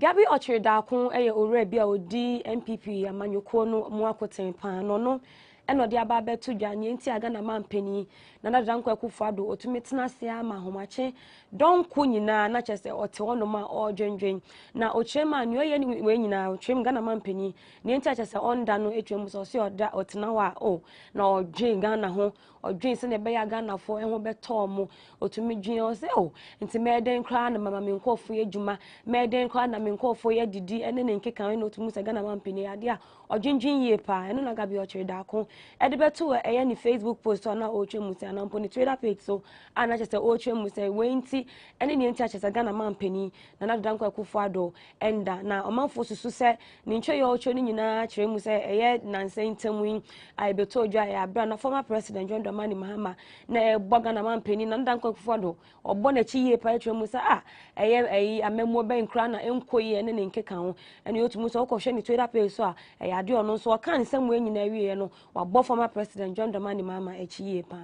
Gabi Ochirida kun eye ore bia odi MPP amanyoko no mu akoten pan no eno de aba betu dwane nti aga na mampani na na danko akufado otumetena se ama homache donko nyina na chese ote wono ma odwendwen na ochema ne oye ni we nyina ochem ga na mampani ne nti chese onda no etwem so se oda otena wa o na odwen ga na ho odwen se ne be ya ga na fo eho beto mo otumedwen o se o nti meden kra na mama me nkofo yedwuma meden kra na me nkofo yedidi ene ne nkeka no otumu se ga na mampani ade a odwendwen yie pa eno na Gabi Ochirida ko Edibetu ni Facebook post na Oche Musa na mponi Twitter page so ana chese Oche Musa wenti ene ni enti achese Ghana mampani na na danko akufado enda na omanfo susu se ni ntwe ye Oche ni nyina kire mu se nanse ntamu aibeto odwa ya bra na former president John Dramani Mahama na Ghana mampani na danko akufado obbo na chi ye pa kire mu se amemo ben kra na enkoyi ene ne nkeka ho ene otumu so okwohwe ni Twitter page so ade ono so kan nsem we nyina wie no wabo former president John Dramani Mahama echiye pa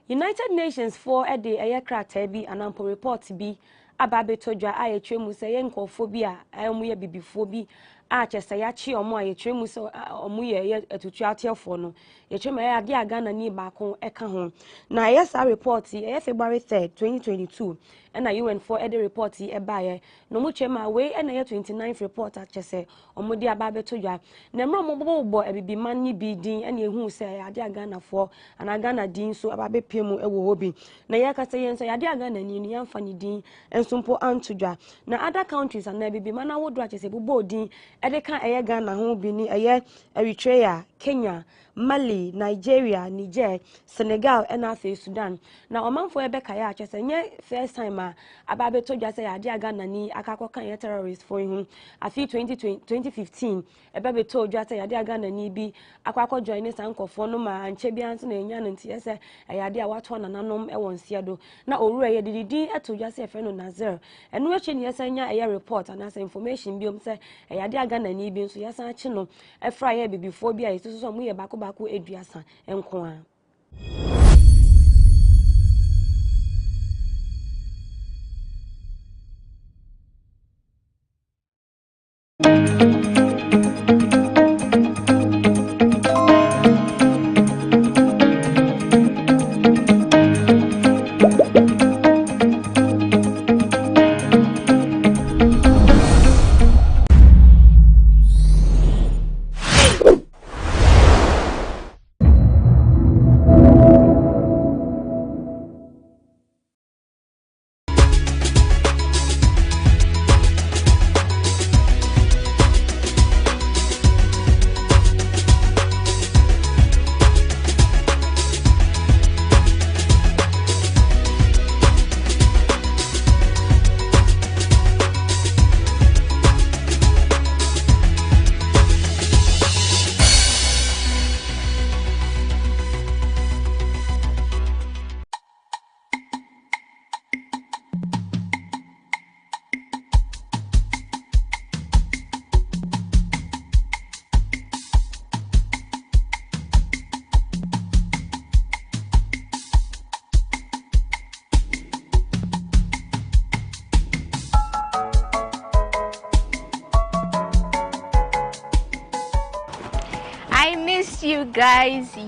United Nations for a day aircraft bi anampo report bi ababetojwa ayetwemu se yenkofo bi a amuye bibifo bi a chese ya chi omo ayetwemu se omuye etutu atiefo no yetwemu ya ade aga na ni ba kon eka ho na yesa report February 3rd 2022 na UN for a report ebaye no mu chema we na 29th report a chese omudi ababetojwa na mro mobobo ebibi man ni bi din na ehu se ade aga na fo ana aga na din so ababepemu ewo obi na yakase yenso ade aga na ni yamfa ni din ensumpo antudwa na other countries and bibi mana wodo achese bubo din edeka Ghana ho bi ni Eritrea, Kenya, Mali, Nigeria, Niger, Senegal and Afe Sudan na omanfo ebeka ya achese nye first time ababetojwa se ade aga na ni akakoka ye terrorist for him afi 2015 ebabetojwa se ade aga na ni bi akwakọ join sankofo no ma anche bia nso na enya nti ese ade a wato na nanom ewonsiado na owura ye dididi etojwa se efe no Nazir enu echi ni yesa nya report and as information biom se ade aga na ni bi nso yesa achi no efra ye bibifo bi a yesusu so mu ye bako eduasa enko a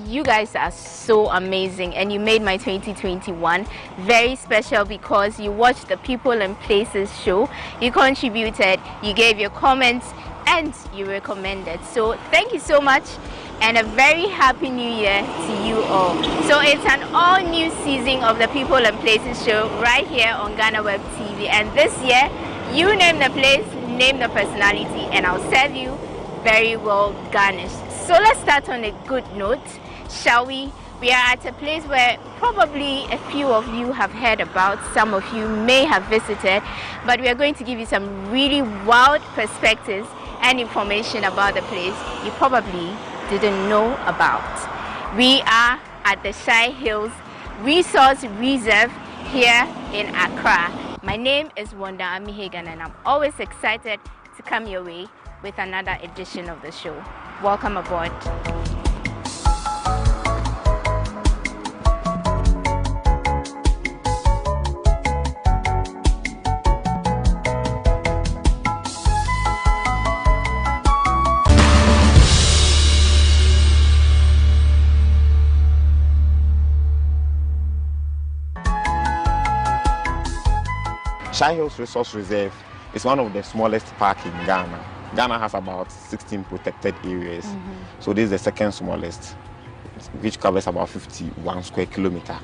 You guys are so amazing and you made my 2021 very special because you watched the People and Places show, you contributed, you gave your comments and you recommended. So thank you so much and a very happy new year to you all. So it's an all new season of the People and Places show right here on GhanaWeb TV, and this year you name the place, name the personality, and I'll serve you very well garnished. So let's start on a good note, shall we? We are at a place where probably a few of you have heard about, some of you may have visited, but we are going to give you some really wild perspectives and information about the place you probably didn't know about. We are at the Shai Hills Resource Reserve here in Accra. My name is Wanda Amihegan, and I'm always excited to come your way with another edition of the show. Welcome aboard. Shai Hills Resource Reserve is one of the smallest parks in Ghana. Ghana has about 16 protected areas. So this is the second smallest, which covers about 51 square kilometers.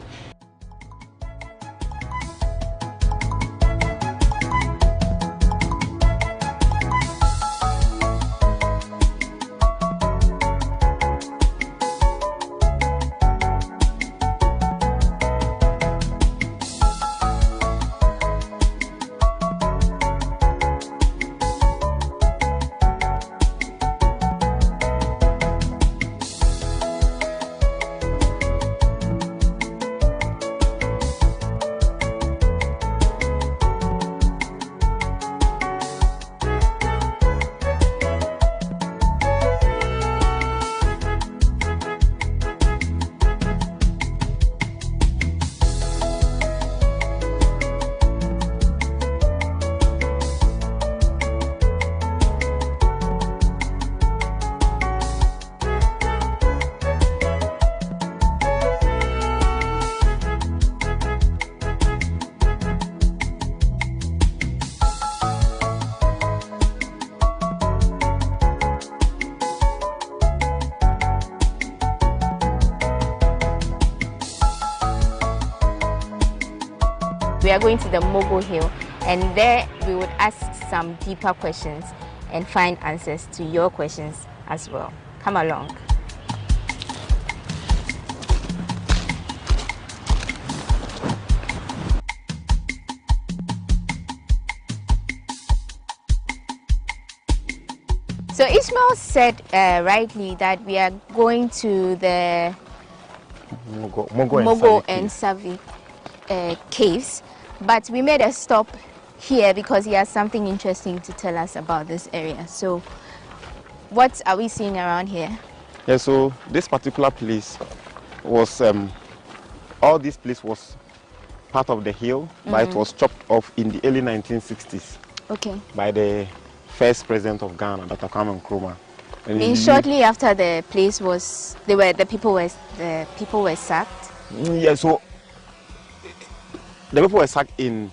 We are going to the Mogul Hill, and there we would ask some deeper questions and find answers to your questions as well. Come along. So Ishmael said rightly that we are going to the Mogul and Savi caves, but we made a stop here because he has something interesting to tell us about this area. So what are we seeing around here? Yeah, so this particular place was, all this place was part of the hill, but it was chopped off in the early 1960s. Okay. By the first president of Ghana, Dr. Kwame Nkrumah. And shortly after the place was, the people were sacked. Yeah, so the people were sacked in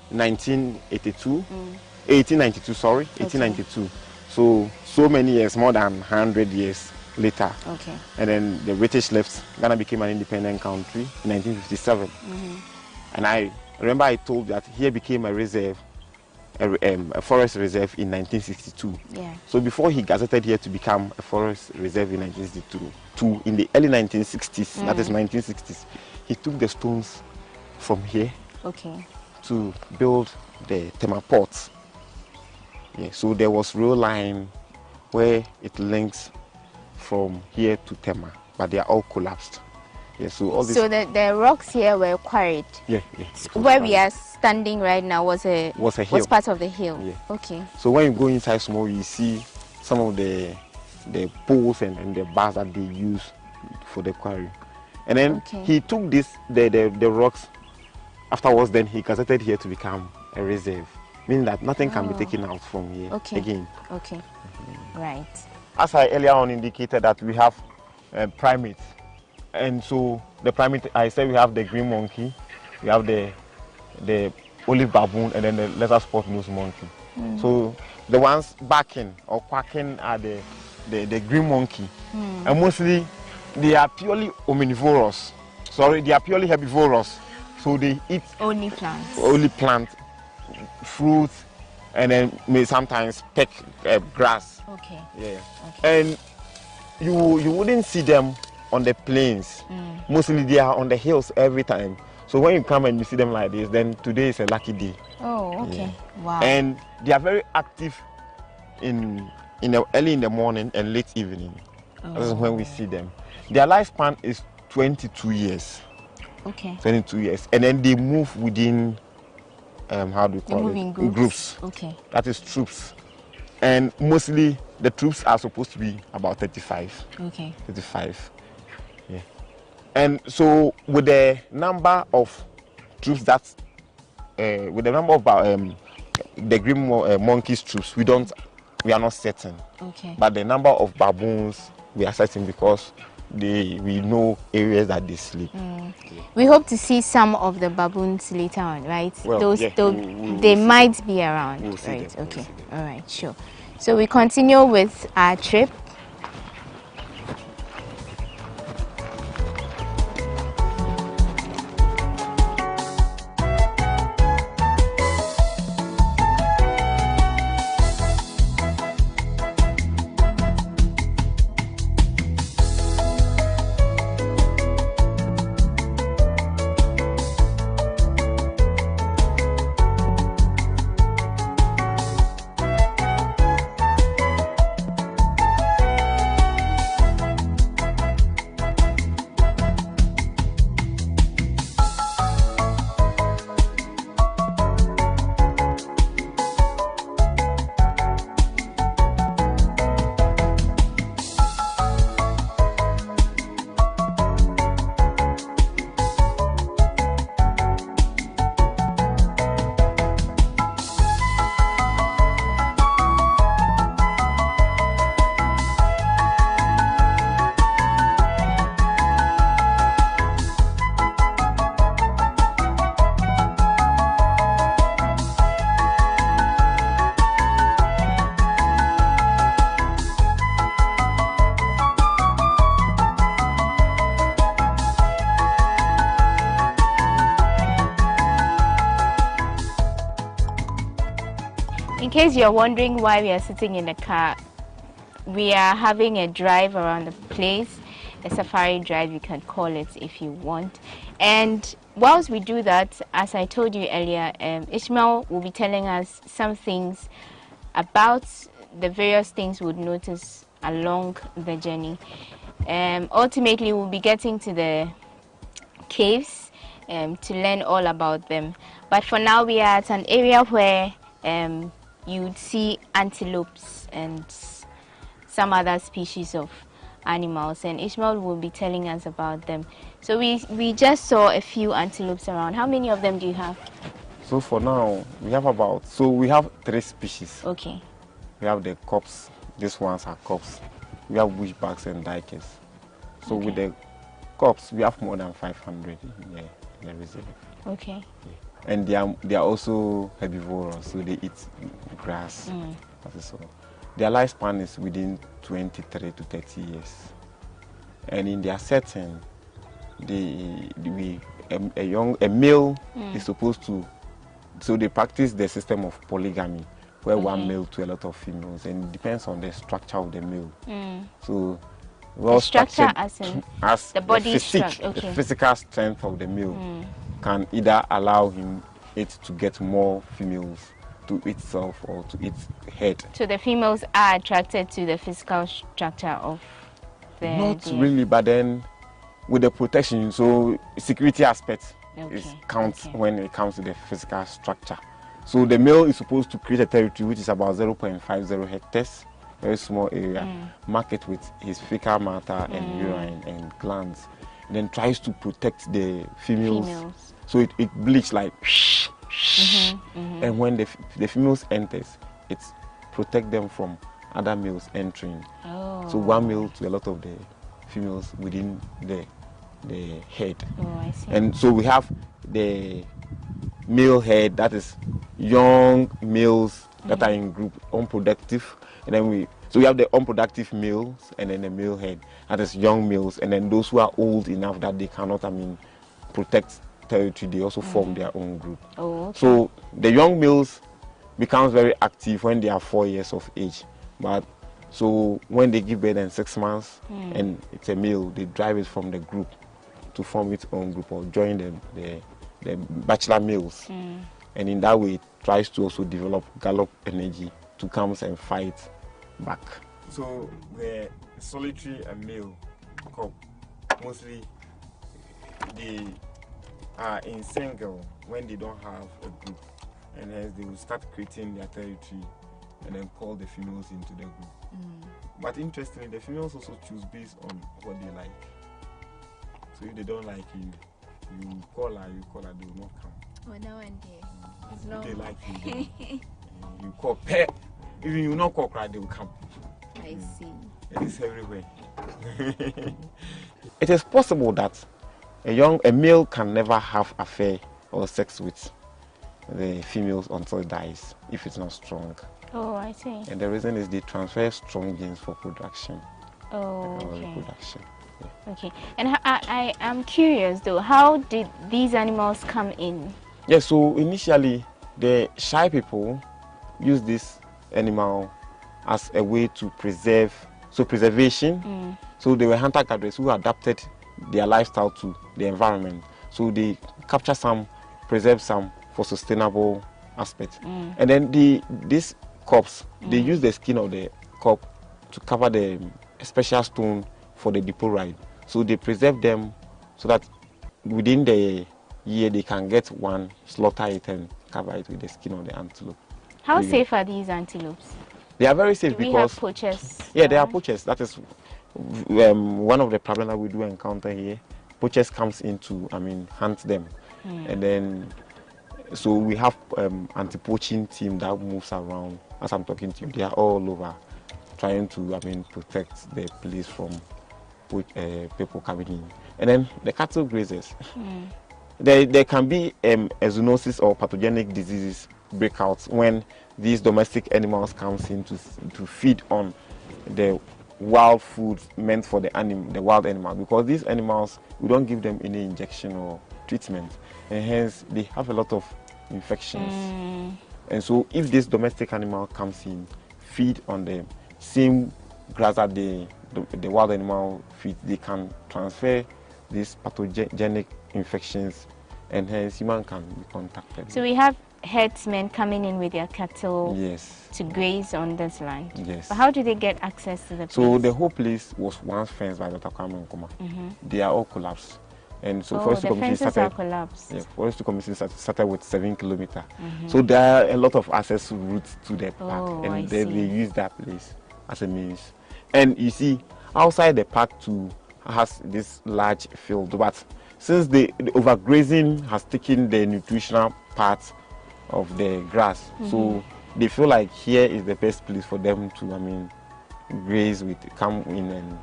1892, sorry, 1892. So many years, more than 100 years later. Okay. And then the British left. Ghana became an independent country in 1957. And I remember I told that here became a reserve, a forest reserve in 1962. Yeah. So before he gazetted here to become a forest reserve in 1962, in the early 1960s, that is 1960s, he took the stones from here. Okay. To build the Tema ports. Yeah, so there was rail line where it links from here to Tema, but they are all collapsed. Yeah, so all this. So the rocks here were quarried. Yeah. Where we are standing right now was a hill. Was part of the hill. Yeah. Okay. So when you go inside small, you see some of the poles and the bars that they use for the quarry. And then he took the rocks. Afterwards, then he gazetted here to become a reserve, meaning that nothing can be taken out from here again. Okay. Right. As I earlier on indicated that we have primates, and so the primate, I said we have the green monkey, we have the olive baboon, and then the lesser spot-nosed monkey. So the ones barking or quacking are the green monkey, and mostly they are purely omnivorous. Sorry, they are purely herbivorous. So they eat only plants, fruits, and then may sometimes peck grass. Okay. Yeah. Okay. And you wouldn't see them on the plains. Mostly they are on the hills every time. So when you come and you see them like this, then today is a lucky day. Oh, okay. Yeah. Wow. And they are very active early in the morning and late evening. This is when we see them. Their lifespan is 22 years. Okay. 22 years. And then they move within how do you call moving it? Groups. Okay. That is troops. And mostly the troops are supposed to be about 35. Okay. 35. Yeah. And so with the number of troops that, with the number of the green monkeys troops, we are not certain. Okay. But the number of baboons we are certain because we know areas that they sleep. We hope to see some of the baboons later on, right? Well, They might be around, right? Okay. All right, sure. So we continue with our trip. In case you're wondering why we are sitting in the car, we are having a drive around the place, a safari drive you can call it if you want. And whilst we do that, as I told you earlier, Ishmael will be telling us some things about the various things we'd notice along the journey. Ultimately, we'll be getting to the caves to learn all about them. But for now, we are at an area where you'd see antelopes and some other species of animals, and Ishmael will be telling us about them. So we just saw a few antelopes around. How many of them do you have? So for now, we have 3 species. Okay. We have the cops. These ones are cops. We have bushbacks and dikers. So with the cops, we have more than 500 in the reserve. Okay. Yeah. And they are also herbivorous, so they eat grass. So their lifespan is within 23 to 30 years. And in their setting, a male is supposed to, so they practice the system of polygamy, where one male to a lot of females, and it depends on the structure of the male. So the structure as the body structure, the physical strength of the male can either allow it to get more females to itself or to its head. So the females are attracted to the physical structure of the... Not really, but then with the protection, so security aspect counts when it comes to the physical structure. So the male is supposed to create a territory which is about 0.50 hectares, very small area, mark it with his fecal matter and urine and glands, then tries to protect the females. So it bleach like and when the females enters, it protect them from other males entering. So one male to a lot of the females within the head. I see. And so we have the male head, that is young males that are in group, unproductive, and then we have the unproductive males and then the male head, that is young males, and then those who are old enough that they cannot protect territory, they also form their own group. So the young males becomes very active when they are 4 years of age, but so when they give birth in 6 months and it's a male, they drive it from the group to form its own group or join the bachelor males, and in that way it tries to also develop gallop energy to come and fight back. So the solitary and male cub, mostly they are in single when they don't have a group and hence they will start creating their territory and then call the females into the group. But interestingly, the females also choose based on what they like. So if they don't like you, you call her, they will not come. Oh, no one there. It's If they normal. like you, you call pet. Even you not call cry, they will come. I see. It is everywhere. It is possible that a male can never have affair or sex with the females until it dies, if it's not strong. Oh, I see. And the reason is they transfer strong genes for production. Oh, Or okay. reproduction. Yeah. Okay. And I am curious though, how did these animals come in? Yeah, so initially the Shai people use this animal as a way to preserve, so preservation. So they were hunter-gatherers who adapted their lifestyle to the environment. So they capture some, preserve some for sustainable aspect. And then these corpse, they use the skin of the corpse to cover the special stone for the depot ride. So they preserve them so that within the year they can get one, slaughter it and cover it with the skin of the antelope. How safe are these antelopes? They are very safe Do we because have poachers? yeah, they are poachers. That is one of the problems that we do encounter here. Poachers comes in to, hunt them, and then so we have anti-poaching team that moves around. As I'm talking to you, they are all over, trying to protect the place from people coming in. And then the cattle grazers. There can be a zoonosis or pathogenic diseases breakouts when these domestic animals comes in to feed on the wild food meant for the wild animal, because these animals, we don't give them any injection or treatment, and hence they have a lot of infections. And so if this domestic animal comes in, feed on the same grass that the wild animal feeds, they can transfer these pathogenic infections, and hence human can be contacted. So we have herdsmen coming in with their cattle Yes. to graze on this land. Yes. But how do they get access to the place? So the whole place was once fenced by Dr. Kwame Nkrumah. They are all collapsed. And so Forestry the Commission fences started, are collapsed. yeah, Forestry Commission started with 7 kilometers. So there are a lot of access routes to the park, and they use that place as a means. And you see, outside the park too has this large field, but since the overgrazing has taken the nutritional part of the grass, so they feel like here is the best place for them to graze with, come in and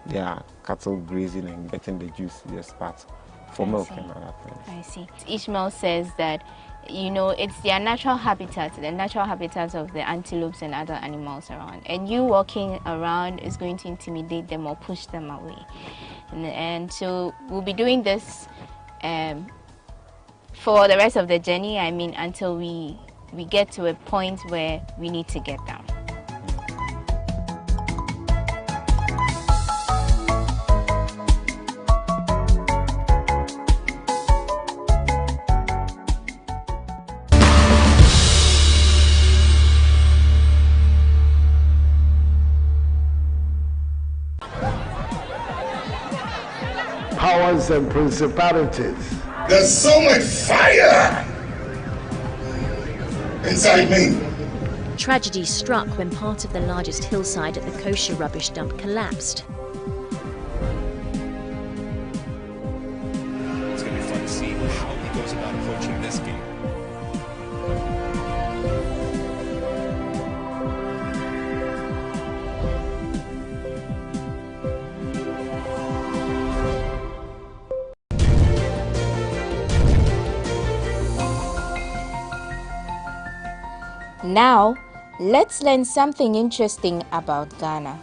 their cattle grazing and getting the juice, the spat for milk and other things. I see. Ishmael says that, it's their natural habitat, the natural habitat of the antelopes and other animals around. And you walking around is going to intimidate them or push them away. And so we'll be doing this for the rest of the journey, until we get to a point where we need to get down. Powers and principalities. There's so much fire inside me. Tragedy struck when part of the largest hillside at the kosher rubbish dump collapsed. It's going to be fun to see how he goes about approaching this game. Now, let's learn something interesting about Ghana.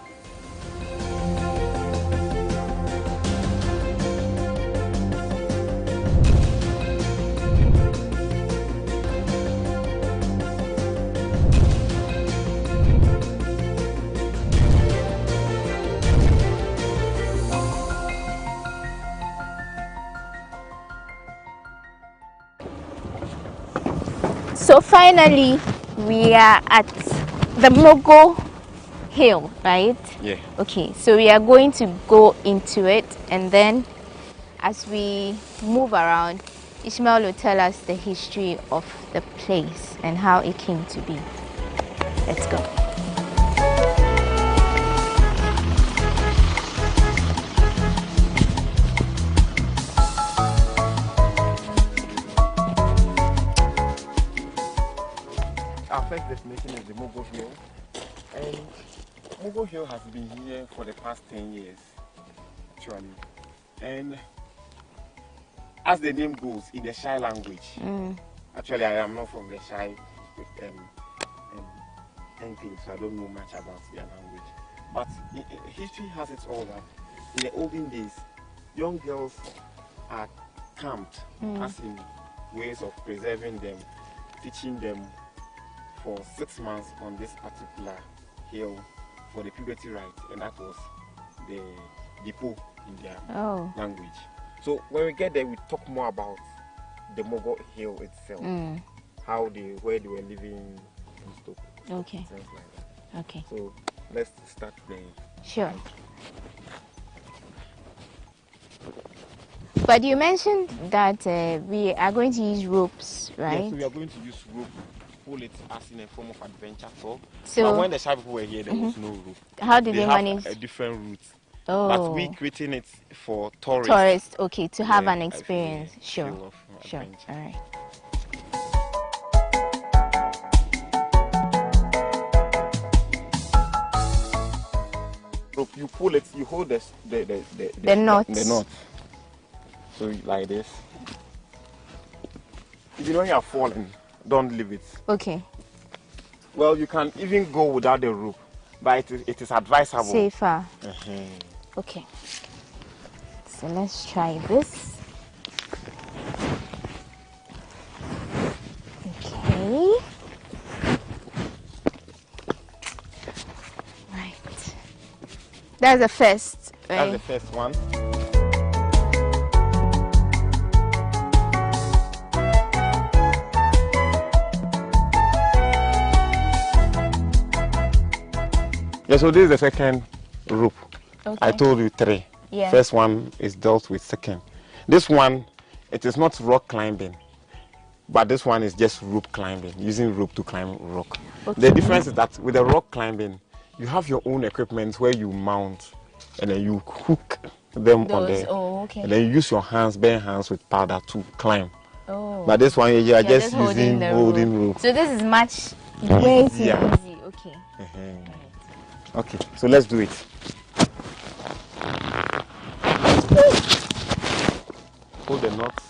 So finally, we are at the Mogul Hill, right? Yeah. Okay, so we are going to go into it, and then as we move around, Ishmael will tell us the history of the place and how it came to be. Let's go. Our first destination is the Mogul Hill, and Mogul Hill has been here for the past 10 years, actually. And as the name goes, in the Shai language, actually I am not from the Shai enclave, so I don't know much about their language. But history has it all that in the olden days, young girls are camped as in ways of preserving them, teaching them for 6 months on this particular hill for the puberty rite, and that was the depot in their language. So when we get there, we talk more about the Mogul Hill itself, where they were living and stuff. Okay. Things like that. Okay. So let's start there. Sure. But you mentioned that we are going to use ropes, right? Yes, so we are going to use rope, pull it as in a form of adventure tour. So but when the Shai people were here, there was no rope. How did they have manage? a different route. Oh. But we creating it for tourists. Tourists, okay, to have Yeah, an experience. Sure. Sure. Adventure. All right. Rope, you pull it, you hold the knot. The knot. So like this. Even when you are falling, don't leave it. Okay. Well, you can even go without the rope, but it is advisable. Safer. Okay. So let's try this. Okay. Right. That's the first. Right? That's the first one. Yeah, so this is the second rope. Okay. I told you 3. Yeah. First one is dealt with second. This one, it is not rock climbing, but this one is just rope climbing, using rope to climb rock. Okay. The difference is that with the rock climbing, you have your own equipment where you mount and then you hook them on the, and then you use your hands, bare hands with powder to climb. Oh. But this one, you are just using holding rope. So this is much way too easy. Okay. Okay, so let's do it. Hold the knots.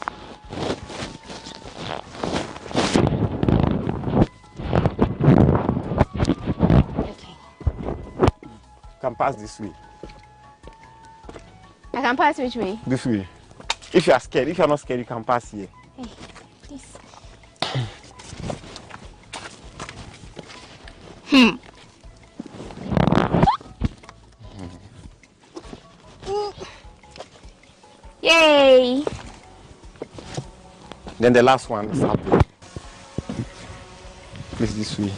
Okay. You can pass this way. I can pass which way? This way. If you are scared, if you are not scared, you can pass here. Hey, this. Yay! Then the last one is up there. Please this way.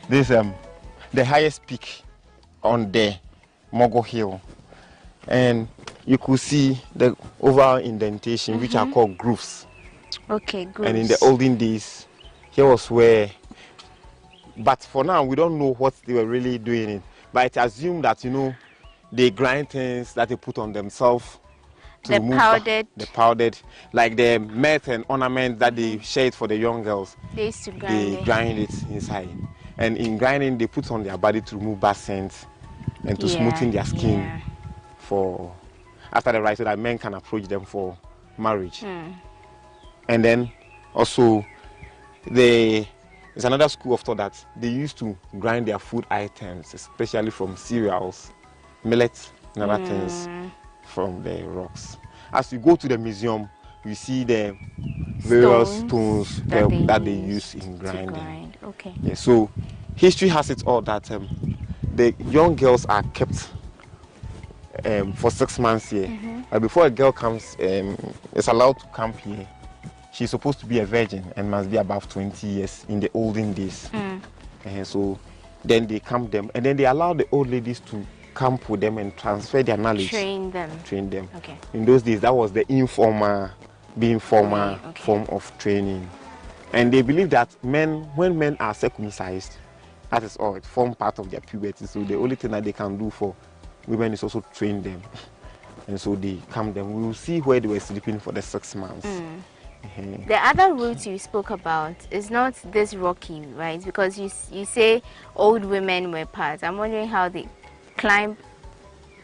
This is the highest peak on the Mogul Hill, and you could see the overall indentation, which are called grooves. Okay, grooves. And in the olden days, here was where, but for now we don't know what they were really doing it. But it's assumed that, you know, they grind things that they put on themselves. The powdered, like the mat and ornament that they shade for the young girls. They used to grind They grind it inside. And in grinding, they put on their body to remove bad scent and to smoothen their skin for after the rite, so that men can approach them for marriage. And then also the there's another school of thought that they used to grind their food items, especially from cereals, millets, and other things from the rocks. As you go to the museum, you see the various stones that they use in grinding. Okay. Yeah, so history has it all that the young girls are kept for 6 months here. Before a girl comes, is allowed to camp here, she's supposed to be a virgin and must be above 20 years in the olden days. And so then they camp them, and then they allow the old ladies to camp with them and transfer their knowledge. Train them. Okay. In those days, that was the informal, being formal form of training. And they believe that when men are circumcised, that is all, it forms part of their puberty. So the only thing that they can do for women is also train them. And so they camp them. We will see where they were sleeping for the 6 months. The other route you spoke about is not this rocky, right? Because you say old women were part. I'm wondering how they climb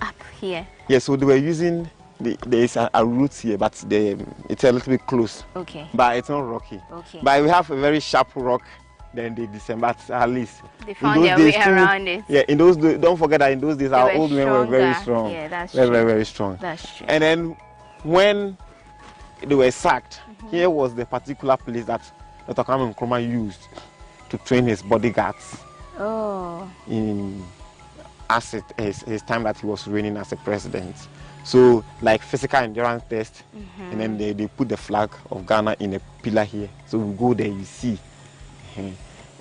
up here. Yeah, so they were using, there is a route here, but it's a little bit close. Okay. But it's not rocky. Okay. But we have a very sharp rock, then they descend, but at least they found their way around it. Yeah, in those days, don't forget that in those days, our old women were very strong. Yeah, that's very, true. very, very strong. That's true. And then when they were sacked, here was the particular place that Dr. Kwame Nkrumah used to train his bodyguards. In his time that he was reigning as a president. So like physical endurance test, and then they put the flag of Ghana in a pillar here. So we go there, you see.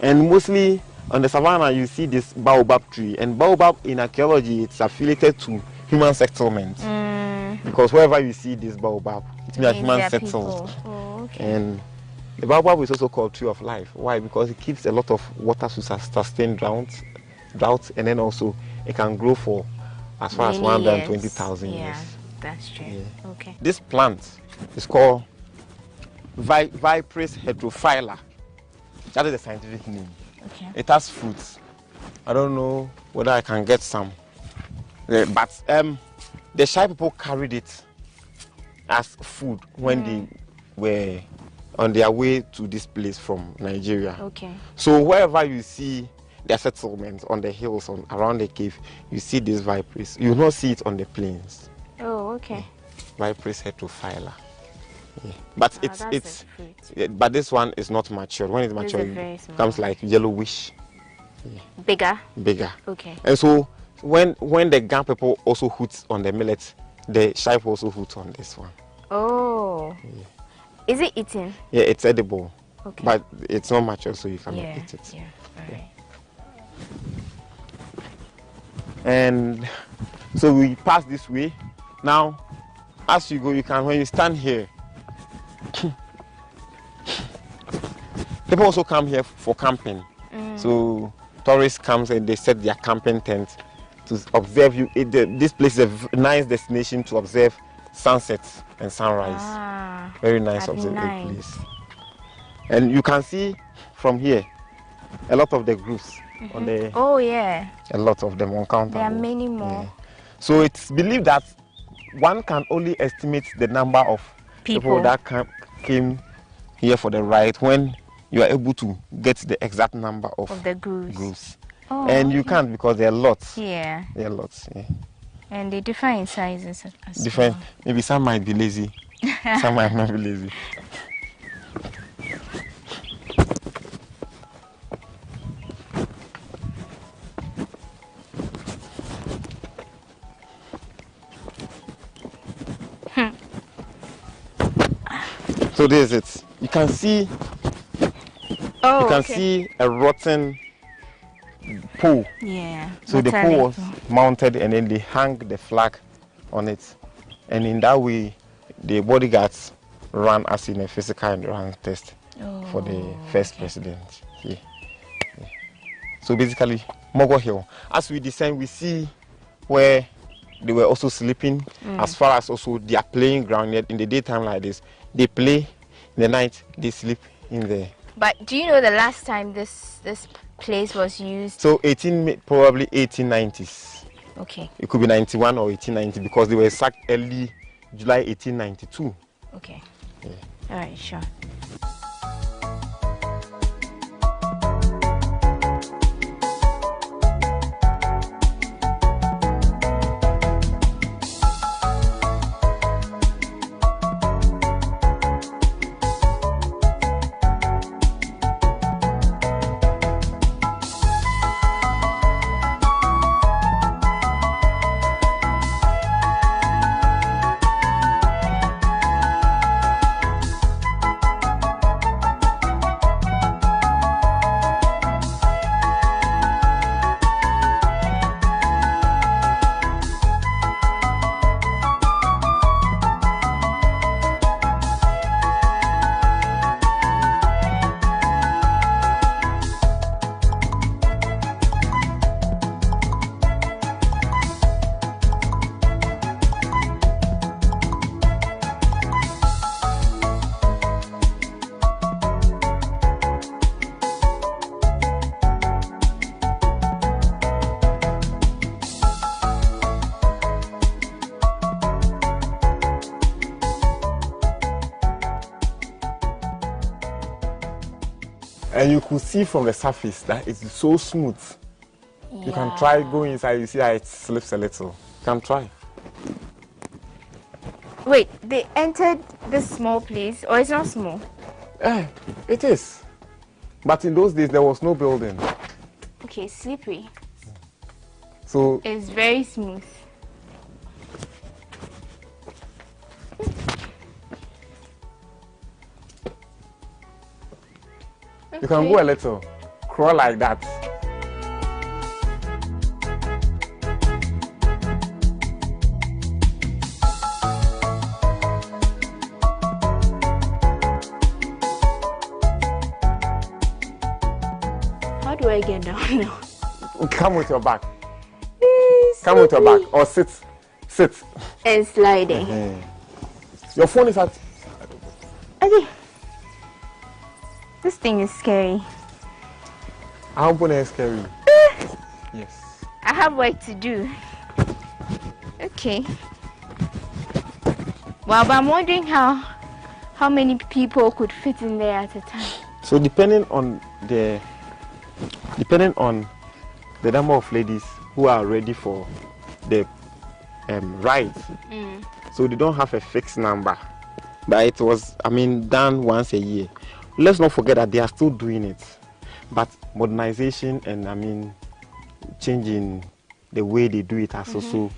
And mostly on the savannah you see this baobab tree, and baobab in archaeology it's affiliated to human settlement. Because wherever you see this baobab, it means human settled. And the baobab is also called tree of life. Why? Because it keeps a lot of water to sustain drought, and then also it can grow for as far as 120,000 years. That's true. Yeah. Okay. This plant is called Viperis heterophylla. That is the scientific name. Okay. It has fruits. I don't know whether I can get some. But the Shai people carried it as food when they were on their way to this place from Nigeria. Okay. So wherever you see their settlements on the hills around the cave, you see this Viperis. You will not see it on the plains. Oh, okay. Viperis heterophylla. Yeah. But but this one is not mature. When it's mature, it becomes like yellowish. Yeah. Bigger. Okay. And so when the Ghana people also hoot on the millet, the Shai people also hoot on this one. Oh. Yeah. Is it eaten? Yeah, it's edible. Okay. But it's not mature, so you cannot eat it. Yeah. All right. And so we pass this way. Now, as you go, you can, when you stand here, people also come here for camping. So tourists come and they set their camping tent to observe you. This place is a nice destination to observe sunsets and sunrise. Very nice observing place. And you can see from here a lot of the groups on the. Oh yeah. A lot of them uncountable. There are many more. Yeah. So it's believed that one can only estimate the number of people that came here for the ride when you are able to get the exact number of the groups. Oh, and you can't because there are lots. Yeah. There are lots. Yeah. And they differ in sizes as different. well. Maybe some might be lazy. Some might not be lazy. So this is it. You can see. See a rotten pole. Yeah. So the pole was mounted, and then they hung the flag on it, and in that way, the bodyguards ran as in a physical endurance test for the first president. Yeah. So basically, Mogul Hill. As we descend, we see where they were also sleeping, as far as also their playing ground. In the daytime like this, they play. In the night, they sleep in there. But do you know the last time this place was used? So probably 1890s. Okay. It could be 91 or 1890 because they were sacked early July 1892. Okay. Yeah. All right, sure. And you could see from the surface that it's so smooth. Yeah. You can try go inside, you see how it slips a little. You can try. Wait, they entered this small place, or it's not small? It is. But in those days, there was no building. Okay, slippery. So it's very smooth. You can go a little, crawl like that. How do I get down now? Come with your back. Come with your back, or sit. And sliding. Your phone is at. Okay. This thing is scary. How is scary? Yes. I have work to do. Okay. Well, but I'm wondering how many people could fit in there at a time. So depending on the number of ladies who are ready for the ride, so they don't have a fixed number. But it was, done once a year. Let's not forget that they are still doing it, but modernization and changing the way they do it has also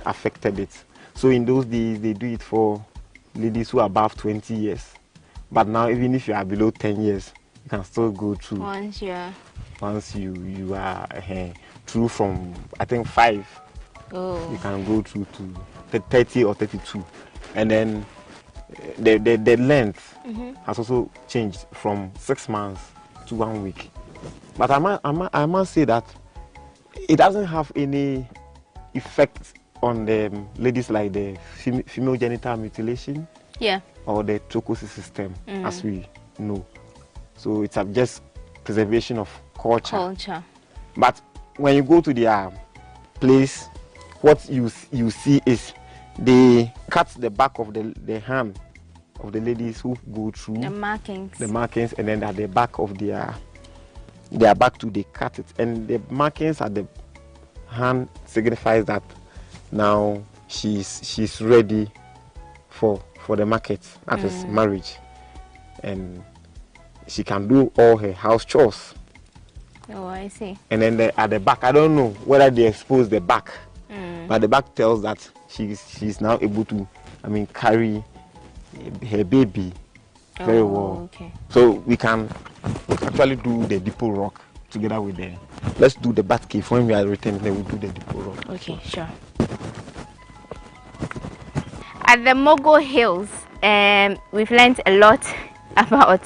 affected it. So in those days they do it for ladies who are above 20 years, but now even if you are below 10 years, you can still go through. Once you are through from I think 5, you can go through to 30 or 32, and then the length has also changed from 6 months to 1 week. But I must say that it doesn't have any effect on the ladies, like the female genital mutilation, or the trochosis system, as we know. So it's just preservation of culture. But when you go to their place, what you see is they cut the back of the hand of the ladies who go through the markings, and then at the back of their back too, they cut it, and the markings at the hand signifies that now she's ready for the market, that is marriage, and she can do all her house chores. Oh, I see. And then at the back, I don't know whether they expose the back, but the back tells that she's now able to, carry her baby very well. Okay. So we can actually do the depot rock together with them. Let's do the bat cave when we are returning. Then we'll do the depot rock. Okay, sure. At the Mogul Hills, we've learned a lot about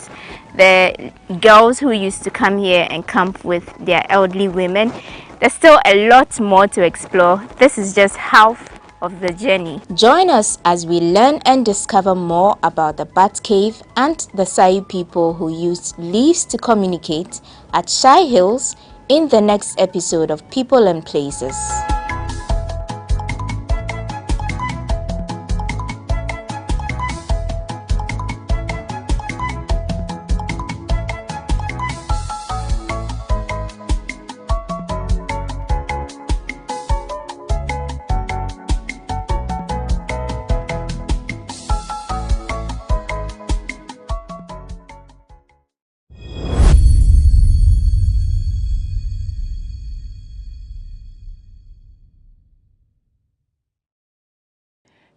the girls who used to come here and camp with their elderly women. There's still a lot more to explore. This is just half of the journey. Join us as we learn and discover more about the Bat Cave and the Sai people who used leaves to communicate at Shai Hills in the next episode of People and Places.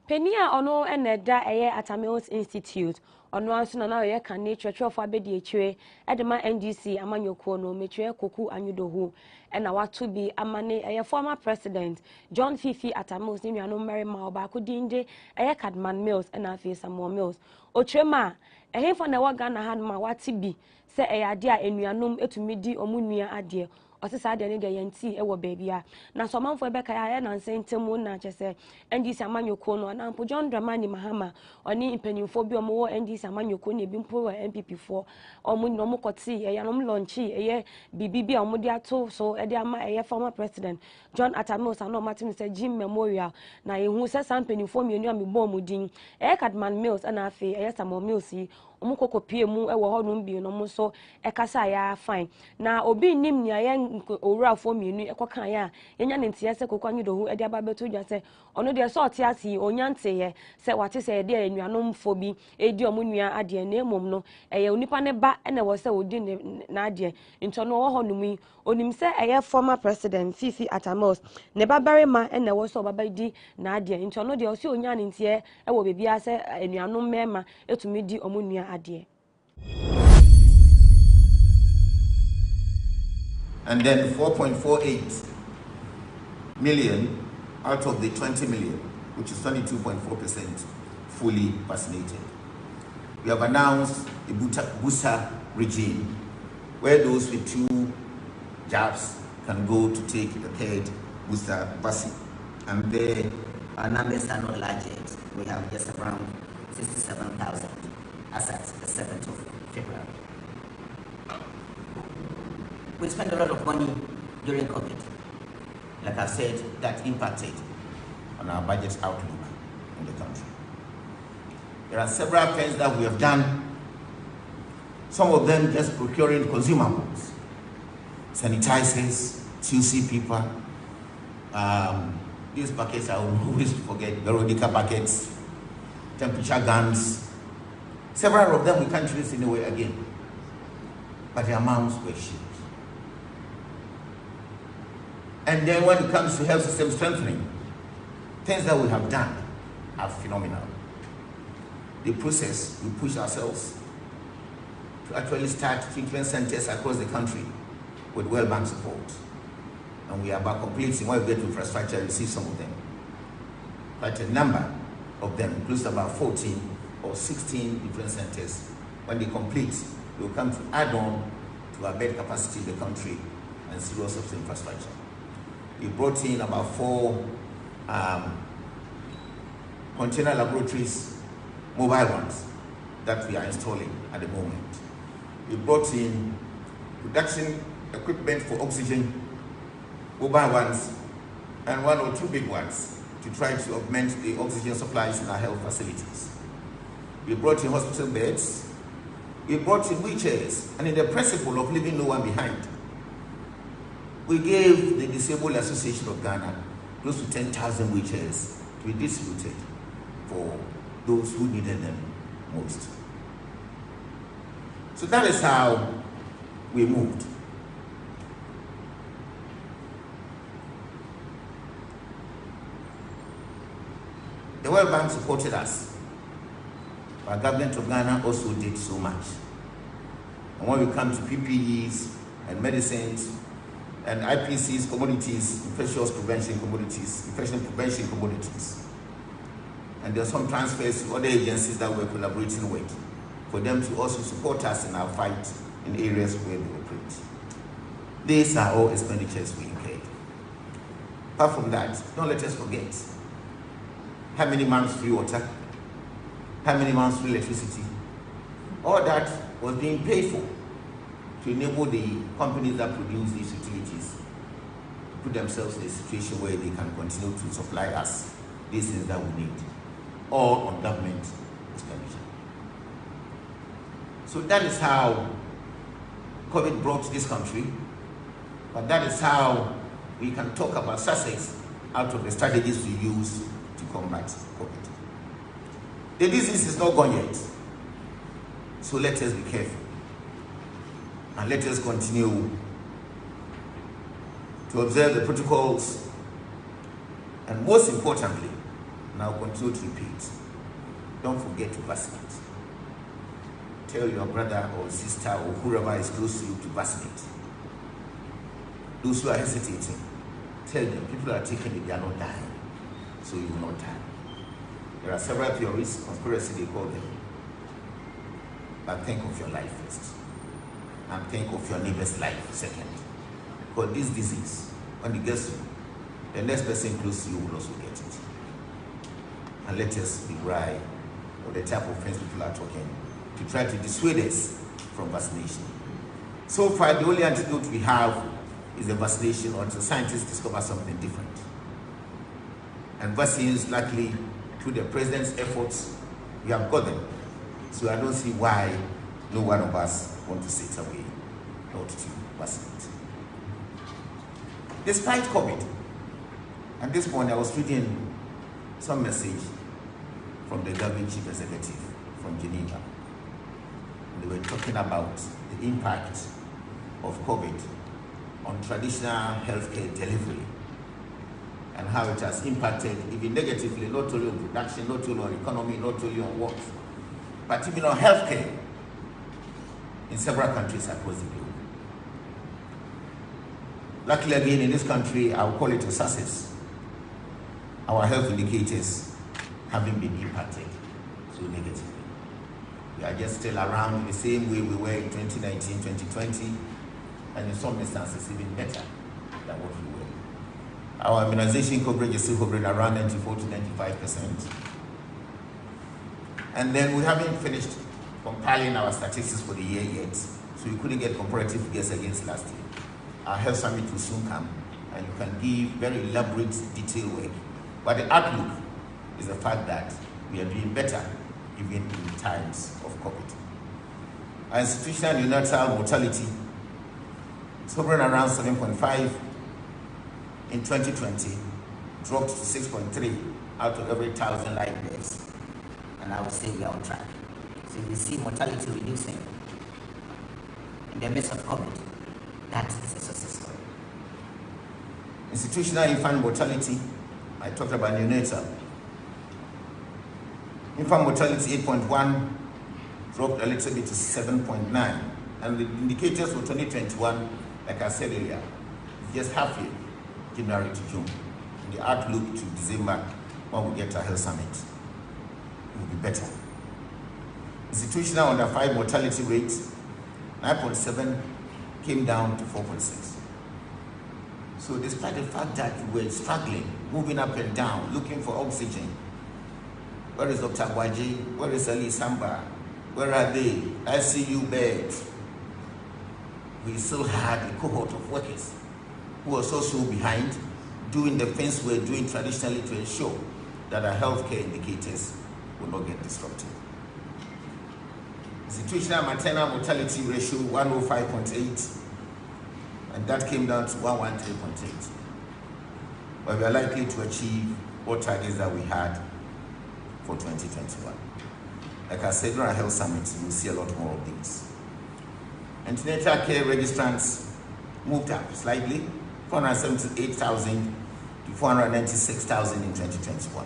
Penia ono eneda eye Atamils Institute ono anso na ye kan nature for abedi etwe edema NDC amanyoko no metwe koku anyudohu ena watu bi amane eye former president John Fifi Atamils ni nuano Mary Ma ba ko dinde eye Cadman Mills ena afi Samuel Mills otwema ehemfa na wa Ghana han ma wati bi se eye ade a enuanom etumidi omunua ade osisa ade ne de yenti ewo baabia na so manfo ebeka ya na nsentemu na chese NDC amanyoko no na mpo John Dramani Mahama oni impanimfo bi omo NDC amanyoko ne bi mpo wa MPP4 omo no mo koti ya no launchi eye bibi a omo de ato so e de ama eye former president John Atamils no Martin say Jim Memorial na ehu se sampanimfo mienu amebom din eye Cadman Mills na afi eye Samuel Mills omo kokopie mu e wo honum bi no mo so e kasa ya fine na obi nim nia ye owurafo mienu e kokan ya enya ne ntia se kokwanyu do hu e de aba beto dwa se ono de so ote ase onyante ye se wate se de anuanom fo bi edi omo nua ade na emom no ye onipa ne ba e na wo se odi na ade nto no wo honum yi onim se eye former president Fifi Atamos ne babarema e na wo so babadi na ade nto no de o se onya ne ntia e wo bebia se anuanom mema etumi di omo nua ade. And then 4.48 million out of the 20 million, which is 22.4%, fully vaccinated. We have announced a booster regime where those with 2 jabs can go to take the 3rd booster vaccine. And our numbers are not large yet. We have just around 67,000 as at the 7th of February. We spent a lot of money during COVID. Like I said, that impacted on our budget outlook in the country. There are several things that we have done. Some of them just procuring consumables, sanitizers, TUC paper, these packets I always forget, Veronica packets, temperature guns. Several of them we can't use anywhere again, but the amounts were huge. And then when it comes to health system strengthening, things that we have done are phenomenal. The process, we push ourselves to actually start treatment centers across the country with World Bank support. And we are about completing, when we get to infrastructure, you see some of them. Quite a number of them, close to about 14 or 16 different centers. When they complete, we will come to add on to our bed capacity in the country and serious of the infrastructure. We brought in about 4 container laboratories, mobile ones, that we are installing at the moment. We brought in production equipment for oxygen, mobile ones, and 1 or 2 big ones to try to augment the oxygen supplies in our health facilities. We brought in hospital beds. We brought in wheelchairs, and in the principle of leaving no one behind, we gave the Disabled Association of Ghana close to 10,000 wheelchairs to be distributed for those who needed them most. So that is how we moved. The World Bank supported us. Our government of Ghana also did so much. And when we come to PPEs and medicines and IPC's commodities, infectious prevention commodities, infection prevention commodities, and there are some transfers to other agencies that we're collaborating with for them to also support us in our fight in areas where we operate. These are all expenditures we incurred. Apart from that, don't let us forget how many months free water, how many months free electricity. All that was being paid for to enable the companies that produce these utilities to put themselves in a situation where they can continue to supply us these things that we need, all on government expenditure. So that is how COVID brought this country, but that is how we can talk about success out of the strategies we use to combat COVID. The disease is not gone yet, so let us be careful. And let us continue to observe the protocols, and most importantly, now continue to repeat, don't forget to vaccinate. Tell your brother or sister or whoever is close to you to vaccinate. Those who are hesitating, tell them people are taking it, they are not dying, so you will not die. There are several theories, conspiracy they call them, but think of your life first. And think of your neighbor's life second. Because this disease, when it gets to you, the next person close to you will also get it. And let us be right of the type of things people are talking to try to dissuade us from vaccination. So far, the only antidote we have is the vaccination until scientists discover something different. And vaccines, luckily, through the president's efforts, we have got them. So I don't see why no one of us want to sit away not to vaccinate. Despite COVID, at this point I was reading some message from the government chief executive from Geneva. They were talking about the impact of COVID on traditional healthcare delivery and how it has impacted even negatively, not only on production, not only on economy, not only on what, but even on healthcare in several countries across the globe. Luckily again in this country, I will call it a success. Our health indicators haven't been impacted so negatively. We are just still around in the same way we were in 2019, 2020, and in some instances even better than what we were. Our immunization coverage is still hovering around 94 to 95%. And then we haven't finished compiling our statistics for the year yet, so we couldn't get comparative figures against last year. Our health summit will soon come, and you can give very elaborate, detailed work. But the outlook is the fact that we are doing better even in times of COVID. Our institutional neonatal mortality is hovering around 7.5 in 2020, dropped to 6.3 out of every 1,000 live births. And I would say we are on track. So we see mortality reducing in the midst of COVID. That is a success story. Institutional infant mortality, I talked about neonatal. Infant mortality 8.1, dropped a little bit to 7.9. And the indicators for 2021, like I said earlier, is just half year, January to June. And the outlook to December, when we get to health summit, it will be better. Institutional under 5 mortality rate, 9.7 came down to 4.6. So despite the fact that we were struggling, moving up and down, looking for oxygen, where is Dr. Gwaji? Where is Ali Samba? Where are they? ICU beds. We still had a cohort of workers who were so behind, doing the things we're doing traditionally to ensure that our healthcare indicators will not get disrupted. Institutional maternal mortality ratio 105.8, and that came down to 113.8. But we are likely to achieve all targets that we had for 2021. Like I said, during our health summit, we'll see a lot more of these. Antenatal care registrants moved up slightly, 478,000 to 496,000 in 2021.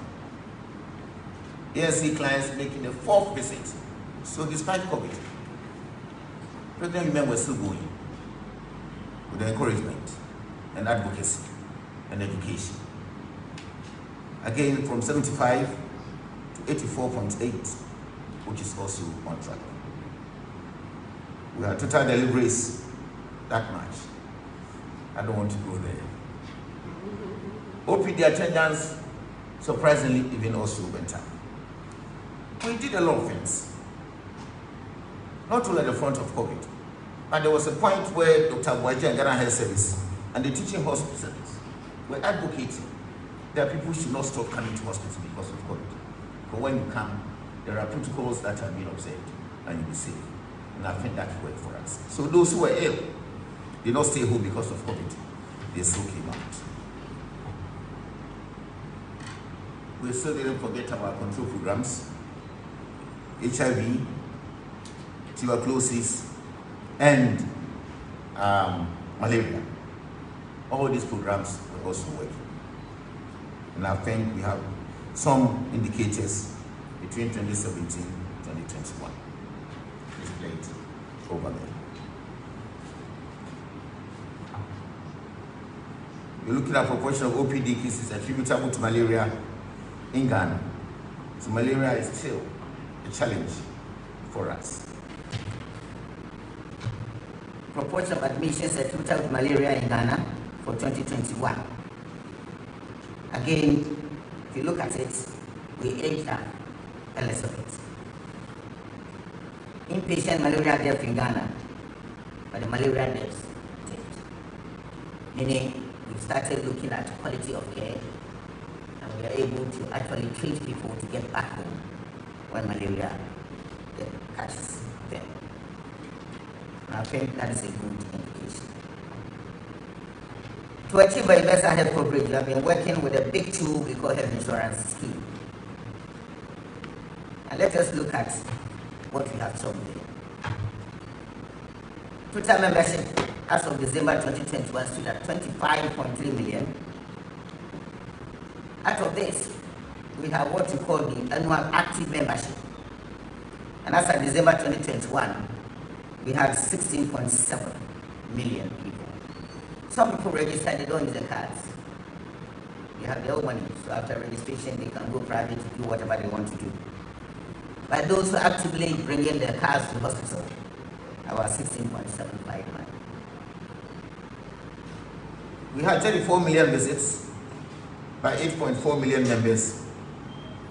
ASC clients making the 4th visit. So despite COVID, pregnant women were still going with the encouragement and advocacy and education. Again, from 75 to 84.8, which is also on track. We have total deliveries that much. I don't want to go there. OPD attendance, surprisingly, even also went up. We did a lot of things. Not only at the front of COVID, but there was a point where Dr. Gwaji and Ghana Health Service and the teaching hospitals were advocating that people should not stop coming to hospitals because of COVID. But when you come, there are protocols that have been observed and you'll be safe. And I think that worked for us. So those who were ill did not stay home because of COVID. They still came out. We still didn't forget our control programs, HIV, tuberculosis, and malaria. All these programs were also working. And I think we have some indicators between 2017 and 2021. Displayed over there. We're looking at proportion of OPD cases attributable to malaria in Ghana. So malaria is still a challenge for us. Proportion of admissions attributable to malaria in Ghana for 2021. Again, if you look at it, we aged up a little bit. Inpatient malaria death in Ghana, but the malaria deaths dipped. Meaning, we started looking at quality of care, and we are able to actually treat people to get back home when malaria catches them. And I think that is a good indication. To achieve a universal health coverage, we have been working with a big tool we call health insurance scheme. And let us look at what we have shown there. Total membership as of December 2021 stood at 25.3 million. Out of this, we have what we call the annual active membership. And as of December 2021, we had 16.7 million people. Some people registered, they don't use the cards. They have their own money, so after registration, they can go private to do whatever they want to do. But those who actively bring in their cars to hospital, about 16.75 million. We had 34 million visits by 8.4 million members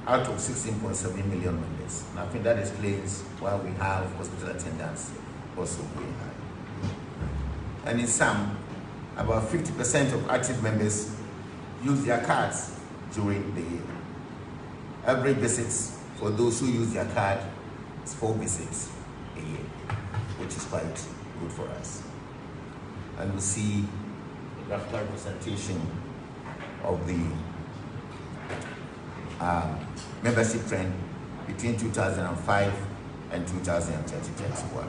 out of 16.7 million members. And I think that explains why we have hospital attendance also very high. And in sum, about 50% of active members use their cards during the year. Average visits for those who use their card is 4 visits a year, which is quite good for us. And we'll see a graphical representation of the membership trend between 2005 and 2021.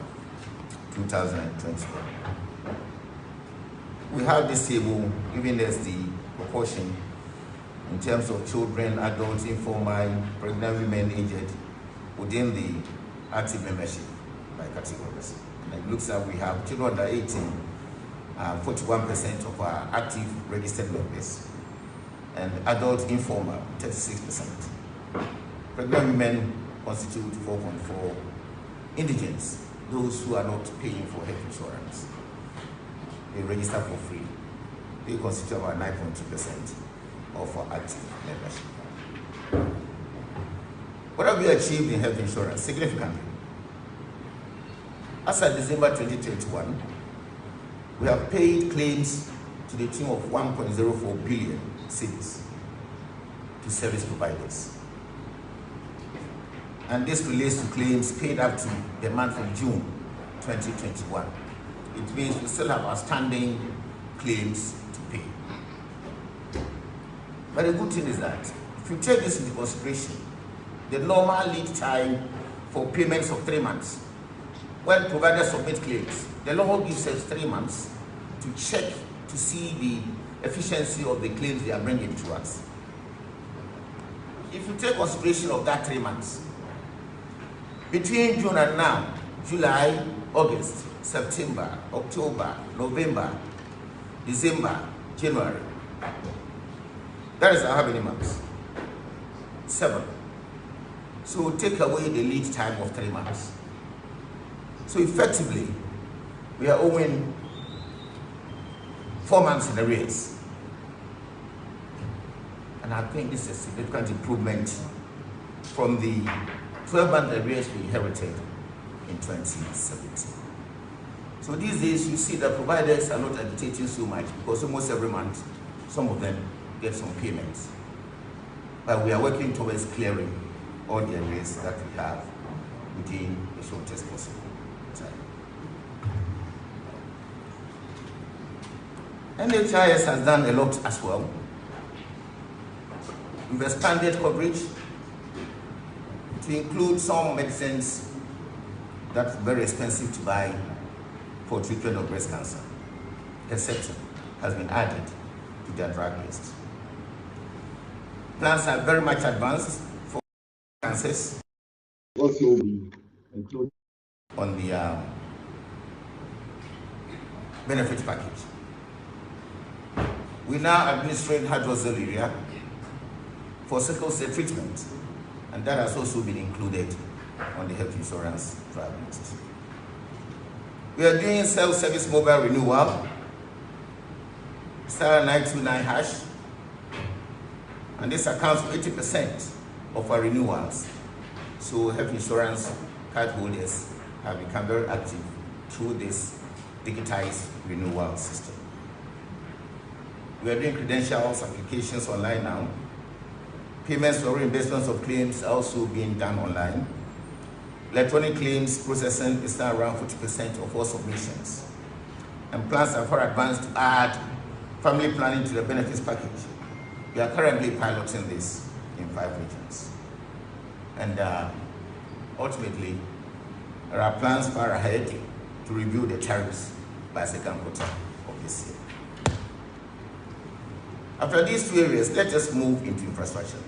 We have this table giving us the proportion in terms of children, adults, informal, pregnant women, aged within the active membership by categories. And it looks like we have children under 18, 41% of our active registered members, and adult informal, 36%. Pregnant women constitute 4.4%. Indigents, those who are not paying for health insurance, they register for free. They constitute about 9.2% of our active membership. What have we achieved in health insurance? Significantly. As of December 2021, we have paid claims to the tune of 1.04 billion cedis to service providers. And this relates to claims paid up to the month of June 2021. It means we still have outstanding claims to pay. But the good thing is that if you take this into consideration, the normal lead time for payments of 3 months, when providers submit claims, the law gives us 3 months to check to see the efficiency of the claims they are bringing to us. If you take consideration of that 3 months, between June and now, July, August, September, October, November, December, January, that is how many months? 7. So take away the lead time of 3 months. So effectively, we are owing 4 months in arrears. And I think this is a significant improvement from the 12-month arrears we inherited in 2017. So these days, you see that providers are not agitating so much because almost every month, some of them get some payments. But we are working towards clearing all the arrears that we have within the shortest possible time. NHIS has done a lot as well. We've expanded coverage to include some medicines that's very expensive to buy for treatment of breast cancer. Herceptin has been added to their drug list. Plans are very much advanced for cancers. Also will be included on the benefit package. We now administer hydroxyurea for sickle cell treatment, and that has also been included on the health insurance drug list. We are doing self-service mobile renewal, star 929 hash, and this accounts for 80% of our renewals. So health insurance card holders have become very active through this digitized renewal system. We are doing credentials applications online now. Payments for reimbursements of claims are also being done online. Electronic claims processing is now around 40% of all submissions. And plans are far advanced to add family planning to the benefits package. We are currently piloting this in 5 regions. And ultimately, there are plans far ahead to review the tariffs by second quarter of this year. After these 2 areas, let us move into infrastructure.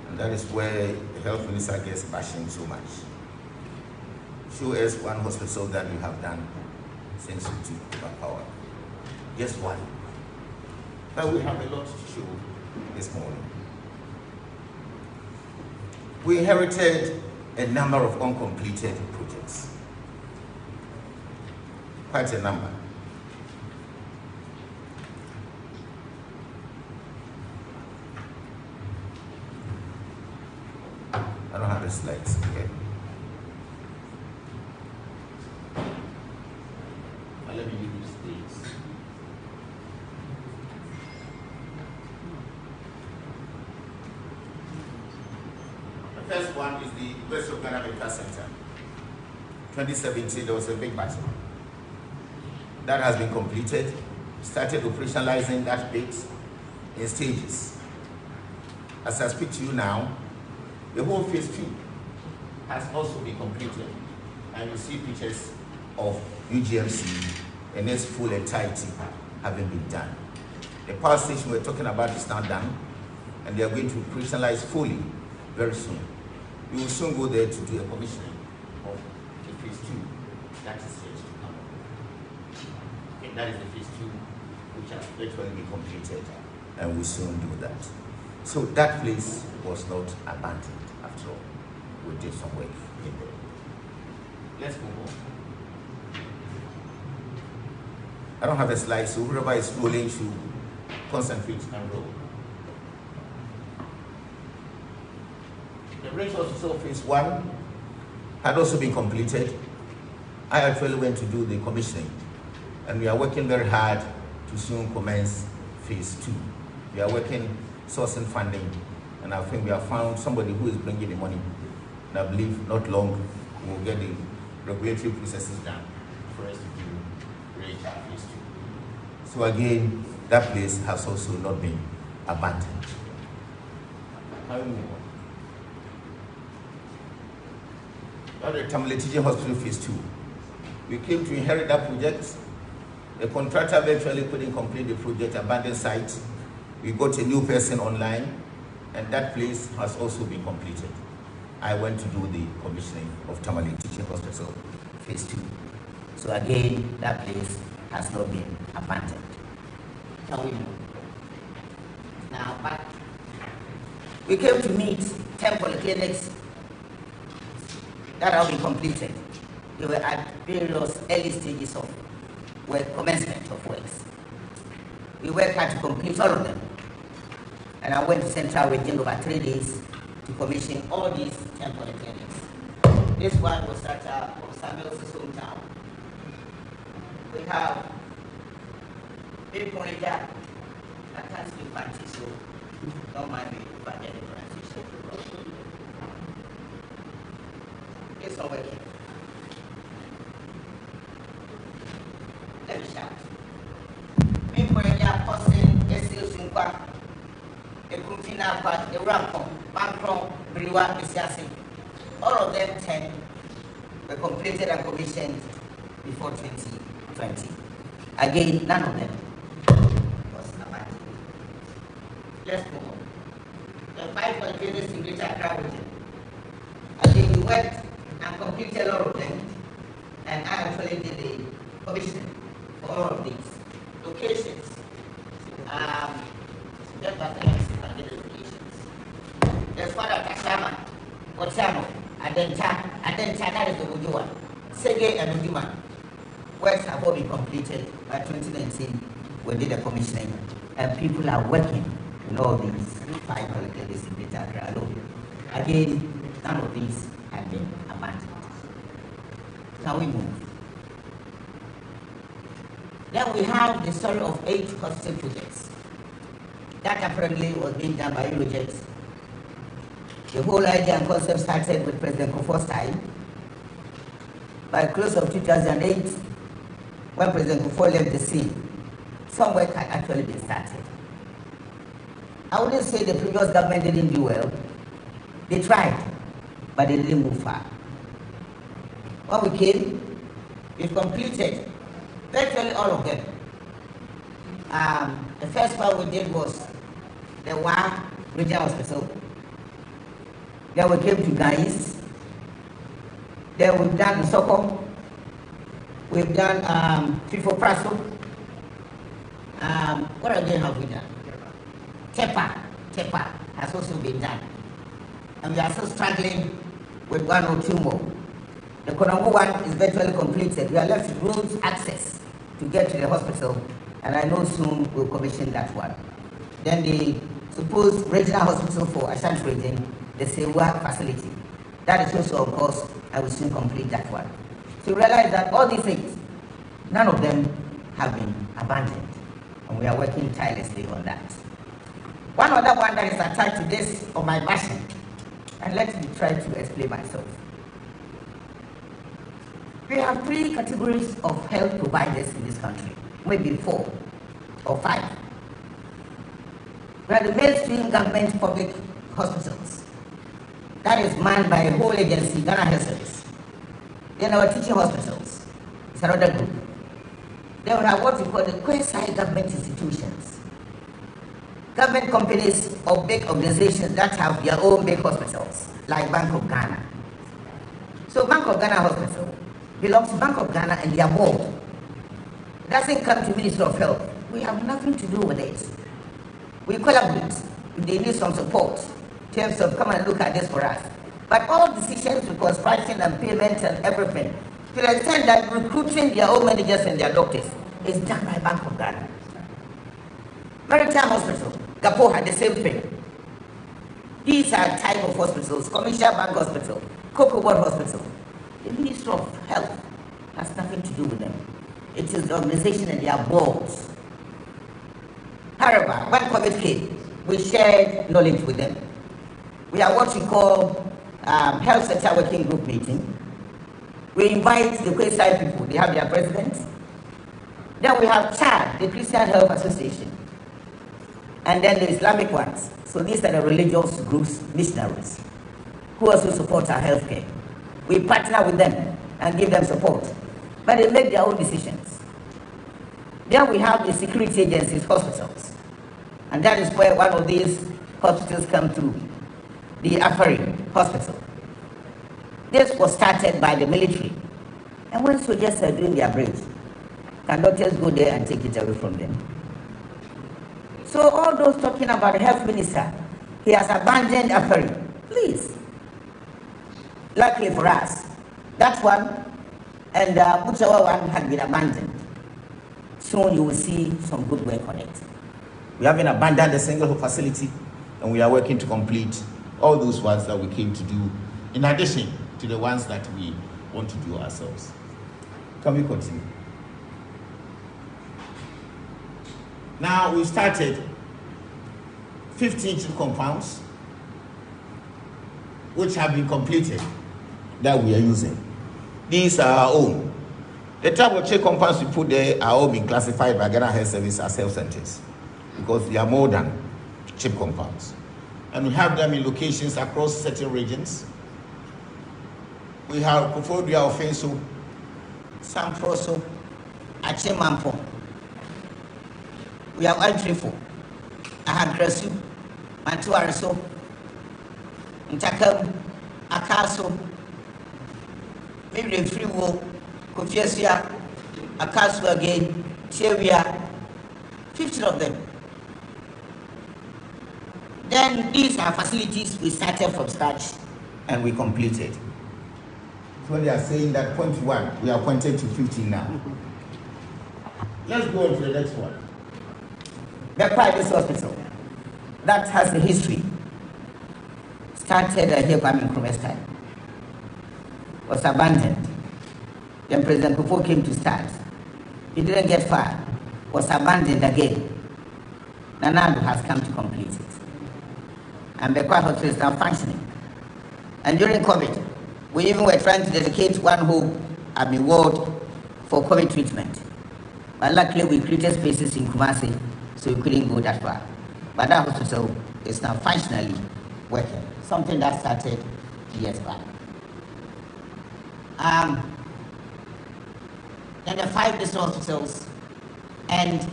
And that is where the health minister gets bashing so much. Show us one hospital that you have done since you took over power. Just one. But we have a lot to show this morning. We inherited a number of uncompleted projects. Quite a number. I don't have the slides here. Let me use these. The first one is the University of Ghana Medical Center. 2017, there was a big battle. That has been completed. Started operationalizing that bit in stages. As I speak to you now, the whole phase 2 has also been completed. And you see pictures of UGMC and its full entirety having been done. The power station we're talking about is now done, and they are going to operationalize fully very soon. We will soon go there to do a commissioning of the phase 2. That is yet to come. Okay, that is the phase 2, which has virtually been completed, and we'll soon do that. So that place was not abandoned after all. We did some work in there. Let's move on. I don't have a slide, so whoever is rolling should concentrate and roll. The range hospital phase 1 had also been completed. I actually went to do the commissioning, and we are working very hard to soon commence phase 2. We are working sourcing funding, and I think we have found somebody who is bringing the money. And I believe not long we will get the regulatory processes done for us to do range phase 2. So again, that place has also not been abandoned. The Tamale Teaching Hospital phase 2. We came to inherit that project. The contractor eventually couldn't complete the project, abandoned site. We got a new person online, and that place has also been completed. I went to do the commissioning of Tamale Teaching Hospital phase 2. So again, that place has not been abandoned. Can we move? Now back. We came to meet 10 polyclinics that have been completed. They were at various early stages of work, commencement of works. We worked hard to complete all of them. And I went to Central Region over 3 days to commission all these 10 polyclinics. This one was at Samuel's hometown. We have big Pointer. I can't speak fancy, so don't mind me if I get the pronunciation wrong. It's all working. Let me shout. Big Pointer, Posting, Esil Sunkwa, Ekumfina Pat, Erampon, Bankron, Briwa, Misiasi. All of them 10 were completed and commissioned before 2020. Again, none of them was abandoned. Let's move on. The 5 polyclinics in Greater Accra region. Again, we worked and completed all of them, and I actually did the commissioning for all of these locations. Just by the next and get the locations. There's one at Kasama, Otamo, Adenta, that is the Ujua, Sege and Ujuma. Works have all been completed by 2019. We did a commissioning, and people are working in all these 5 polyclinics in Greater Accra alone. Again, none of these have been abandoned. Can we move? Then we have the story of 8 hospital projects that apparently was being done by Eurojets The whole idea and concept started with President Kufuor's time. By the close of 2008, when President Kufuor left the scene, some work had actually been started. I wouldn't say the previous government didn't do well. They tried, but they didn't move far. When we came, we've completed virtually all of them. The first one we did was the Wa Regional Hospital. Then we came to Gais. Then we've done Soko. We've done Fifo Praso. What again have we done? Tepa has also been done. And we are still struggling with one or two more. The Konongo one is virtually completed. We are left with roads access to get to the hospital, and I know soon we'll commission that one. Then the supposed regional hospital for Ashanti region, the Sewa facility. That is also, of course, I will soon complete that one. So realize that all these things, none of them have been abandoned, and we are working tirelessly on that. One other one that is attached to this of my passion, and let me try to explain myself. We have 3 categories of health providers in this country, maybe 4 or 5. We have the mainstream government public hospitals. That is manned by a whole agency, Ghana Health Service. Then our teaching hospitals is another group. Then we have what we call the quasi-government institutions. Government companies or big organizations that have their own big hospitals, like Bank of Ghana. So Bank of Ghana Hospital belongs to Bank of Ghana and their board. It doesn't come to Ministry of Health. We have nothing to do with it. We collaborate if they need some support in terms of come and look at this for us. But all decisions because pricing and payment and everything, to the extent that recruiting their own managers and their doctors is done by Bank of Ghana. Maritime Hospital, Gapo had the same thing. These are type of hospitals, Commercial Bank Hospital, Cocoa Board Hospital. The Ministry of Health has nothing to do with them. It is the organization and their boards. However, when COVID came, we shared knowledge with them. We have what we call Health Sector Working Group meeting. We invite the quasi people, they have their president. Then we have CHAD, the Christian Health Association. And then the Islamic ones. So these are the religious groups, missionaries, who also support our healthcare. We partner with them and give them support, but they make their own decisions. Then we have the security agencies, hospitals, and that is where one of these hospitals come to, the Afari Hospital. This was started by the military, and when soldiers are doing their breaks, can doctors go there and take it away from them? So all those talking about the health minister, he has abandoned Afari. Please. Luckily for us, that one and whichever one had been abandoned. Soon you will see some good work on it. We haven't abandoned the single facility, and we are working to complete all those ones that we came to do, in addition to the ones that we want to do ourselves. Can we continue? Now, we started 15 chip compounds, which have been completed, that we are using. These are our own. The type of chip compounds we put there are all being classified by Ghana Health Service as health centers, because they are more than chip compounds. And we have them in locations across certain regions. We have Kofodia Offenso, Samproso, Achemampo. We have Altrifo, Ahagresu, Mantuariso, Ntakam, Akaso, maybe the free will, Kofiesia, Akaso again, Cheria, 15 of them. Then these are facilities we started from scratch and we completed. So they are saying that point 1, we are pointed to 15 now. Let's go on to the next one. The private hospital, that has a history. Started here in Krome's time. Was abandoned. Then President Kufuor came to start. He didn't get far. Was abandoned again. Nanado has come to complete it. And the Hospital is now functioning. And during COVID, we even were trying to dedicate one whole ward for COVID treatment. But luckily, we created spaces in Kumasi, so we couldn't go that far. But that hospital is now functionally working, something that started years back. Then the 5 district hospitals and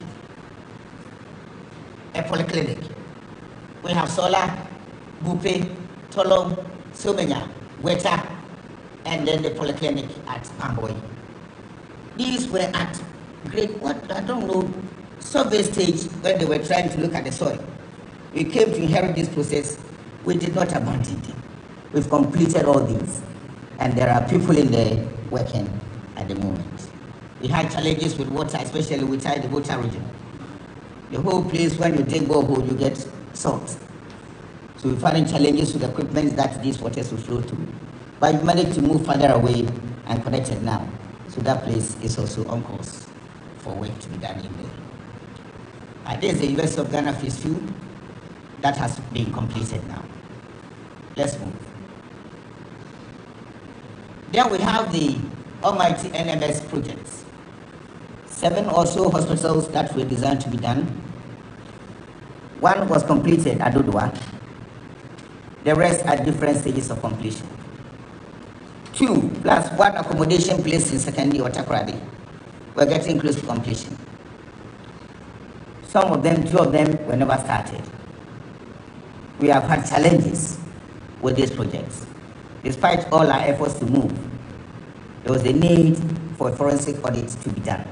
a polyclinic. We have Sola, Bupe, Tolong, Sumenya, Weta, and then the polyclinic at Pamboy. These were at survey stage when they were trying to look at the soil. We came to inherit this process. We did not abandon it. We've completed all these, and there are people in there working at the moment. We had challenges with water, especially within the water region. The whole place, when you dig borehole, you get salt. So we're finding challenges with equipment that these waters will flow through. But we managed to move further away and connect it now. So that place is also on course for work to be done in there. There's the University of Ghana Phase 2 that has been completed now. Let's move. Then we have the almighty NMS projects. 7 or so hospitals that were designed to be done. 1 was completed at Dodua. The rest at different stages of completion. 2 plus 1 accommodation place in secondary or Takoradi. We're getting close to completion. Some of them, 2 of them were never started. We have had challenges with these projects. Despite all our efforts to move, there was a need for a forensic audit to be done.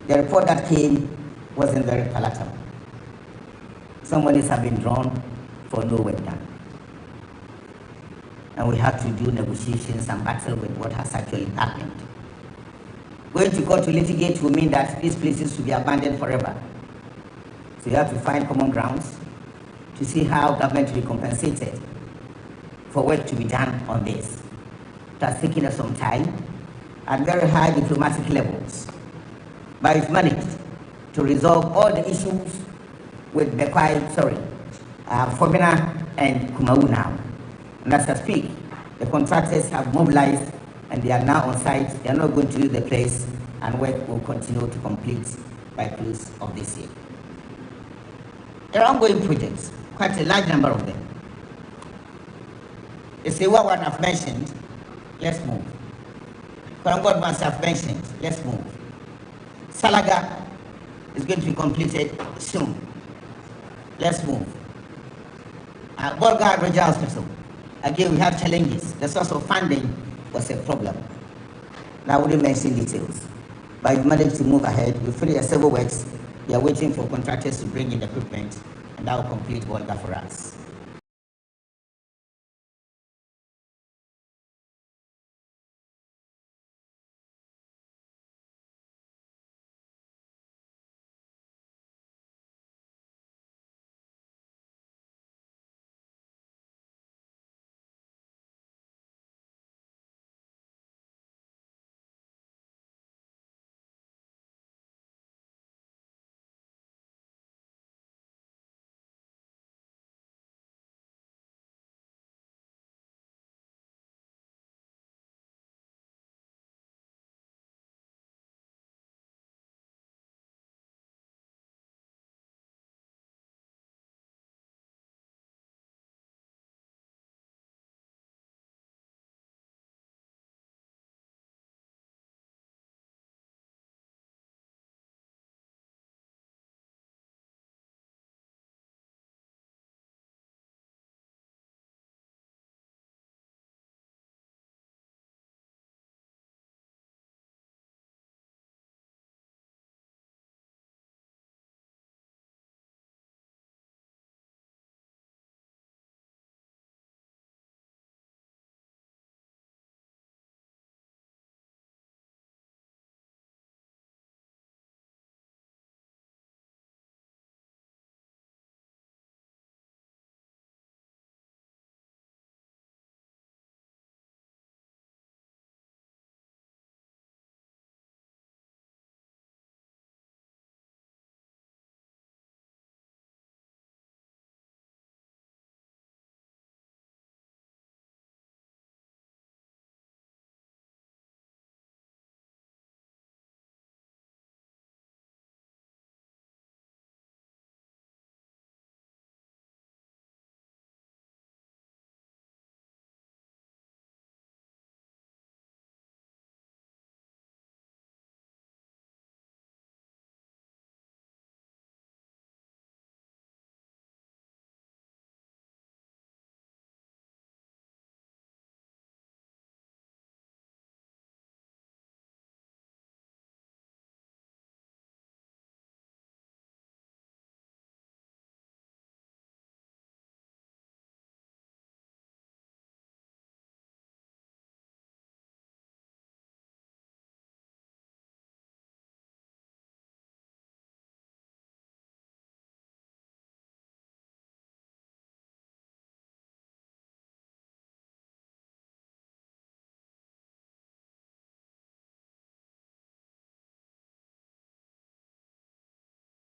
The report that came wasn't very palatable. Some monies have been drawn for no work done. And we had to do negotiations and battle with what has actually happened. Going to court to litigate will mean that these places will be abandoned forever. So you have to find common grounds to see how government will be compensated for work to be done on this. It has taken us some time at very high diplomatic levels. But we've managed to resolve all the issues with Fomina and Kumau now. And as I speak, the contractors have mobilized and they are now on site. They are not going to use the place, and work will continue to complete by close of this year. There are ongoing projects, quite a large number of them. The Sewa one I've mentioned, let's move. Korangod ones I've mentioned, let's move. Salaga is going to be completed soon. Let's move. Bolga Regional Hospital, again we have challenges. The source of funding was a problem. Now I wouldn't mention details, but we managed to move ahead. We finished several works. We are waiting for contractors to bring in the equipment, and that will complete Bolga for us.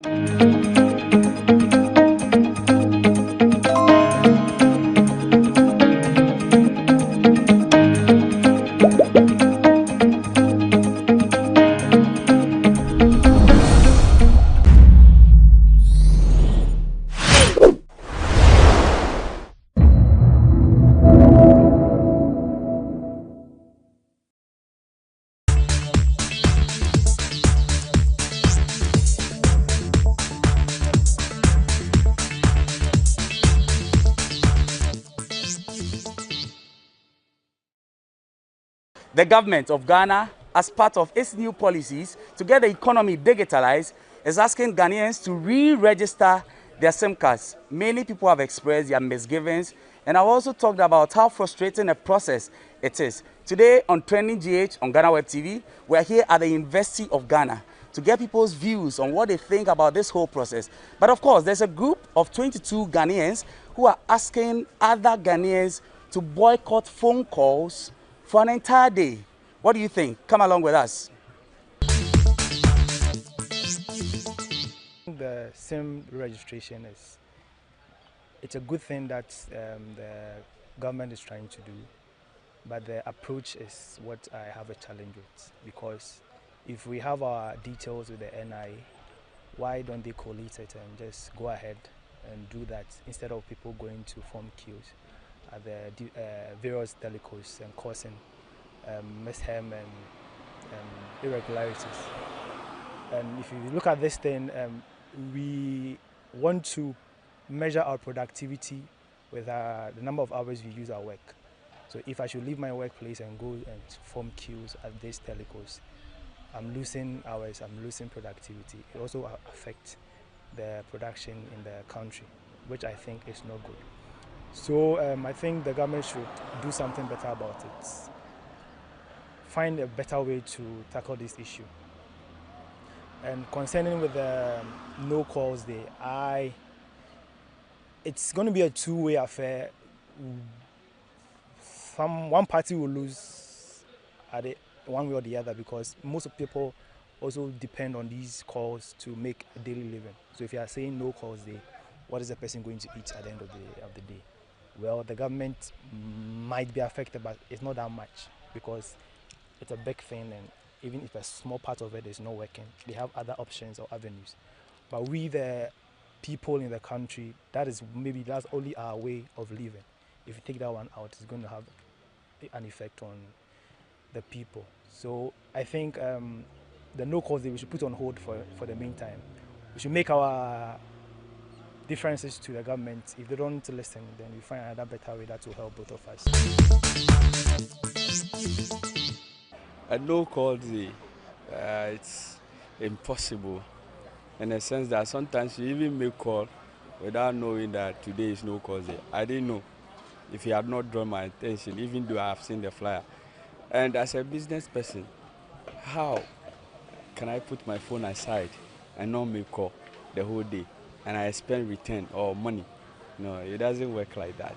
The government of Ghana, as part of its new policies to get the economy digitalized, is asking Ghanaians to re-register their SIM cards. Many people have expressed their misgivings, and I've also talked about how frustrating a process it is. Today on Trending GH on GhanaWeb TV, we're here at the University of Ghana to get people's views on what they think about this whole process. But of course, there's a group of 22 Ghanaians who are asking other Ghanaians to boycott phone calls for an entire day. What do you think? Come along with us. The SIM registration it's a good thing that the government is trying to do, but the approach is what I have a challenge with, because if we have our details with the NI, why don't they collate it and just go ahead and do that instead of people going to form queues at the various delicos and causing mayhem and irregularities. And if you look at this thing, we want to measure our productivity with the number of hours we use our work. So if I should leave my workplace and go and form queues at these telecos, I'm losing hours, I'm losing productivity. It also affects the production in the country, which I think is not good. So I think the government should do something better about it. Find a better way to tackle this issue. And concerning with the no calls day, it's going to be a two-way affair. One party will lose at it one way or the other, because most of people also depend on these calls to make a daily living. So if you are saying no calls day, what is the person going to eat at the end of the day? Well, the government might be affected, but it's not that much, because it's a big thing, and even if a small part of it is not working, they have other options or avenues. But we, the people in the country, that's only our way of living. If you take that one out, it's going to have an effect on the people. So I think the no calls we should put on hold for the meantime. We should make our differences to the government. If they don't listen, then we find another better way that will help both of us. A no call day, it's impossible, in a sense that sometimes you even make call without knowing that today is no call day. I didn't know if he had not drawn my attention, even though I have seen the flyer. And as a business person, how can I put my phone aside and not make call the whole day and I spend return or money? No, it doesn't work like that.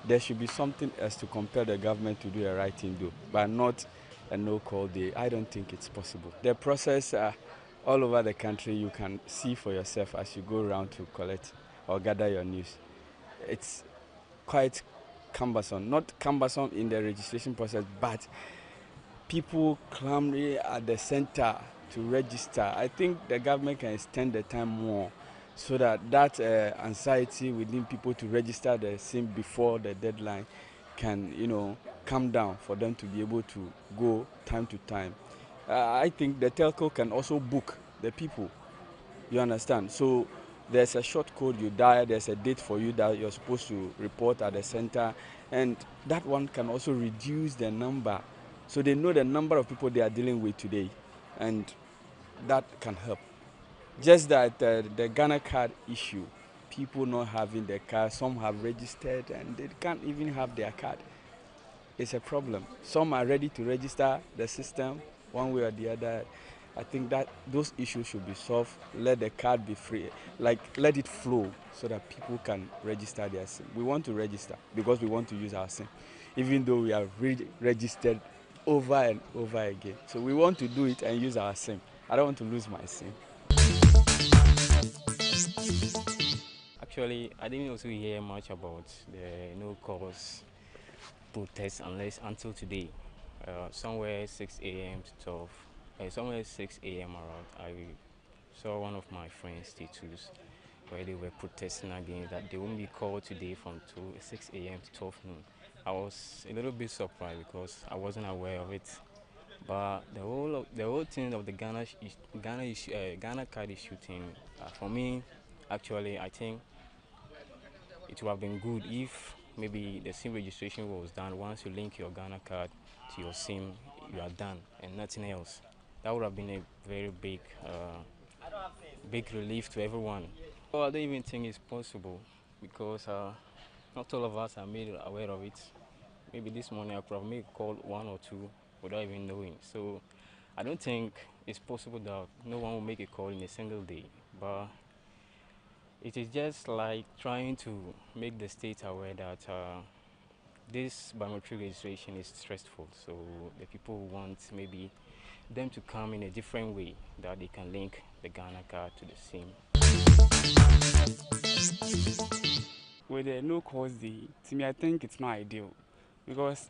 There should be something else to compel the government to do a right thing, but not a no-call day. I don't think it's possible. The process all over the country, you can see for yourself as you go around to collect or gather your news. It's quite cumbersome. Not cumbersome in the registration process, but people clamoring at the center to register. I think the government can extend the time more so that anxiety within people to register the SIM before the deadline can, come down for them to be able to go time to time. I think the telco can also book the people. You understand? So there's a short code you dial, there's a date for you that you're supposed to report at the center, and that one can also reduce the number. So they know the number of people they are dealing with today, and that can help. Just that the Ghana card issue, people not having their card, some have registered and they can't even have their card. It's a problem. Some are ready to register the system one way or the other. I think that those issues should be solved. Let the card be free, let it flow so that people can register their SIM. We want to register because we want to use our SIM, even though we are registered over and over again. So we want to do it and use our SIM. I don't want to lose my SIM. Actually, I didn't also hear much about the no cause protest until today. Somewhere 6 a.m. to 12, somewhere 6 a.m. around, I saw one of my friends' status where they were protesting against that they won't be called today from 6 a.m. to 12 noon. I was a little bit surprised because I wasn't aware of it. But the whole thing of the Ghana card issue thing, for me, actually, I think it would have been good if maybe the SIM registration was done. Once you link your Ghana card to your SIM, you are done and nothing else. That would have been a very big relief to everyone. Well, I don't even think it's possible because not all of us are made aware of it. Maybe this morning I could have made a call 1 or 2 without even knowing. So I don't think it's possible that no one will make a call in a single day. But it is just like trying to make the state aware that this biometric registration is stressful. So the people want maybe them to come in a different way that they can link the Ghana card to the SIM. With the no cause day, to me I think it's not ideal because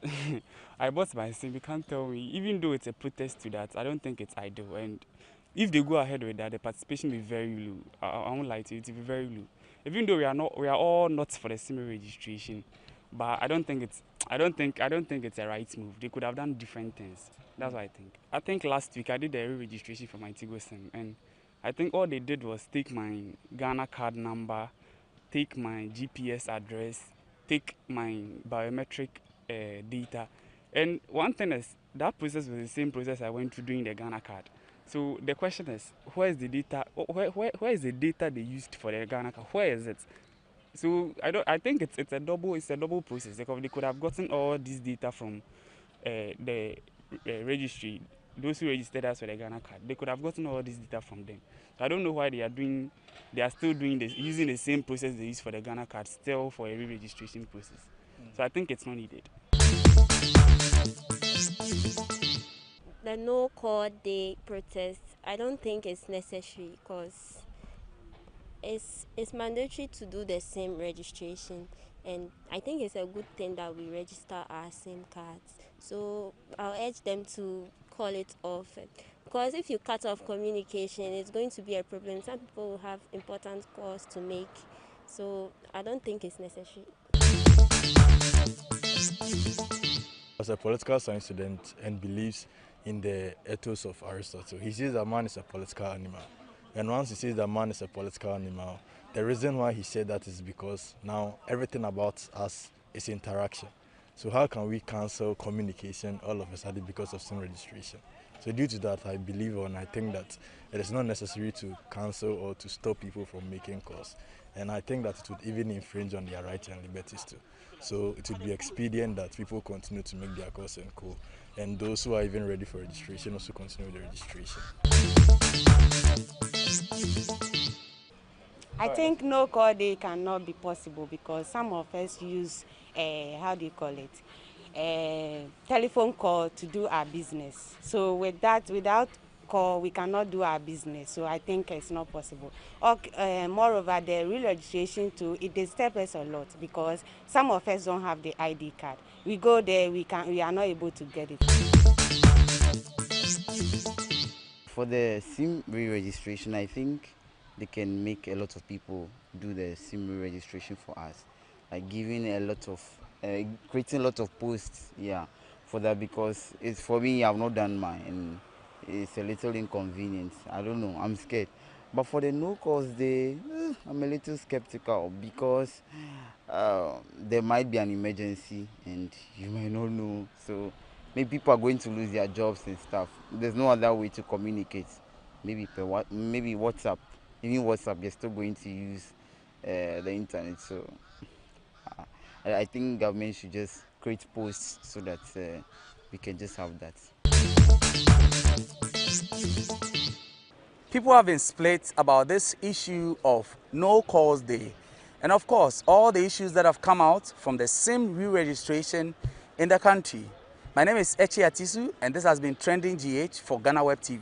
I bought my SIM. You can't tell me, even though it's a protest to that, I don't think it's ideal. And if they go ahead with that, the participation will be very low. I won't lie to you, it will be very low. Even though we are all not for the SIM registration, but I don't think it's a right move. They could have done different things. That's what I think. I think last week I did the re-registration for my Tigo SIM, and I think all they did was take my Ghana card number, take my GPS address, take my biometric data. And one thing is, that process was the same process I went through doing the Ghana card. So the question is, where is the data? Where is the data they used for the Ghana card? Where is it? So I think it's a double process. They could have gotten all this data from the registry. Those who registered us for the Ghana card, they could have gotten all this data from them. So I don't know why they are still doing this, using the same process they use for the Ghana card, still for a re-registration process. So I think it's not needed. The no call day protest, I don't think it's necessary because it's mandatory to do the SIM registration, and I think it's a good thing that we register our SIM cards. So I'll urge them to call it off, because if you cut off communication, it's going to be a problem. Some people will have important calls to make, so I don't think it's necessary. As a political science student and believes in the ethos of Aristotle, he says that man is a political animal. And once he says that man is a political animal, the reason why he said that is because now everything about us is interaction. So how can we cancel communication all of a sudden because of SIM registration? So due to that, I believe and I think that it is not necessary to cancel or to stop people from making calls. And I think that it would even infringe on their rights and liberties too. So it would be expedient that people continue to make their calls and call. And those who are even ready for registration also continue with the registration. I think no call day cannot be possible because some of us use, telephone call to do our business. So with that, without call, we cannot do our business. So I think it's not possible. Moreover, the re-registration too, it disturbs us a lot because some of us don't have the ID card. We go there, we are not able to get it. For the SIM re-registration, I think they can make a lot of people do the SIM re-registration for us, like giving a lot of, creating a lot of posts, for that, because it's for me, I've not done mine, and it's a little inconvenient. I don't know, I'm scared. But for the no cause day, I'm a little skeptical because there might be an emergency and you might not know. So maybe people are going to lose their jobs and stuff. There's no other way to communicate. Maybe WhatsApp. Even WhatsApp, they're still going to use the internet. So I think government should just create posts so that we can just have that. People have been split about this issue of no calls day. And of course, all the issues that have come out from the SIM re-registration in the country. My name is Echi Atisu, and this has been Trending GH for GhanaWeb TV.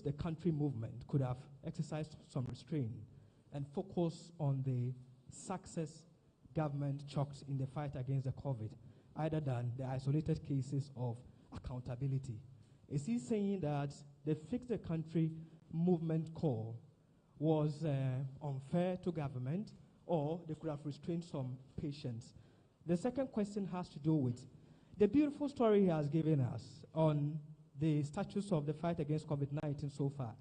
the country movement could have exercised some restraint and focused on the success government chalked in the fight against the COVID, other than the isolated cases of accountability. Is he saying that the Fix the Country movement call was unfair to government, or they could have restrained some patients? The second question has to do with the beautiful story he has given us on the status of the fight against COVID-19 so far.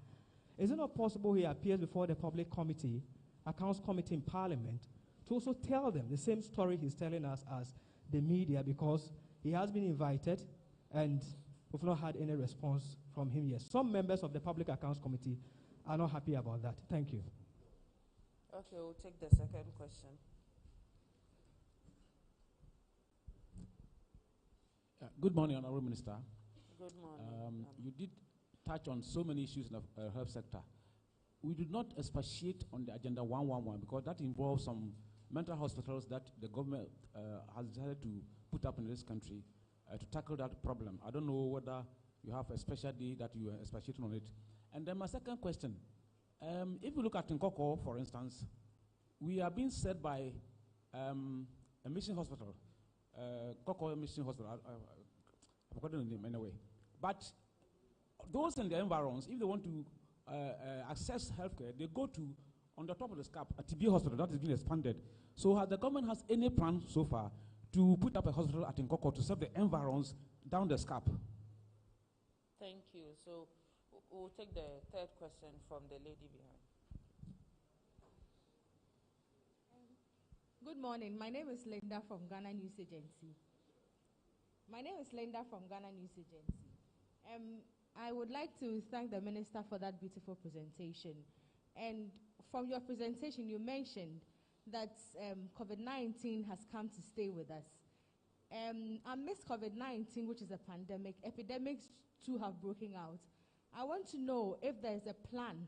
Is it not possible he appears before the public committee, accounts committee in Parliament, to also tell them the same story he's telling us as the media, because he has been invited and we've not had any response from him yet. Some members of the Public Accounts Committee are not happy about that. Thank you. Okay, we'll take the second question. Good morning, Honorable Minister. Good morning. You did touch on so many issues in the health sector. We did not expatiate on the Agenda 111 because that involves some mental hospitals that the government has decided to put up in this country to tackle that problem. I don't know whether you have a special day that you are expatiating on it. And then my second question, if you look at Nkoko, for instance, we are being said by a mission hospital, Koko Mission Hospital, I've forgotten the name anyway. But those in the environs, if they want to access healthcare, they go to, on the top of the scap, a TB hospital that is being expanded. So has the government has any plan so far to put up a hospital at Nkoko to serve the environs down the scap? Thank you. So we'll take the third question from the lady behind. Good morning. My name is Linda from Ghana News Agency. I would like to thank the Minister for that beautiful presentation. And from your presentation, you mentioned that COVID-19 has come to stay with us. Amidst COVID-19, which is a pandemic, epidemics too have broken out. I want to know if there's a plan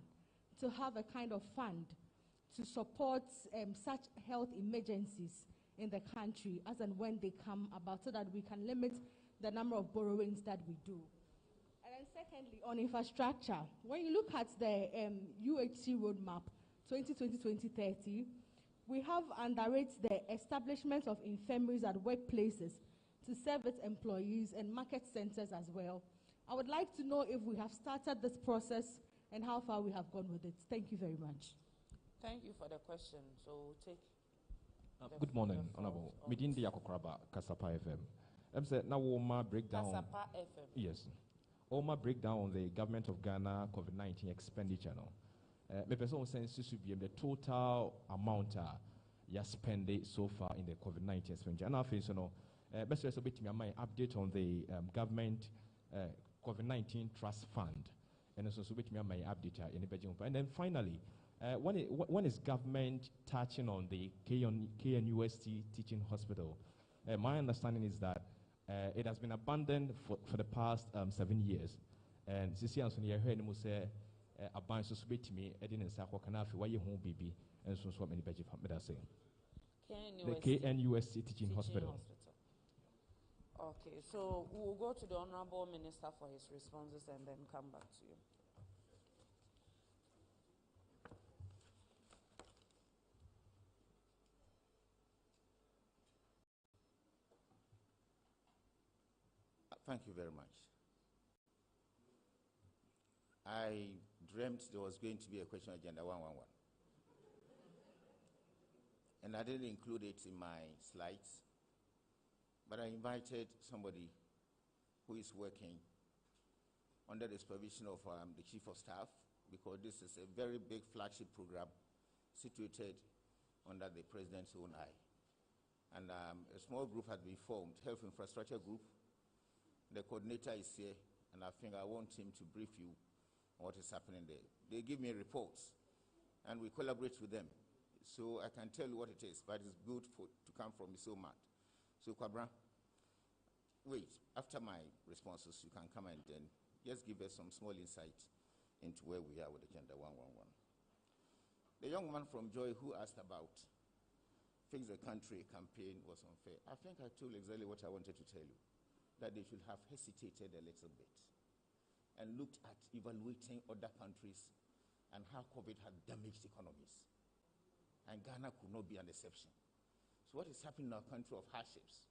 to have a kind of fund to support such health emergencies in the country as and when they come about, so that we can limit the number of borrowings that we do. And then secondly, on infrastructure, when you look at the UHC roadmap 2020-2030, we have under it the establishment of infirmaries at workplaces to serve its employees and market centers as well. I would like to know if we have started this process and how far we have gone with it. Thank you very much. Thank you for the question. So we'll take. Good morning, Honorable. Midindi Yakokraba, Kasapa FM. I'm saying now Oma breakdown. Kasapa FM. Yes. Oma breakdown on the government of Ghana COVID-19 expenditure now. My personal sense should be the total amount you spend so far in the COVID-19 expenditure. And I think best a bit my update on the government COVID-19 trust fund, and also bit my update in the budget. And then finally, when is government touching on the KNUST teaching hospital? My understanding is that it has been abandoned for the past 7 years. And Sisi Anthony, I heard him say, a bunch of spit me, Edin and Sako Kanafi, why you home baby, and so many budget from Medicine. The KNUST teaching hospital. Okay, so we'll go to the Honorable Minister for his responses and then come back to you. Thank you very much. I dreamt there was going to be a question agenda 111. And I didn't include it in my slides, but I invited somebody who is working under the supervision of the Chief of Staff, because this is a very big flagship program situated under the President's own eye. And a small group has been formed, Health Infrastructure Group. The coordinator is here, and I think I want him to brief you on what is happening there. They give me reports, and we collaborate with them. So I can tell you what it is, but it's good to come from Isomat. So Kwabra, wait, after my responses, you can come and then just give us some small insight into where we are with Agenda 111. The young man from Joy who asked about Fix the Country campaign was unfair. I think I told exactly what I wanted to tell you, that they should have hesitated a little bit. and looked at evaluating other countries and how COVID had damaged economies. And Ghana could not be an exception. So what is happening in our country of hardships?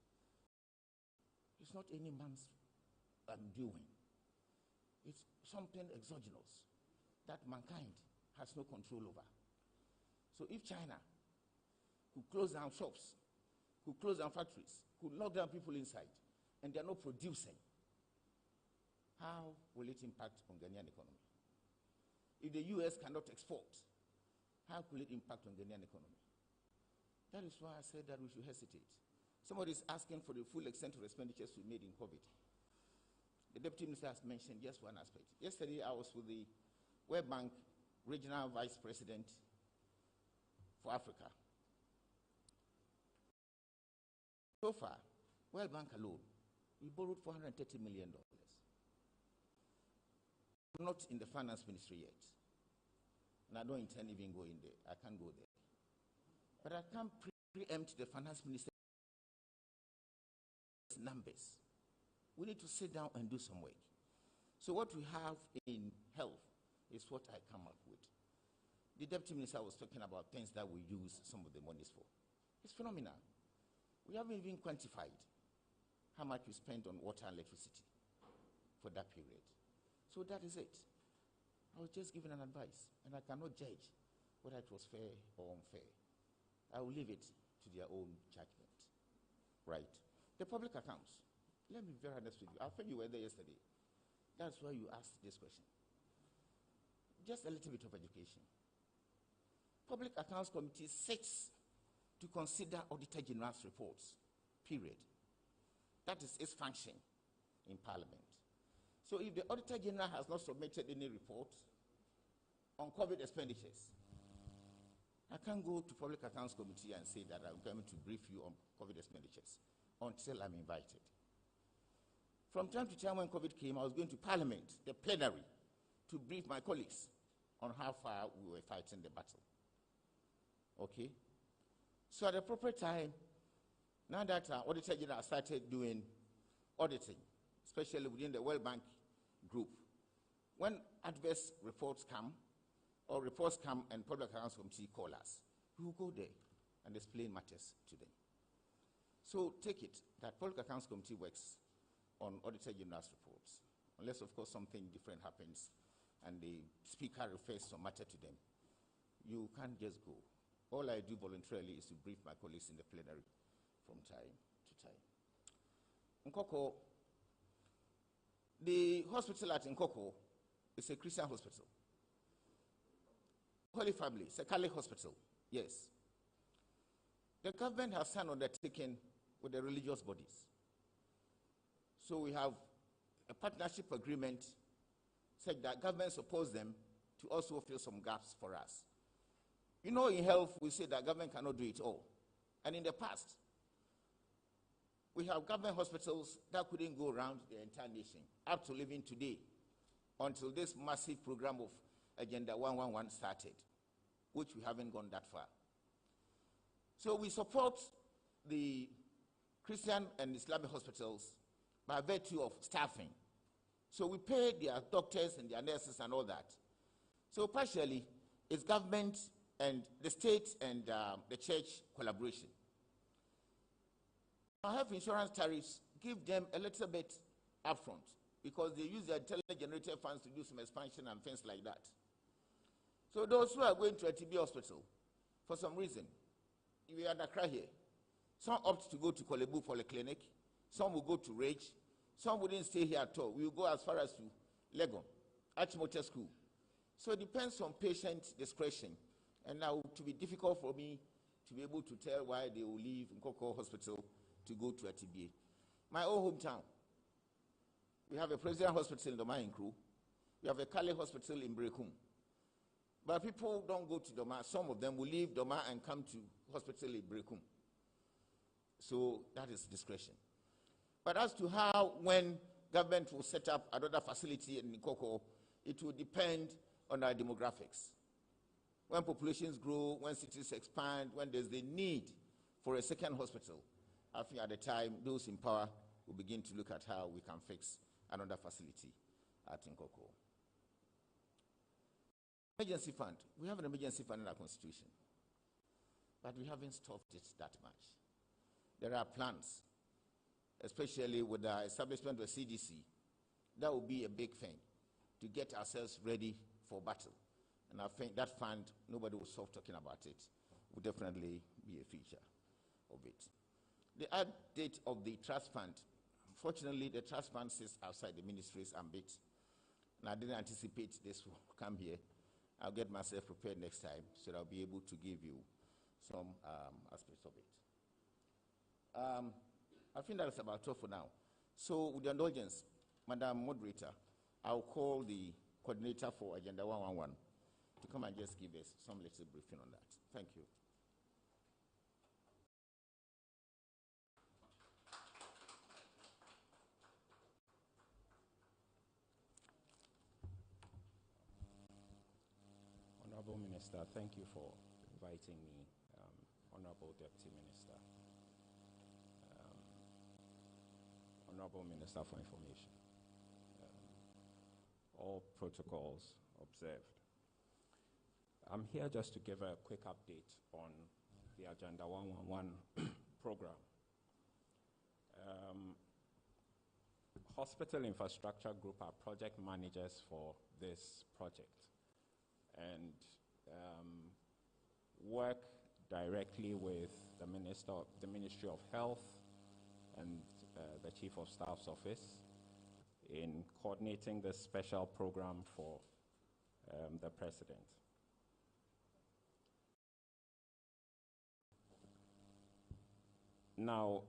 It's not any man's doing. It's something exogenous that mankind has no control over. So if China could close down shops, could close down factories, could lock down people inside, and they're not producing, how will it impact on Ghanaian economy? If the US cannot export, how will it impact on Ghanaian economy? That is why I said that we should hesitate. Somebody is asking for the full extent of expenditures we made in COVID. The Deputy Minister has mentioned just one aspect. Yesterday, I was with the World Bank Regional Vice President for Africa. So far, World Bank alone, we borrowed $430 million. Not in the Finance Ministry yet. And I don't intend even going there. I can't go there. But I can't preempt the Finance Minister's numbers. We need to sit down and do some work. So what we have in health is what I come up with. The Deputy Minister was talking about things that we use some of the monies for. It's phenomenal. We haven't even quantified how much we spent on water and electricity for that period. So that is it. I was just giving an advice, and I cannot judge whether it was fair or unfair. I will leave it to their own judgment. Right. The public accounts. Let me be very honest with you. I thought you were there yesterday. That's why you asked this question. Just a little bit of education. Public Accounts Committee sits to consider Auditor General's reports, period. That is its function in Parliament. So if the Auditor General has not submitted any report on COVID expenditures, I can't go to Public Accounts Committee and say that I'm going to brief you on COVID expenditures until I'm invited. From time to time when COVID came, I was going to Parliament, the plenary, to brief my colleagues on how far we were fighting the battle. Okay? So at the appropriate time, now that our Auditor General started doing auditing, especially within the World Bank group, when adverse reports come, or reports come and Public Accounts Committee call us, we will go there and explain matters to them. So take it that Public Accounts Committee works on Auditor General's reports, unless, of course, something different happens and the Speaker refers some matter to them. You can't just go. All I do voluntarily is to brief my colleagues in the plenary from time to time. Nkoko, the hospital at Nkoko is a Christian hospital. Holy Family, it's a Catholic hospital, yes. The government has signed undertaking with the religious bodies. So we have a partnership agreement such that government supports them to also fill some gaps for us. You know, in health, we say that government cannot do it all. And in the past, we have government hospitals that couldn't go around the entire nation, up to living today, until this massive program of Agenda 111 started, which we haven't gone that far. So we support the Christian and Islamic hospitals by virtue of staffing. So we pay their doctors and their nurses and all that. So partially, it's government and the state and the church collaboration. Our health insurance tariffs give them a little bit upfront because they use their intelligent funds to do some expansion and things like that. So those who are going to a TB hospital, for some reason, we are in Accra here, some opt to go to Kolebu Polyclinic, some will go to Rage, some wouldn't stay here at all. We will go as far as to Legon, Achimote School. So it depends on patient discretion. And now it will be difficult for me to be able to tell why they will leave Nkoko Hospital to go to a TBA. My own hometown, we have a President Hospital in Doma Nkru. We have a Kale Hospital in Brekum. But people don't go to Doma. Some of them will leave Doma and come to hospital in Brekum. So that is discretion. But as to how, when government will set up another facility in Nkoko, it will depend on our demographics. When populations grow, when cities expand, when there's the need for a second hospital, I think at the time, those in power will begin to look at how we can fix another facility at Nkoko. Emergency fund. We have an emergency fund in our constitution, but we haven't stuffed it that much. There are plans, especially with the establishment of CDC. That will be a big thing to get ourselves ready for battle. And I think that fund, nobody will stop talking about it, will definitely be a feature of it. The add date of the trust fund. Fortunately, the trust fund sits outside the ministry's ambit, and I didn't anticipate this will come here. I'll get myself prepared next time so that I'll be able to give you some aspects of it. I think that's about all for now. So with your indulgence, Madam Moderator, I'll call the coordinator for Agenda 111 to come and just give us some little briefing on that. Thank you. Honorable Minister, thank you for inviting me. Honorable Deputy Minister, Honorable Minister for Information, all protocols observed. I'm here just to give a quick update on the Agenda 111 program. Hospital Infrastructure Group are project managers for this project and work directly with the Ministry of Health and the Chief of Staff's office in coordinating this special program for the President. Now,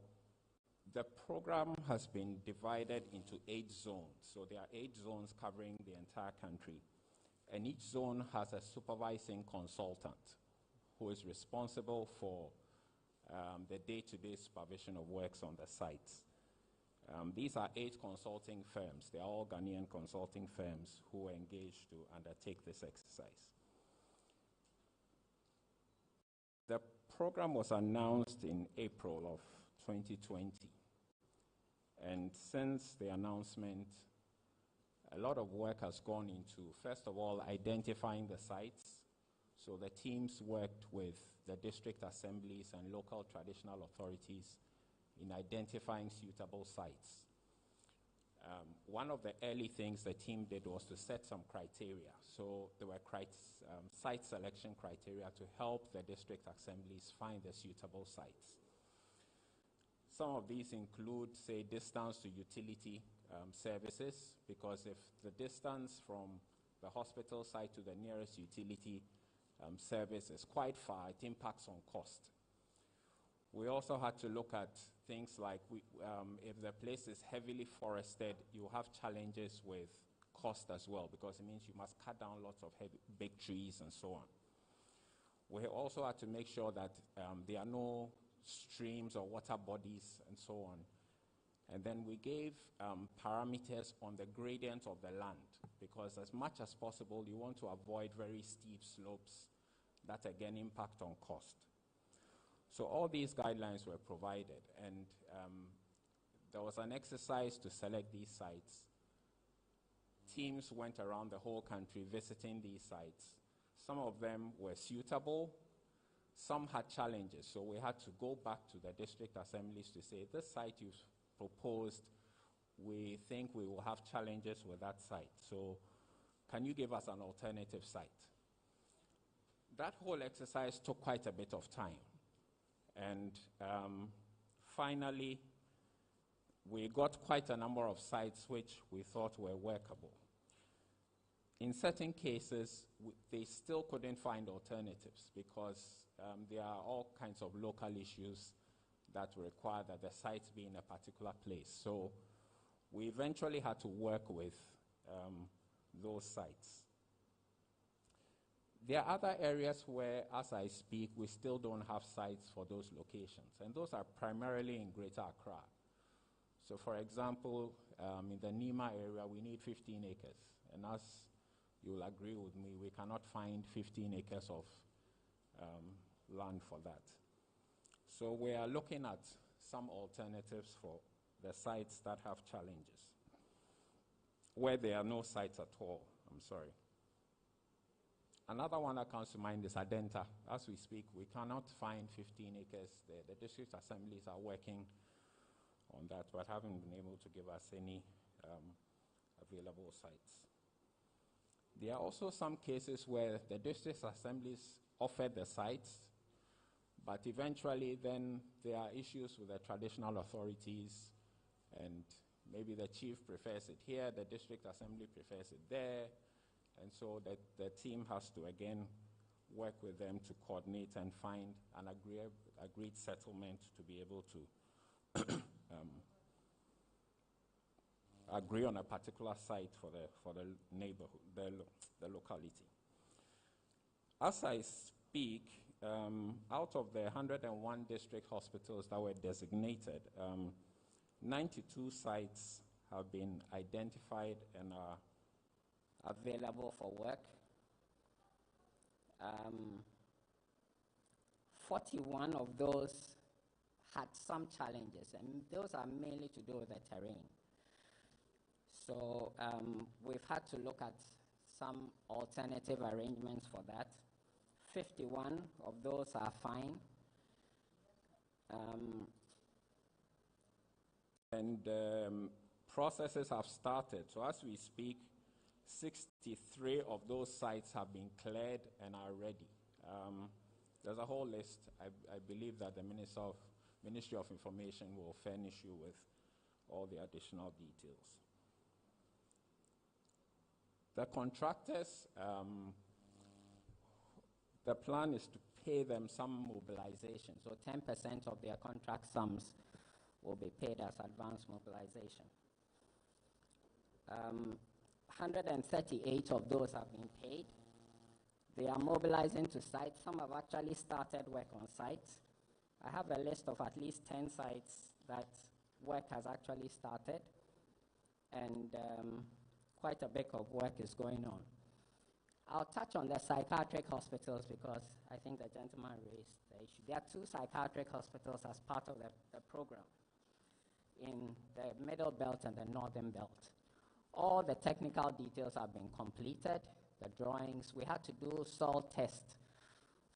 the program has been divided into 8 zones. So there are 8 zones covering the entire country. And each zone has a supervising consultant who is responsible for the day-to-day supervision of works on the sites. These are 8 consulting firms. They are all Ghanaian consulting firms who were engaged to undertake this exercise. The program was announced in April of 2020. And since the announcement, a lot of work has gone into, first of all, identifying the sites. So the teams worked with the district assemblies and local traditional authorities in identifying suitable sites. One of the early things the team did was to set some criteria. So there were site selection criteria to help the district assemblies find the suitable sites. Some of these include, say, distance to utility services, because if the distance from the hospital site to the nearest utility service is quite far, it impacts on cost. We also had to look at things like if the place is heavily forested, you have challenges with cost as well, because it means you must cut down lots of big trees and so on. We also had to make sure that there are no streams or water bodies and so on. And then we gave parameters on the gradient of the land, because as much as possible, you want to avoid very steep slopes that again impact on cost. So all these guidelines were provided, and there was an exercise to select these sites. Teams went around the whole country visiting these sites. Some of them were suitable, some had challenges, so we had to go back to the district assemblies to say, this site you've proposed, we think we will have challenges with that site, so can you give us an alternative site? That whole exercise took quite a bit of time, and finally we got quite a number of sites which we thought were workable. In certain cases, they still couldn't find alternatives, because there are all kinds of local issues that require that the sites be in a particular place. So we eventually had to work with those sites. There are other areas where, as I speak, we still don't have sites for those locations, and those are primarily in Greater Accra. So for example, in the Nima area, we need 15 acres, and as you'll agree with me, we cannot find 15 acres of land for that. So we are looking at some alternatives for the sites that have challenges. where there are no sites at all. I'm sorry. Another one that comes to mind is Adenta. As we speak, we cannot find 15 acres. The district assemblies are working on that, but haven't been able to give us any available sites. There are also some cases where the district assemblies offered the sites, but eventually then there are issues with the traditional authorities, and maybe the chief prefers it here, the district assembly prefers it there, and so the team has to again work with them to coordinate and find an agreed settlement to be able to agree on a particular site for the neighborhood, the locality. As I speak, out of the 101 district hospitals that were designated, 92 sites have been identified and are available for work. 41 of those had some challenges, and those are mainly to do with the terrain. So we've had to look at some alternative arrangements for that. 51 of those are fine. Processes have started. So as we speak, 63 of those sites have been cleared and are ready. There's a whole list. I believe that the Ministry of Information will furnish you with all the additional details. The contractors, the plan is to pay them some mobilization. So 10% of their contract sums will be paid as advance mobilization. 138 of those have been paid. They are mobilizing to sites. Some have actually started work on sites. I have a list of at least 10 sites that work has actually started, and quite a bit of work is going on. I'll touch on the psychiatric hospitals because I think the gentleman raised the issue. There are 2 psychiatric hospitals as part of the program in the middle belt and the northern belt. All the technical details have been completed, the drawings. We had to do soil tests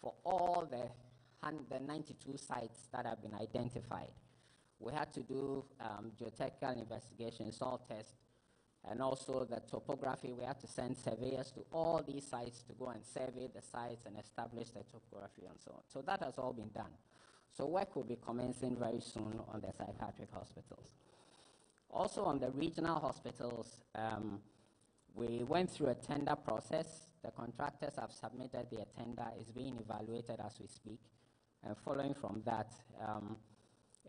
for all the 92 sites that have been identified. We had to do geotechnical investigation, soil tests, and also the topography. We had to send surveyors to all these sites to go and survey the sites and establish the topography and so on. So that has all been done. So work will be commencing very soon on the psychiatric hospitals. Also on the regional hospitals, we went through a tender process. The contractors have submitted their tender. It's being evaluated as we speak. And following from that,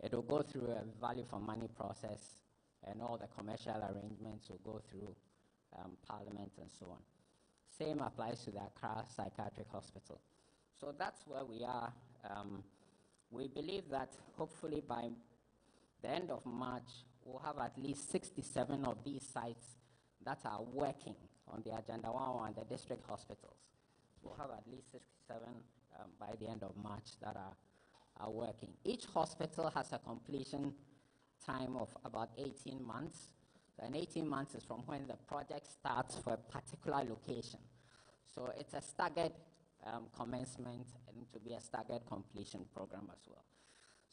it will go through a value for money process, and all the commercial arrangements will go through Parliament and so on. Same applies to the Accra Psychiatric Hospital. So that's where we are. We believe that hopefully by the end of March, we'll have at least 67 of these sites that are working on the Agenda 101, the district hospitals. We'll have at least 67 by the end of March that are working. Each hospital has a completion time of about 18 months. And 18 months is from when the project starts for a particular location. So it's a staggered commencement and to be a staggered completion program as well.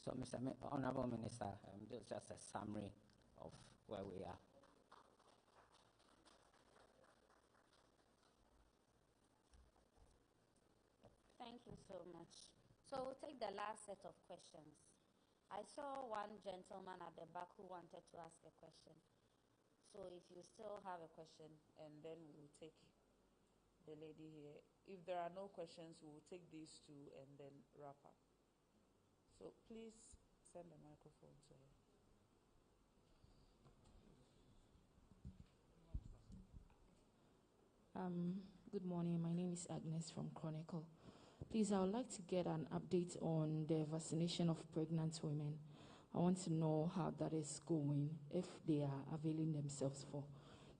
So, Honorable Minister, this is just a summary of where we are. Thank you so much. So we'll take the last set of questions. I saw one gentleman at the back who wanted to ask a question. So if you still have a question, and then we'll take the lady here. If there are no questions, we'll take these 2 and then wrap up. So please send the microphone to her. Good morning. My name is Agnes from Chronicle. Please, I would like to get an update on the vaccination of pregnant women. I want to know how that is going, if they are availing themselves for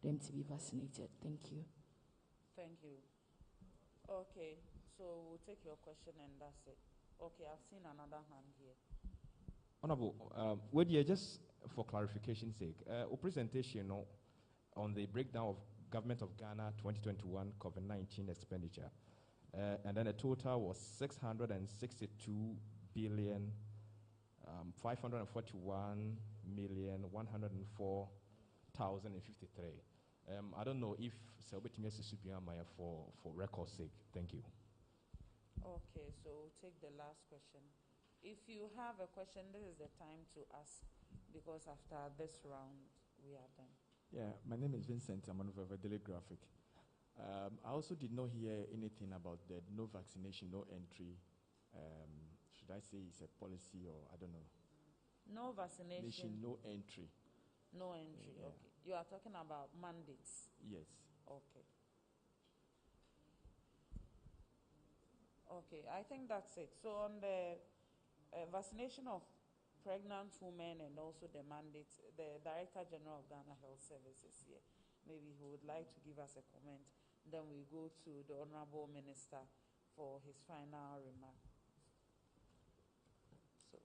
them to be vaccinated. Thank you. Thank you. Okay, so we'll take your question and that's it. Okay, I've seen another hand here. Honorable, just for clarification's sake, our presentation, on the breakdown of Government of Ghana 2021 COVID-19 expenditure. And then the total was 662 billion 541,104,053. I don't know if Selbetimi Maya for record's sake. Thank you. Okay, so we'll take the last question. If you have a question, this is the time to ask, because after this round, we are done. Yeah, my name is Vincent. I'm of a Daily Graphic. I also did not hear anything about the no vaccination, no entry. Should I say it's a policy or I don't know? No vaccination. No entry. No entry, yeah. Okay. You are talking about mandates? Yes. Okay. Okay, I think that's it. So on the vaccination of pregnant women and also the mandates, the Director General of Ghana Health Services here, maybe he would like to give us a comment. Then we go to the Honorable Minister for his final remark. So.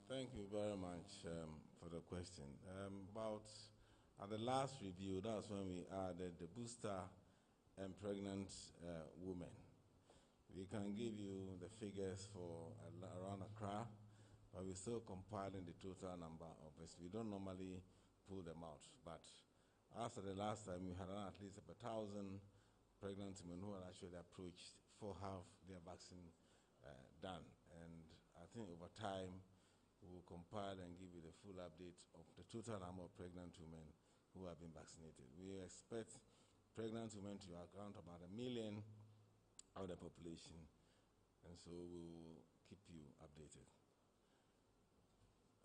Thank you very much for the question. At the last review, that's when we added the booster and pregnant women. We can give you the figures for around Accra, but we're still compiling the total number of us. We don't normally pull them out, but after the last time, we had at least 1,000 pregnant women who had actually approached for half their vaccine done. And I think over time, we will compile and give you the full update of the total number of pregnant women who have been vaccinated. We expect pregnant women to account about 1 million of the population, and so we will keep you updated.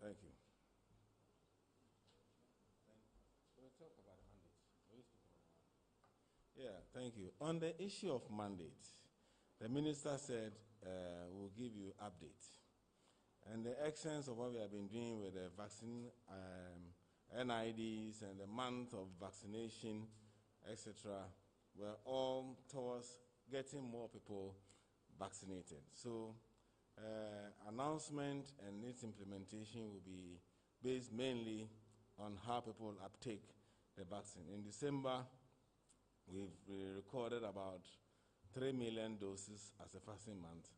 Thank you. We'll talk about mandates. Yeah, thank you. On the issue of mandates, the minister said we'll give you updates. And the essence of what we have been doing with the vaccine NIDs and the month of vaccination, etc., were all towards getting more people vaccinated. So announcement and its implementation will be based mainly on how people uptake the vaccine. In December, we recorded about 3 million doses as a vaccine month.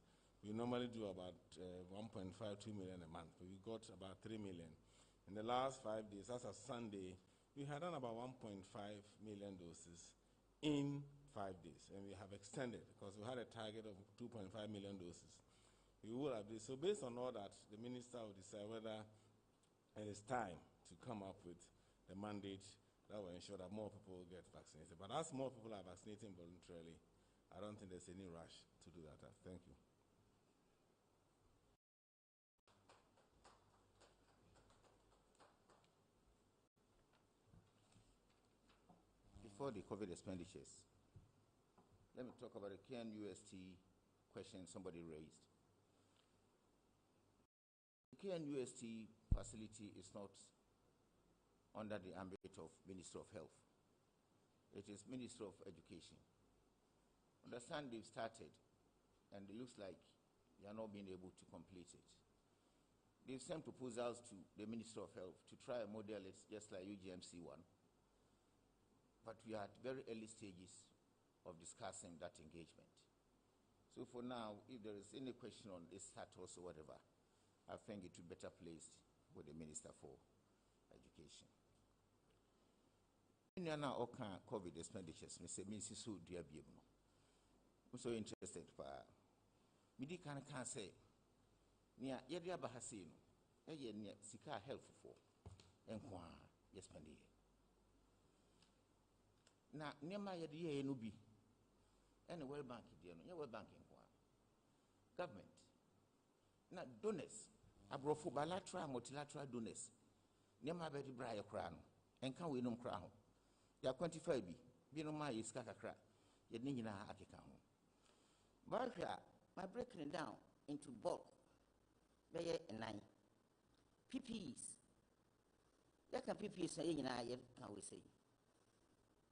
We normally do about 1.52 million a month, but we got about 3 million. In the last 5 days, as of Sunday, we had done about 1.5 million doses in 5 days, and we have extended because we had a target of 2.5 million doses. We will have this. So based on all that, the minister will decide whether it is time to come up with a mandate that will ensure that more people will get vaccinated. But as more people are vaccinating voluntarily, I don't think there's any rush to do that. Thank you. For the COVID expenditures, let me talk about the KNUST question somebody raised. The KNUST facility is not under the ambit of Ministry of Health. It is Ministry of Education. Understand they've started, and it looks like they are not being able to complete it. They've sent proposals to the Ministry of Health to try a model it's just like UGMC one. But we are at very early stages of discussing that engagement. So for now, if there is any question on its status or whatever, I think it would be better placed with the Minister for Education. In all kind of COVID expenditures, Mr. Minister, I'm so interested. Midi can say, near Yadia Bahasino, a year near Sika helpful, and yes, Pendy. Now, near my idea, no be any well banking, no well banking. Government. Now, donors, I brought for bilateral, multilateral donors. Near my baby Briar crown, and can we no crown? Ya 25 be no my is crack, yet Nina Akika. But my breaking down into bulk, Bay and 9 PPs. That can PPs say, can we say?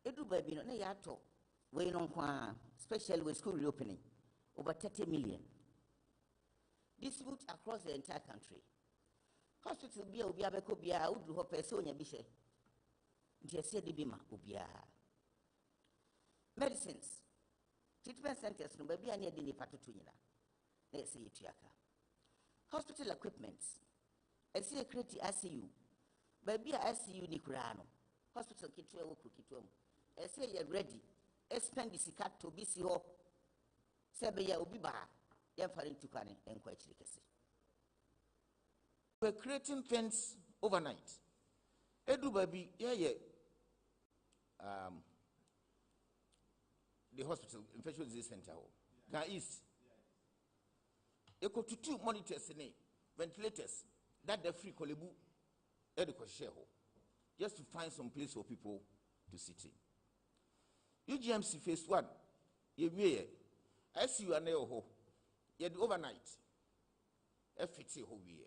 Edu baby no na yato we no kwa especially with school reopening over 30 million distribute across the entire country. Hospital bia obi abeko bia udru ho pese onya bi hye nti ese de bi ma obia. Medicines treatment centers no baby ani de ni patoto nyina na ese yetuaka. Hospital equipments ese create ICU baby ICU ni kura no hospital kitwe wo kitwe mu ese ye ready expend sika to bi si ho sebe ya obi ba ya fare ntukane enko achiri kese. We're creating things overnight. Edu baby the hospital infectious disease center Ga East. Eko tutu monitors ne ventilators that the free kolebu ediko share just to find some place for people to sit in. UGMC phase 1 ye wie ICU ane ho ye the overnight FT ho wie.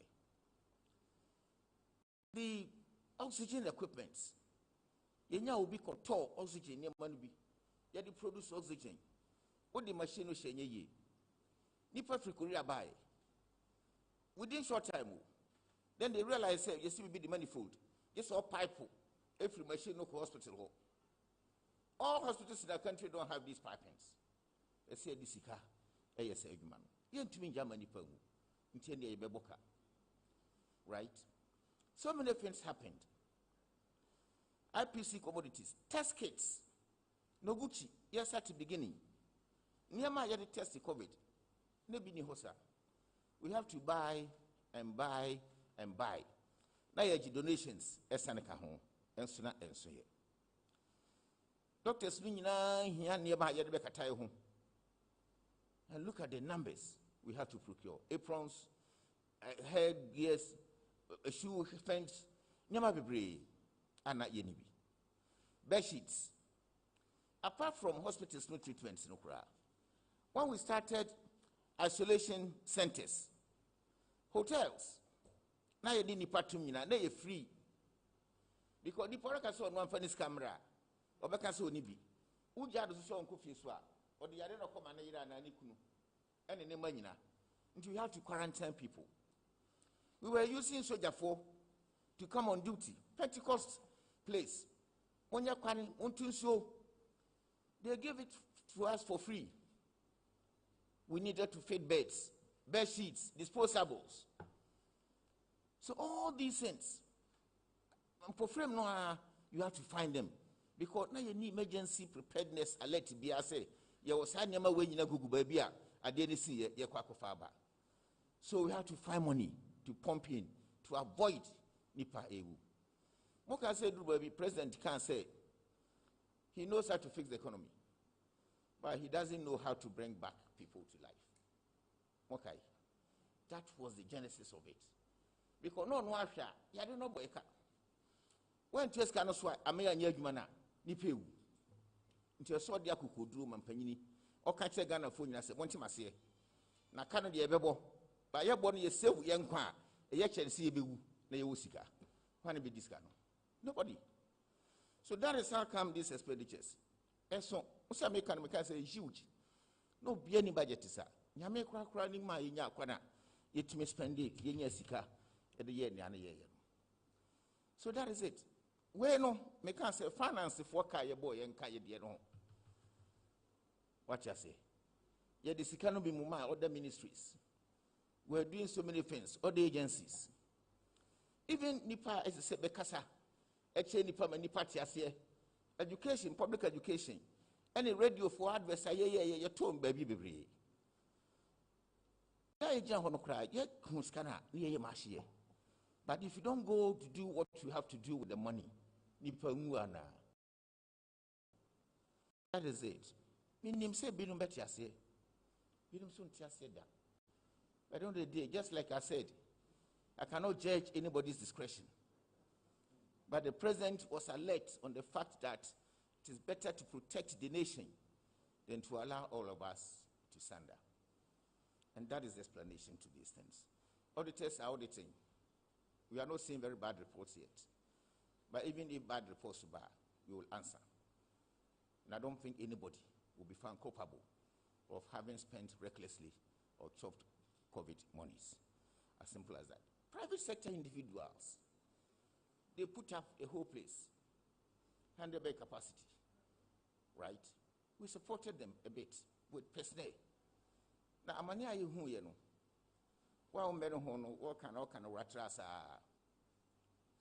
The oxygen equipment yenya obi koto oxygen ne manu bi ye the produce oxygen what the machine no hyenye ye nipa free Korea buy within short time then they realize say you see be the manifold just all pipe every machine no hospital. All hospitals in the country don't have these pipings. They say this is a yes, man. You to me Germany, right? So many things happened. IPC commodities, test kits, Noguchi, yes, at the beginning. Niama yet test the COVID. Nebini hosa. We have to buy and buy and buy. Now you donations, esaneka home, and sooner and so here. Doctors here nearby home. And look at the numbers we have to procure. Aprons, head gears, shoe fence, nyama bebre, and not yenibi. Bed sheets. Apart from hospitals, no treatments, no cry. When we started isolation centers, hotels, now you need patumina, now you're free. Because the product saw one funny camera. Obeka so ni bi uja do so onko fie so a ode yare no koma na yira na ni kunu ene ne manyina nti we have to quarantine people. We were using soldier to come on duty. Pentecost place onya kwani ontun so they gave it to us for free. We needed to feed beds, bed sheets, disposables. So all these things for frame no you have to find them. Because now you need emergency preparedness alert be I say you was had nyama we nyina gugu ba bia ade ne si ye kwakofa ba. So we have to find money to pump in to avoid nipa ewu. Moka say do baby president can say he knows how to fix the economy, but he doesn't know how to bring back people to life. Okay, that was the genesis of it. Because no after you don't know boyka. When test cannot swa ameya nyadwuma ni pewu nti eso de akokoduru mampanyini o ka che Ghana fo nyina se wonti mase na ka no de ebebo ba ye bo no ye save ye nkwa a ye chere se ye bewu na ye wosika wani be diska no nobody. So that is how come these expenditures eso o say me can say huge no be any budget sa nyame kura ni ma ye nya akwana ye tumi spend ye nya sika e de ye nya na ye. So that is it. We no, me can say finance for kaya boy and kaya de no. What you say? Yeah, this cannot be muma other ministries. We're doing so many things, other agencies. Even Nipa as I said, Bekasa, Nipa Nipa Tiasie, education, public education, any radio for advertising, your tone baby baby. Yeah, you don't cry, yet Kunskana, near your machine. But if you don't go to do what you have to do with the money, that is it. Minim say binum bet yase. Binum sun tiase da. By the end of the day, just like I said, I cannot judge anybody's discretion. But the president was alert on the fact that it is better to protect the nation than to allow all of us to sunder. And that is the explanation to these things. Auditors are auditing. We are not seeing very bad reports yet. But even if bad reports are bad, we will answer. And I don't think anybody will be found culpable of having spent recklessly or chopped COVID monies. As simple as that. Private sector individuals, they put up a whole place, 100-bed capacity, right? We supported them a bit with personnel. Now, amani ayi hu ye no. Wa umbero ho no, what kind of ratras are.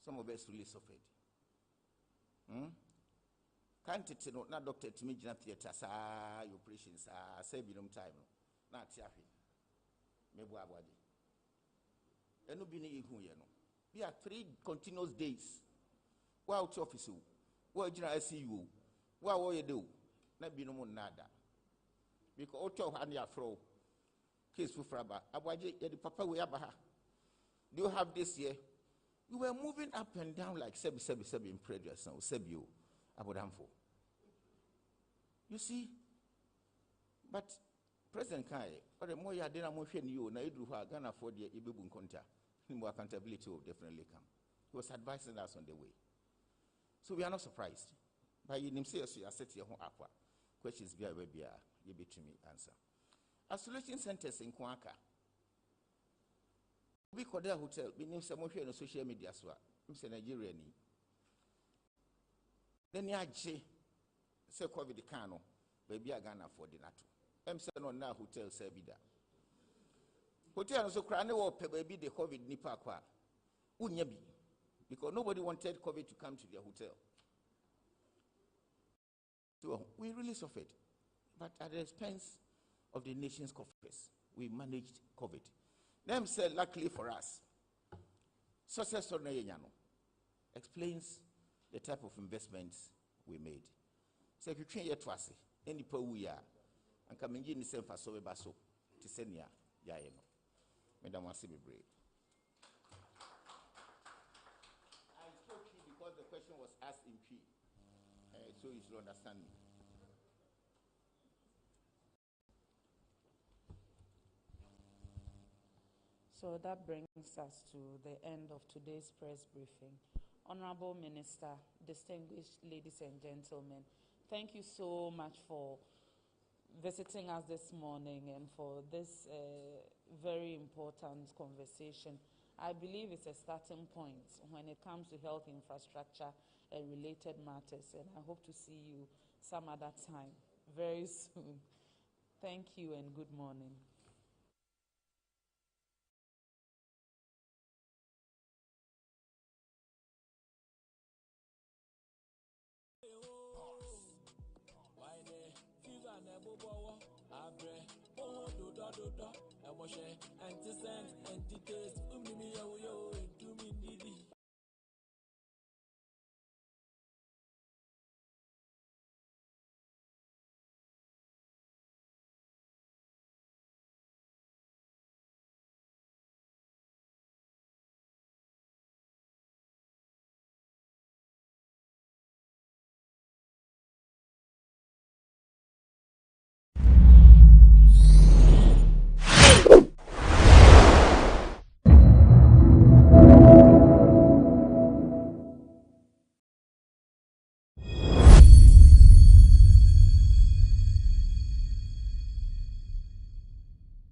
Some of us really suffered. Can't it no? Na doctor to me jina theater sa operations save them time no. Na tiafi. Mebu abwadi. Enu bi ni hu ye no. We are 3 continuous days. Wa out office, wa jina ICU, wa ye do. Na bi no mo nada. Because out of hand ya fro. Case for fraba. Abwaje ye the papa we abaha. Do you have this year? We were moving up and down like sebi in previous now. Sebio abodamfo. You see, but President Kai, or the more you did, I'm you na idru ha Ghana for the Ibibun Conta. More accountability will definitely come. He was advising us on the way. So we are not surprised. By him say you are set your home aqua. Questions be you be to me answer. Isolation centers in Kwaka. We call their hotel, we name some of on social media as well. I'm saying Nigeria. Then ya say COVID the cano, baby I Ghana for the NATO. I'm saying on now hotel servida. Hotel so crying baby the COVID nipa kwa. Unyabi. Because nobody wanted COVID to come to their hotel. So we really suffered. But at the expense of the nation's coffers, we managed COVID. Them said, luckily for us, success story explains the type of investments we made. So if you train your twice, any per we are, and come in the same for so basso, Tisenia, Yaemo. Madam Wasibi Bray. I spoke P because the question was asked in P, so you should understand me. So that brings us to the end of today's press briefing. Honorable Minister, distinguished ladies and gentlemen, thank you so much for visiting us this morning and for this very important conversation. I believe it's a starting point when it comes to health infrastructure and related matters, and I hope to see you some other time very soon. Thank you and good morning.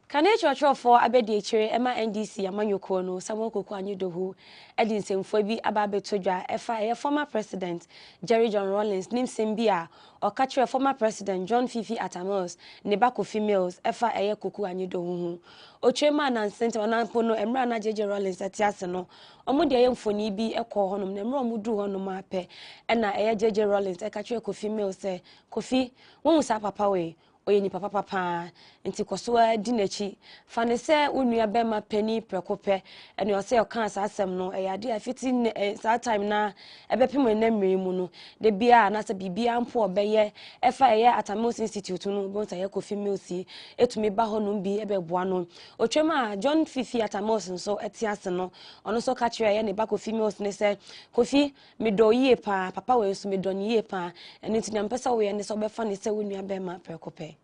Can I church for Abedi Emma NDC Amanyoko no Samuel Kokwanyi Dohu Edinson Fobi Ababe Toja FIA former president Jerry John Rawlings Nim Simbia or catcher former president John Fifi Atamos Nebako females FIA Kokwanyi Dohu Ochema and Sent Anampono Emrana JJ Rawlings at Yasano Omudia Yemfoni bi Eko Honum Nemro Mudu Honuma Pe Ena JJ Rawlings a catcher females say Kofi won sa papa we Oye ni papa nti kosoa di nachi fa ne se onua bema pani prekope ene o se o kan asem no e yade afiti sa time na ebepem na mmirimu no de bia na se bibia mpo obeye efa eye Atamos Institute no bonta ye Kofi Milsi etumi ba ho no bi ebeboa no otwema John Fifi Atamos nso etiase no ono so ka kire ye ne ba Kofi Milsi ne se Kofi medo yie pa papa we nso medo yie pa ene nti na mpesa we ne so befa ne se onua bema prekope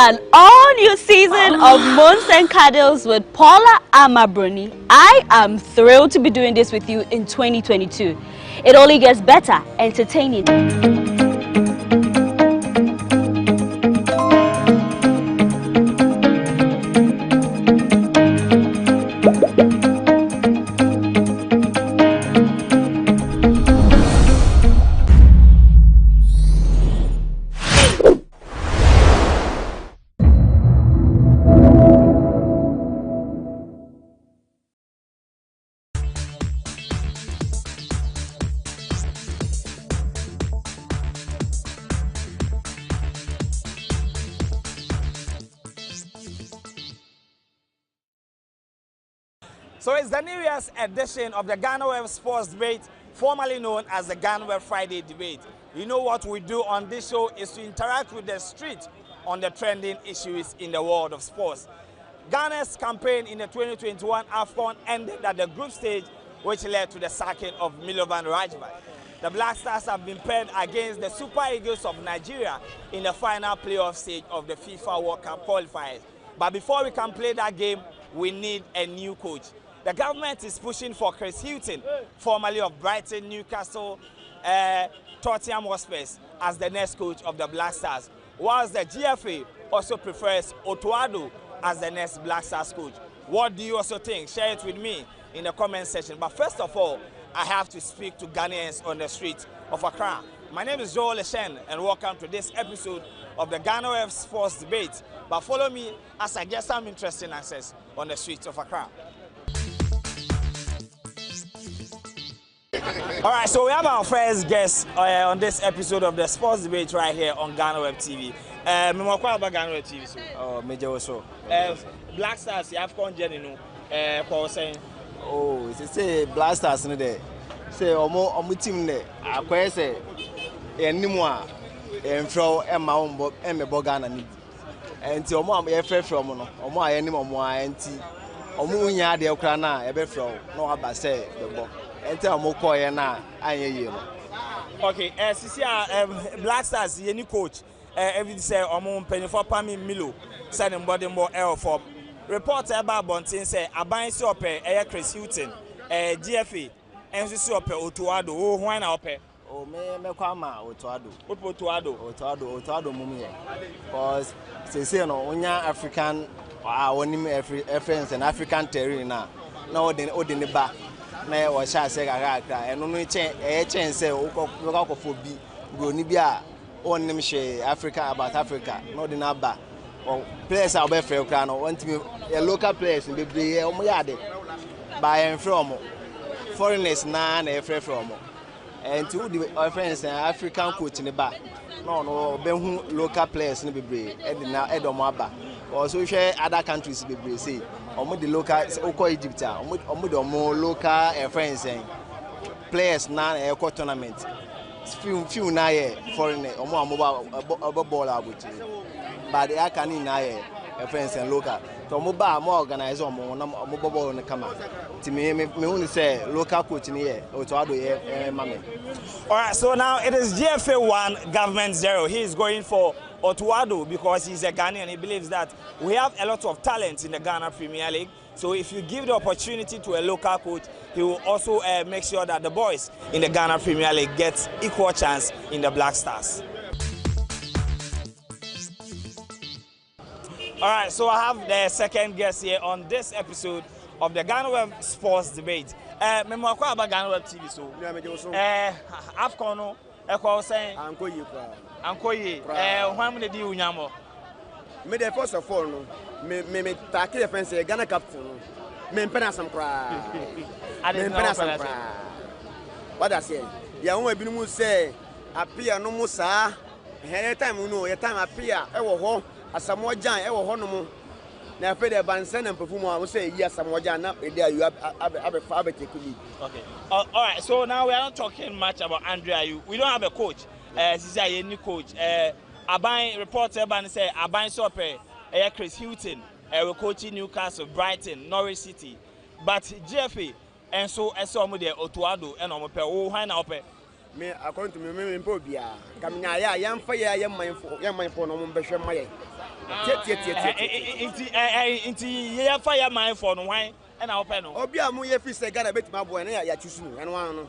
an all-new season of Moons and Cuddles with Paula Amabroni. I am thrilled to be doing this with you in 2022. It only gets better, entertaining. So it's the New Year's edition of the GhanaWeb Sports Debate, formerly known as the GhanaWeb Friday Debate. You know what we do on this show is to interact with the street on the trending issues in the world of sports. Ghana's campaign in the 2021 AFCON ended at the group stage, which led to the sacking of Milovan Rajvat. The Black Stars have been paired against the Super Eagles of Nigeria in the final playoff stage of the FIFA World Cup qualifiers. But before we can play that game, we need a new coach. The government is pushing for Chris Hughton, formerly of Brighton, Newcastle, Tottenham Hotspur, as the next coach of the Black Stars, whilst the GFA also prefers Otuado as the next Black Stars coach. What do you also think? Share it with me in the comment section. But first of all, I have to speak to Ghanaians on the streets of Accra. My name is Joel Leshen, and welcome to this episode of the GhanaWeb Sports Debate. But follow me as I get some interesting answers on the streets of Accra. All right, so we have our first guest on this episode of the Sports Debate right here on GhanaWeb TV. About GhanaWeb TV, so. Oh, major also. Black Stars, you have come journey, no? Saying. Oh, it's a Black Stars no there. Say, omo team there. I say, anymore. And from Emma and me Bogana need. And to omo am free from no. Omo aye ni omo anti. Omo nya de okra na e be from no aba say the ball. Enter omo koye na anye ye no. Okay, sisi Black Stars ye ni coach. Every say omo penny for Pami Milo. Say them body more air for. Report about Bontin say aban si ope Chris Hughton, GFA, and si ope Otuado. Oh, why na ope? Oh, me kwama Otuado. Otuado mummy. Cause say no onya African onim friends and African tertiary na odin ba na wo sha se gaga eno no chen say wo ko fobi go ni bia onim she Africa about Africa no odin aba. Players are better for no want me local players in be omo yade by and from foreigners na free from and to the friends African coach in the back no be local players in be na edomo aba also share other countries be say omo the local oko Egypt omo the local friends players na e tournament few na foreigner omo ball about but they can in a friends and local. So mobile more organized on mobile on the camera. To me only say local coach in here or to other mammy. All right, so now it is GFA 1, government 0. He is going for Otuado because he's a Ghanaian. He believes that we have a lot of talent in the Ghana Premier League. So if you give the opportunity to a local coach, he will also make sure that the boys in the Ghana Premier League get equal chance in the Black Stars. All right, so I have the second guest here on this episode of the GhanaWeb Sports Debate. Memo kwa about GhanaWeb TV so. AFCON no e saying Ankoye. How many do you nyamo? Me the first of all no. Me take the fence Ghana captain no. Me mpena sam kra. Me mpena sam kra. What I say? Ya won ebinumu say apia no mu saa. He time no, ye time apia e wo ho. Asamojan e wo honom na afa de bansen and perfume am say yi Asamojan na e dey you abe take lead. Okay. All right, so now we are not talking much about Andrea. We don't have a coach. This is a new coach. Aban report Eban say Aban Sope Chris Hughton we coaching Newcastle, Brighton, Norwich City. But GFA and so omo de Otuado and omo pe wo hwan na ope. Me according to me mpo bia kamnya ya yamfa ya yamman fo no mo behwe maye Inti ye fire mine for no why and I open. Obi a mu ye fi say Ghana bet ma boy na ya choose no eno wan no.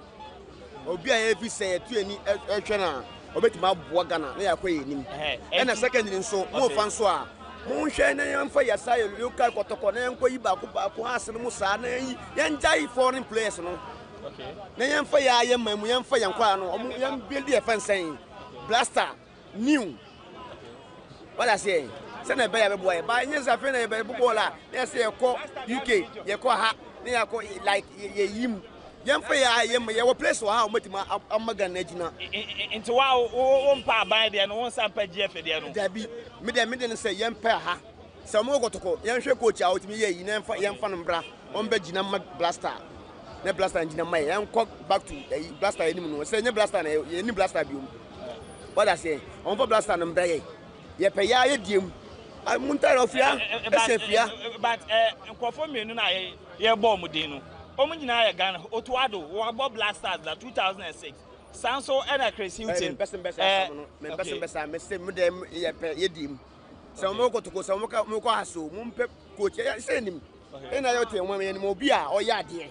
Obi a ye fi say tu ani ehwe na obet ma bo Ghana na ya koye nim. And a second nso mo fan so a mo hwe na yan fa ya say local kotoko na yan koyi ba ko asem mo sa na yi yan jai foreign players no. Okay. Na yan fa ya ye mamu yan fa yan kwa no omo yan build the fence blaster new. What I say? Send a baby boy. By years I find a baby boy. They say, call UK, you call her, they are like him. Young fire, you place or how much I'm a ganagina. Into one part by the and one sample Jeff. There be midden say, young pair, some more to call young coach out me, young fan bra, on Begina blaster. Ne blaster and Gina May, and come back to a blaster anymore. Say, no blaster, any blaster. What I say, on for blaster and bay. Ye pay ya dim. I'm muntar of ya. But conform me na ye bomb dino. Omujina Ghana Otuado or Bob Blasters that 2006. Sanso and a Chris Hilton. Best Mr. Mudem ye dim. Some more to go some more so Mumpe coach send him. And I tell one anymore beer or ya dear.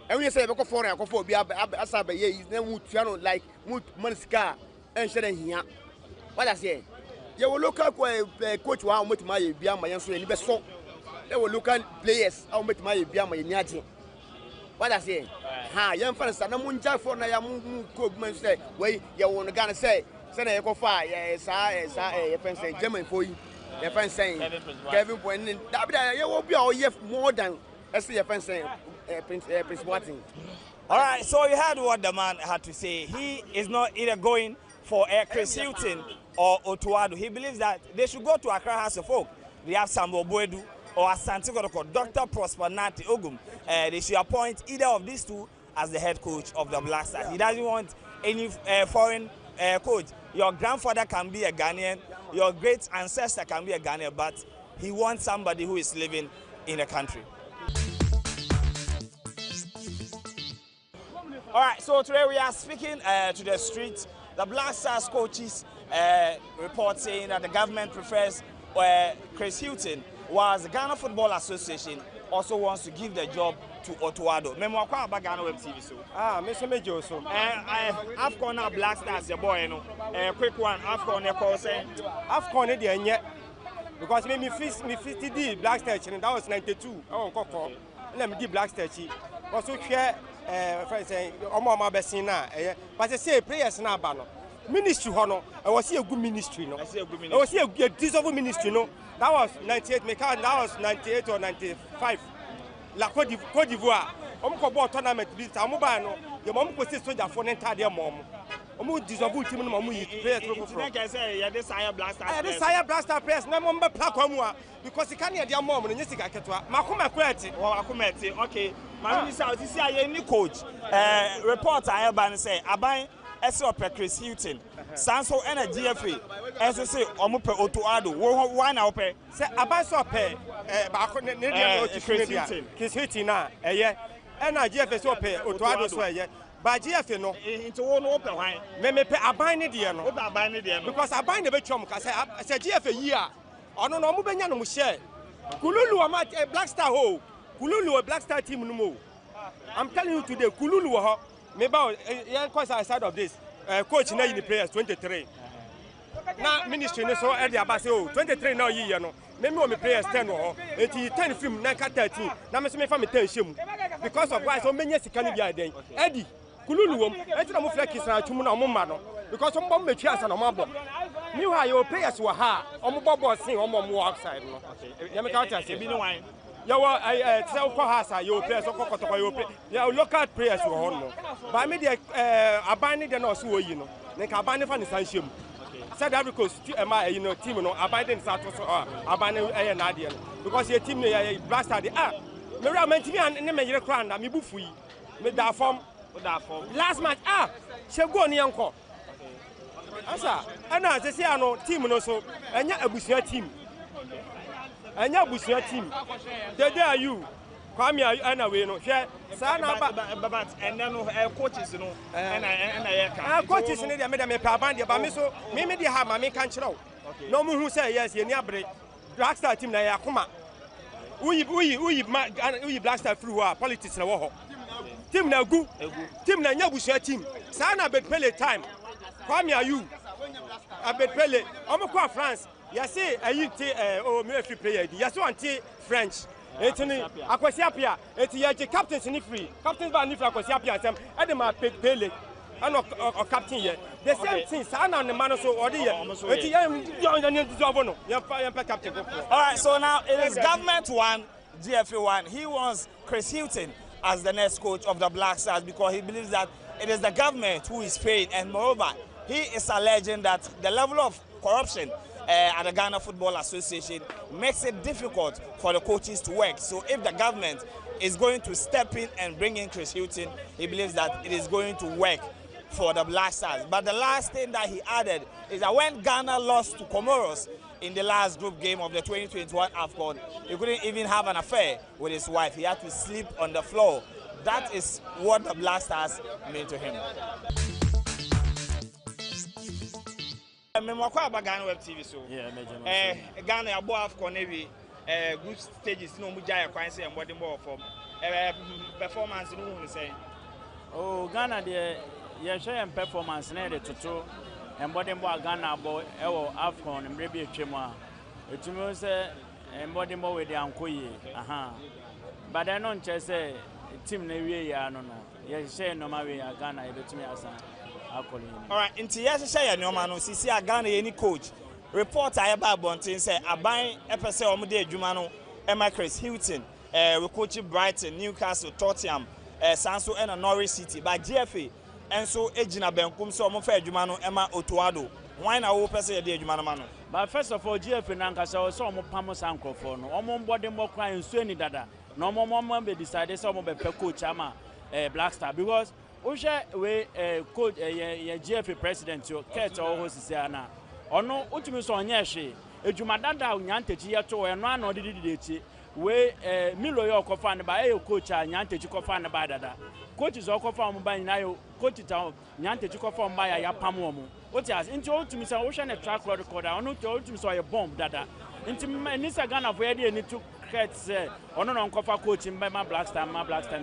And we say for Asabe ye is no channel like Mut Monska and shedding here. What I say? You will look at coach how much my Biama and so any best song. They will look at players how much my Biama in Yaji. What I say? Ha, young fellas, and I'm one jack for Nayamu Cookman say, wait, you want to gonna say, send a fire, yes, I fancy German for you. Your friend saying, Kevin, when you will be all year more than I see a friend saying, Prince Martin. All right, so you heard what the man had to say. He is not either going for Chris Hilton or Otuado. He believes that they should go to Accra House of Folk. They have Sambo Boedu or Asante Kodoko, Dr. Prosper Nati Ogum. They should appoint either of these two as the head coach of the Black Stars. He doesn't want any foreign coach. Your grandfather can be a Ghanaian, your great ancestor can be a Ghanaian, but he wants somebody who is living in the country. All right, so today we are speaking to the streets. The Black Stars coaches report saying that the government prefers Chris Hilton, while the Ghana Football Association also wants to give the job to Otuado. Memo kwa about GhanaWeb TV so. Mr. Major so. Afcon now Black Stars your boy no. Quick one Afcon your call saying. Afcon dey enye because me 50 Black Stars that was 92. Oh koko. Let me di Black Stars. Also share friend saying omo besin na but say prayers na ba no. Ministry hono I was see a good ministry no. I was see a deserving ministry no. That was 98 that was 98 or 95. La Côte d'Ivoire. Omo ko ball tournament bi ta mo ba no. Ye mo ko see soldier for enter there mom. Omo deserving team no mo yi players no for. Like I say ya this Sire Black Stars. This Sire Black Stars players na mo be pack am a because he can hear their mom no nyesika ketwa. Makoma kweti. Akometi. Okay. Mami say o see aye ni coach. Reporter Aban say Aban Esope Chris Hilton. Sanso and a GFA. As I say, Omupe Otuado. Why now? Say Aban Sope. Chris Hilton na. And a GFA Sope Otuado so but GFA no. Into one open wine. Me pay Aban ni dia no. Aban ni dia no. Because Aban ne be chom ka say GFA year. Ono no mu benya no mu share. Kululu ama Black Star ho. Kululu Black Star team no mo. I'm telling you today, Kululu ho. Maybe young coach side of this. Coach now in the players 23. Now ministry no so earlier about say 23 now year no. Maybe me players 10 or 10 film 13. Now me say me 10 shemu. Because of why so many sika ni bia den. Eddie Kululu wom. Enti na mo flex na twum na mo ma no. Because some bomb me chance na mo abo. New high your players were ha. Omo bobo sin omo outside no. Ya me ka say be no wine. You tell Kohasa, you play so you play. You local players who are no. But me the abandon the no so you know. Then abandon fan is shame. Said that because team no abandon start so abandon Nadia. Because your team blast at the me ra me me yere kran na me bufu yi. Me da form. Last match she go ni anko. Asa, ana se say no team no so enya abusia team. Anya busia team. They are you. Kwame anyway no. Hwe sa na but and then coaches no and I coaches ni dey me pay band but me so me dey ha ma me kan kire o. No mu who say yes, ye ni abre. Black Star team na ya kuma. Uyi Black Star through politics na wo ho. Team na gu. Team na nyabushia team. Sa na Betpele time. Kwame ayu. Betpele. Omo kwa France. Ya say ayi te me free player di. Ya so anti French. Etini akwasi apia. Eti ya je captains ni free. Captains ba ni free akwasi apia sem. E de ma Betpele. And captain here. The same thing, Sana and the man so or the captain. All right, so now it is government one, GFA one. He wants Chris Hilton as the next coach of the Black Stars because he believes that it is the government who is paid, and moreover, he is alleging that the level of corruption at the Ghana Football Association makes it difficult for the coaches to work. So if the government is going to step in and bring in Chris Hilton, he believes that it is going to work for the Black Stars. But the last thing that he added is that when Ghana lost to Comoros in the last group game of the 2021 AFCON, he couldn't even have an affair with his wife. He had to sleep on the floor. That is what the Black Stars mean to him. GhanaWeb TV so. Yeah, Ghana abo AFCON every group stages no mujaya kwanse and body more from performance no say. Oh, Ghana the yeah, share performance na the toto and body more Ghana boy ewo AFCON and maybe chema. Etumi say and body more with the ankoye. Aha. But I don't just say team na wie ya no no. Yeah, share no ma we Ghana e betumi asa. All right, into yes, share no man, see a Ghana any coach. Report I about Bontin say Aban episode Omode Jumano, Emma Chris Hilton, we coach Brighton, Newcastle, Tottenham, Sanso and Norwich City by GFA. And so Ejina Benkum so Mofa Jumano, Emma Otuado. Why na wo pese de Jumano mano? But first of all, GFA Nankasa so mo pamos anko for no. Omo body mo kwan so ni dada. No mo be decided so mo be coach ama Black Star because Usha we coach GFA president yo Kurt Ohosisi ana ono utumi so onyehwe edwumadada nyantechi yeto eno ana odidideti we Milo yo kofa ne ba coach nyantechi kofa ne ba dada coach zo kofa mo ba nyina yo coach ta nyantechi kofa mo ba ya pam wo mo otias nti utumi so wo ne track record ono utumi so ye bomb dada nti nisa Ghana for ye de ni to Kurt say ono no kofa coach ma Black Star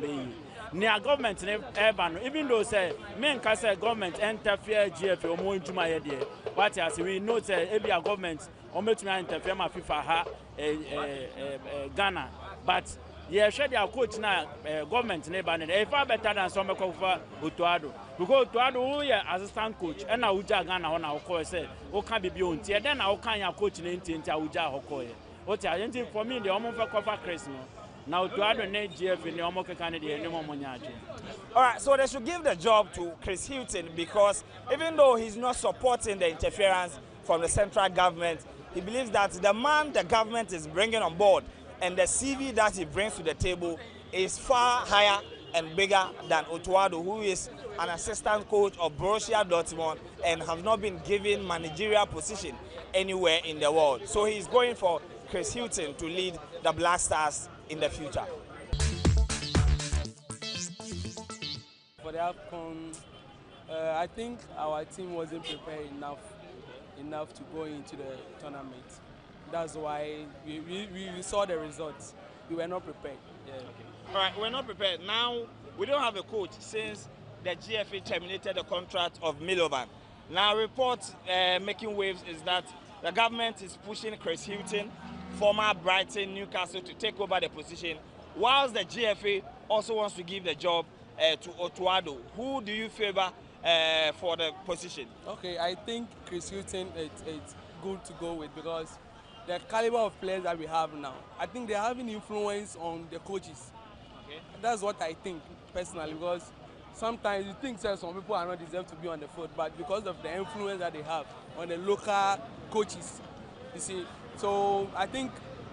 be yi near government urban, even though say men can say government interfere GFA or more into my idea. But as we know say every government or to interfere my FIFA Ghana. But yeah, share their coach now government neighbor if far better than some of Utuado. Because Utuado who assistant coach and now Uja Ghana on our course say who can be beyond here then how can your coach in Uja Hoko. What I think for me the almost cover Christmas. Now to add an AGF in the Omoka Canada, all right, so they should give the job to Chris Hilton because even though he's not supporting the interference from the central government, he believes that the man the government is bringing on board and the CV that he brings to the table is far higher and bigger than Otuado, who is an assistant coach of Borussia Dortmund and has not been given managerial position anywhere in the world. So he's going for Chris Hilton to lead the Black Stars in the future. For the AFCON, I think our team wasn't prepared enough to go into the tournament. That's why we saw the results. We were not prepared. Yeah. Okay. All right, we're not prepared. Now, we don't have a coach since the GFA terminated the contract of Milovan. Now, reports making waves is that the government is pushing Chris Hilton, former Brighton, Newcastle, to take over the position, whilst the GFA also wants to give the job to Otuado. Who do you favor for the position? Okay, I think Chris Hilton it's good to go with because the caliber of players that we have now, I think they're having influence on the coaches. Okay. That's what I think personally because sometimes you think that some people are not deserved to be on the field, but because of the influence that they have on the local coaches, you see. So I think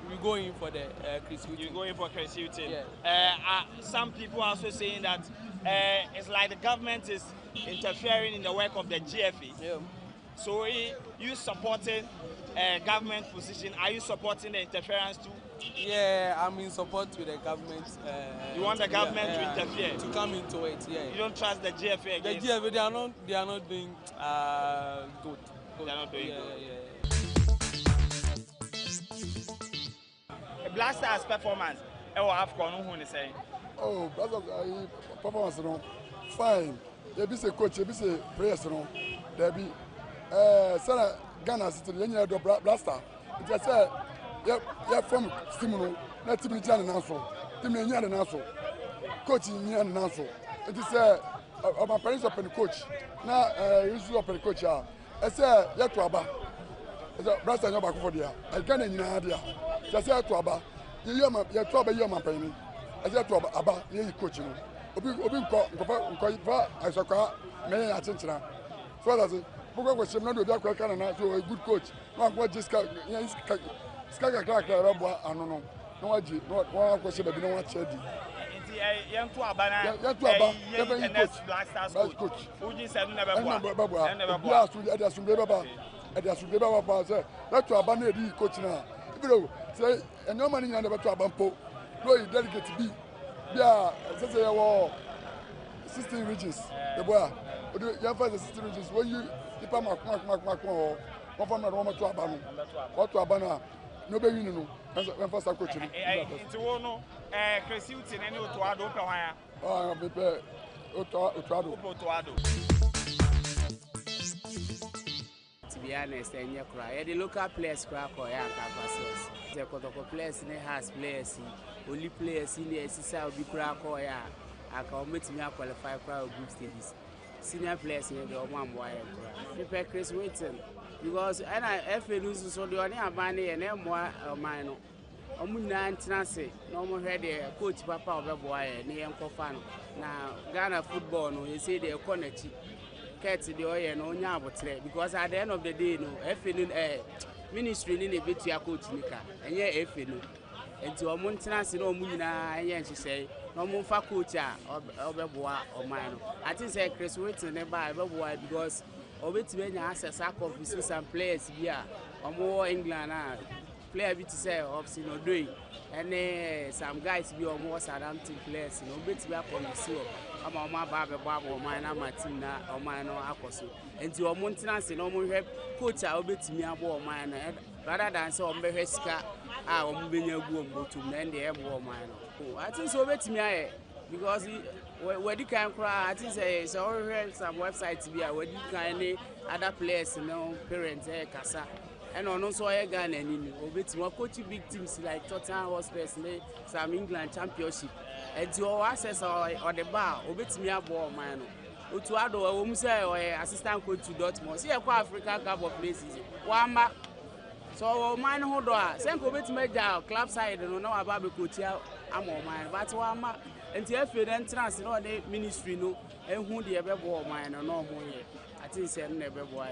we're going for the Chris Hilton. You're going for Chris Hilton. Yeah. Some people are also saying that it's like the government is interfering in the work of the GFA. Yeah. So you supporting government position? Are you supporting the interference too? Yeah, I'm in support with the government. You want the government to interfere? To come into it, yeah. You don't trust the GFA against? The GFA, they are not doing good. They are not doing good. Yeah. Black Stars performance. AFCON, who is saying? Oh, Black Stars performance, no, fine. There be a coach, there be a players, no, there be. Sarah Ghana City, the Black Star. It is said, yeah, from Stimulus, let him return an answer. Tim and answer. Coaching me and answer. It is my parents open the coach. Now, usually open the coach. I say, yet to Abba. Brass and your back for the year. I can't in idea. Just say to Abba. You are my penny. I said to Abba, you coaching. Obi I saw many attention. So that's it. Because we should not do that. So a good coach. No one just Skaka Clark. I don't know. No one question. No one said. Young to Abana, Black Stars coach. Who just said never. Let to Abana coach now. Say, and no money never to Abampo. No, you delegate to be. Yeah, since there were 16 regions. The boy, you have 16 regions. When you keep a mark, one from the Roma to Abana. What to Abana? Nobody knew. When first I coach. It's one, Chris Hilton and Otuado. Oh, Otuado. To be honest, and you cry. The local players crack or young canvassers. The Kotoko players in the house players, only players in the SSL will be crack or ya. I can meet me qualify crowd group stages. Senior players in the one wire. Prepare Chris Waiting because I feel so the only money and then more minor. Omuna Ntanase, no more head coach Papa of the boy, near Kofano. Now, Ghana football, no, you say they're connected. Cats the oil and on Yabotre because at the end of the day, no, Ministry in a bit to your coach Nika, and yeah, and to a Montanasi, no Muna, and she say, no more for coach or Bebois or mine. I think say Chris Waiting never Bebois because of it when you ask a sack of some players here or more England. Player bit to say of no doing and some guys be almost Southampton players, no bit to be up on the seal. I'm on my barber or mine, Martina or mine or Akoso. And to a Montanasi, no more coach, I'll bet me a war mine rather than so Beheska, I'll move your go to mend the air war mine. I think so bet me because where you can cry, I think it's already some websites be where you can other players, parents, Casa. And also I Ghana and obit more coaching big teams like Tottenham Hotspur, some England Championship. And your access or the bar, obit me a ball man. Utuado, a woman say, or assistant coach to Dortmund. See a African Cup of places. One back. So, mine hold on. Send obit major club side and no about the coach. I'm all mine, but one back. And the FA entrance in all the ministry, no, and who the ever ball mine or no more. I think it's never boy.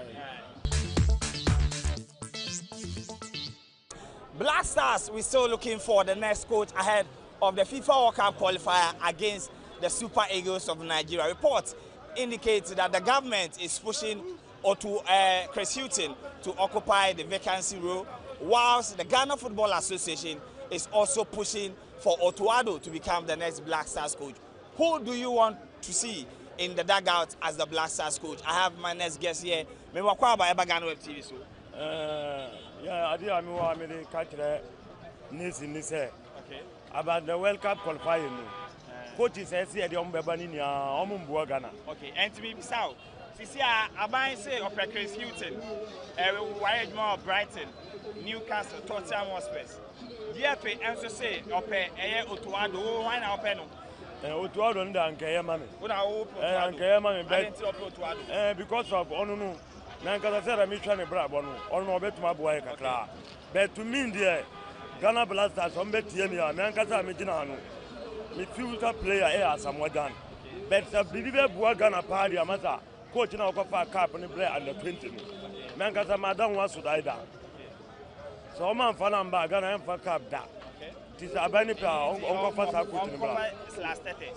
Black Stars, we're still looking for the next coach ahead of the FIFA World Cup qualifier against the Super Eagles of Nigeria. Reports indicate that the government is pushing Chris Hilton to occupy the vacancy role, whilst the Ghana Football Association is also pushing for Otuado to become the next Black Stars coach. Who do you want to see in the dugout as the Black Stars coach? I have my next guest here. GhanaWeb TV. Yeah, I did. I mean, catch the about the World Cup qualifying. Coach says here the Ombebani Ghana. Okay, and to be so, see, I say of Chris Hilton, Wired more Brighton, Newcastle, Tottenham Hotspur. DFA and so say, Otuado, why now Peno? Otuado and Kayamami. Because of Onunu. Because I said I'm trying to brag on no bet my boy Kakla. But to me, dear Ghana Black Stars, some bet Yemia, Nankasa Mijano, midfielder player here, somewhat done. But the believer Ghana party, a matter, coach in our cup and play under 20. Nankasa Madame wants to die down. So, man, Fanamba, Ghana and for cup that. Tis a benefit on Fasa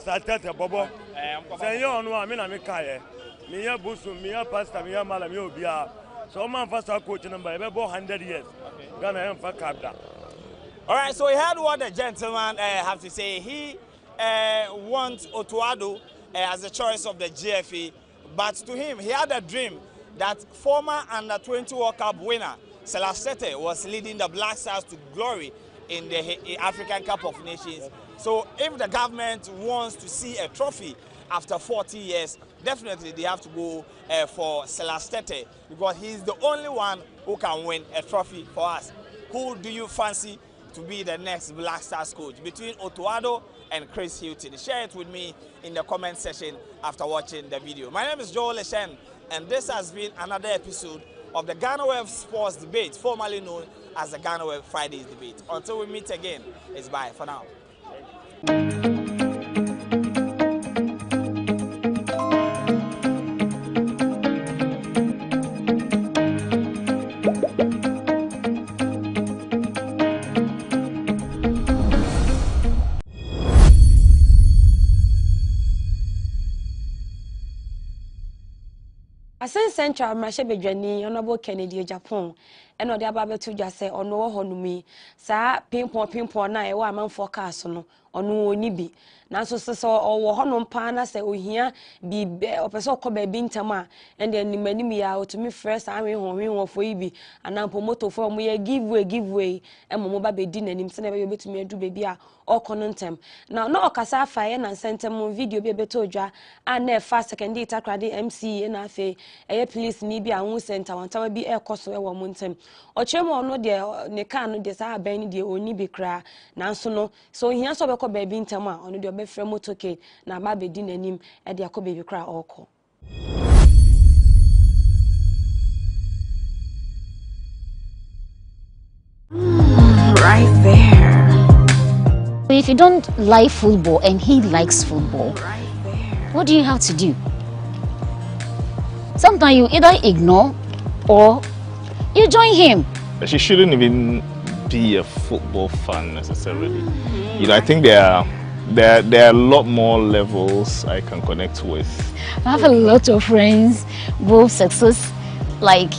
Started Bobo. Say, you know, I mean, I'm a Kaya. Mia Busum, Mia Pasta, Mia Malamio Bia. So, man, first coach number about 100 years. Ghana and for Cabda. All right, so we heard what the gentleman have to say. He wants Otuado as the choice of the GFA, but to him, he had a dream that former under-20 World Cup winner Celestete was leading the Black Stars to glory in the African Cup of Nations. So if the government wants to see a trophy after 40 years, definitely they have to go for Celestete, because he's the only one who can win a trophy for us. Who do you fancy to be the next Black Stars coach between Otuado and Chris Hilton? Share it with me in the comment section after watching the video. My name is Joel Leshen, and this has been another episode of the GhanaWeb Sports Debate, formerly known as the GhanaWeb Fridays Debate. Until we meet again, it's bye for now. Asen Central Mashe Bedwani Honorable Kennedy Japan eno de aba betu dwa se ono wo honumi saa pimpon na e wa man forecast no ono oni bi nanso se owo honom pa na se ohia bi opeso okoba bi ntama ende animanim ya otumi fresh anwe honwen fo yi bi anampo moto fo mo ye giveaway mo ba be di nanim se na be betumi adu bebi a okonontem na no okasa afa ye na sentem video bi beto dwa ana fa secondary takrade MC na afa eye police ni bi anwu center wantawa bi ekoso e wo montem ochemo no de ne kan no de sa aban ni de oni bi kra nanso no so hia so be ko ba bi ntam a ono de obefre motoke na ba be di nanim e de akoba bi kra oko. Right there. If you don't like football and he likes football, what do you have to do? Sometimes you either ignore or you join him. She shouldn't even be a football fan necessarily. You know, I think there are a lot more levels I can connect with. I have a lot of friends, both sexes. Like,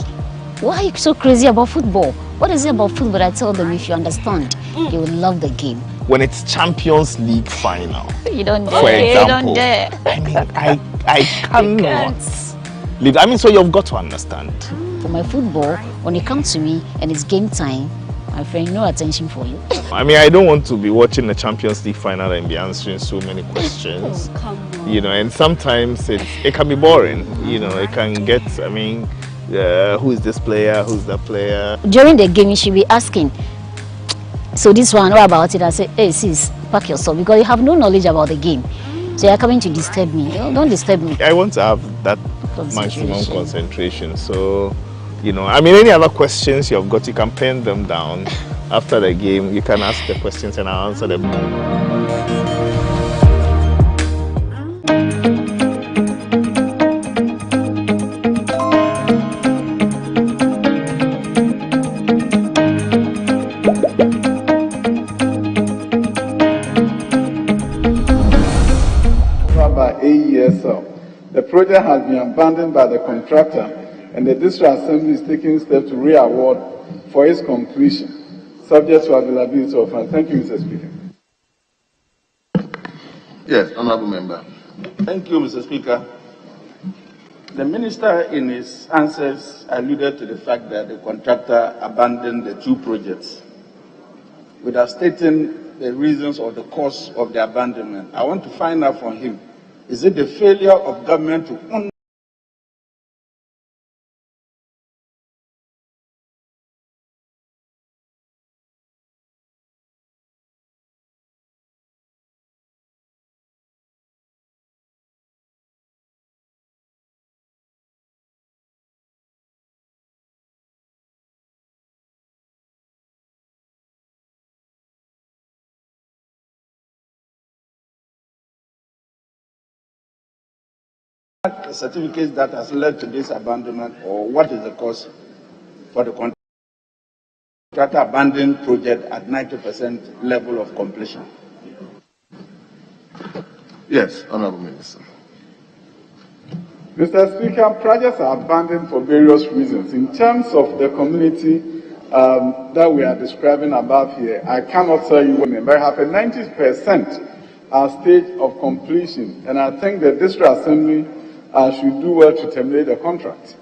why are you so crazy about football? What is it about football? I tell them, if you understand, you will love the game. When it's Champions League final, you don't dare. For example, You don't dare. I mean, I cannot. I mean, so you've got to understand. For my football, when it comes to me and it's game time, my friend, no attention for you. I mean, I don't want to be watching the Champions League final and be answering so many questions. Oh, come on. You know, and sometimes it can be boring. You know, it can get, I mean, who is this player, who's that player? During the game, you should be asking, so this one, what about it? I say, hey, sis, pack yourself, because you have no knowledge about the game. So you're coming to disturb me. Don't disturb me. I want to have that maximum concentration. So, you know, I mean, any other questions you've got, you can pen them down. After the game, you can ask the questions and I'll answer them. The project has been abandoned by the contractor, and the District Assembly is taking steps to re-award for its completion, subject to availability of funds. Thank you, Mr. Speaker. Yes, Honourable Member. Thank you, Mr. Speaker. The Minister, in his answers, alluded to the fact that the contractor abandoned the two projects. Without stating the reasons or the cause of the abandonment, I want to find out from him, is it the failure of government to certificates that has led to this abandonment, or what is the cause for the contractor abandoned project at 90% level of completion? Yes, Honourable Minister. Mr. Speaker, projects are abandoned for various reasons. In terms of the community that we are describing above here, I cannot tell you when, but I have a 90% stage of completion, and I think the District Assembly should do well to terminate the contract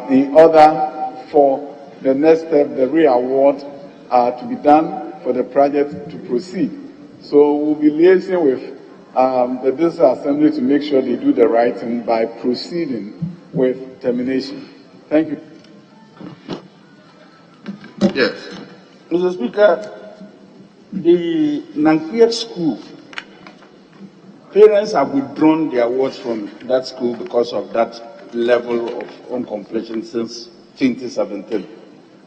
in order for the next step, the re-award, to be done for the project to proceed. So we'll be liaising with the District Assembly to make sure they do the right thing by proceeding with termination. Thank you. Yes. Mr. Speaker, the Nankiet school, parents have withdrawn their awards from that school because of that level of uncompletion since 2017.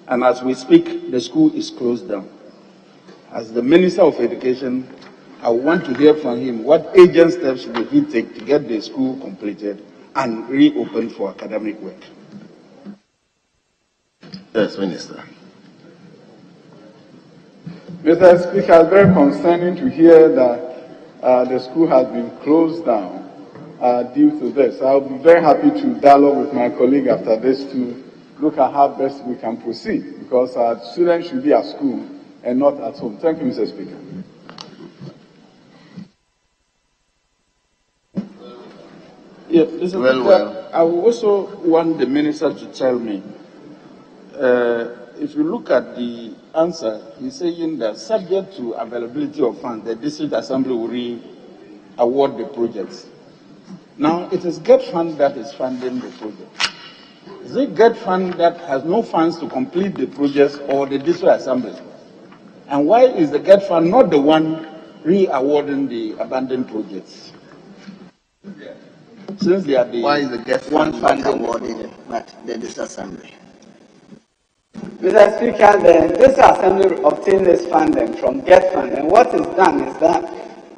And as we speak, the school is closed down. As the Minister of Education, I want to hear from him what agent steps will he take to get the school completed and reopened for academic work. Yes, Minister. Mr. Speaker, it's very concerning to hear that the school has been closed down due to this. I'll be very happy to dialogue with my colleague after this to look at how best we can proceed, because our students should be at school and not at home. Thank you, Mr. Speaker. Yes, Mr. Speaker, I would also want the Minister to tell me, if you look at the answer, he's saying that subject to availability of funds, the District Assembly will re-award the projects. Now, it is GET Fund that is funding the project. Is it GET Fund that has no funds to complete the projects, or the District Assembly? And why is the GET Fund not the one re-awarding the abandoned projects? Since they are the Why is the GET Fund not awarding it, but the District Assembly? Mr. Speaker, the District Assembly obtained this funding from GET Fund, and what is done is that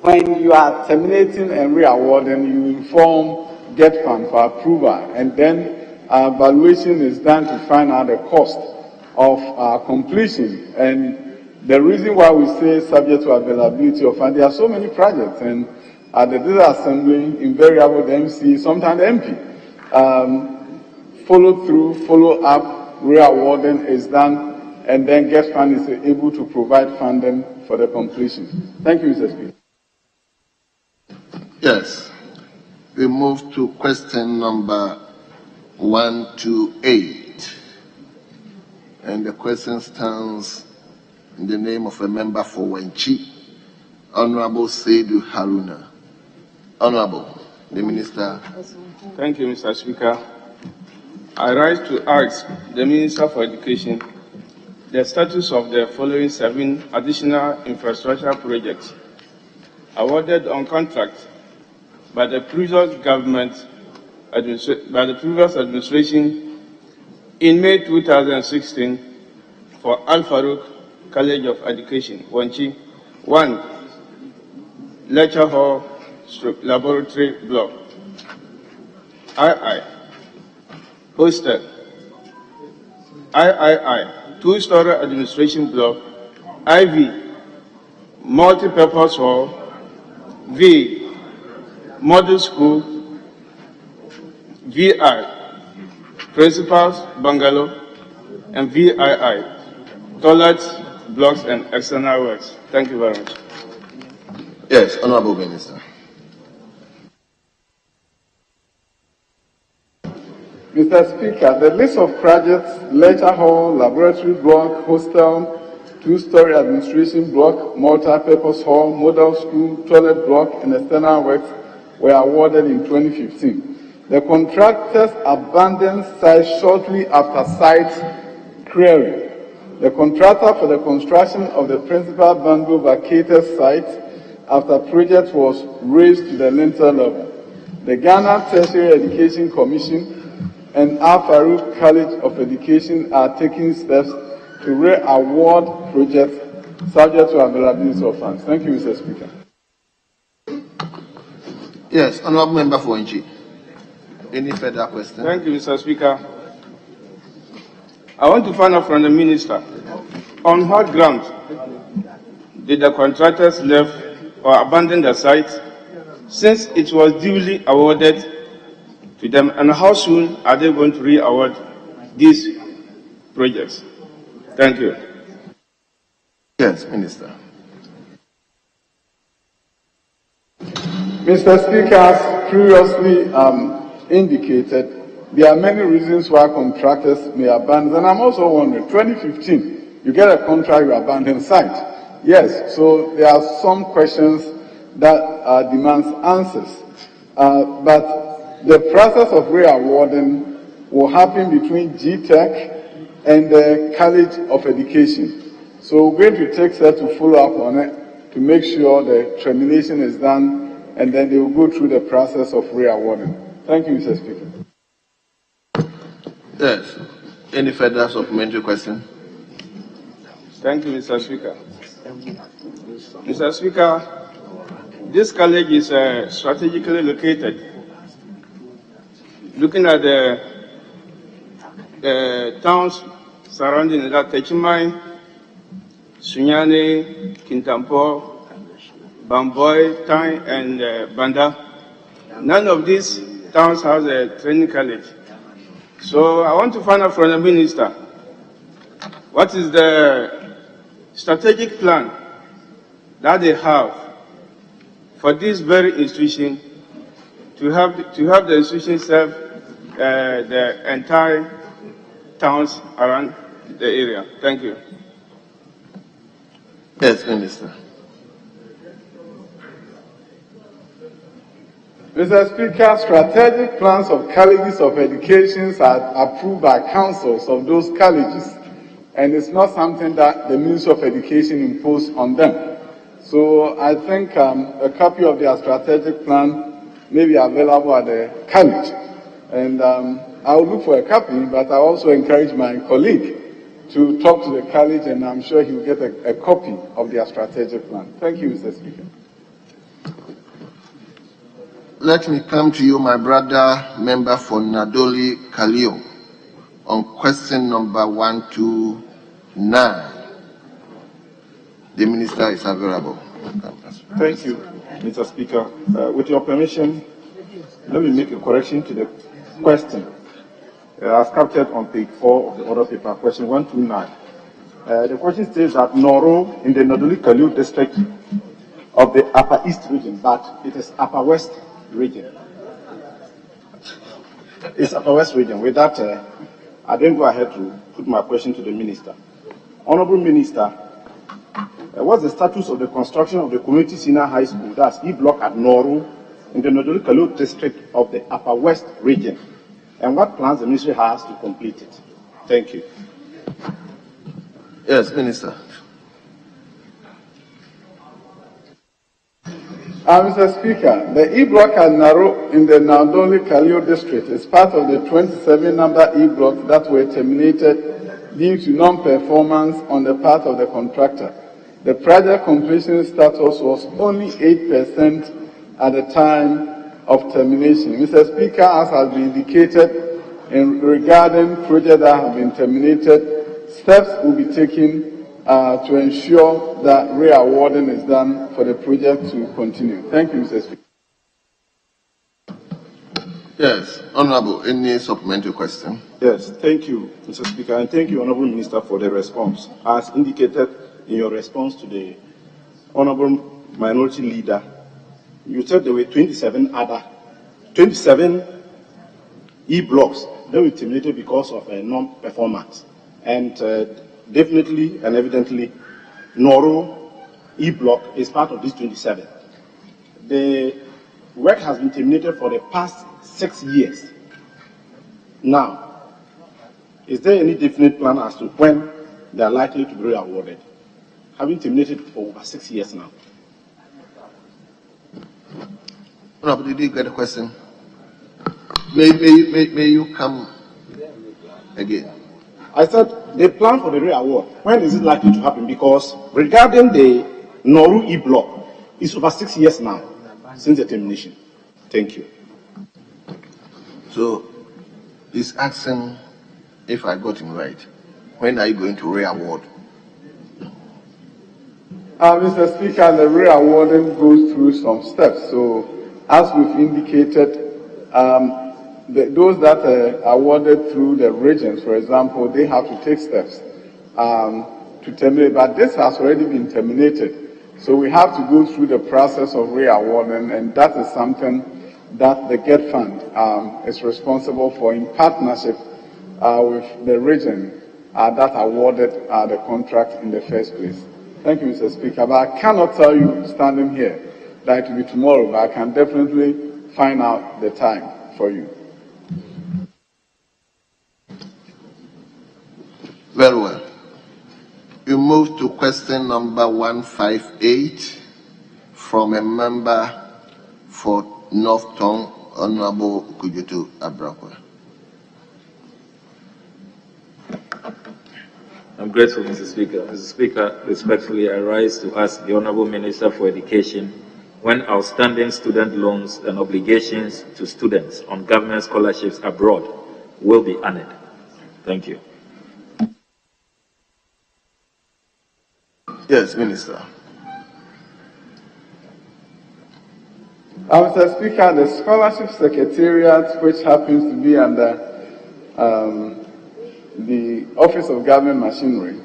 when you are terminating and re-awarding, you inform GET Fund for approval, and then evaluation is done to find out the cost of completion. And the reason why we say subject to availability of funds, there are so many projects, and at the District Assembly, invariably the MC, sometimes the MP, follow through, follow up, re-awarding is done, and then GET Fund is able to provide funding for the completion. Thank you, Mr. Speaker. Yes. We move to question number 128. And the question stands in the name of a member for Wenchi, Honorable Saidu Haruna. Honorable, the Minister. Thank you, Mr. Speaker. I rise to ask the Minister for Education the status of the following 7 additional infrastructure projects awarded on contract by the previous government, by the previous administration in May 2016 for Al Farouk College of Education, Wanchi. 1. Lecture Hall / Laboratory Block. II. Hostel. III. 2-story administration block. IV. Multi-purpose hall. V. Model school. VI. Principal's bungalow. And VII. Toilets, blocks, and external works. Thank you very much. Yes, Honorable Minister. Mr. Speaker, the list of projects, lecture hall, laboratory block, hostel, 2-story administration block, multi-purpose hall, model school, toilet block, and external works were awarded in 2015. The contractors abandoned site shortly after site clearing. The contractor for the construction of the principal bungalow vacated site after project was raised to the lintel level. The Ghana Tertiary Education Commission and Al Farouk College of Education are taking steps to re-award projects subject to availability of funds. Thank you, Mr. Speaker. Yes, Honorable Member for Wenchi. Any further questions? Thank you, Mr. Speaker. I want to find out from the Minister, on what grounds did the contractors leave or abandon the site since it was duly awarded to them, and how soon are they going to re-award these projects? Thank you. Yes, Minister. Mr. Speaker, as previously indicated, there are many reasons why contractors may abandon. And I'm also wondering, 2015, you get a contract, you abandon site. Yes, so there are some questions that demands answers. But the process of re-awarding will happen between GTech and the College of Education. So we're going to take steps to follow up on it to make sure the termination is done, and then they will go through the process of re-awarding. Thank you, Mr. Speaker. Yes. Any further supplementary question? Thank you, Mr. Speaker. Mr. Speaker, this college is strategically located. Looking at the towns surrounding that, Techimai, Sunyani, Kintampo, Bamboy, Tai, and Banda. None of these towns has a training college. So I want to find out from the minister, what is the strategic plan that they have for this very institution to have the institution serve the entire towns around the area? Thank you. Yes, Minister. Mr. Speaker, strategic plans of colleges of education are approved by councils of those colleges, and it's not something that the Ministry of Education imposed on them. So I think a copy of their strategic plan may be available at the college, and I'll look for a copy, but I also encourage my colleague to talk to the college, and I'm sure he'll get a copy of their strategic plan. Thank you, Mr. Speaker. Let me come to you, my brother, member for Nadoli Kalio, on question number 129. The minister is available. Thank you, Mr. Speaker. With your permission, let me make a correction to the question. As captured on page 4 of the order paper, question 129. The question says that Noro in the Nadoli Kalio district of the Upper East region, but it is Upper West region. It's Upper West region. With that, I then go ahead to put my question to the minister. Honorable Minister, what's the status of the construction of the community senior high school, that's E block at Noro in the Nadoli Kalio district of the Upper West region, and what plans the ministry has to complete it? Thank you. Yes, Minister. Mr. Speaker, the E-block at Naro in the Nadoli Kalio district is part of the 27 number E-blocks that were terminated due to non-performance on the part of the contractor. The project completion status was only 8% at the time of termination. Mr. Speaker, as has been indicated regarding projects that have been terminated, steps will be taken to ensure that re-awarding is done for the project to continue. Thank you, Mr. Speaker. Yes, Honorable, any supplementary question? Yes, thank you, Mr. Speaker, and thank you, Honorable Minister, for the response. As indicated in your response to the Honorable Minority Leader, you said there were 27 E-blocks that were terminated because of non-performance. And definitely and evidently, Noro E-block is part of this 27. The work has been terminated for the past 6 years. Now, is there any definite plan as to when they are likely to be awarded? Having terminated for over 6 years now. Honorable, did you get a question? May you come again? I said the plan for the re-award, when is it likely to happen? Because regarding the Noru E-block, it's over 6 years now since the termination. Thank you. So, he's asking, if I got him right, when are you going to re-award? Mr. Speaker, the re-awarding goes through some steps. So, as we've indicated, those that are awarded through the regions, for example, they have to take steps to terminate. But this has already been terminated. So we have to go through the process of re-awarding, and that is something that the GET Fund is responsible for in partnership with the region that awarded the contract in the first place. Thank you, Mr. Speaker. But I cannot tell you standing here that it will be tomorrow, but I can definitely find out the time for you. Very well. We move to question number 158 from a member for North Tongue, Honorable Kujutu Abrakwa. I'm grateful, Mr. Speaker. Mr. Speaker, respectfully, I rise to ask the Honorable Minister for Education when outstanding student loans and obligations to students on government scholarships abroad will be honored. Thank you. Yes, Minister. Mr. Speaker, the Scholarship Secretariat, which happens to be under the Office of Government Machinery,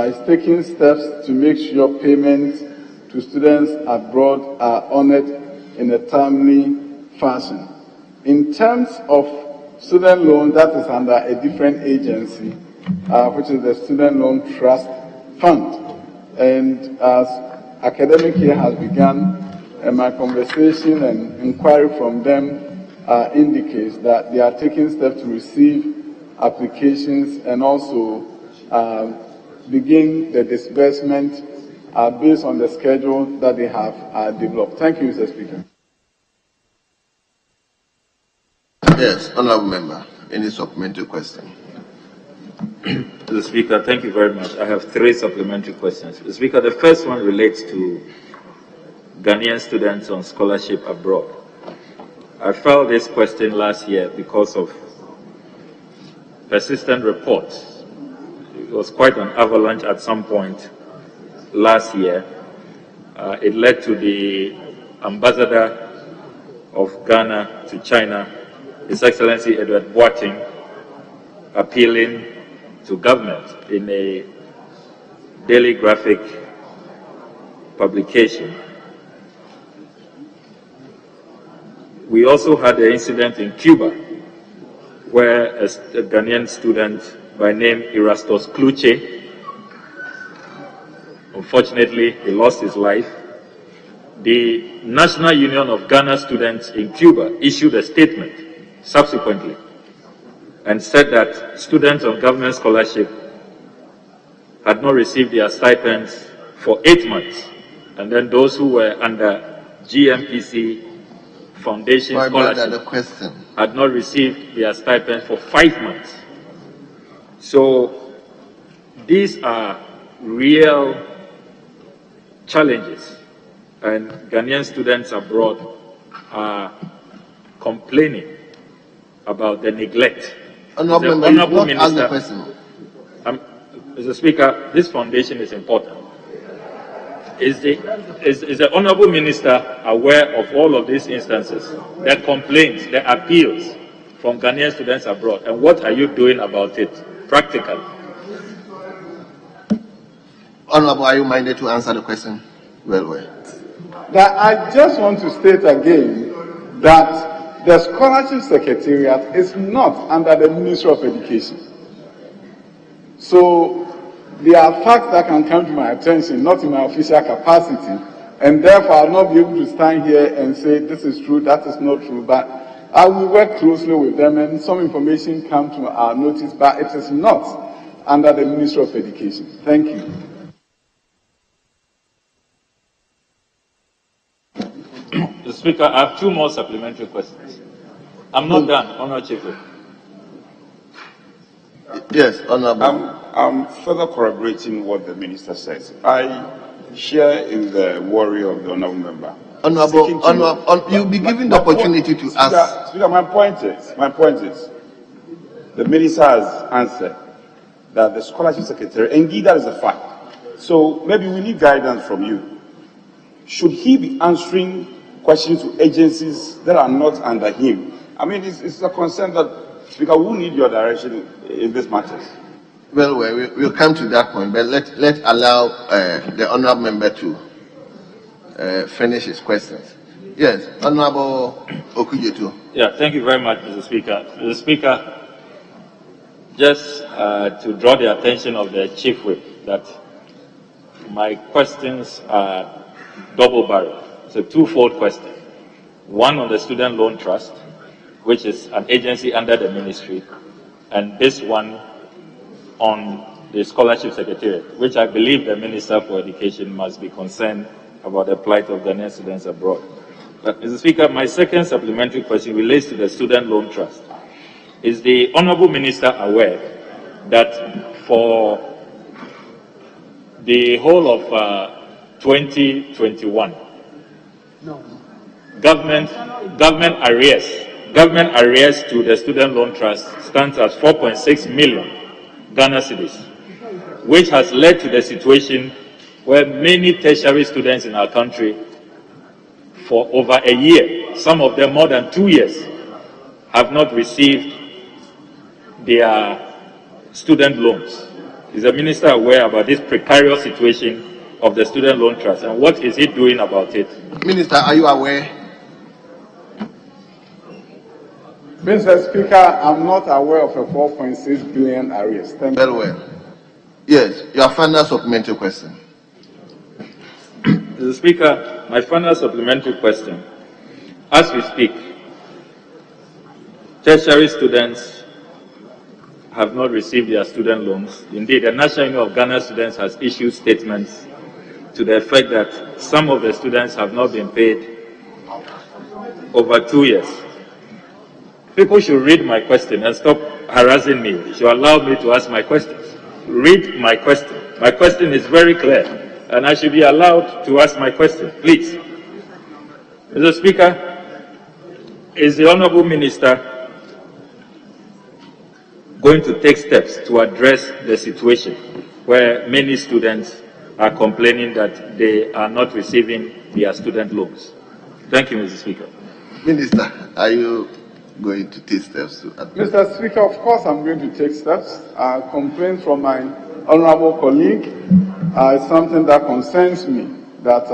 is taking steps to make sure payments to students abroad are honored in a timely fashion. In terms of student loan, that is under a different agency, which is the Student Loan Trust Fund. And as academic year has begun, my conversation and inquiry from them indicates that they are taking steps to receive applications and also begin the disbursement based on the schedule that they have developed. Thank you, Mr. Speaker. Yes, Honourable Member, any supplementary question? Mr. Speaker, thank you very much. I have 3 supplementary questions. Mr. Speaker, the first one relates to Ghanaian students on scholarship abroad. I filed this question last year because of persistent reports. It was quite an avalanche at some point last year. It led to the ambassador of Ghana to China, His Excellency Edward Boateng, appealing to government in a daily graphic publication. We also had an incident in Cuba where a Ghanaian student by name Erastus Kluche, unfortunately, he lost his life. The National Union of Ghana Students in Cuba issued a statement subsequently and said that students on government scholarship had not received their stipends for 8 months, and then those who were under GMPC Foundation scholarship had not received their stipend for 5 months. So these are real challenges, and Ghanaian students abroad are complaining about the neglect. Honourable Minister, Mr. Speaker, this foundation is important. Is the Honourable Minister aware of all of these instances, the complaints, the appeals from Ghanaian students abroad, and what are you doing about it practically? Honourable, are you minded to answer the question? Well. That I just want to state again that the Scholarship Secretariat is not under the Ministry of Education. So there are facts that can come to my attention, not in my official capacity, and therefore I'll not be able to stand here and say this is true, that is not true, but I will work closely with them and some information come to our notice, but it is not under the Ministry of Education. Thank you. Mr. Speaker, I have 2 more supplementary questions. I'm not done, Honourable Chief. Yes, Honourable. I'm further corroborating what the Minister says. I share in the worry of the Honourable Member. Honourable, you'll be given the opportunity to ask. Speaker, my point is, the Minister has answered that the Scholarship Secretary, indeed that is a fact. So maybe we need guidance from you. Should he be answering questions to agencies that are not under him? I mean, it's a concern that, Speaker, we need your direction in this matter. Well, we'll come to that point, but let allow the Honourable Member to finish his questions. Yes, Honourable Okujetu. Yeah, thank you very much, Mr. Speaker. Mr. Speaker, just to draw the attention of the Chief Whip that my questions are double-barreled. It's a twofold question. One on the Student Loan Trust, which is an agency under the ministry, and this one on the Scholarship Secretariat, which I believe the Minister for Education must be concerned about the plight of Ghanaian students abroad. But, Mr. Speaker, my second supplementary question relates to the Student Loan Trust. Is the Honourable Minister aware that for the whole of 2021, government arrears to the Student Loan Trust stands at 4.6 million Ghana cedis, which has led to the situation where many tertiary students in our country for over a year, some of them more than 2 years, have not received their student loans. Is the Minister aware about this precarious situation of the Student Loan Trust, and what is he doing about it? Minister, are you aware? Mr. Speaker, I'm not aware of a 4.6 billion arrears. Thank you. Very well. Yes, your final supplementary question. Mr. Speaker, my final supplementary question. As we speak, tertiary students have not received their student loans. Indeed, the National Union of Ghana Students has issued statements to the effect that some of the students have not been paid over 2 years. People should read my question and stop harassing me. You should allow me to ask my questions. Read my question. My question is very clear, and I should be allowed to ask my question, please. Mr. Speaker, is the Honourable Minister going to take steps to address the situation where many students are complaining that they are not receiving their student loans? Thank you, Mr. Speaker. Minister, are you going to take steps to address? Mr. Speaker, of course I'm going to take steps. Complaints from my honorable colleague is something that concerns me, that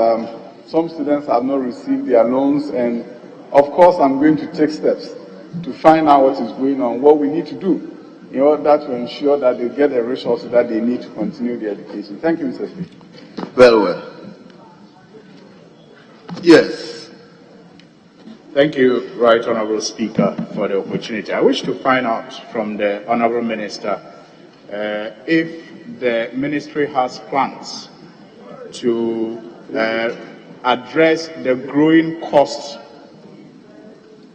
some students have not received their loans, and of course I'm going to take steps to find out what is going on, what we need to do in order to ensure that they get the resources that they need to continue their education. Thank you, Mr. Speaker. Very well. Yes. Thank you, Right Honourable Speaker, for the opportunity. I wish to find out from the Honourable Minister if the Ministry has plans to address the growing costs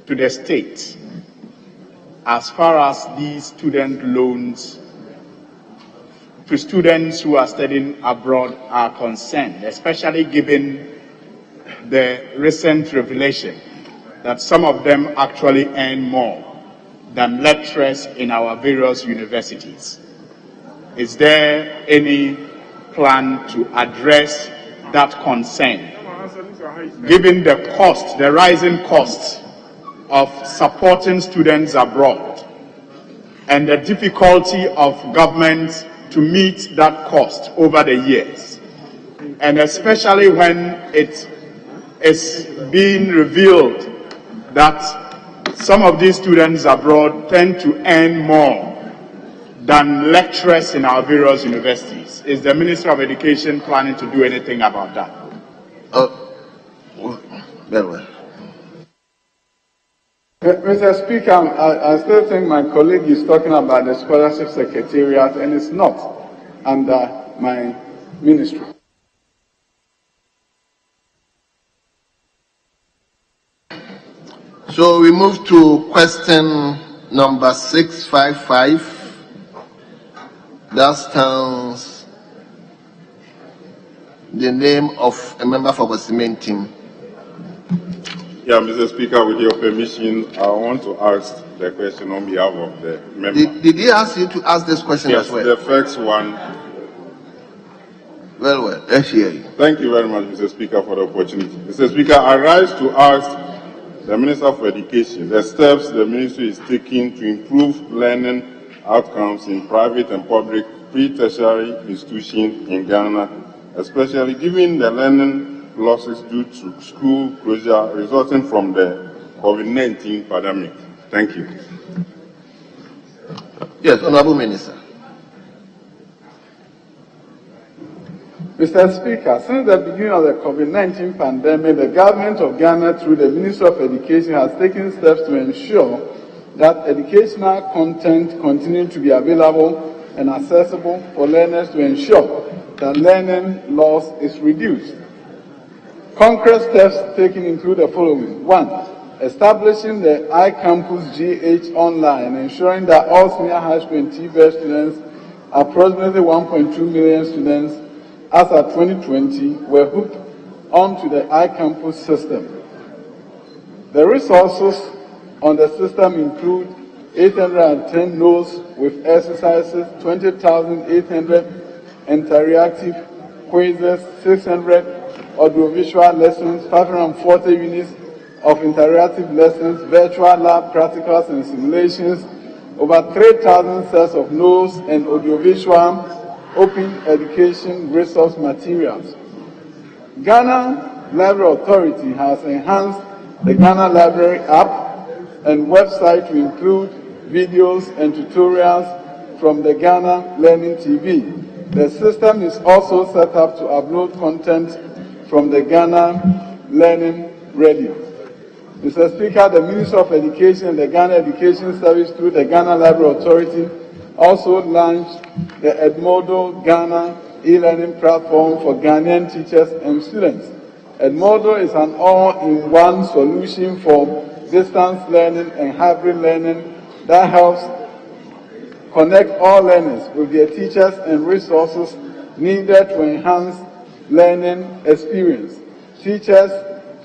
to the state as far as these student loans to students who are studying abroad are concerned, especially given the recent revelation that some of them actually earn more than lecturers in our various universities. Is there any plan to address that concern, given the cost, the rising costs of supporting students abroad and the difficulty of government to meet that cost over the years, and especially when it is being revealed that some of these students abroad tend to earn more than lecturers in our various universities? Is the Minister of Education planning to do anything about that? Very well. Mr. Speaker, I still think my colleague is talking about the Scholarship Secretariat, and it's not under my ministry. So we move to question number 655. That stands the name of a member for the cement team. Yeah, Mr. Speaker, with your permission, I want to ask the question on behalf of the member. Did he ask you to ask this question yes, as well? The first one. Well, let's hear you. Thank you very much, Mr. Speaker, for the opportunity. Mr. Speaker, I rise to ask the Minister for Education the steps the Ministry is taking to improve learning outcomes in private and public pre-tertiary institutions in Ghana, especially given the learning losses due to school closure resulting from the COVID-19 pandemic. Thank you. Yes, Honourable Minister. Mr. Speaker, since the beginning of the COVID-19 pandemic, the government of Ghana, through the Ministry of Education, has taken steps to ensure that educational content continues to be available and accessible for learners to ensure that learning loss is reduced. Concrete steps taken include the following. 1. Establishing the iCampus GH online, ensuring that all senior high school and TVET students, approximately 1.2 million students, as of 2020, were hooked onto the iCampus system. The resources on the system include 810 notes with exercises, 20,800 interactive quizzes, 600 audiovisual lessons, 540 units of interactive lessons, virtual lab practicals and simulations, over 3,000 sets of notes and audiovisual open education resource materials. Ghana Library Authority has enhanced the Ghana Library app and website to include videos and tutorials from the Ghana Learning TV. The system is also set up to upload content from the Ghana Learning Radio. Mr. Speaker, the Ministry of Education and the Ghana Education Service through the Ghana Library Authority also launched the Edmodo Ghana e-learning platform for Ghanaian teachers and students. Edmodo is an all-in-one solution for distance learning and hybrid learning that helps connect all learners with their teachers and resources needed to enhance learning experience. Teachers,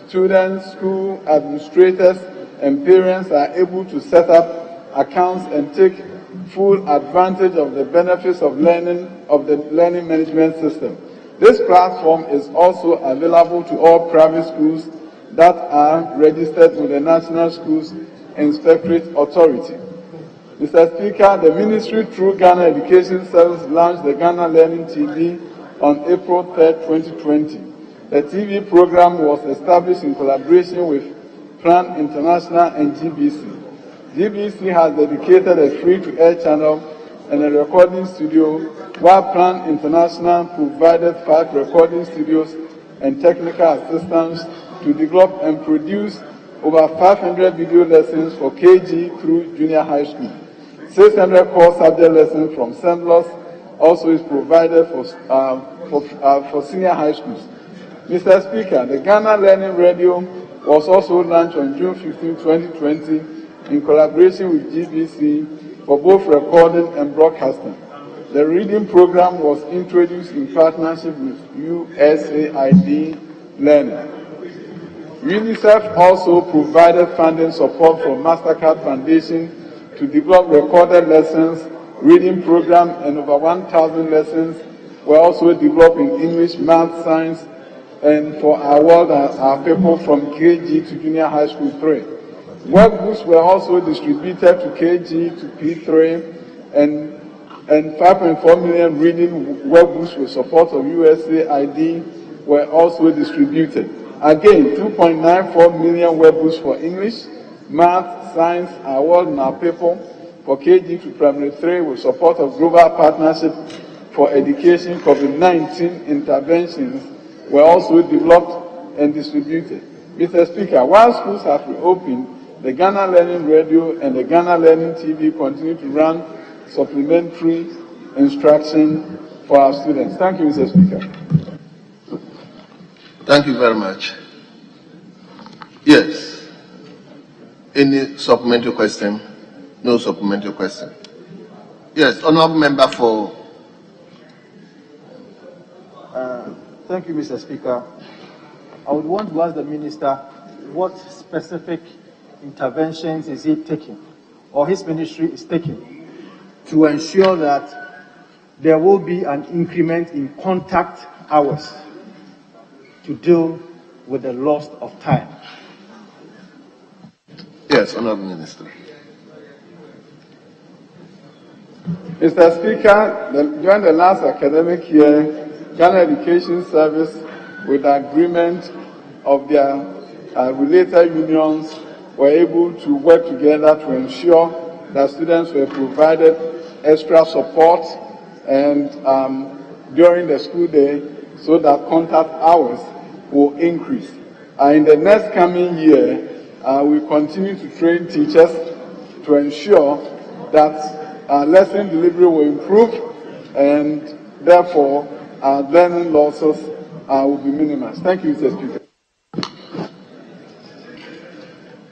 students, school administrators, and parents are able to set up accounts and take full advantage of the benefits of the learning management system. This platform is also available to all private schools that are registered with the National Schools Inspectorate Authority. Mr. Speaker, the Ministry through Ghana Education Service launched the Ghana Learning TV on April 3, 2020. The TV program was established in collaboration with Plan International and GBC. GBC has dedicated a free-to-air channel and a recording studio, while Plan International provided 5 recording studios and technical assistance to develop and produce over 500 video lessons for KG through junior high school. 600 core subject lessons from SEMLOS also is provided for senior high schools. Mr. Speaker, the Ghana Learning Radio was also launched on June 15, 2020 in collaboration with GBC for both recording and broadcasting. The reading program was introduced in partnership with USAID Learning. UNICEF also provided funding support for MasterCard Foundation to develop recorded lessons, reading program, and over 1,000 lessons were also developed in English, math, science, and for our world and our people from KG to junior high school 3. Workbooks were also distributed to KG to P3, and 5.4 million reading workbooks with support of USAID were also distributed. Again, 2.94 million workbooks for English, math, science, our world and our people for KG to primary 3 with support of Global Partnership for Education COVID-19 interventions were also developed and distributed. Mr. Speaker, while schools have reopened, the Ghana Learning Radio and the Ghana Learning TV continue to run supplementary instruction for our students. Thank you, Mr. Speaker. Thank you very much. Yes. Any supplementary question? No supplementary question. Yes, honorable member for. Thank you, Mr. Speaker. I would want to ask the Minister what specific interventions is he taking, or his ministry is taking, to ensure that there will be an increment in contact hours to deal with the loss of time. Yes, Honorable Minister. Mr. Speaker, during the last academic year, Ghana Education Service, with the agreement of their related unions, were able to work together to ensure that students were provided extra support, and during the school day, so that contact hours will increase. In the next coming year, we continue to train teachers to ensure that lesson delivery will improve, and therefore learning losses will be minimized. Thank you, Mr. Speaker.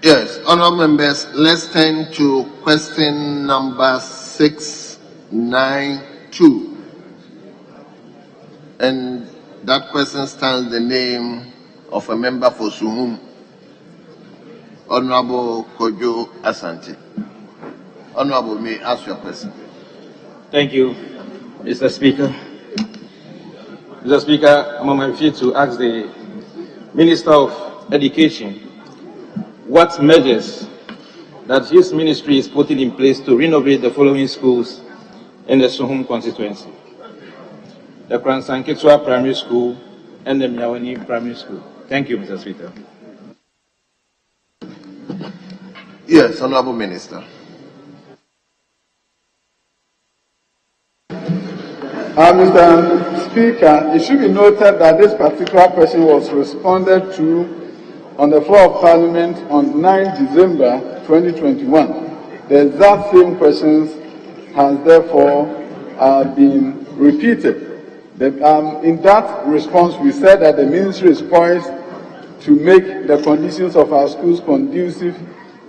Yes, honourable members, let's turn to question number 692. And that question stands the name of a member for Suhum, Honourable Kojo Asante. Honourable, may I ask your question? Thank you, Mr. Speaker. Mr. Speaker, I'm on my feet to ask the Minister of Education what measures that his ministry is putting in place to renovate the following schools in the Suhum constituency: the Kransankitwa Primary School and the Miawani Primary School. Thank you, Mr. Speaker. Yes, Honourable Minister. Mr. Speaker, it should be noted that this particular question was responded to on the floor of Parliament on 9 December 2021. The exact same questions has therefore been repeated. In that response, we said that the Ministry is poised to make the conditions of our schools conducive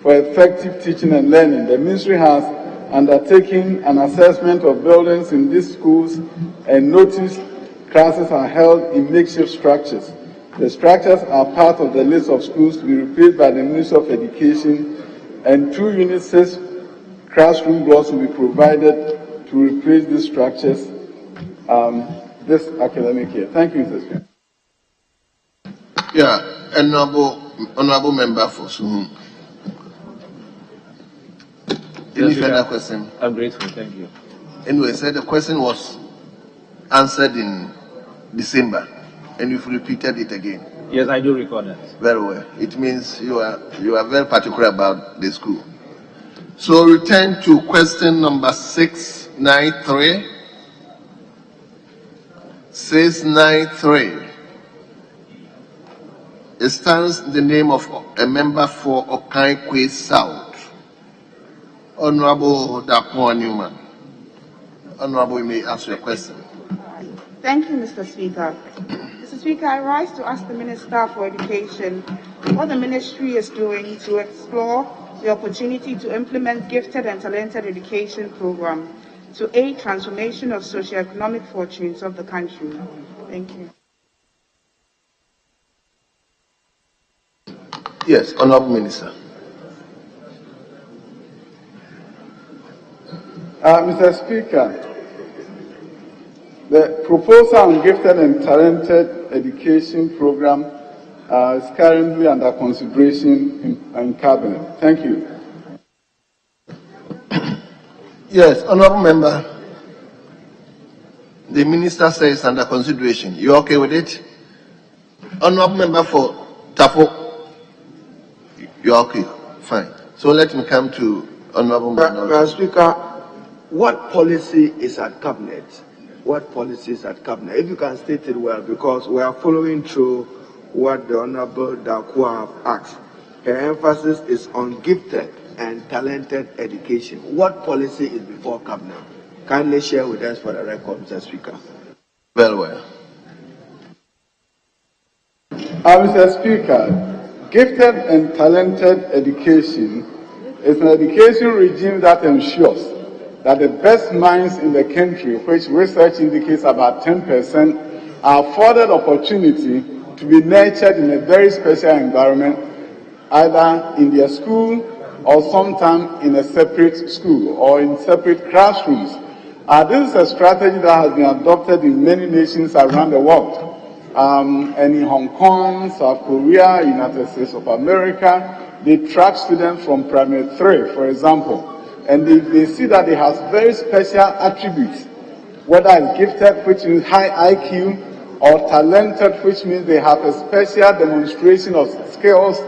for effective teaching and learning. The Ministry has undertaken an assessment of buildings in these schools and noticed classes are held in makeshift structures. The structures are part of the list of schools to be replaced by the Ministry of Education, and 2 Unit 6 classroom blocks will be provided to replace these structures this academic year. Thank you, Mr. Speaker. Yeah, honourable member for Suhum. Any further question? I'm grateful, thank you. Anyway, so the question was answered in December, and you've repeated it again. Yes, I do record that. Very well. It means you are very particular about the school. So return to question number 693. 693. It stands the name of a member for Okaikwe South, Honourable Dapo Newman. Honourable, you may ask your question. Thank you, Mr. Speaker. Mr. Speaker, I rise to ask the Minister for Education what the Ministry is doing to explore the opportunity to implement gifted and talented education program to aid transformation of socio-economic fortunes of the country. Thank you. Yes, Honourable Minister. Mr. Speaker, the proposal on gifted and talented education program is currently under consideration in Cabinet. Thank you. Yes, Honourable Member. The Minister says under consideration. You okay with it? Honourable Member for Tapo. You're okay. Fine. So let me come to Honourable Member. Mr. Speaker, what policy is at Cabinet? What policy is at Cabinet? If you can state it well, because we are following through what the Honourable Dakwa have asked. Her emphasis is on gifted and talented education. What policy is before Cabinet? Kindly share with us for the record, Mr. Speaker. Very well. Mr. Speaker, gifted and talented education is an education regime that ensures that the best minds in the country, which research indicates about 10%, are afforded opportunity to be nurtured in a very special environment, either in their school or sometimes in a separate school or in separate classrooms. This is a strategy that has been adopted in many nations around the world. And in Hong Kong, South Korea, United States of America, they track students from primary 3, for example, and they see that they have very special attributes, whether it's gifted, which means high IQ, or talented, which means they have a special demonstration of skills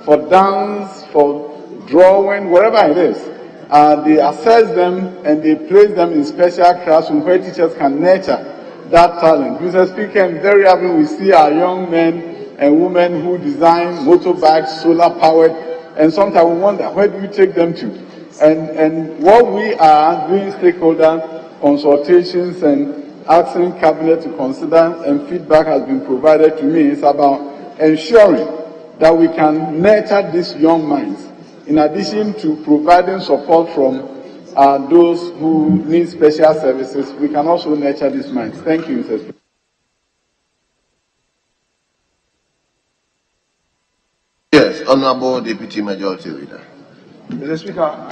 for dance, for drawing, whatever it is. They assess them and they place them in special classrooms where teachers can nurture that talent. Mr. Speaker, and very often we see our young men and women who design motorbikes, solar-powered, and sometimes we wonder, where do you take them to? And what we are doing stakeholder consultations and asking Cabinet to consider, and feedback has been provided to me, is about ensuring that we can nurture these young minds, in addition to providing support from those who need special services. We can also nurture these minds. Thank you, Mr. Speaker. Yes, Honorable Deputy Majority Leader. Mr. Speaker,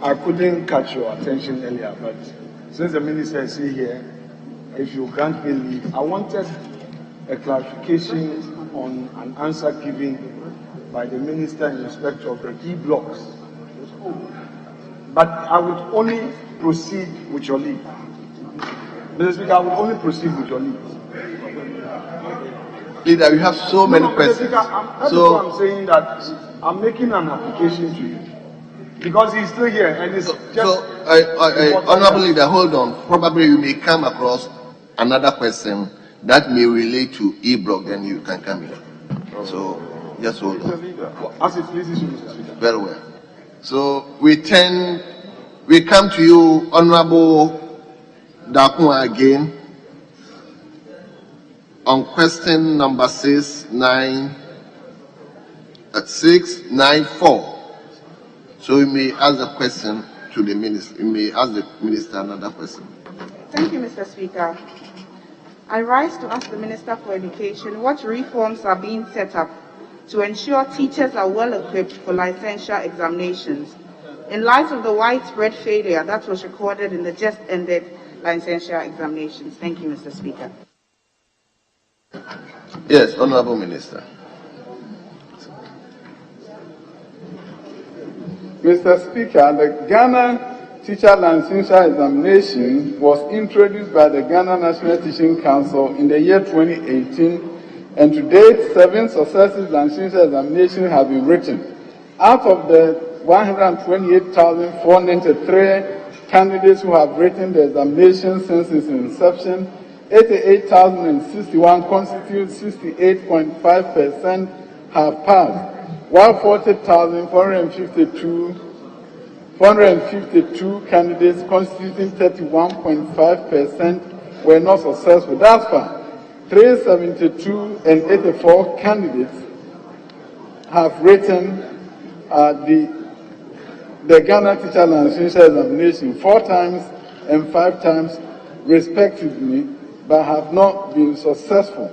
I couldn't catch your attention earlier, but since the Minister is here, if you grant me leave, I wanted a clarification on an answer given by the Minister in respect of the E-blocks. But I would only proceed with your leave. Mr. Speaker, I would only proceed with your leave. Leader, you have so many questions. Speaker, I'm saying that I'm making an application to you. Because he's still here and it's just... Honorable Leader, hold on. Probably you may come across another question that may relate to E-block, then you can come in. So, just hold on. As it pleases you, Mr. Speaker. Very well. So, we come to you, Honorable Dakua, again, on question number 694. So you may ask the question to the Minister. You may ask the Minister another question. Thank you, Mr. Speaker. I rise to ask the Minister for Education what reforms are being set up to ensure teachers are well equipped for licensure examinations in light of the widespread failure that was recorded in the just ended licensure examinations. Thank you, Mr. Speaker. Yes, Honorable Minister. Mr. Speaker, the Ghana Teacher Licensure Examination was introduced by the Ghana National Teaching Council in the year 2018, and to date, 7 successive licensure examinations have been written. Out of the 128,493 candidates who have written the examination since its inception, 88,061 constitute 68.5% have passed, while 40,452 candidates constituting 31.5% were not successful. Thus far, 372 and 84 candidates have written the Ghana Teacher Licensure Examination 4 times and 5 times respectively, but have not been successful.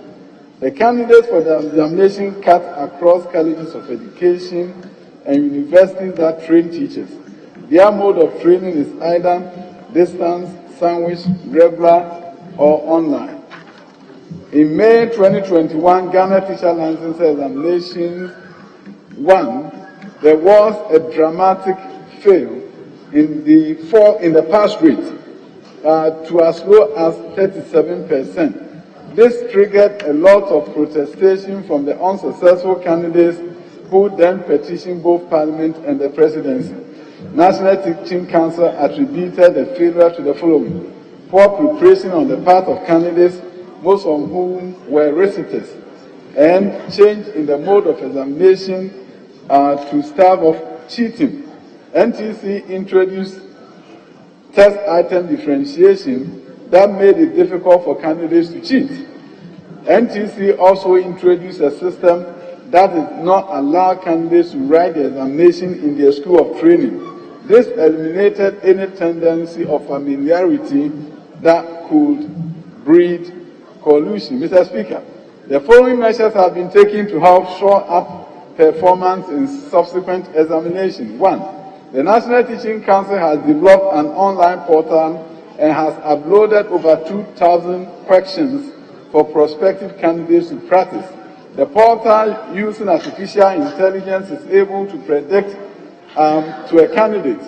The candidates for the examination cut across colleges of education and universities that train teachers. Their mode of training is either distance, sandwich, regular, or online. In May 2021, Ghana Teacher Licensure Examination 1, there was a dramatic fail in the pass rate to as low as 37%. This triggered a lot of protestation from the unsuccessful candidates who then petitioned both Parliament and the Presidency. National Teaching Council attributed the failure to the following: poor preparation on the part of candidates, most of whom were reciters, and change in the mode of examination to starve of cheating. NTC introduced test item differentiation that made it difficult for candidates to cheat. NTC also introduced a system that did not allow candidates to write the examination in their school of training. This eliminated any tendency of familiarity that could breed collusion. Mr. Speaker, the following measures have been taken to help shore up performance in subsequent examinations. 1. The National Teaching Council has developed an online portal and has uploaded over 2,000 questions for prospective candidates to practice. The portal, using artificial intelligence, is able to predict to a candidate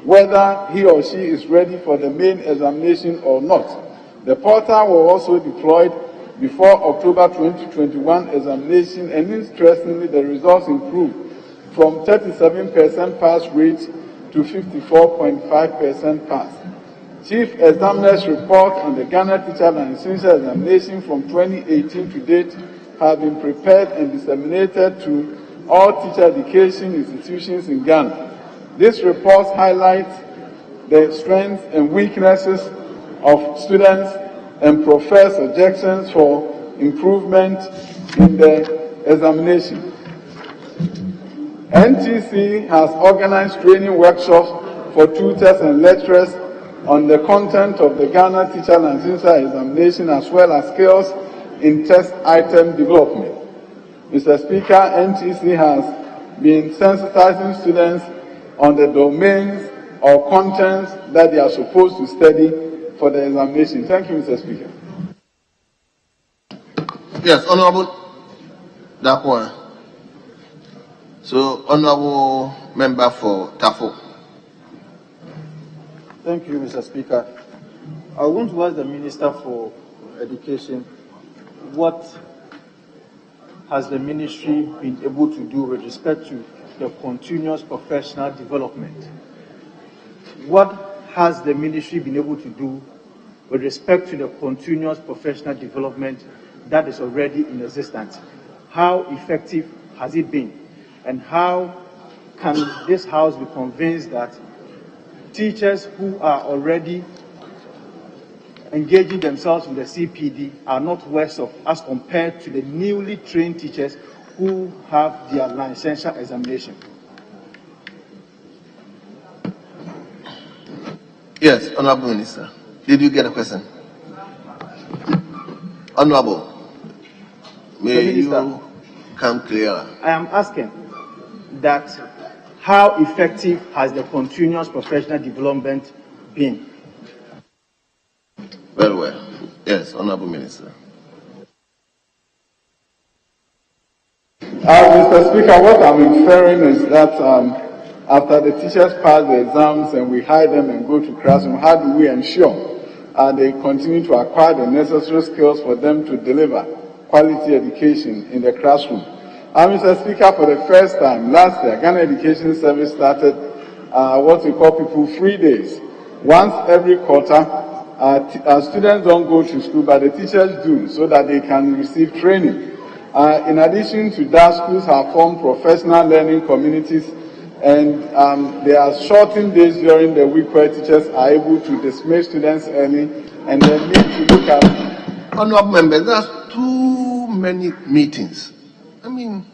whether he or she is ready for the main examination or not. The portal was also deployed before October 2021 examination, and interestingly, the results improved from 37% pass rate to 54.5% pass. Chief Examiner's report on the Ghana Teacher Licensure Examination from 2018 to date have been prepared and disseminated to all teacher education institutions in Ghana. This report highlights the strengths and weaknesses of students and proffers suggestions for improvement in the examination. NTC has organized training workshops for tutors and lecturers on the content of the Ghana Teacher Licensure Examination as well as skills in test item development. Mr. Speaker, NTC has been sensitizing students on the domains or contents that they are supposed to study for the examination. Thank you, Mr. Speaker. Yes, Honorable Dakwa. So, Honorable Member for Tafo. Thank you, Mr. Speaker. I want to ask the Minister for Education, what has the ministry been able to do with respect to the continuous professional development? What has the ministry been able to do with respect to the continuous professional development that is already in existence? How effective has it been? And how can this House be convinced that teachers who are already engaging themselves with the CPD are not worse off as compared to the newly trained teachers who have their licensure examination? Yes, Honorable Minister. Did you get a question? Honorable, may you come clearer? I am asking that how effective has the continuous professional development been? Very well. Yes, Honorable Minister. Mr. Speaker, what I'm inferring is that after the teachers pass the exams and we hire them and go to classroom, how do we ensure they continue to acquire the necessary skills for them to deliver quality education in the classroom? Mr. Speaker, for the first time last year, Ghana Education Service started what we call people free days. Once every quarter, students don't go to school, but the teachers do, so that they can receive training. In addition to that, schools have formed professional learning communities, and there are shortened days during the week where teachers are able to dismiss students early, and they need to look at... Honorable members, there's too many meetings. I mean,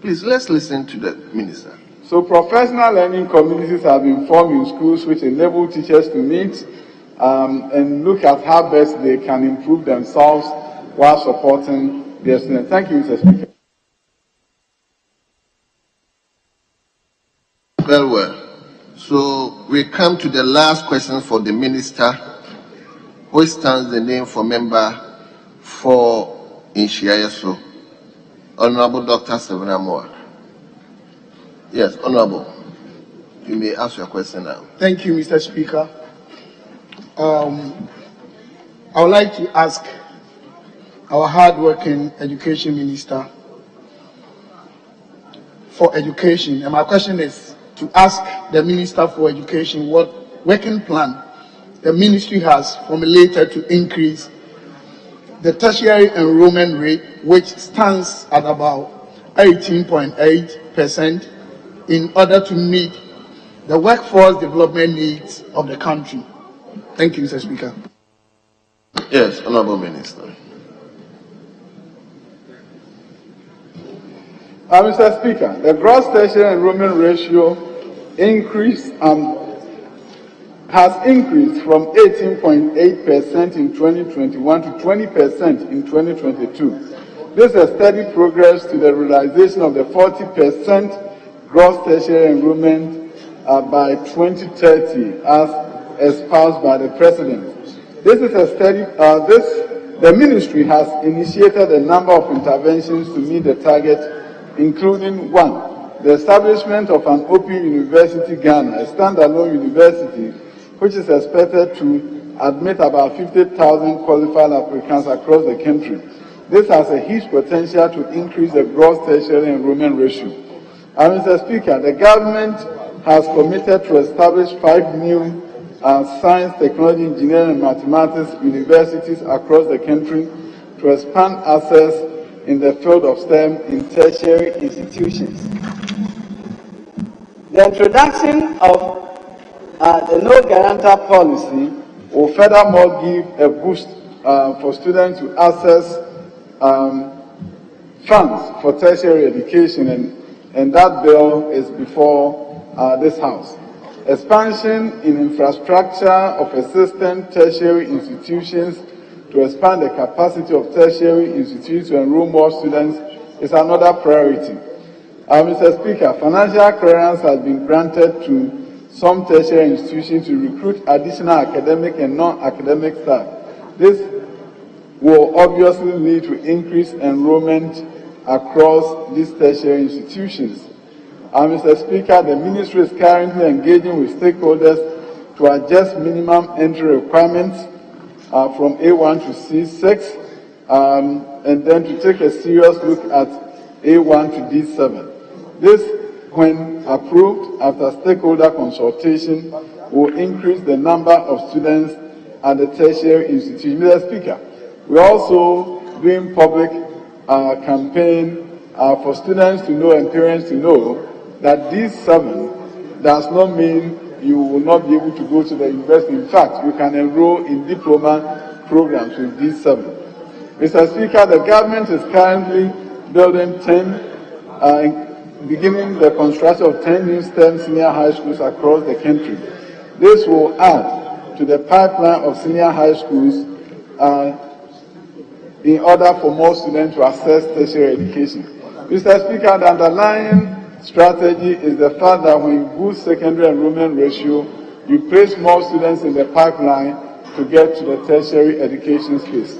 please, let's listen to the Minister. So professional learning communities have been formed in schools which enable teachers to meet and look at how best they can improve themselves while supporting their students. Thank you, Mr. Speaker. Very well. So we come to the last question for the Minister, who stands the name for member for Inshiayeso, Honorable Dr. Severa Moa. Yes, Honorable, you may ask your question now. Thank you, Mr. Speaker. I would like to ask our hard-working Education Minister for Education, and my question is to ask the Minister for Education what working plan the ministry has formulated to increase the tertiary enrollment rate, which stands at about 18.8%, in order to meet the workforce development needs of the country. Thank you, Mr. Speaker. Yes, Honorable Minister. Mr. Speaker, the gross tertiary enrollment ratio has increased from 18.8% in 2021 to 20% in 2022. This is a steady progress to the realization of the 40% gross tertiary enrollment by 2030 as espoused by the President. This is a steady, the ministry has initiated a number of interventions to meet the target, including 1, the establishment of an open university Ghana, a standalone university, which is expected to admit about 50,000 qualified applicants across the country. This has a huge potential to increase the gross tertiary enrollment ratio. Mr. Speaker, the government has committed to establish 5 new science, technology, engineering, and mathematics universities across the country to expand access in the field of STEM in tertiary institutions. The introduction of the no guarantor policy will furthermore give a boost for students to access funds for tertiary education, and that bill is before this House. Expansion in infrastructure of existing tertiary institutions to expand the capacity of tertiary institutions to enroll more students is another priority. Mr. Speaker, financial clearance has been granted to some tertiary institutions to recruit additional academic and non-academic staff. This will obviously lead to increased enrollment across these tertiary institutions. Mr. Speaker, the Ministry is currently engaging with stakeholders to adjust minimum entry requirements from A1 to C6, and then to take a serious look at A1 to D7. This, when approved after stakeholder consultation, will increase the number of students at the tertiary institution. Mr. Speaker, we're also doing public campaign for students to know and parents to know that D7 does not mean you will not be able to go to the university. In fact, you can enroll in diploma programs with D7. Mr. Speaker, the government is currently building beginning the construction of 10 new STEM senior high schools across the country. This will add to the pipeline of senior high schools in order for more students to access tertiary education. Mr. Speaker, the underlying strategy is the fact that when you boost secondary enrollment ratio, you place more students in the pipeline to get to the tertiary education space.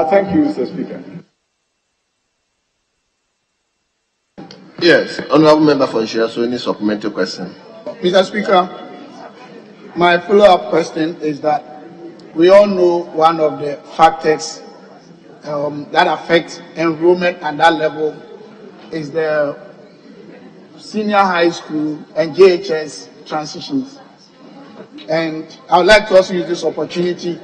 Thank you, Mr. Speaker. Yes, Honourable Member for Shai, so any supplementary question? Mr. Speaker, my follow-up question is that we all know one of the factors that affect enrollment at that level is the senior high school and JHS transitions. And I would like to also use this opportunity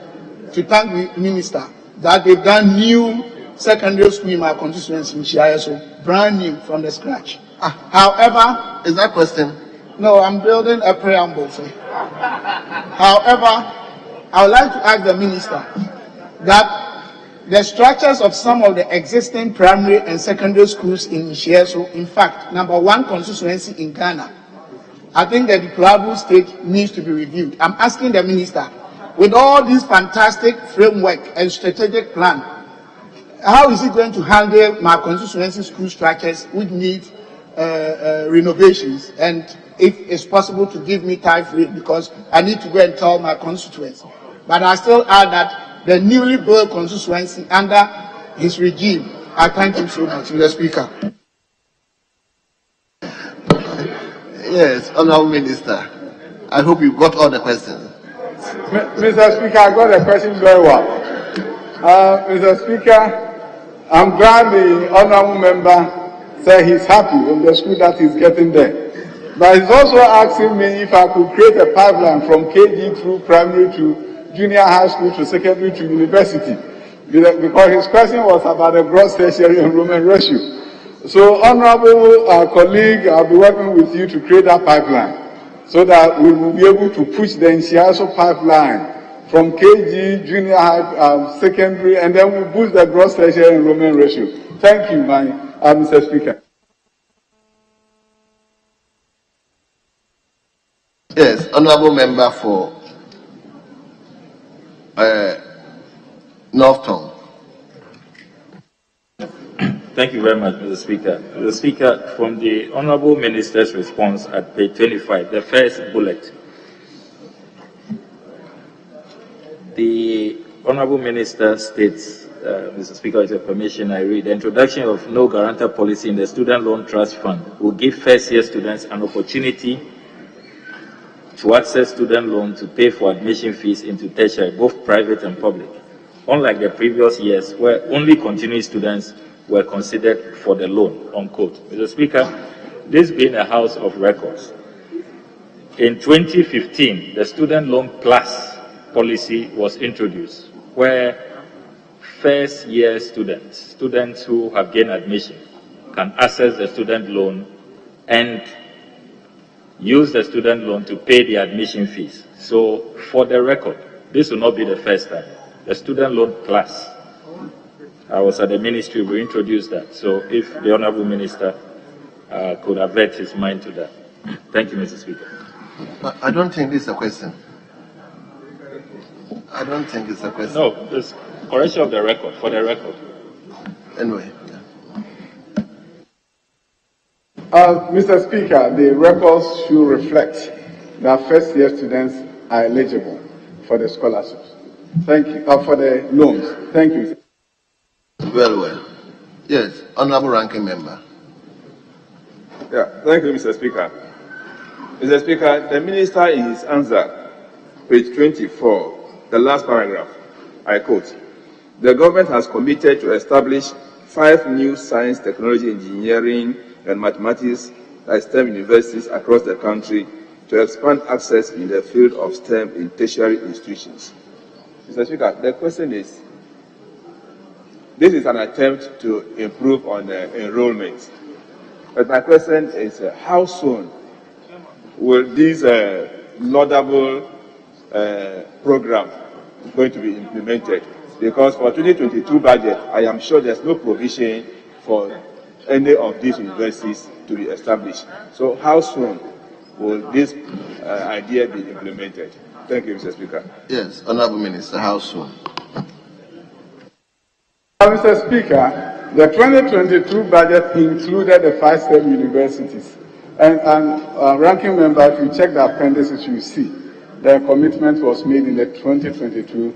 to thank the Minister that they've done new secondary school in my constituency in Shai, so brand new from the scratch. However, is that question? No, I'm building a preamble, sir. However, I would like to ask the Minister that the structures of some of the existing primary and secondary schools in Shai, in fact, #1 constituency in Ghana, I think the deplorable state needs to be reviewed. I'm asking the Minister, with all this fantastic framework and strategic plan, how is he going to handle my constituency school structures which need renovations? And if it's possible to give me time free, because I need to go and tell my constituents. But I still add that the newly built constituency under his regime, I thank him so much, Mr. Speaker. Yes, Honourable Minister, I hope you got all the questions. Mr. Speaker, I got the question very well. Mr. Speaker, I'm glad the honourable member said he's happy with the school that he's getting there. But he's also asking me if I could create a pipeline from KG through primary to junior high school to secondary to university. Because his question was about the gross tertiary enrollment ratio. So, honourable colleague, I'll be working with you to create that pipeline so that we will be able to push the Nshiaso pipeline from KG, junior high, secondary, and then we'll boost the gross tertiary enrollment ratio. Thank you, Mr. Speaker. Yes, Honourable Member for North Tongue. Thank you very much, Mr. Speaker. Mr. Speaker, from the Honourable Minister's response at page 25, the first bullet, the Honourable Minister states, Mr. Speaker, with your permission, I read, the introduction of no guarantor policy in the Student Loan Trust Fund will give first-year students an opportunity to access student loan to pay for admission fees into tertiary, both private and public, unlike the previous years where only continuing students were considered for the loan, unquote. Mr. Speaker, this being a house of records, In 2015, the student loan plus policy was introduced, where first-year students who have gained admission, can access the student loan and use the student loan to pay the admission fees. So, for the record, this will not be the first time. The student loan plus, I was at the ministry, we introduced that. So, if the Honorable Minister could avert his mind to that. Thank you, Mr. Speaker. I don't think this is a question. I don't think it's a question. No, this correction of the record, for the record. Anyway. Mr. Speaker, the records should reflect that first-year students are eligible for the scholarships. Thank you. For the loans. Thank you. Well. Yes, Honorable Ranking Member. Yeah, thank you, Mr. Speaker. Mr. Speaker, the Minister in his answer, page 24, the last paragraph, I quote, "The government has committed to establish 5 new science, technology, engineering, and mathematics STEM universities across the country to expand access in the field of STEM in tertiary institutions." Mr. Speaker, the question is, this is an attempt to improve on enrollment. But my question is, how soon will this laudable program going to be implemented? Because for 2022 budget, I am sure there's no provision for any of these universities to be established. So how soon will this idea be implemented? Thank you, Mr. Speaker. Yes, Honorable Minister, how soon? Mr. Speaker, the 2022 budget included the 5 STEM universities. And Ranking Member, if you check the appendices, you see the commitment was made in the 2022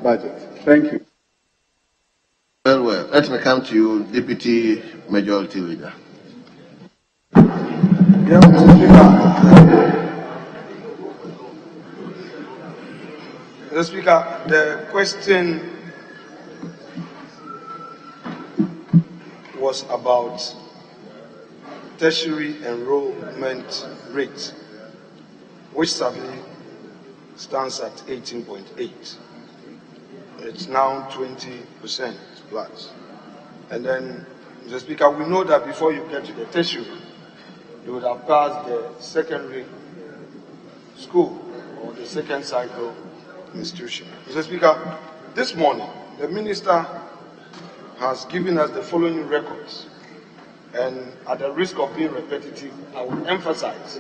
budget. Thank you. Well. Let me come to you, Deputy Majority Leader. Yeah, Mr. Speaker. Mr. Speaker, the question was about tertiary enrollment rate, which sadly stands at 18.8. It's now 20% plus. And then, Mr. Speaker, we know that before you get to the tertiary, you would have passed the secondary school or the second cycle institution. Mr. Speaker, this morning, the Minister has given us the following records. And at the risk of being repetitive, I will emphasize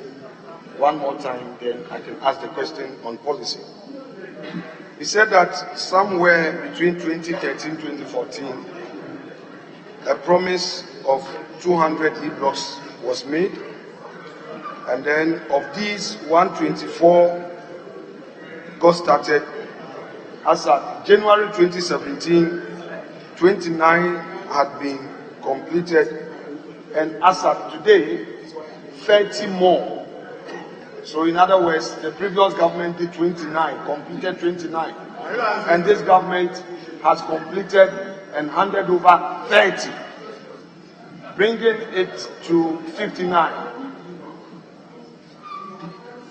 one more time, then I can ask the question on policy. He said that somewhere between 2013 and 2014, a promise of 200 e-blocks was made, and then of these, 124 got started. As at January 2017, 29 had been completed, and as of today, 30 more. So in other words, the previous government did 29, completed 29, and this government has completed and handed over 30, bringing it to 59.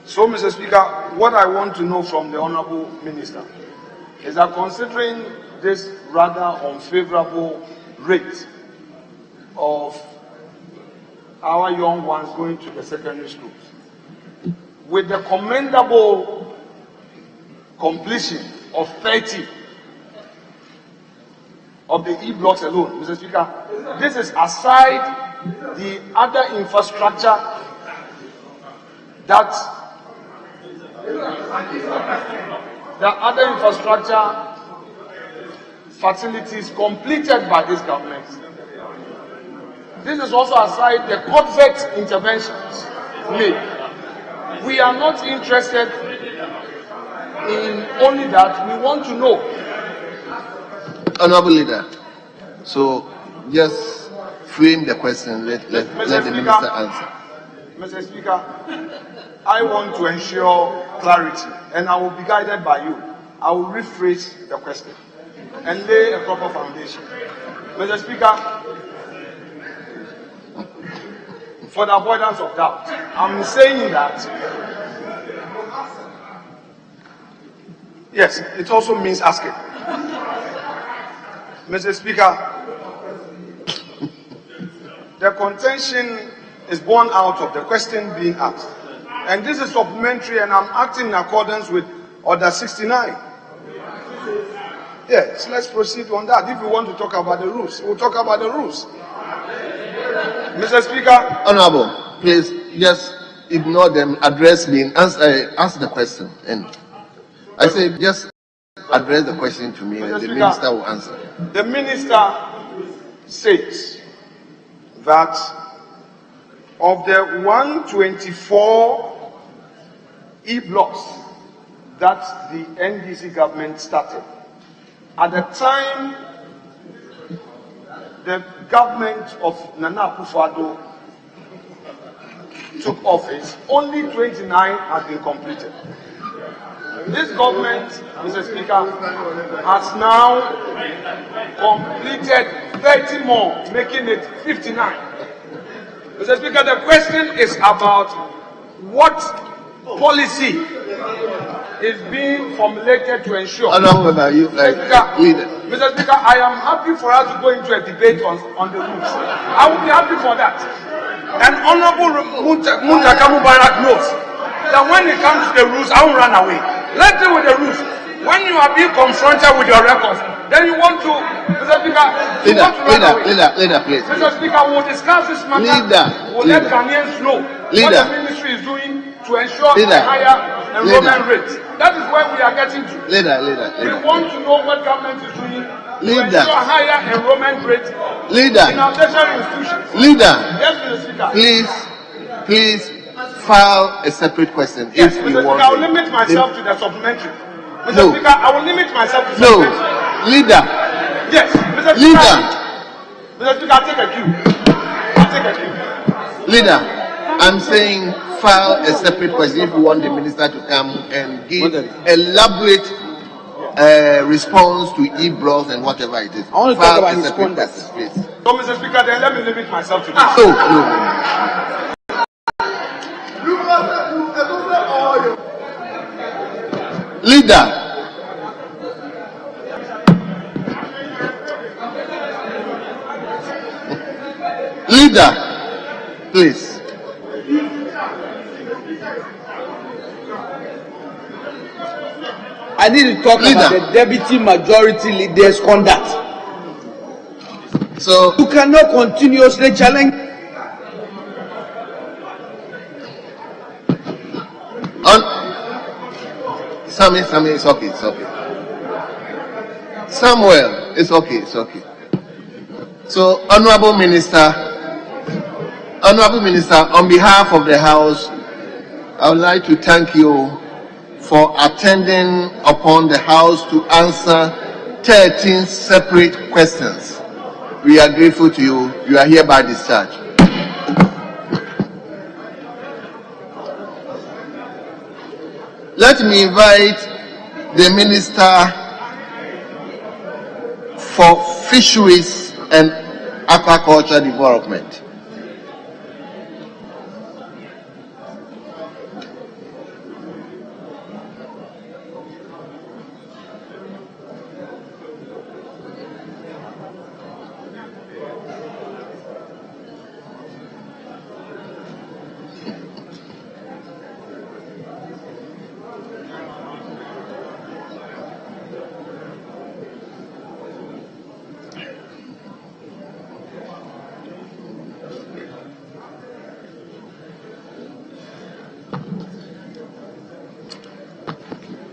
So, Mr. Speaker, what I want to know from the Honorable Minister is that considering this rather unfavorable rate of our young ones going to the secondary schools, with the commendable completion of 30 of the e-blocks alone, Mr. Speaker, this is aside the other infrastructure facilities completed by this government. This is also aside the covert interventions made. We are not interested in only that. We want to know. Honorable Leader, so just frame the question. Let the Minister answer. Mr. Speaker, I want to ensure clarity, and I will be guided by you. I will rephrase the question and lay a proper foundation. Mr. Speaker, for the avoidance of doubt, I'm saying that Yes, it also means asking. Mr. Speaker, the contention is born out of the question being asked. And this is supplementary, and I'm acting in accordance with Order 69. Yes, let's proceed on that. If we want to talk about the rules, we'll talk about the rules. Mr. Speaker. Honorable, please just ignore them, address me, and ask the question. And I say just address the question to me, and the minister will answer. The minister says that of the 124 e-blocks that the NDC government started, at the time the government of Nana Akufo-Addo took office, only 29 had been completed. This government, Mr. Speaker, has now completed 30 more, making it 59. Mr. Speaker, the question is about what policy is being formulated to ensure. Mr. Speaker, I am happy for us to go into a debate on the rules. I will be happy for that. And Honorable Muntaka Mubarak knows that when it comes to the rules, I won't run away. Let's deal with the rules. When you are being confronted with your records, then you want to, Mr. Speaker, Leader, please. Mr. Speaker, we'll discuss this matter. We'll let Ghanaians know what the ministry is doing to ensure a higher enrollment rate. That is where we are getting to. Leader. We want to know what government is doing to ensure higher enrollment rate in our tertiary institutions. Yes, Mr. Speaker. Please file a separate question. Yes, if Mr. you Speaker, want I will limit myself to the supplementary. Mr. Speaker, I will limit myself to No, supplementary. leader. Yes, Mr. Speaker. Leader. Mr. Speaker, I'll take a cue. Leader, I'm saying file a separate question if you want the minister to come and give elaborate response to e-blocks and whatever it is. I want to file talk about a his separate conduct. question, please. So, Mr. Speaker, then let me limit myself to this. Leader. Leader, please. I need to talk about the deputy majority leader's conduct. So you cannot continuously challenge. Sammy, it's okay. Samuel, it's okay. So, Honorable Minister, on behalf of the House, I would like to thank you for attending upon the House to answer 13 separate questions. We are grateful to you. You are hereby discharged. Let me invite the Minister for Fisheries and Aquaculture Development.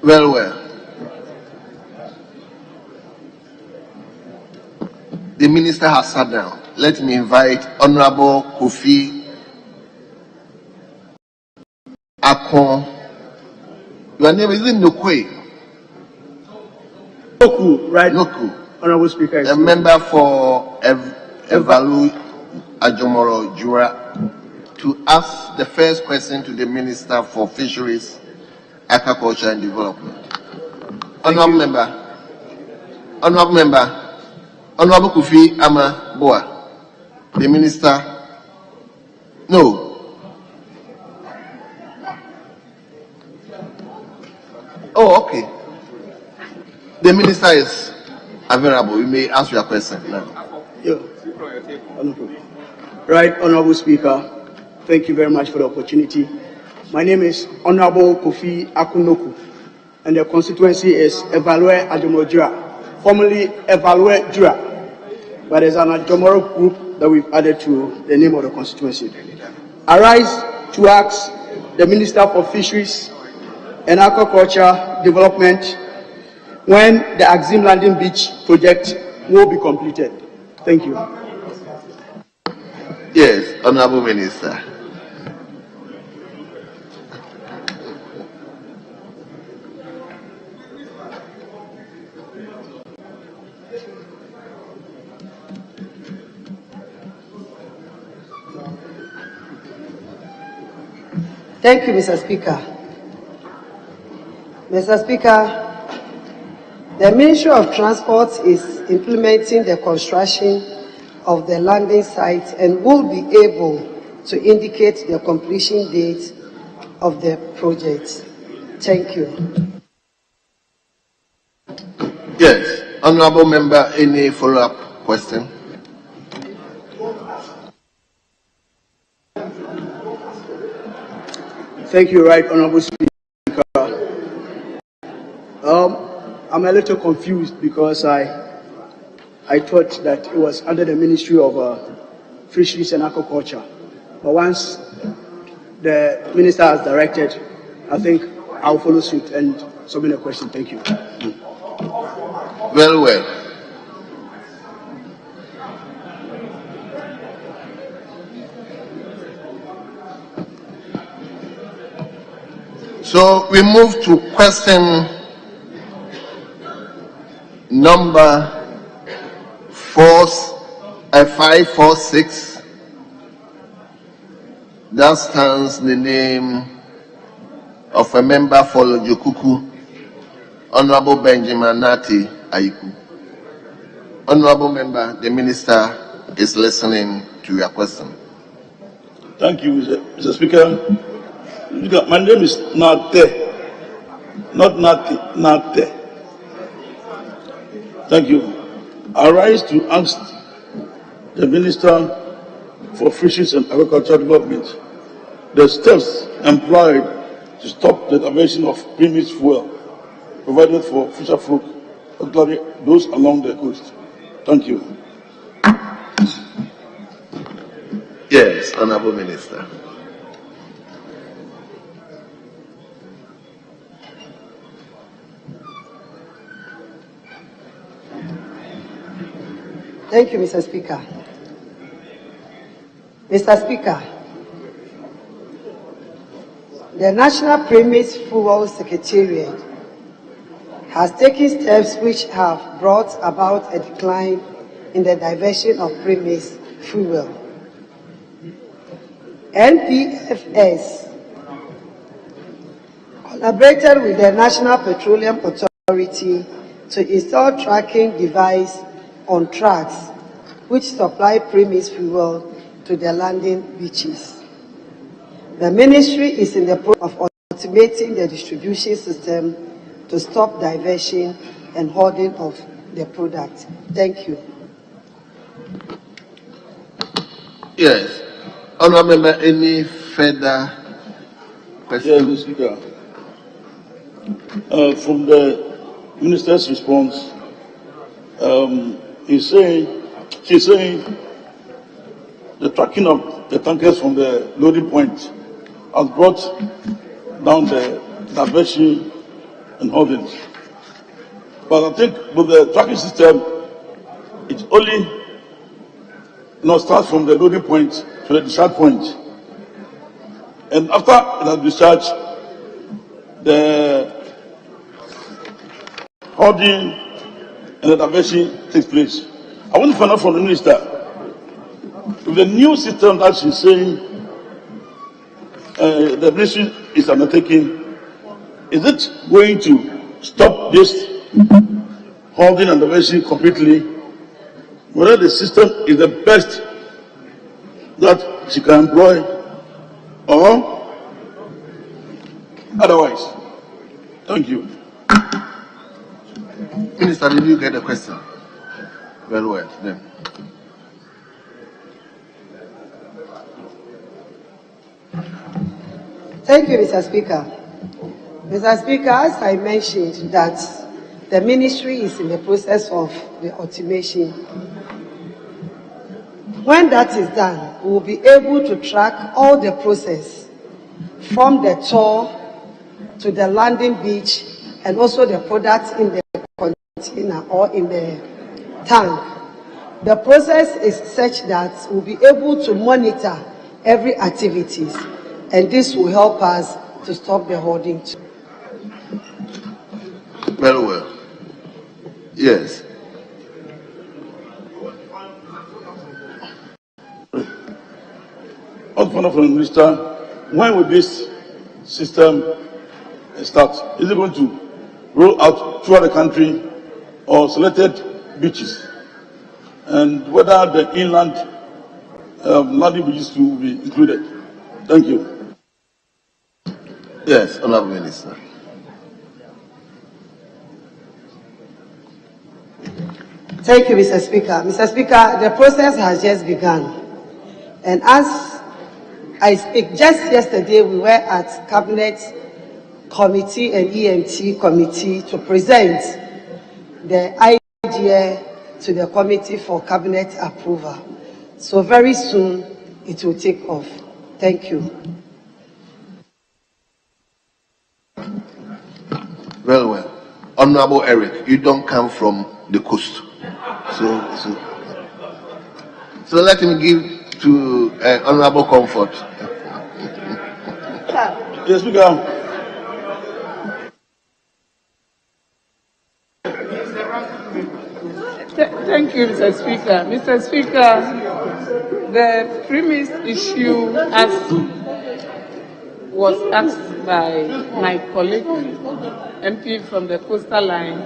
Well. The minister has sat down. Let me invite Honorable Kofi Akon. Your name is Nokwe. Noku, right? Noku. Honorable Speaker. A member for Evalu Ajomoro Jura to ask the first question to the Minister for Fisheries, Aquaculture and Development. Honorable Member, Honorable Kofi Ama Boa, the Minister. No. Oh, okay. The minister is available. You may ask your question now. Yeah. Right, Honorable Speaker, thank you very much for the opportunity. My name is Honorable Kofi Akunoku, and the constituency is Evalue Adjomojura, formerly Evalue Jura, but there's an Adjomoro group that we've added to the name of the constituency. I rise to ask the Minister for Fisheries and Aquaculture Development when the Axim Landing Beach project will be completed. Thank you. Yes, Honorable Minister. Thank you, Mr. Speaker. Mr. Speaker, the Ministry of Transport is implementing the construction of the landing site and will be able to indicate the completion date of the project. Thank you. Yes, Honorable Member, any follow-up question? Thank you, Right Honorable Speaker. I'm a little confused because I thought that it was under the Ministry of Fisheries and Aquaculture. But once the Minister has directed, I think I'll follow suit and submit a question. Thank you. Very well. So we move to question number 546. That stands the name of a member for Jokuku, Honorable Benjamin Nati Aiku. Honorable Member, the Minister is listening to your question. Thank you, Mr. Speaker. My name is Nate, not Nati, Nate. Thank you. I rise to ask the Minister for Fisheries and Agricultural Development the steps employed to stop the diversion of premise fuel provided for fisher folk, particularly those along the coast. Thank you. Yes, Honorable Minister. Thank you, Mr. Speaker. Mr. Speaker, the National Premise Fuel Secretariat has taken steps which have brought about a decline in the diversion of premise fuel. NPFS collaborated with the National Petroleum Authority to install tracking device on trucks which supply premise fuel to the landing beaches. The ministry is in the process of automating the distribution system to stop diversion and hoarding of the product. Thank you. Yes. Honorable Member, any further questions? Yes, from the Minister's response, she's saying the tracking of the tankers from the loading point has brought down the diversion and holdings. But I think with the tracking system, it only starts from the loading point to the discharge point. And after it has discharged, the holding and the diversion takes place. I want to find out from the Minister, with the new system that she's saying the ministry is undertaking, is it going to stop this holding and diversion completely? Whether the system is the best that she can employ or otherwise? Thank you. Minister, did you get the question? Very well, then. Thank you, Mr. Speaker. Mr. Speaker, as I mentioned that the ministry is in the process of the automation. When that is done, we will be able to track all the process from the tour to the landing beach and also the products in the container or in the tank. The process is such that we'll be able to monitor every activities, and this will help us to stop the hoarding. Very well. Yes. Honourable Minister, when will this system start? Is it going to roll out throughout the country or selected beaches? And whether the inland landing beaches will be included? Thank you. Yes, Honourable Minister. Thank you, Mr. Speaker. Mr. Speaker, the process has just begun. And as I speak, just yesterday we were at Cabinet Committee and EMT Committee to present the idea to the Committee for Cabinet approval. So very soon it will take off. Thank you. Very well. Honourable Eric, you don't come from the coast. So let him give to Honourable Comfort. Yes, Speaker. Thank you, Mr. Speaker. Mr. Speaker, the premise issue, as was asked by my colleague, MP from the coastal line,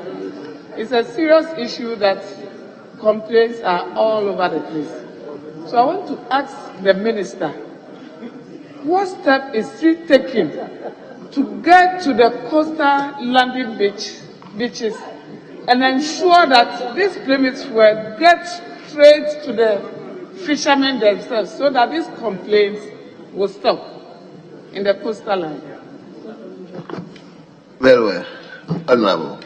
is a serious issue that complaints are all over the place. So I want to ask the minister, what step is he taking to get to the coastal landing beaches and ensure that these permits will get straight to the fishermen themselves so that these complaints will stop in the coastal line? Very well. Honourable.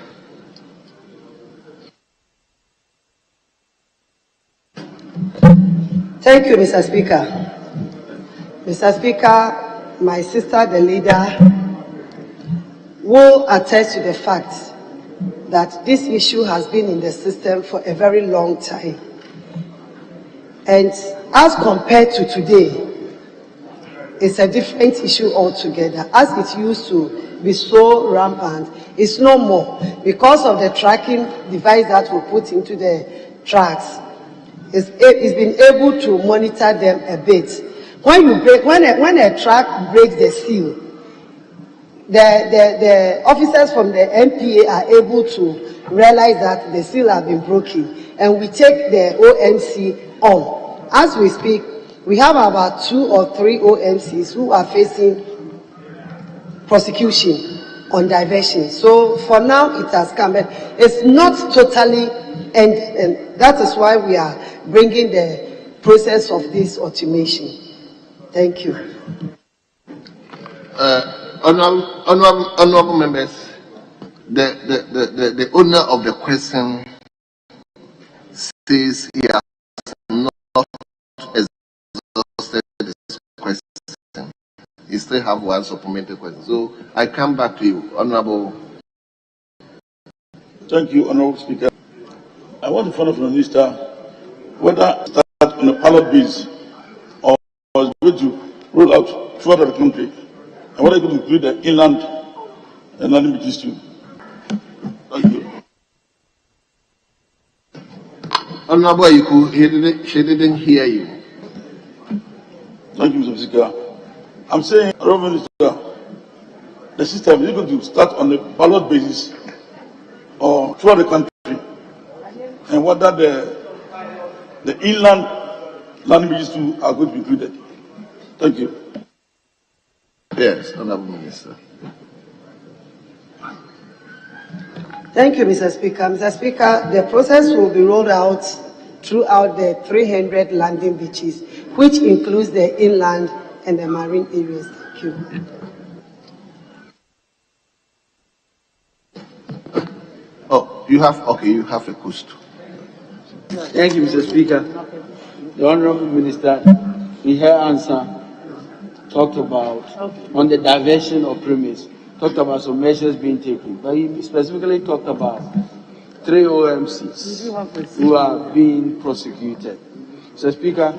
Thank you, Mr. Speaker. Mr. Speaker, my sister, the leader, will attest to the fact that this issue has been in the system for a very long time. And as compared to today, it's a different issue altogether. As it used to be so rampant, it's no more. Because of the tracking device that we put into the tracks, it's been able to monitor them a bit. When a track breaks the seal, the officers from the MPA are able to realize that the seal has been broken, and we take the OMC on. As we speak, we have about 2 or 3 OMCs who are facing prosecution on diversion. So for now, it has come, but it's not totally ended, and that is why we are bringing the process of this automation. Thank you. Honourable members, the owner of the question says he has not exhausted this question. He still have one supplementary question. So I come back to you, Honourable. Thank you, Honourable Speaker. I want to find out from the Minister whether start on a pilot base or is going to roll out throughout the country, and whether it's going to include the inland and landing beaches too. Thank you. Honourable Ayuku, she didn't hear you. Thank you, Mr. Speaker. I'm saying, Honourable Minister, the system is going to start on a pilot basis or throughout the country, and whether the inland landing beaches too are going to be included. Thank you. Yes, Honourable Minister. Thank you, Mr. Speaker. Mr. Speaker, the process will be rolled out throughout the 300 landing beaches, which includes the inland and the marine areas. Thank you. Oh, you have a question. Thank you, Mr. Speaker. The Honorable Minister, in her answer, talked about on the diversion of premise, talked about some measures being taken, but he specifically talked about 3 OMCs who are being prosecuted. Mr. Speaker,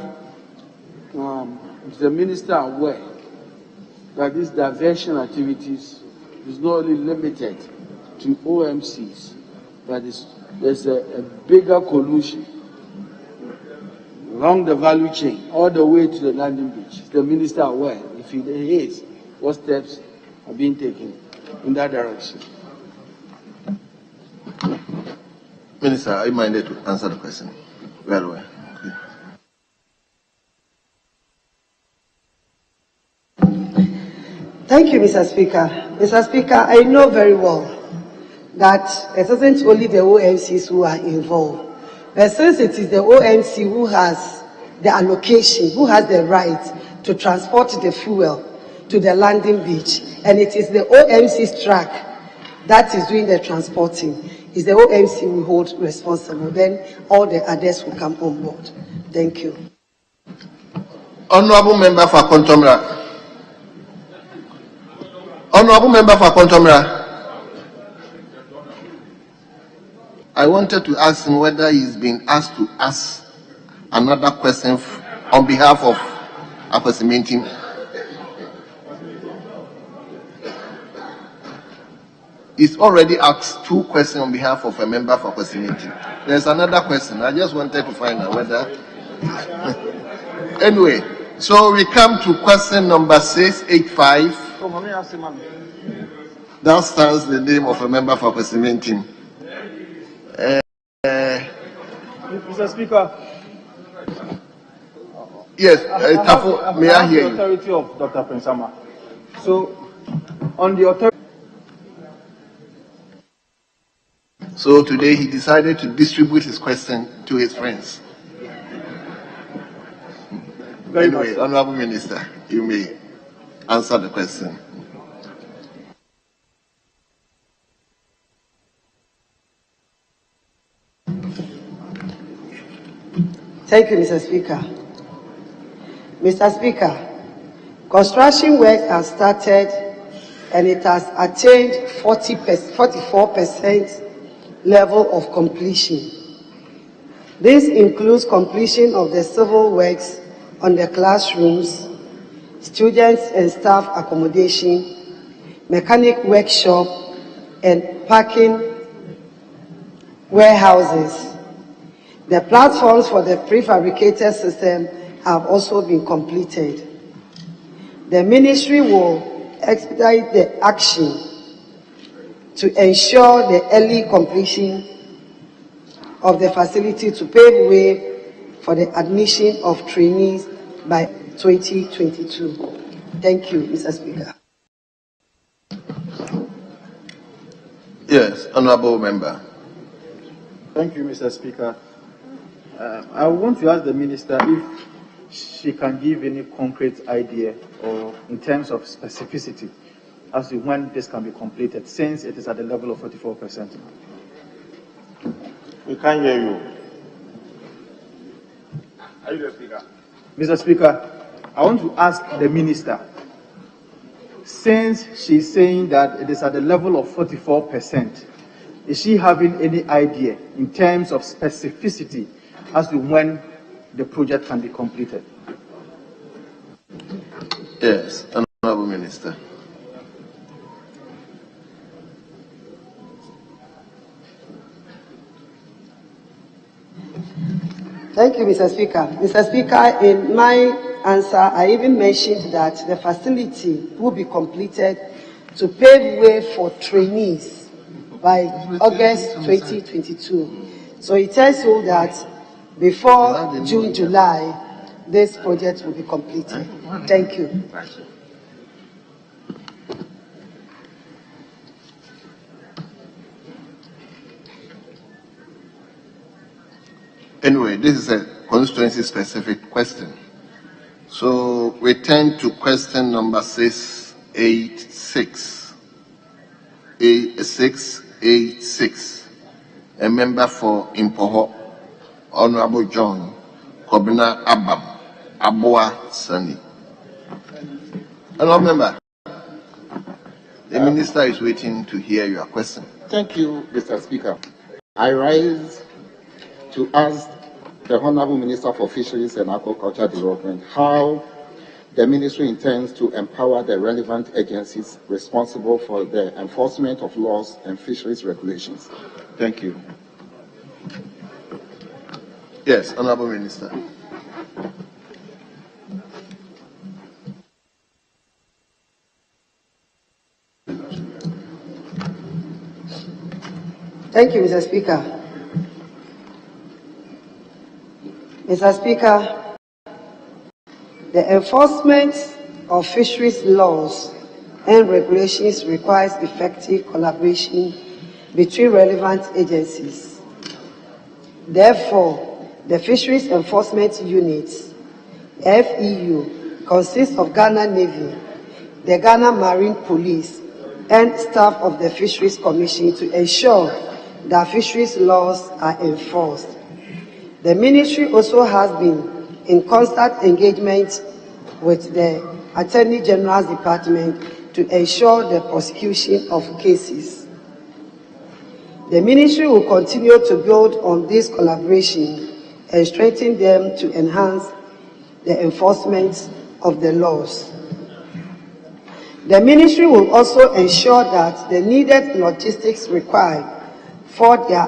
is the Minister aware that these diversion activities is not only limited to OMCs, but there's a bigger collusion along the value chain, all the way to the landing beach? Is the Minister aware? If he is, what steps are being taken in that direction? Minister, are you minded to answer the question? Very well. Thank you, Mr. Speaker. Mr. Speaker, I know very well that it isn't only the OMCs who are involved, but since it is the OMC who has the allocation, who has the right to transport the fuel to the landing beach, and it is the OMC's track that is doing the transporting, is the OMC who hold responsible, then all the others will come on board. Thank you. Honorable Member for Kontomra. Honorable Member for Kontomra. I wanted to ask him whether he's been asked to ask another question on behalf of Akwesimentim. He's already asked 2 questions on behalf of a member for Akwesimentim. There's another question. I just wanted to find out whether. Anyway, so we come to question number 685. That stands the name of a member for Akwesimentim. Mr. Speaker. Yes, may I hear you? The authority of Dr. Pensama. So, on the authority. So today he decided to distribute his question to his friends. Anyway, Honorable Minister, you may answer the question. Thank you, Mr. Speaker. Mr. Speaker, construction work has started and it has attained 44% level of completion. This includes completion of the civil works on the classrooms, students and staff accommodation, mechanic workshop, and parking warehouses. The platforms for the prefabricated system have also been completed. The Ministry will expedite the action to ensure the early completion of the facility to pave way for the admission of trainees by 2022. Thank you, Mr. Speaker. Yes, Honorable Member. Thank you, Mr. Speaker. I want to ask the Minister if she can give any concrete idea or in terms of specificity as to when this can be completed, since it is at the level of 44%. We can't hear you. Are you the Speaker? Mr. Speaker, I want to ask the Minister, since she's saying that it is at the level of 44%, is she having any idea in terms of specificity as to when the project can be completed? Yes, Honorable Minister. Thank you, Mr. Speaker. Mr. Speaker, in my answer, I even mentioned that the facility will be completed to pave way for trainees by August 2022. So it tells you that before June, July, this project will be completed. Thank you. this is a constituency-specific question. So we turn to question number 686. 686. A member for Impoho, Honorable John Kobina Abam Aboa Sani. Honorable member, the minister is waiting to hear your question. Thank you, Mr. Speaker. I rise to ask the Honorable Minister for Fisheries and Aquaculture Development how the ministry intends to empower the relevant agencies responsible for the enforcement of laws and fisheries regulations. Thank you. Yes, Honorable Minister. Thank you, Mr. Speaker. Mr. Speaker, the enforcement of fisheries laws and regulations requires effective collaboration between relevant agencies. Therefore, the Fisheries Enforcement Unit, FEU, consists of Ghana Navy, the Ghana Marine Police, and staff of the Fisheries Commission to ensure that fisheries laws are enforced. The ministry also has been in constant engagement with the Attorney General's Department to ensure the prosecution of cases. The ministry will continue to build on this collaboration and strengthen them to enhance the enforcement of the laws. The ministry will also ensure that the needed logistics required for their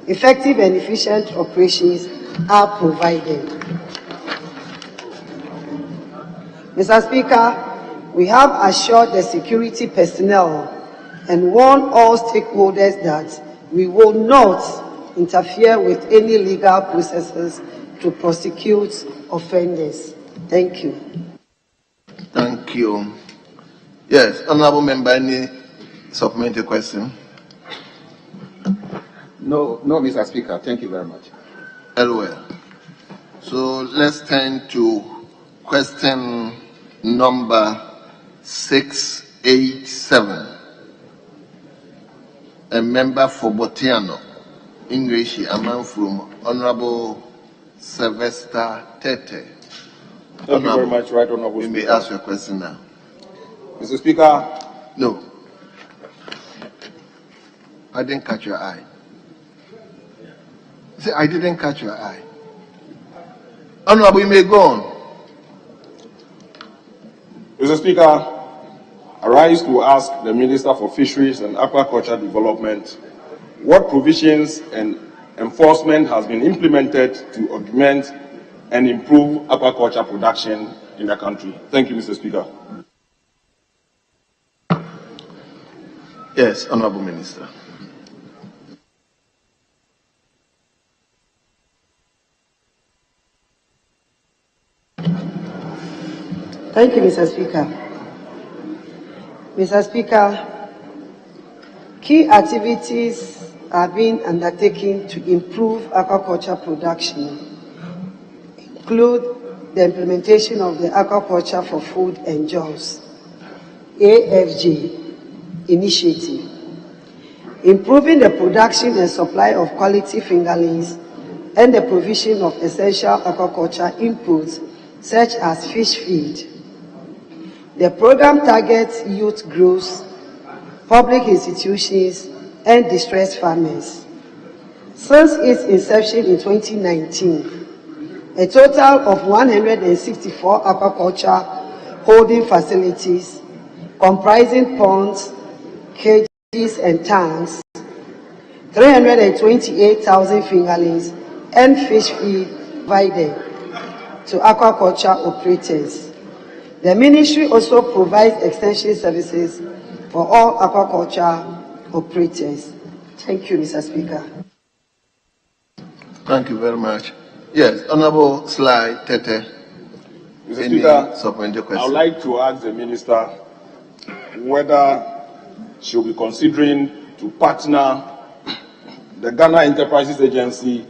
effective and efficient operations are provided. Mr. Speaker, we have assured the security personnel and warned all stakeholders that we will not interfere with any legal processes to prosecute offenders. Thank you. Thank you. Yes, Honorable Member, any supplementary question? No, Mr. Speaker. Thank you very much. Very well. So let's turn to question number 687. A member for Botiano, English, a man from Honorable Sylvester Tete. Thank you very much, Right Honorable You Speaker. may ask your question now. Mr. Speaker. No. I didn't catch your eye. See, I didn't catch your eye. Honorable, you may go on. Mr. Speaker, I rise to ask the Minister for Fisheries and Aquaculture Development what provisions and enforcement has been implemented to augment and improve aquaculture production in the country. Thank you, Mr. Speaker. Yes, Honorable Minister. Thank you, Mr. Speaker. Mr. Speaker, key activities are being undertaken to improve aquaculture production, include the implementation of the Aquaculture for Food and Jobs, AFJ, initiative, improving the production and supply of quality fingerlings, and the provision of essential aquaculture inputs such as fish feed. The program targets youth groups, public institutions, and distressed farmers. Since its inception in 2019, a total of 164 aquaculture holding facilities comprising ponds, cages, and tanks, 328,000 fingerlings, and fish feed provided to aquaculture operators. The ministry also provides extension services for all aquaculture operators. Thank you, Mr. Speaker. Thank you very much. Yes, Honorable Shai Tete. Mr. Speaker, supplementary question? I would like to ask the Minister whether she will be considering to partner the Ghana Enterprises Agency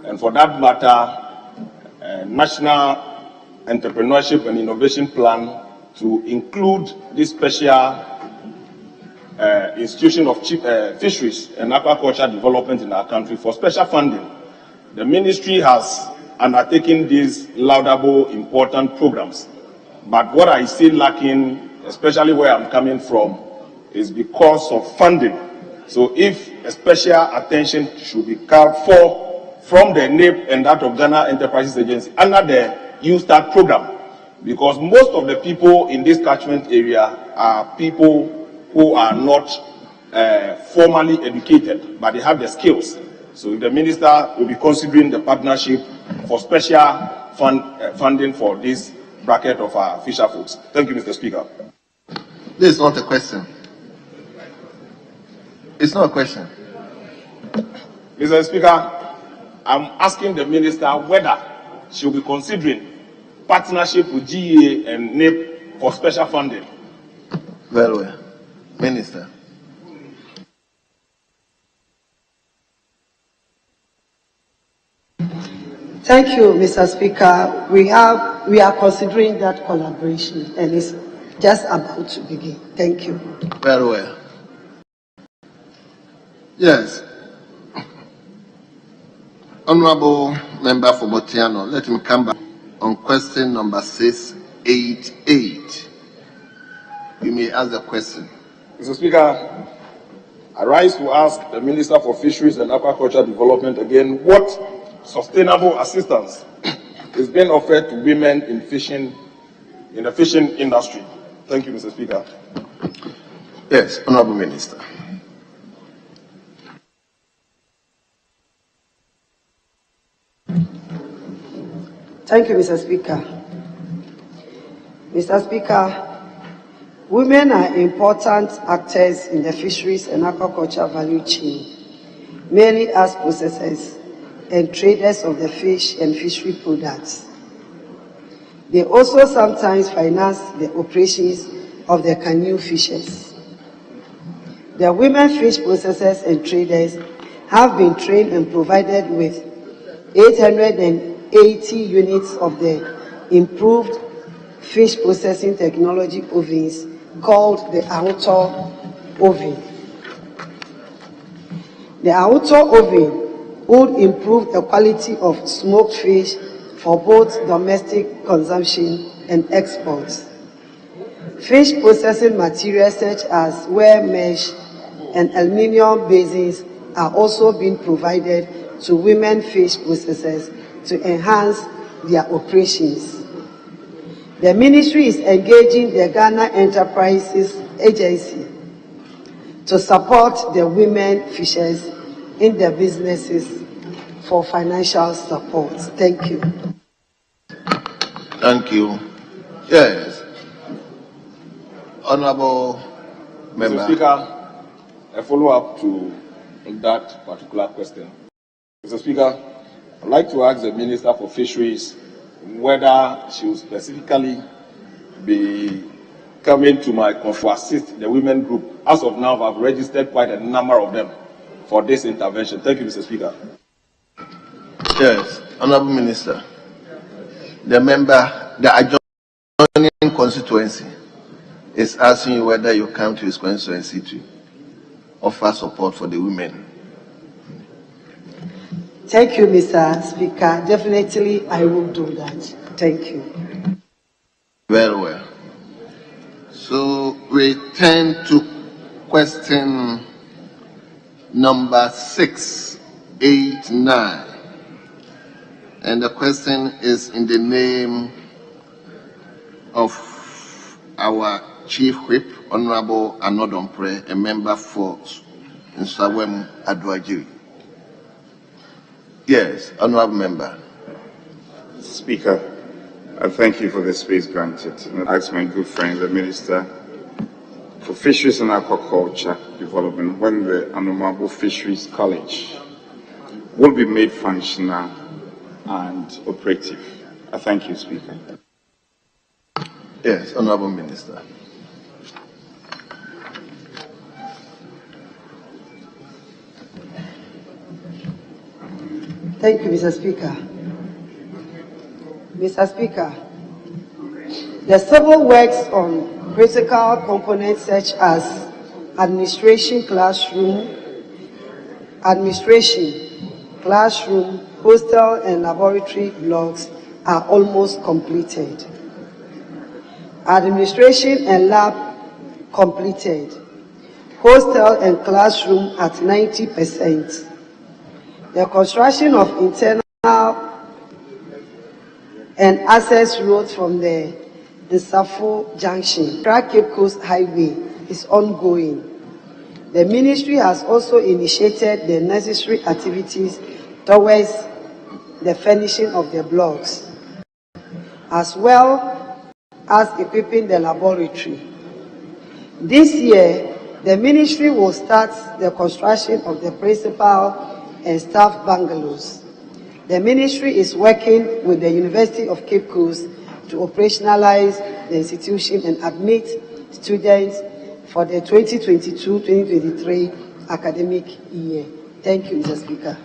and for that matter, National Entrepreneurship and Innovation Plan to include this special institution of fisheries and aquaculture development in our country for special funding. The ministry has undertaken these laudable, important programs. But what I see lacking, especially where I'm coming from, is because of funding. So if a special attention should be carved for from the NAPE and that of Ghana Enterprises Agency under the U-Start program, because most of the people in this catchment area are people who are not formally educated, but they have the skills. So the minister will be considering the partnership for special funding for this bracket of our fisher folks. Thank you, Mr. Speaker. This is not a question. It's not a question. Mr. Speaker, I'm asking the minister whether she will be considering partnership with GEA and NAPE for special funding. Very well. Minister. Thank you, Mr. Speaker. We are considering that collaboration, and it's just about to begin. Thank you. Very well. Yes. Honorable Member for Botiano, let me come back on question number 688. You may ask the question. Mr. Speaker, I rise to ask the Minister for Fisheries and Aquaculture Development again what sustainable assistance is being offered to women in the fishing industry. Thank you, Mr. Speaker. Yes, Honorable Minister. Thank you, Mr. Speaker. Mr. Speaker, women are important actors in the fisheries and aquaculture value chain, mainly as processors and traders of the fish and fishery products. They also sometimes finance the operations of the canoe fishers. The women fish processors and traders have been trained and provided with 880 units of the improved fish processing technology ovens called the Antelope oven. The Antelope oven would improve the quality of smoked fish for both domestic consumption and exports. Fish processing materials such as wire mesh and aluminium basins are also being provided to women fish processors to enhance their operations. The ministry is engaging the Ghana Enterprises Agency to support the women fishers in their businesses for financial support. Thank you. Thank you. Yes. Honorable Member. Mr. Speaker, a follow-up to that particular question. Mr. Speaker, I'd like to ask the Minister for Fisheries whether she will specifically be coming to my conference to assist the women group. As of now, I've registered quite a number of them for this intervention. Thank you, Mr. Speaker. Yes, Honorable Minister. The adjoining constituency is asking you whether you come to his constituency to offer support for the women. Thank you, Mr. Speaker. Definitely, I will do that. Thank you. Very well. So we turn to question number 689. And the question is in the name of our Chief Whip, Honorable Anodompre, a member for Nsawem Adwajiri. Yes, Honorable Member. Speaker, I thank you for the space granted. And I ask my good friend, the Minister for Fisheries and Aquaculture Development, when the Antelope Fisheries College will be made functional and operative. I thank you, Speaker. Yes, Honorable Minister. Thank you, Mr. Speaker. Mr. Speaker, the civil works on critical components such as administration, classroom, hostel and laboratory blocks are almost completed. Administration and lab completed. Hostel and classroom at 90%. The construction of internal and access roads from the Safo Junction, Cape Coast Highway is ongoing. The ministry has also initiated the necessary activities towards the finishing of the blocks, as well as equipping the laboratory. This year, the ministry will start the construction of the principal and staff bungalows. The ministry is working with the University of Cape Coast to operationalize the institution and admit students for the 2022-2023 academic year. Thank you, Mr. Speaker.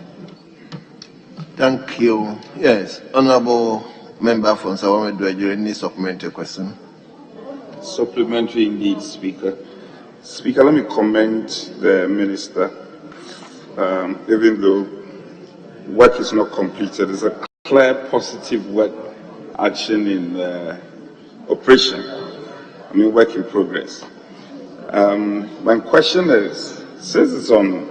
Thank you. Yes, Honorable Member from Sawame Dwajiri, any supplementary question? Supplementary indeed, Speaker. Speaker, let me commend the Minister. Even though work is not completed, there's a clear positive work action in operation. Work in progress. My question is, since it's on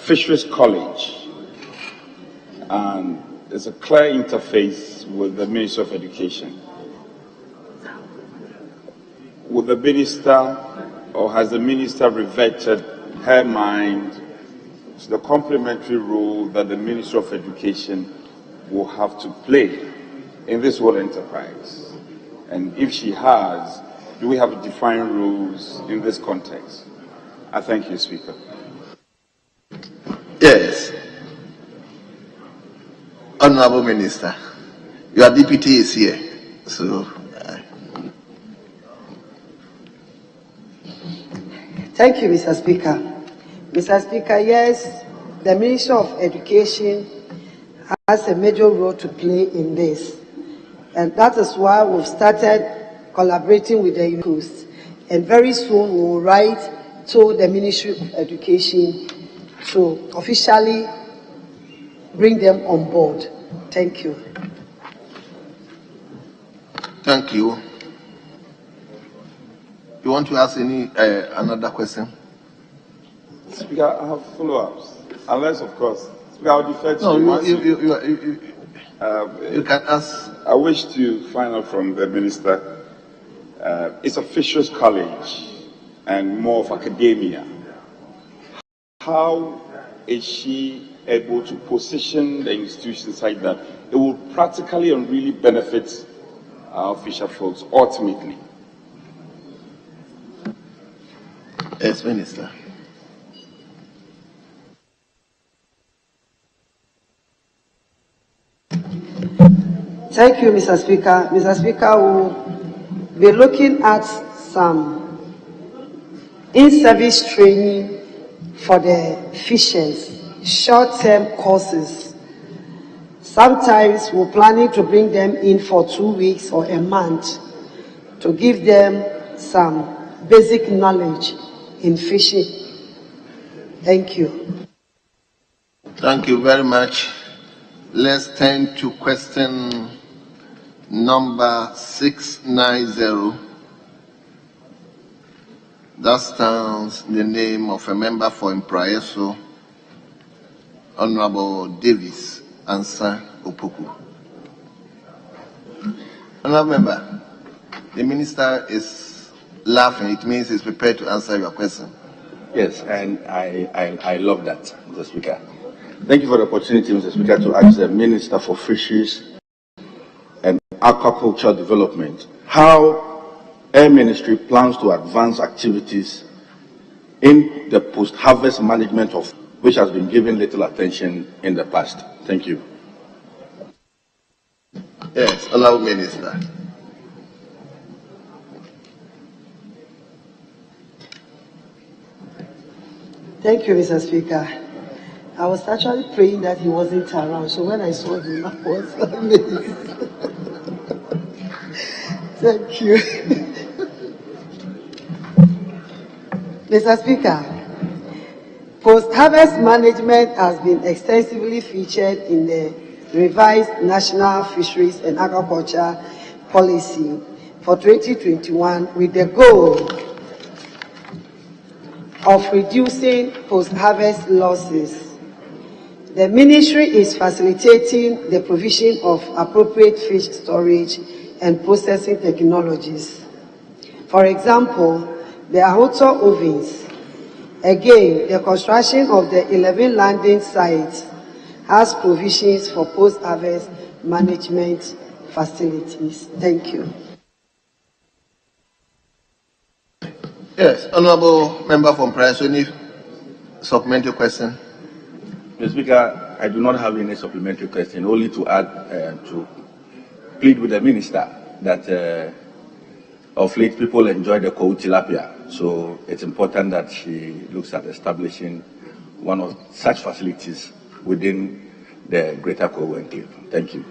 Fisheries College and there's a clear interface with the Ministry of Education, would the Minister, or has the Minister reverted her mind to the complementary role that the Ministry of Education will have to play in this whole enterprise? And if she has, do we have defined rules in this context? I thank you, Speaker. Yes. Honorable Minister, your deputy is here, so. Thank you, Mr. Speaker. Mr. Speaker, yes, the Ministry of Education has a major role to play in this. And that is why we've started collaborating with the University. And very soon we will write to the Ministry of Education to officially bring them on board. Thank you. Thank you. You want to ask any another question? Speaker, I have follow-ups. Unless, of course, Speaker, I will defer to you. You can ask. I wish to find out from the Minister. It's a Fisheries College and more of academia. How is she able to position the institution such that it will practically and really benefit our fisher folks ultimately? Yes, Minister. Thank you, Mr. Speaker. Mr. Speaker, we'll be looking at some in-service training for the fishers, short-term courses. Sometimes we're planning to bring them in for 2 weeks or a month to give them some basic knowledge in fishing. Thank you. Thank you very much. Let's turn to question number 690. That stands in the name of a member for Impraeso, Honorable Davis Ansa Opoku. Honorable Member, the Minister is laughing. It means he's prepared to answer your question. Yes, and I love that, Mr. Speaker. Thank you for the opportunity, Mr. Speaker, to ask the Minister for Fisheries and Aquaculture Development how Air Ministry plans to advance activities in the post-harvest management of which has been given little attention in the past. Thank you. Yes, Honorable Minister. Thank you, Mr. Speaker. I was actually praying that he wasn't around. So when I saw him, I was amazed. Thank you. Mr. Speaker, post-harvest management has been extensively featured in the revised National Fisheries and Agriculture Policy for 2021 with the goal of reducing post-harvest losses. The Ministry is facilitating the provision of appropriate fish storage and processing technologies. For example, the Ahoto ovens. Again, the construction of the 11 landing sites has provisions for post-harvest management facilities. Thank you. Yes, Honourable Member from Press, any supplementary question? Mr. Speaker, I do not have any supplementary question, only to add to plead with the Minister that of late people enjoy the cold tilapia. So it's important that she looks at establishing one of such facilities within the Greater Kogo Enclave. Thank you.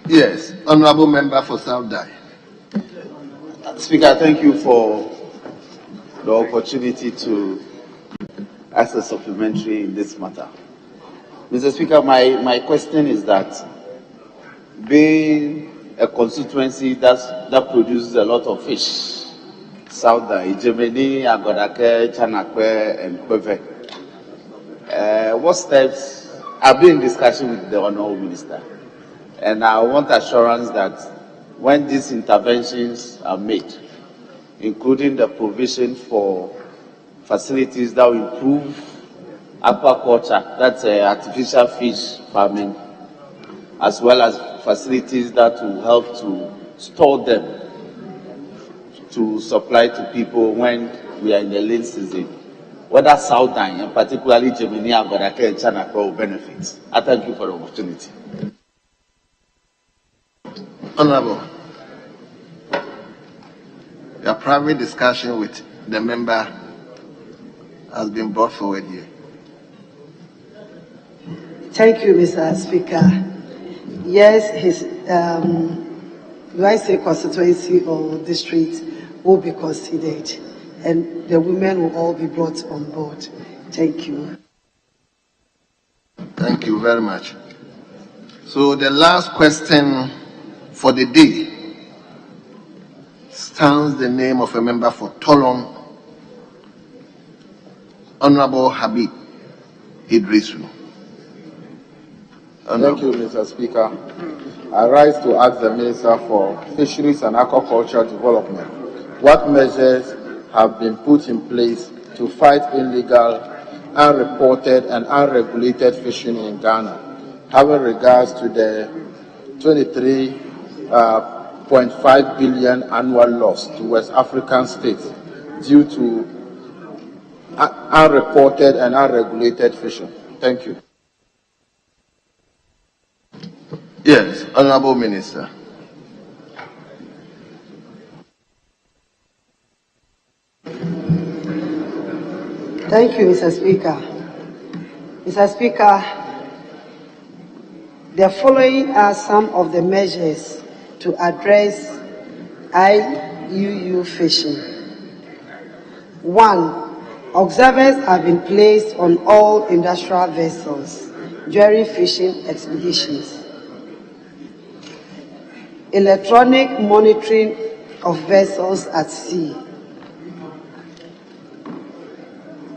Yes, Honourable Member for South Dai. Speaker, thank you for the opportunity to ask a supplementary in this matter. Mr. Speaker, my question is that being a constituency that produces a lot of fish, South Dai, Ijemeni, Agodake, Chanakwe, and Kweve, what steps have been in discussion with the Honourable Minister? And I want assurance that when these interventions are made, including the provision for facilities that will improve aquaculture, that's artificial fish farming, as well as facilities that will help to store them to supply to people when we are in the lean season, whether South Dai, and particularly Gemini, Agodake, and Chanakwe will benefit. I thank you for the opportunity. Honourable, your private discussion with the member has been brought forward here. Thank you, Mr. Speaker. Yes, his, do I say constituency or district will be considered, and the women will all be brought on board. Thank you. Thank you very much. So the last question for the day stands the name of a member for Tolong, Honourable Habib Idrisu. Thank you, Mr. Speaker. I rise to ask the Minister for Fisheries and Aquaculture Development what measures have been put in place to fight illegal, unreported and unregulated fishing in Ghana, having regards to the 23.5 billion annual loss to West African states due to unreported and unregulated fishing. Thank you. Yes, Honourable Minister. Thank you, Mr. Speaker. Mr. Speaker, the following are some of the measures to address IUU fishing. 1. Observers have been placed on all industrial vessels during fishing expeditions. Electronic monitoring of vessels at sea.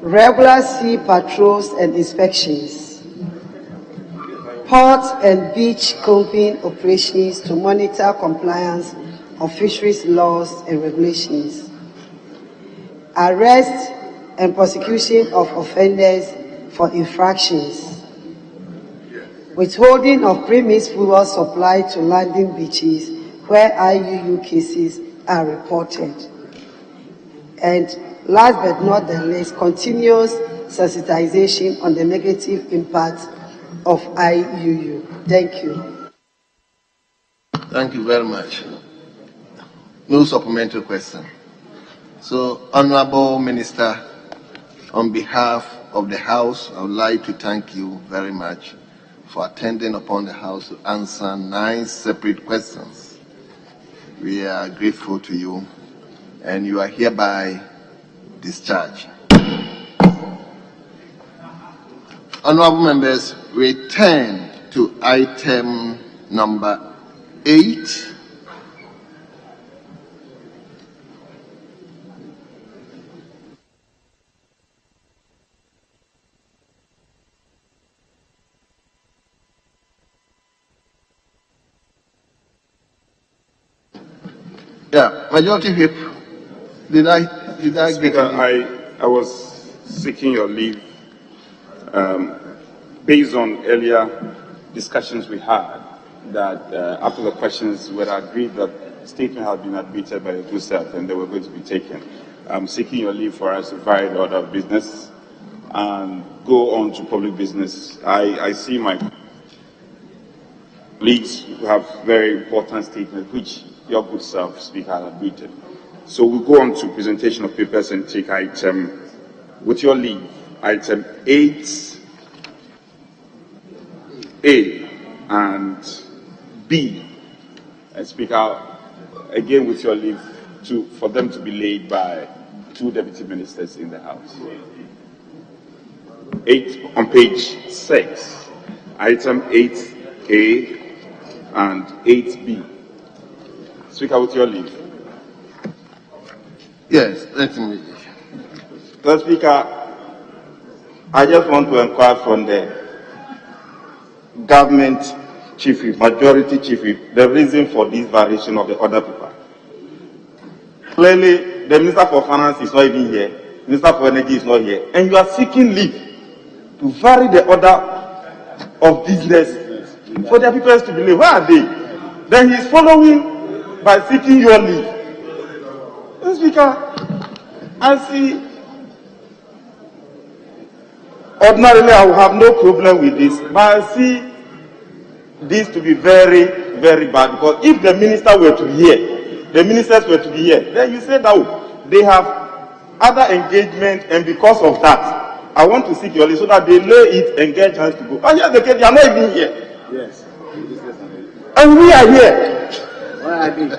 Regular sea patrols and inspections. Port and beach combing operations to monitor compliance of fisheries laws and regulations. Arrest and prosecution of offenders for infractions. Withholding of premise fuel supply to landing beaches where IUU cases are reported. And last but not the least, continuous sensitization on the negative impact of IUU. Thank you. Thank you very much. No supplementary question. So, Honorable Minister, on behalf of the House, I would like to thank you very much for attending upon the House to answer 9 separate questions. We are grateful to you, and you are hereby discharged. Honorable members, we turn to item number 8. Yeah, Majority Whip, did I Speaker, I was seeking your leave based on earlier discussions we had that after the questions were agreed that statement had been admitted by the two self and they were going to be taken. I'm seeking your leave for us to vary the order of business and go on to public business. I see my colleagues who have very important statements which your good self, Speaker, has admitted. So we'll go on to presentation of papers and take item, with your leave, item 8A and B. And Speaker, again with your leave, for them to be laid by 2 deputy ministers in the House. 8 on page 6, item 8A and 8B. Speaker, with your leave. Yes, let me. So, Speaker, I just want to inquire from the government chief whip, majority chief whip, the reason for this variation of the order paper. Clearly, the Minister for Finance is not even here, Minister for Energy is not here, and you are seeking leave to vary the order of business for the people to be leave. Where are they? Then he is following by seeking your leave. Speaker, I see. Ordinarily, I will have no problem with this, but I see this to be very, very bad because if the minister were to be here, the ministers were to be here, then you say that they have other engagement, and because of that, I want to seek your leave so that they lay it and get a chance to go. And yes, they are not even here. Yes. And we are here. Where are they?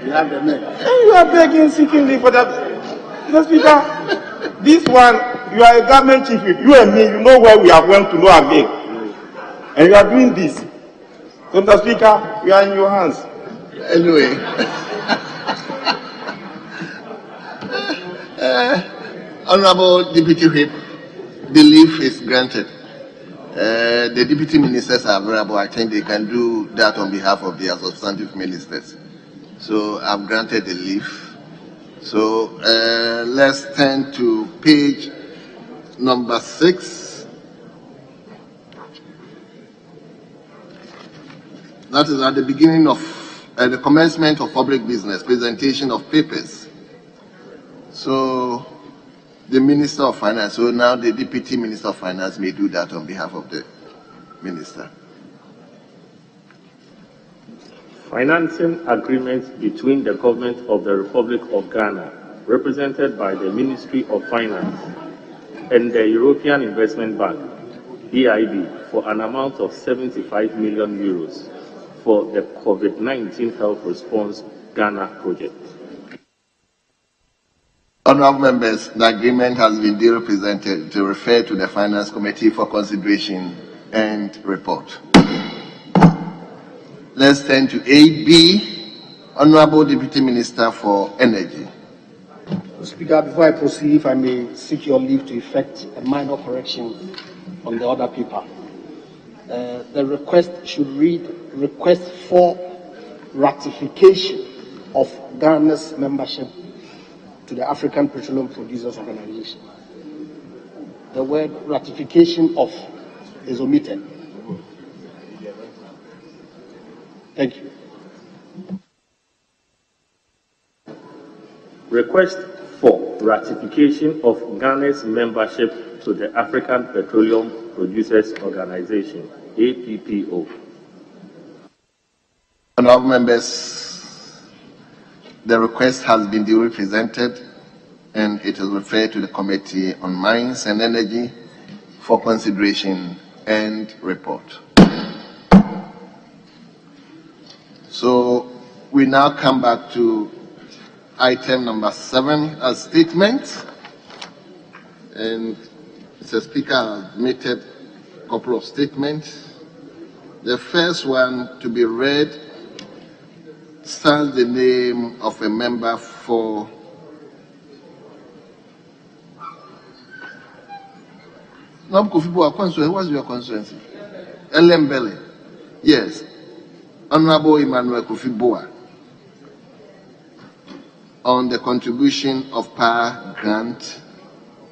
You have the men. And you are begging, seeking leave for that. Mr. Speaker, this one, you are a government chief whip. You and me, you know where we have went to no avail. And you are doing this. So, Mr. Speaker, we are in your hands. Anyway. Honorable Deputy Whip, the leave is granted. The deputy ministers are available. I think they can do that on behalf of their substantive ministers. So I've granted the leave. So let's turn to page number 6. That is at the beginning of the commencement of public business, presentation of papers. So the Minister of Finance, so now the Deputy Minister of Finance may do that on behalf of the Minister. Financing agreements between the Government of the Republic of Ghana, represented by the Ministry of Finance, and the European Investment Bank, EIB, for an amount of 75 million euros for the COVID-19 Health Response Ghana project. Honorable members, the agreement has been duly presented to refer to the Finance Committee for consideration and report. Let's turn to 8B, Honorable Deputy Minister for Energy. Speaker, before I proceed, if I may seek your leave to effect a minor correction on the order paper. The request should read, request for ratification of Ghana's membership to the African Petroleum Producers Organization. The word ratification of is omitted. Thank you. Request for ratification of Ghana's membership to the African Petroleum Producers Organization, APPO. Honorable members, the request has been duly presented and it is referred to the Committee on Mines and Energy for consideration and report. So we now come back to item number 7 as statements. And Mr. Speaker, I've admitted a couple of statements. The first one to be read stands the name of a member for what's your constituency? Elembele. Yes. Honorable Emmanuel Kofi-Boa on the contribution of power grant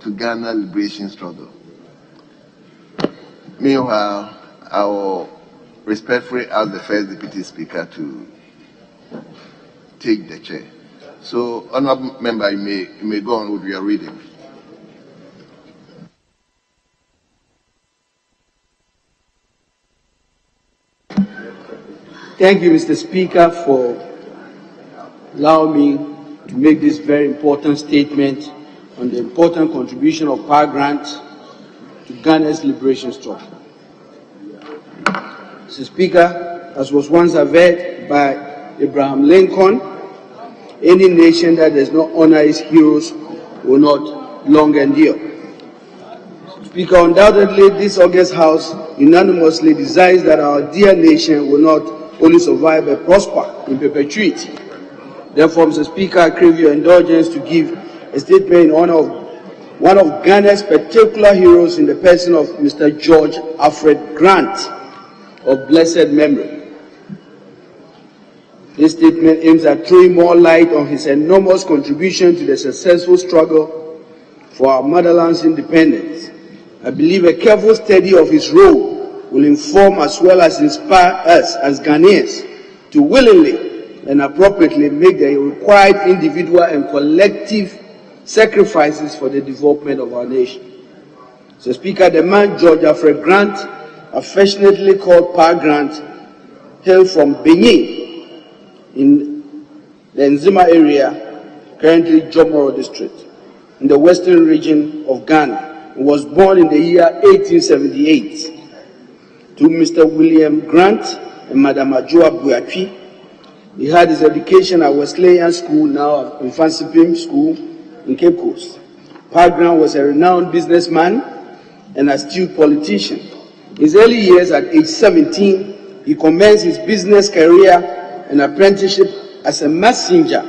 to Ghana liberation struggle. Meanwhile, I will respectfully ask the first Deputy Speaker to take the chair. So, Honorable Member, you may go on with your reading. Thank you, Mr. Speaker, for allowing me to make this very important statement on the important contribution of power grant to Ghana's liberation struggle. Mr. Speaker, as was once averred by Abraham Lincoln, any nation that does not honor its heroes will not long endure. Speaker, undoubtedly, this August House unanimously desires that our dear nation will not only survive but prosper in perpetuity. Therefore, Mr. Speaker, I crave your indulgence to give a statement in honor of one of Ghana's particular heroes in the person of Mr. George Alfred Grant, of blessed memory. This statement aims at throwing more light on his enormous contribution to the successful struggle for our motherland's independence. I believe a careful study of his role will inform as well as inspire us as Ghanaians to willingly and appropriately make the required individual and collective sacrifices for the development of our nation. So, Speaker, the man George Alfred Grant, affectionately called Pa Grant, hailed from Benin in the Nzima area, currently Jomoro district, in the western region of Ghana, and was born in the year 1878. To Mr. William Grant and Madam Ajua Buakwi, he had his education at Wesleyan School, now Infansipim School, in Cape Coast. Pa Grant was a renowned businessman and astute politician. In his early years, at age 17, he commenced his business career and apprenticeship as a messenger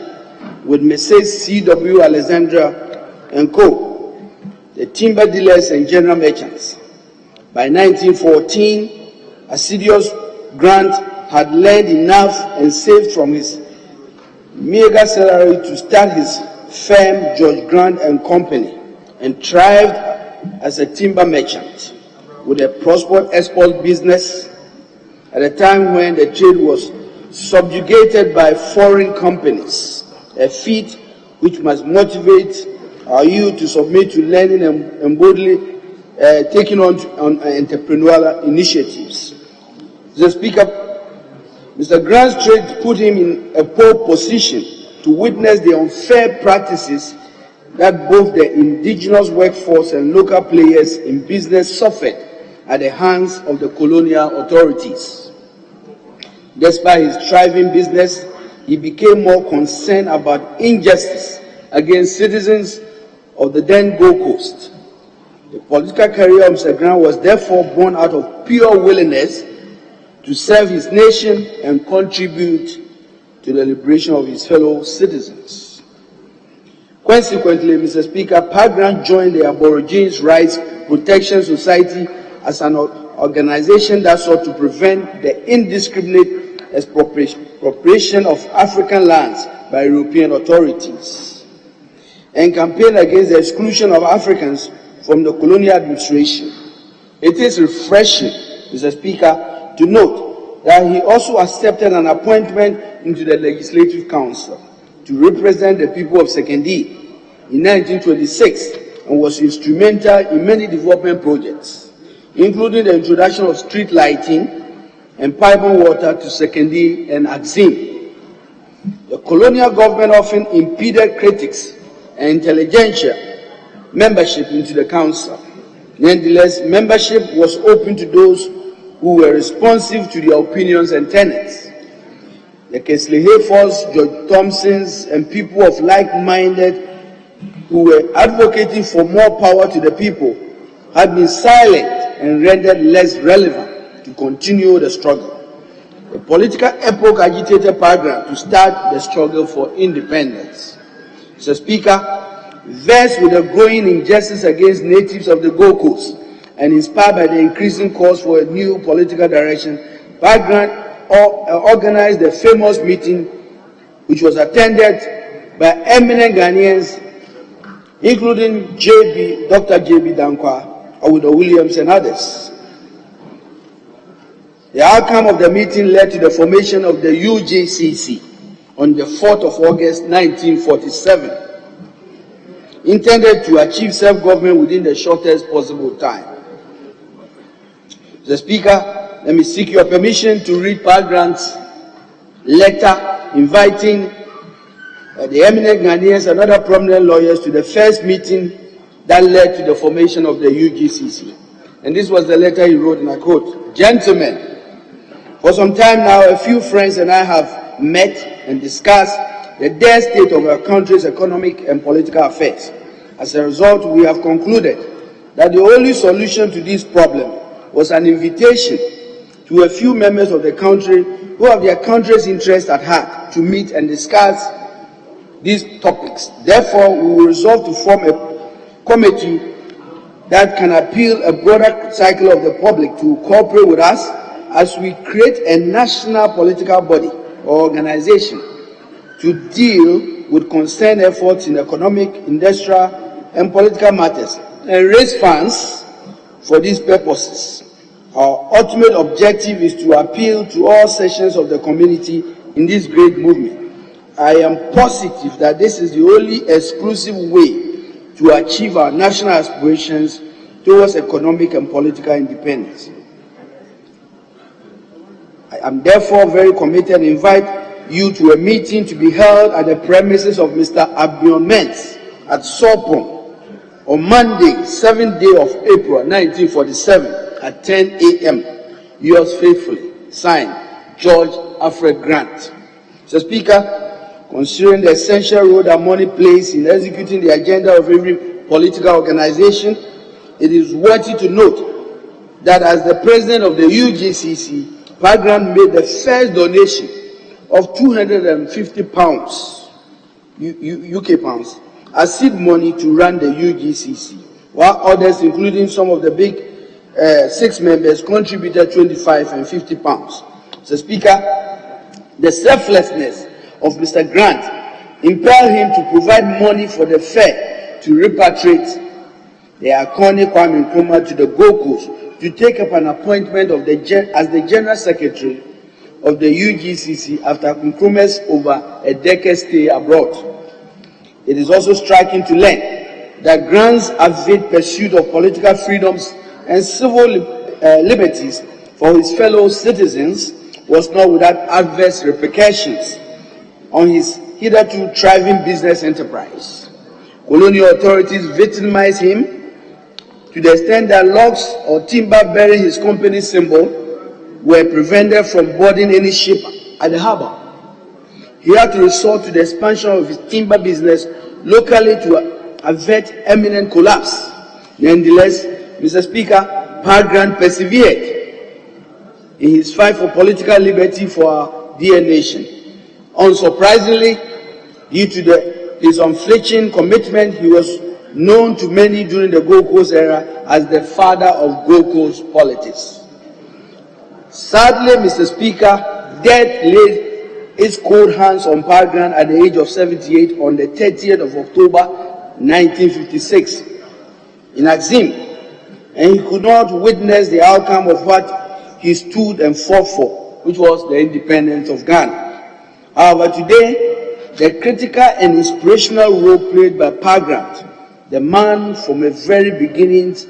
with Messrs. C.W. Alexandra and Co., the timber dealers and general merchants. By 1914, assiduous Grant had learned enough and saved from his meager salary to start his firm, George Grant and Company, and thrived as a timber merchant with a prosperous export business at a time when the trade was subjugated by foreign companies, a feat which must motivate our youth to submit to learning and boldly taking on entrepreneurial initiatives. Mr. Speaker, Mr. Grant's trade put him in a pole position to witness the unfair practices that both the indigenous workforce and local players in business suffered at the hands of the colonial authorities. Despite his thriving business, he became more concerned about injustice against citizens of the then Gold Coast. The political career of Mr. Grant was therefore born out of pure willingness to serve his nation and contribute to the liberation of his fellow citizens. Consequently, Mr. Speaker, Pa Grant joined the Aborigines Rights Protection Society as an organization that sought to prevent the indiscriminate expropriation of African lands by European authorities and campaigned against the exclusion of Africans from the colonial administration. It is refreshing, Mr. Speaker, to note that he also accepted an appointment into the Legislative Council to represent the people of Sekendi in 1926 and was instrumental in many development projects, including the introduction of street lighting and piping water to Sekendi and Axim. The colonial government often impeded critics and intelligentsia membership into the council. Nonetheless, membership was open to those who were responsive to their opinions and tenets. The Kesley Hayfords, George Thompsons, and people of like-minded who were advocating for more power to the people had been silent and rendered less relevant to continue the struggle. The political epoch agitated Parliament to start the struggle for independence. Mr. Speaker, versed with the growing injustice against natives of the Gold Coast and inspired by the increasing calls for a new political direction, Parliament organized the famous meeting which was attended by eminent Ghanaians including Dr. J.B. Dankwa, Awudo Williams and others. The outcome of the meeting led to the formation of the UJCC on the 4th of August 1947, intended to achieve self-government within the shortest possible time. Mr. Speaker, let me seek your permission to read Parliament's letter inviting the eminent Ghanaians and other prominent lawyers to the first meeting that led to the formation of the UGCC. And this was the letter he wrote, and I quote, "Gentlemen, for some time now, a few friends and I have met and discussed the dire state of our country's economic and political affairs. As a result, we have concluded that the only solution to this problem was an invitation to a few members of the country who have their country's interests at heart to meet and discuss these topics. Therefore, we will resolve to form a committee that can appeal a broader cycle of the public to cooperate with us as we create a national political body or organization to deal with concerned efforts in economic, industrial, and political matters and raise funds for these purposes. Our ultimate objective is to appeal to all sections of the community in this great movement. I am positive that this is the only exclusive way to achieve our national aspirations towards economic and political independence. I am therefore very committed and invite you to a meeting to be held at the premises of Mr. Abion Mens at Sopron on Monday, 7th day of April 1947 at 10 a.m. Yours faithfully, signed, George Alfred Grant. Mr. Speaker, considering the essential role that money plays in executing the agenda of every political organization, it is worthy to note that as the president of the UGCC, Parliament made the first donation of £250 UK pounds as seed money to run the UGCC, while others, including some of the big 6 members, contributed £25 and £50. Mr. Speaker, the selflessness of Mr. Grant impelled him to provide money for the fair to repatriate the iconic Kwame Nkrumah to the Gold Coast to take up an appointment of as the General Secretary of the UGCC after Nkrumah's over a decade stay abroad. It is also striking to learn that Grant's avid pursuit of political freedoms and civil liberties for his fellow citizens was not without adverse repercussions on his hitherto thriving business enterprise. Colonial authorities victimized him to the extent that logs or timber bearing his company's symbol were prevented from boarding any ship at the harbor. He had to resort to the expansion of his timber business locally to avert imminent collapse. Nonetheless, Mr. Speaker, Parliament persevered in his fight for political liberty for our dear nation. Unsurprisingly, due to his unflinching commitment, he was known to many during the Gold Coast era as the father of Gold Coast politics. Sadly, Mr. Speaker, death laid its cold hands on Parliament at the age of 78 on the 30th of October 1956 in Axim, and he could not witness the outcome of what he stood and fought for, which was the independence of Ghana. However, today, the critical and inspirational role played by Parliament, the man from the very beginnings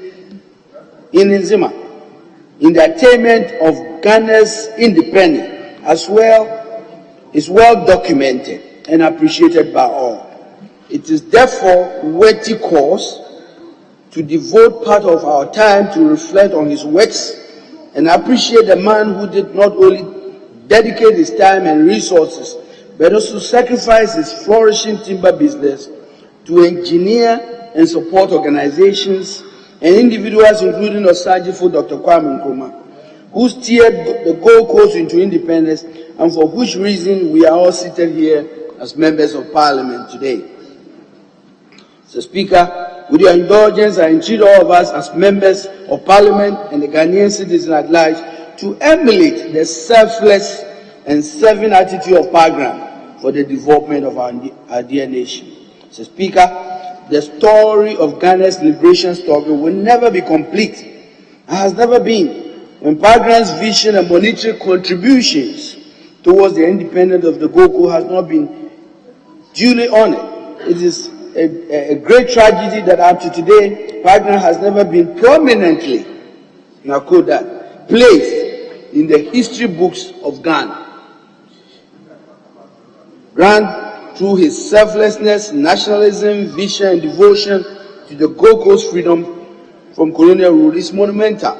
in Nzima, in the attainment of Ghana's independence, as well, is well documented and appreciated by all. It is therefore worthy cause to devote part of our time to reflect on his works and appreciate the man who did not only dedicate his time and resources, but also sacrifice his flourishing timber business to engineer and support organizations and individuals, including Osajifo Dr. Kwame Nkrumah, who steered the Gold Coast into independence, and for which reason we are all seated here as members of Parliament today. Mr. Speaker, with your indulgence, I entreat all of us as members of Parliament and the Ghanaian citizens at large to emulate the selfless and serving attitude of Pargram for the development of our dear nation. Mr. Speaker, the story of Ghana's liberation struggle will never be complete, and has never been, when Pargram's vision and monetary contributions towards the independence of the Gold Coast has not been duly honored. It is a great tragedy that up to today, Pargram has never been prominently, and I quote that, placed in the history books of Ghana. Grant, through his selflessness, nationalism, vision, and devotion to the Gold Coast freedom from colonial rule, is monumental.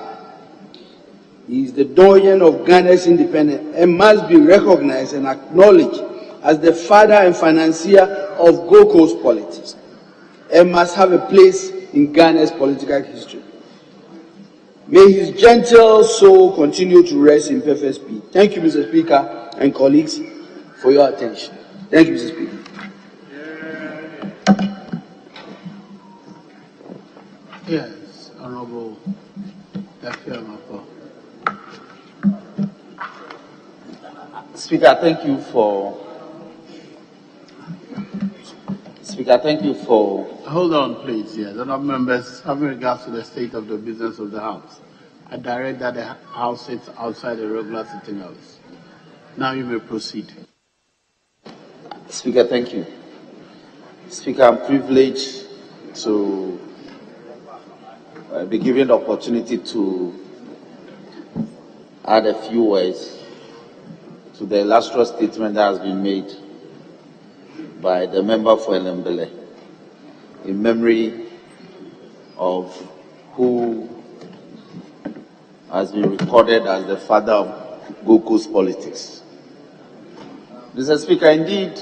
He is the doyen of Ghana's independence and must be recognized and acknowledged as the father and financier of Gold Coast politics, and must have a place in Ghana's political history. May his gentle soul continue to rest in perfect peace. Thank you, Mr. Speaker and colleagues, for your attention. Thank you, Mr. Speaker. Yes, Honorable Dafiamapo. Speaker, thank you for. Hold on, please. Yes, honourable members, having regards to the state of the business of the House, I direct that the House sits outside the regular sitting hours. Now you may proceed. Speaker, thank you. Speaker, I'm privileged to be given the opportunity to add a few words to the illustrious statement that has been made by the member for Elembele in memory of who has been recorded as the father of Gold Coast politics. Mr. Speaker, indeed,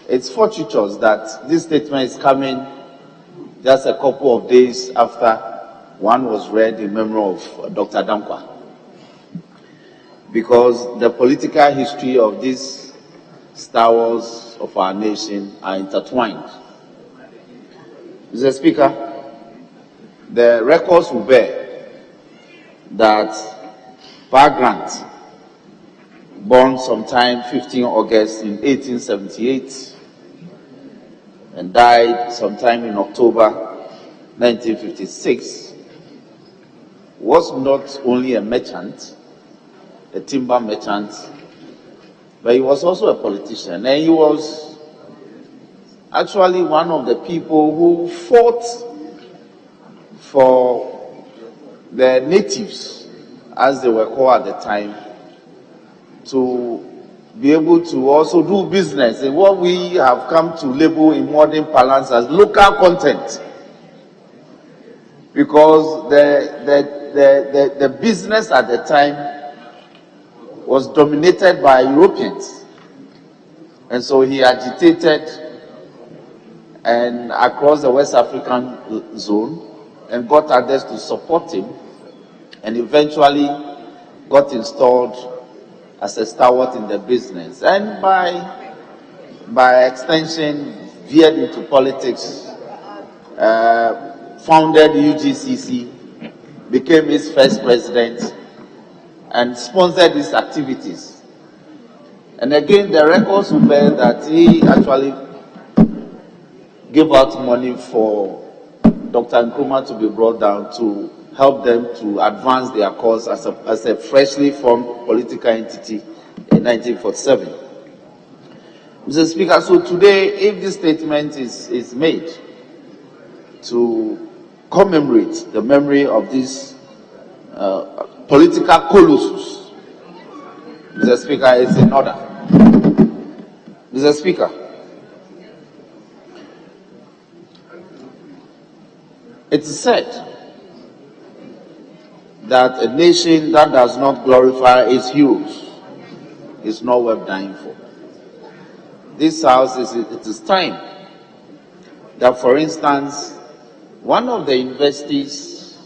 it's fortuitous that this statement is coming just a couple of days after one was read in memory of Dr. Dankwa, because the political history of these Star Wars of our nation are intertwined. Mr. Speaker, the records will bear that Pargram, born sometime 15 August in 1878 and died sometime in October 1956, was not only a merchant, a timber merchant, but he was also a politician, and he was actually one of the people who fought for the natives, as they were called at the time, to be able to also do business in what we have come to label in modern parlance as local content, because the business at the time was dominated by Europeans, and so he agitated and across the West African zone and got others to support him, and eventually got installed as a stalwart in the business, and by extension veered into politics, founded UGCC, became its first president, and sponsored his activities. And again, the records will bear that he actually gave out money for Dr. Nkrumah to be brought down to help them to advance their cause as a freshly formed political entity in 1947. Mr. Speaker, so today, if this statement is made to commemorate the memory of this political colossus, Mr. Speaker, it's in order. Mr. Speaker, It is said that a nation that does not glorify its heroes is not worth dying for. This house, it is time that, for instance, one of the universities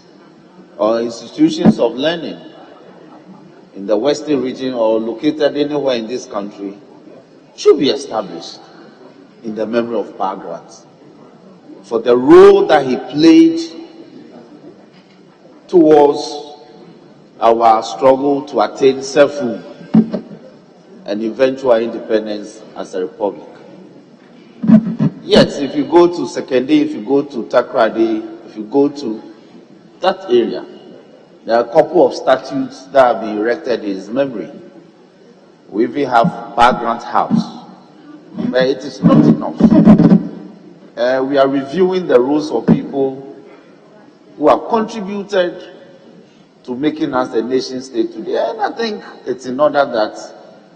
or institutions of learning in the Western region or located anywhere in this country should be established in the memory of Pa Grant for the role that he played towards our struggle to attain self-rule and eventual independence as a republic. Yes, if you go to Sekende, if you go to Takrady, if you go to that area, there are a couple of statues that have been erected in his memory. We even have Pa Grant House, but it is not enough. We are reviewing the roles of people who have contributed to making us a nation state today, and I think it's in order that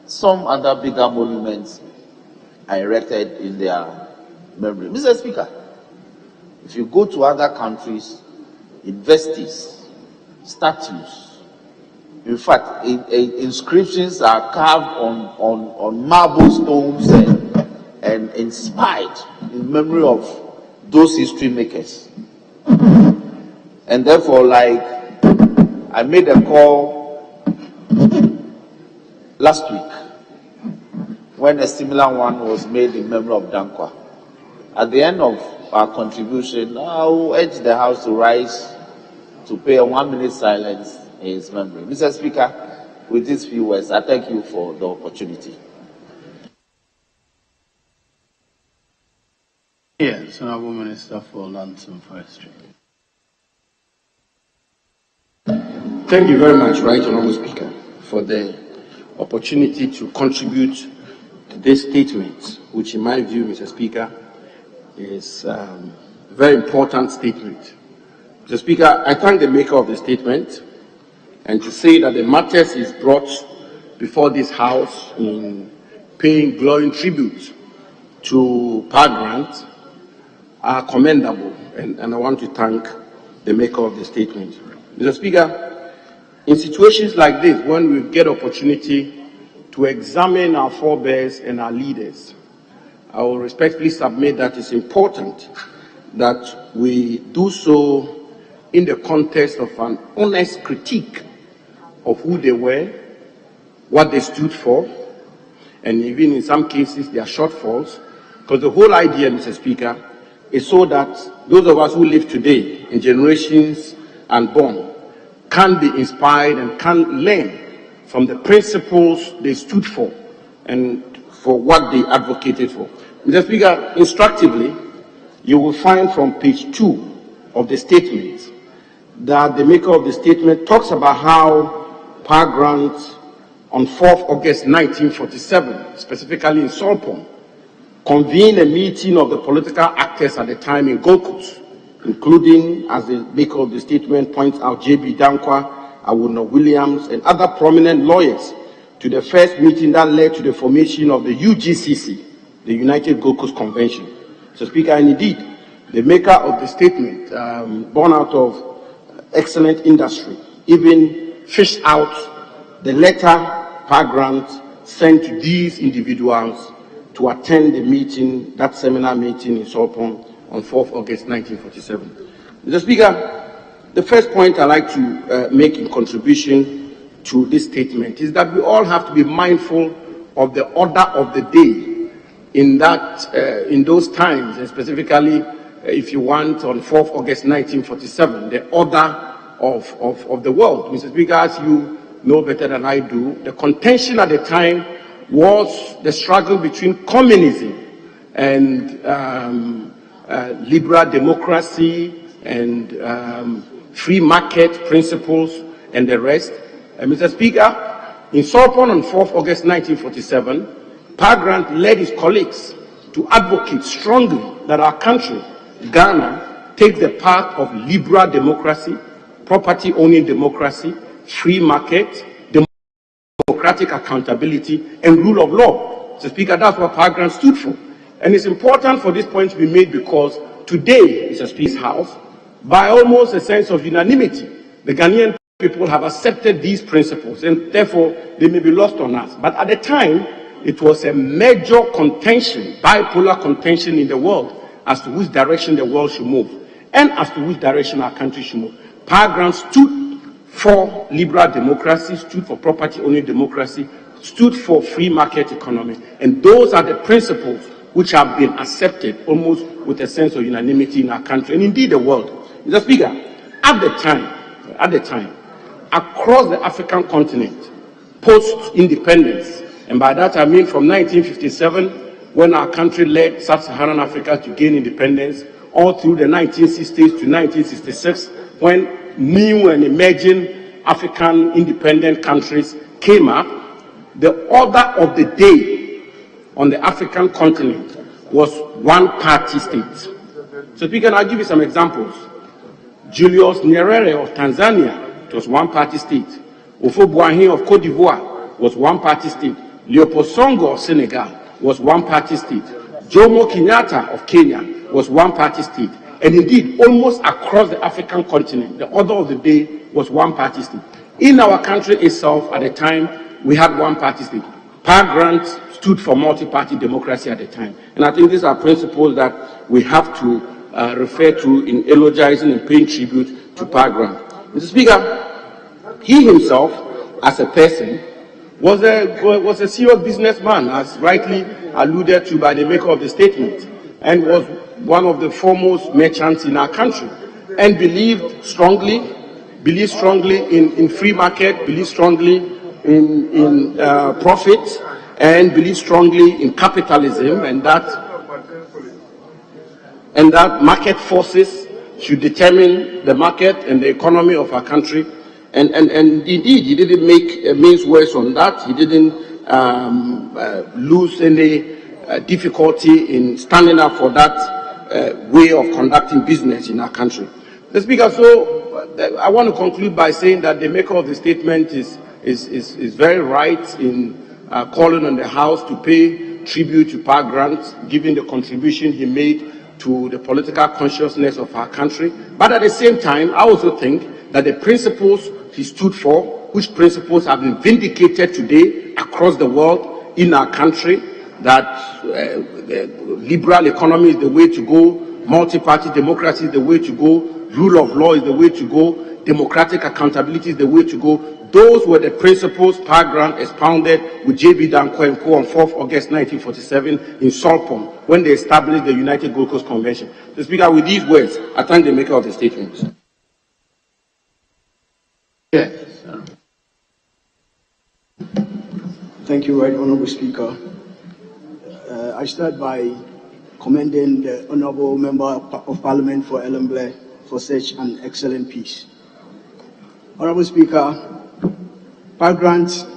some other bigger monuments are erected in their memory. Mr. Speaker, if you go to other countries, universities, statues, in fact, inscriptions are carved on marble stones and inspired in memory of those history makers. And therefore, like I made a call last week when a similar one was made in memory of Dankwa. At the end of our contribution, I will urge the House to rise to pay a 1-minute silence in his memory. Mr. Speaker, with these few words, I thank you for the opportunity. Yes, Honourable Minister for Lands and Forestry. Thank you very much, Right Honourable Speaker, for the opportunity to contribute to this statement, which in my view, Mr. Speaker, is a very important statement. Mr. Speaker, I thank the maker of the statement, and to say that the matters is brought before this House in paying glowing tribute to Pa Grant are commendable, and I want to thank the maker of the statement. Mr. Speaker, in situations like this, when we get opportunity to examine our forebears and our leaders, I will respectfully submit that it's important that we do so in the context of an honest critique of who they were, what they stood for, and even in some cases their shortfalls, because the whole idea, Mr. Speaker, is so that those of us who live today in generations unborn can be inspired and can learn from the principles they stood for and for what they advocated for. Mr. Speaker, instructively, you will find from page 2 of the statement that the maker of the statement talks about how Pa Grant on 4th August 1947, specifically in Solpon, convened a meeting of the political actors at the time in Gold Coast, including, as the maker of the statement points out, J.B. Dankwa, Awuno Williams, and other prominent lawyers, to the first meeting that led to the formation of the UGCC, the United Gold Coast Convention. So, Speaker, and indeed, the maker of the statement, born out of excellent industry, even fished out the letter Pa Grant sent to these individuals to attend the meeting, that seminar meeting in Solpon on 4th August 1947. Mr. Speaker, the first point I'd like to make in contribution to this statement is that we all have to be mindful of the order of the day in that, in those times, and specifically, if you want, on 4th August 1947, the order of the world. Mr. Speaker, as you know better than I do, the contention at the time was the struggle between communism and liberal democracy and free market principles and the rest. Mr. Speaker, in Solpon on 4th August 1947, Pa Grant led his colleagues to advocate strongly that our country, Ghana, take the path of liberal democracy, property-owning democracy, free market, democratic accountability, and rule of law. Mr. Speaker, that's what Pa Grant stood for. And it's important for this point to be made because today, Mr. Speaker's House, by almost a sense of unanimity. The Ghanaian people have accepted these principles, and therefore they may be lost on us. But at the time, it was a major contention, bipolar contention in the world as to which direction the world should move and as to which direction our country should move. Paragraph stood for liberal democracy, stood for property-owning democracy, stood for free market economy, and those are the principles which have been accepted almost with a sense of unanimity in our country and indeed the world. Mr. Speaker, at the time, across the African continent, post-independence, and by that I mean from 1957, when our country led sub-Saharan Africa to gain independence, all through the 1960s to 1966, when new and emerging African independent countries came up, the order of the day on the African continent was one-party state. So Speaker, I'll give you some examples. Julius Nyerere of Tanzania, it was one-party state. Ofo Boahi of Cote d'Ivoire was one-party state. Leopold Songo of Senegal was one-party state. Jomo Kenyatta of Kenya was one-party state. And indeed, almost across the African continent, the order of the day was one-party state. In our country itself, at the time, we had one-party state. Par Grant stood for multi-party democracy at the time. And I think these are principles that we have to refer to in eulogizing and paying tribute to Par Grant. Mr. Speaker, he himself, as a person, was a serious businessman, as rightly alluded to by the maker of the statement, and was one of the foremost merchants in our country, and believed strongly in free market, believed strongly in profit, and believed strongly in capitalism, and that market forces should determine the market and the economy of our country. And indeed, he didn't make means worse on that. He didn't lose any difficulty in standing up for that way of conducting business in our country. Mr. Speaker, so I want to conclude by saying that the maker of the statement is very right in calling on the House to pay tribute to Par Grant, given the contribution he made to the political consciousness of our country. But at the same time, I also think that the principles he stood for, which principles have been vindicated today across the world in our country, that liberal economy is the way to go, multi-party democracy is the way to go, rule of law is the way to go, democratic accountability is the way to go. Those were the principles Par Grant expounded with J.B. Danko and Co. on 4th August 1947 in Solpom, when they established the United Gold Coast Convention. Mr. Speaker, with these words, I thank the maker of the statement. Yes. Thank you, Right Honourable Speaker. I start by commending the Honourable Member of Parliament for Elenble for such an excellent piece. Honourable Speaker, Par Grant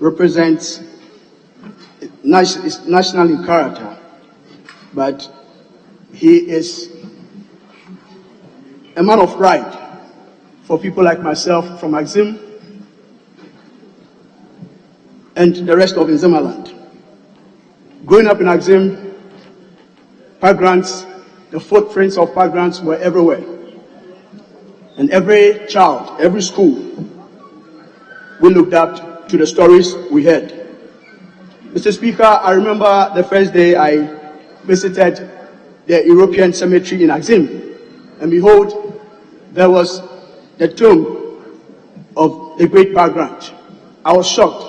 represents national in character, but he is a man of pride for people like myself from Axim and the rest of Nzemaland. Growing up in Axim, Par Grants, the footprints of Par Grants were everywhere. And every child, every school, we looked up to the stories we heard. Mr. Speaker, I remember the first day I visited the European cemetery in Axim, and behold, there was the tomb of the great Par Grant. I was shocked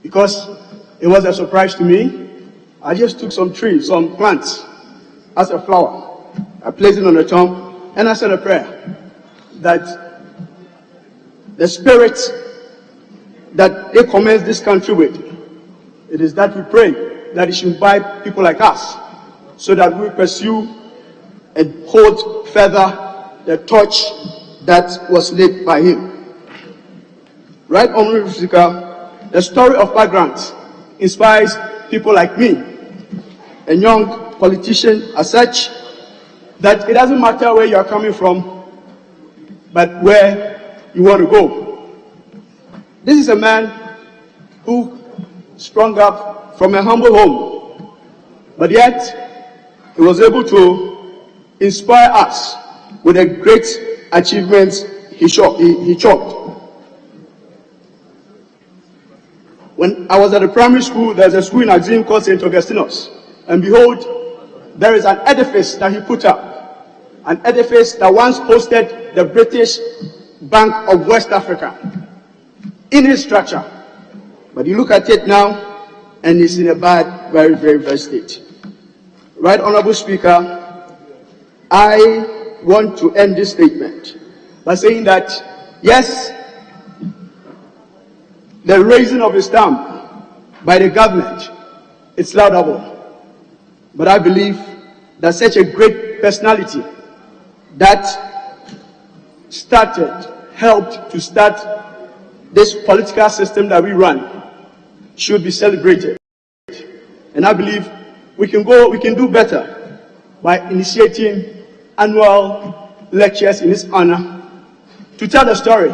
because it was a surprise to me. I just took some trees, some plants as a flower. I placed it on the tomb and I said a prayer that the spirit that they commence this country with, it is that we pray that it should imbibe people like us so that we pursue and hold further the torch that was laid by him. Right, Honourable Speaker, the story of Par Grant inspires people like me, a young politician as such, that it doesn't matter where you are coming from, but where you want to go. This is a man who sprung up from a humble home, but yet he was able to inspire us with the great achievements he chalked. When I was at the primary school, there's a school in Axim called St. Augustinos. And behold, there is an edifice that he put up. An edifice that once hosted the British Bank of West Africa in its structure. But you look at it now, and it's in a bad, very, very bad state. Right, Honorable Speaker, I want to end this statement by saying that, yes, the raising of a stamp by the government, it's laudable. But I believe that such a great personality that helped to start this political system that we run should be celebrated. And I believe we can do better by initiating annual lectures in his honor to tell the story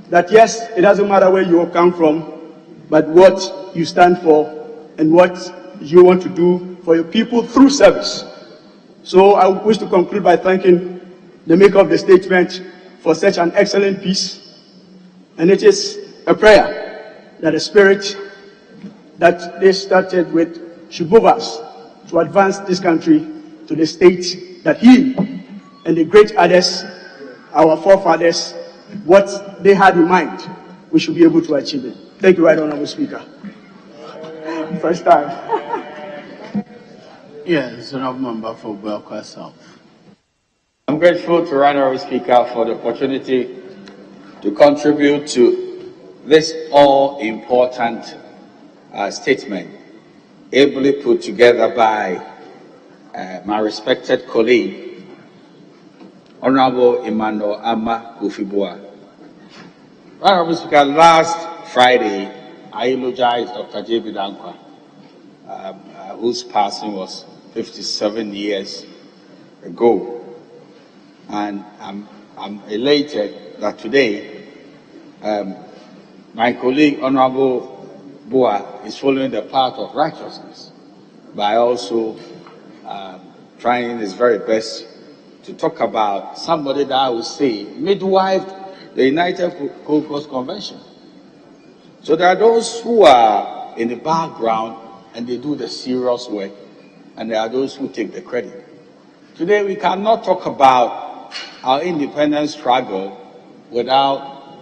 that yes, it doesn't matter where you come from, but what you stand for and what you want to do for your people through service. So I wish to conclude by thanking the maker of the statement for such an excellent piece. And it is a prayer that the spirit that they started with should move us to advance this country to the state that he and the great others, our forefathers, what they had in mind, we should be able to achieve it. Thank you, Right Honorable Speaker. First time. Yes, Honorable Member for Belkwa South. I'm grateful to Right Honorable Speaker for the opportunity to contribute to this all-important statement, ably put together by my respected colleague, Honorable Emmanuel Ama Kufibua. Right Honorable Speaker, last Friday, I eulogized Dr. J.B. Dankwa, whose passing was 57 years ago. And I'm elated that today, my colleague, Honorable Bua, is following the path of righteousness by also trying his very best to talk about somebody that I would say midwifed the United Gold Coast Convention. So there are those who are in the background and they do the serious work, and there are those who take the credit. Today we cannot talk about our independence struggle without,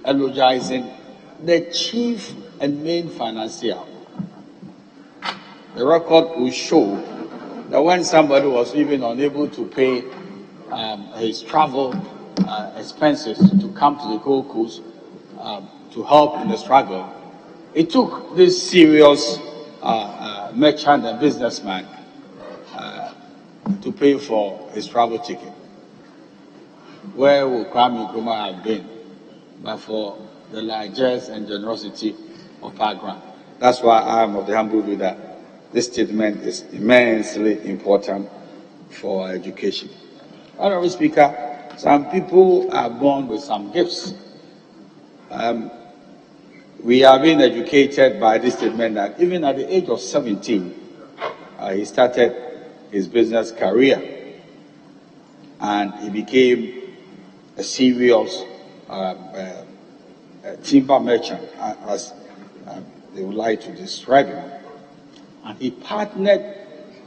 eulogizing the chief and main financier. The record will show that when somebody was even unable to pay his travel expenses to come to the Gold Coast to help in the struggle, it took this serious merchant and businessman to pay for his travel ticket. Where would Kwame Nkrumah have been but for the largesse and generosity of our grant? That's why I am of the humble view that this statement is immensely important for our education. Honorable Speaker, some people are born with some gifts. We are being educated by this statement that even at the age of 17, he started his business career and he became a serious timber merchant, as they would like to describe him. And he partnered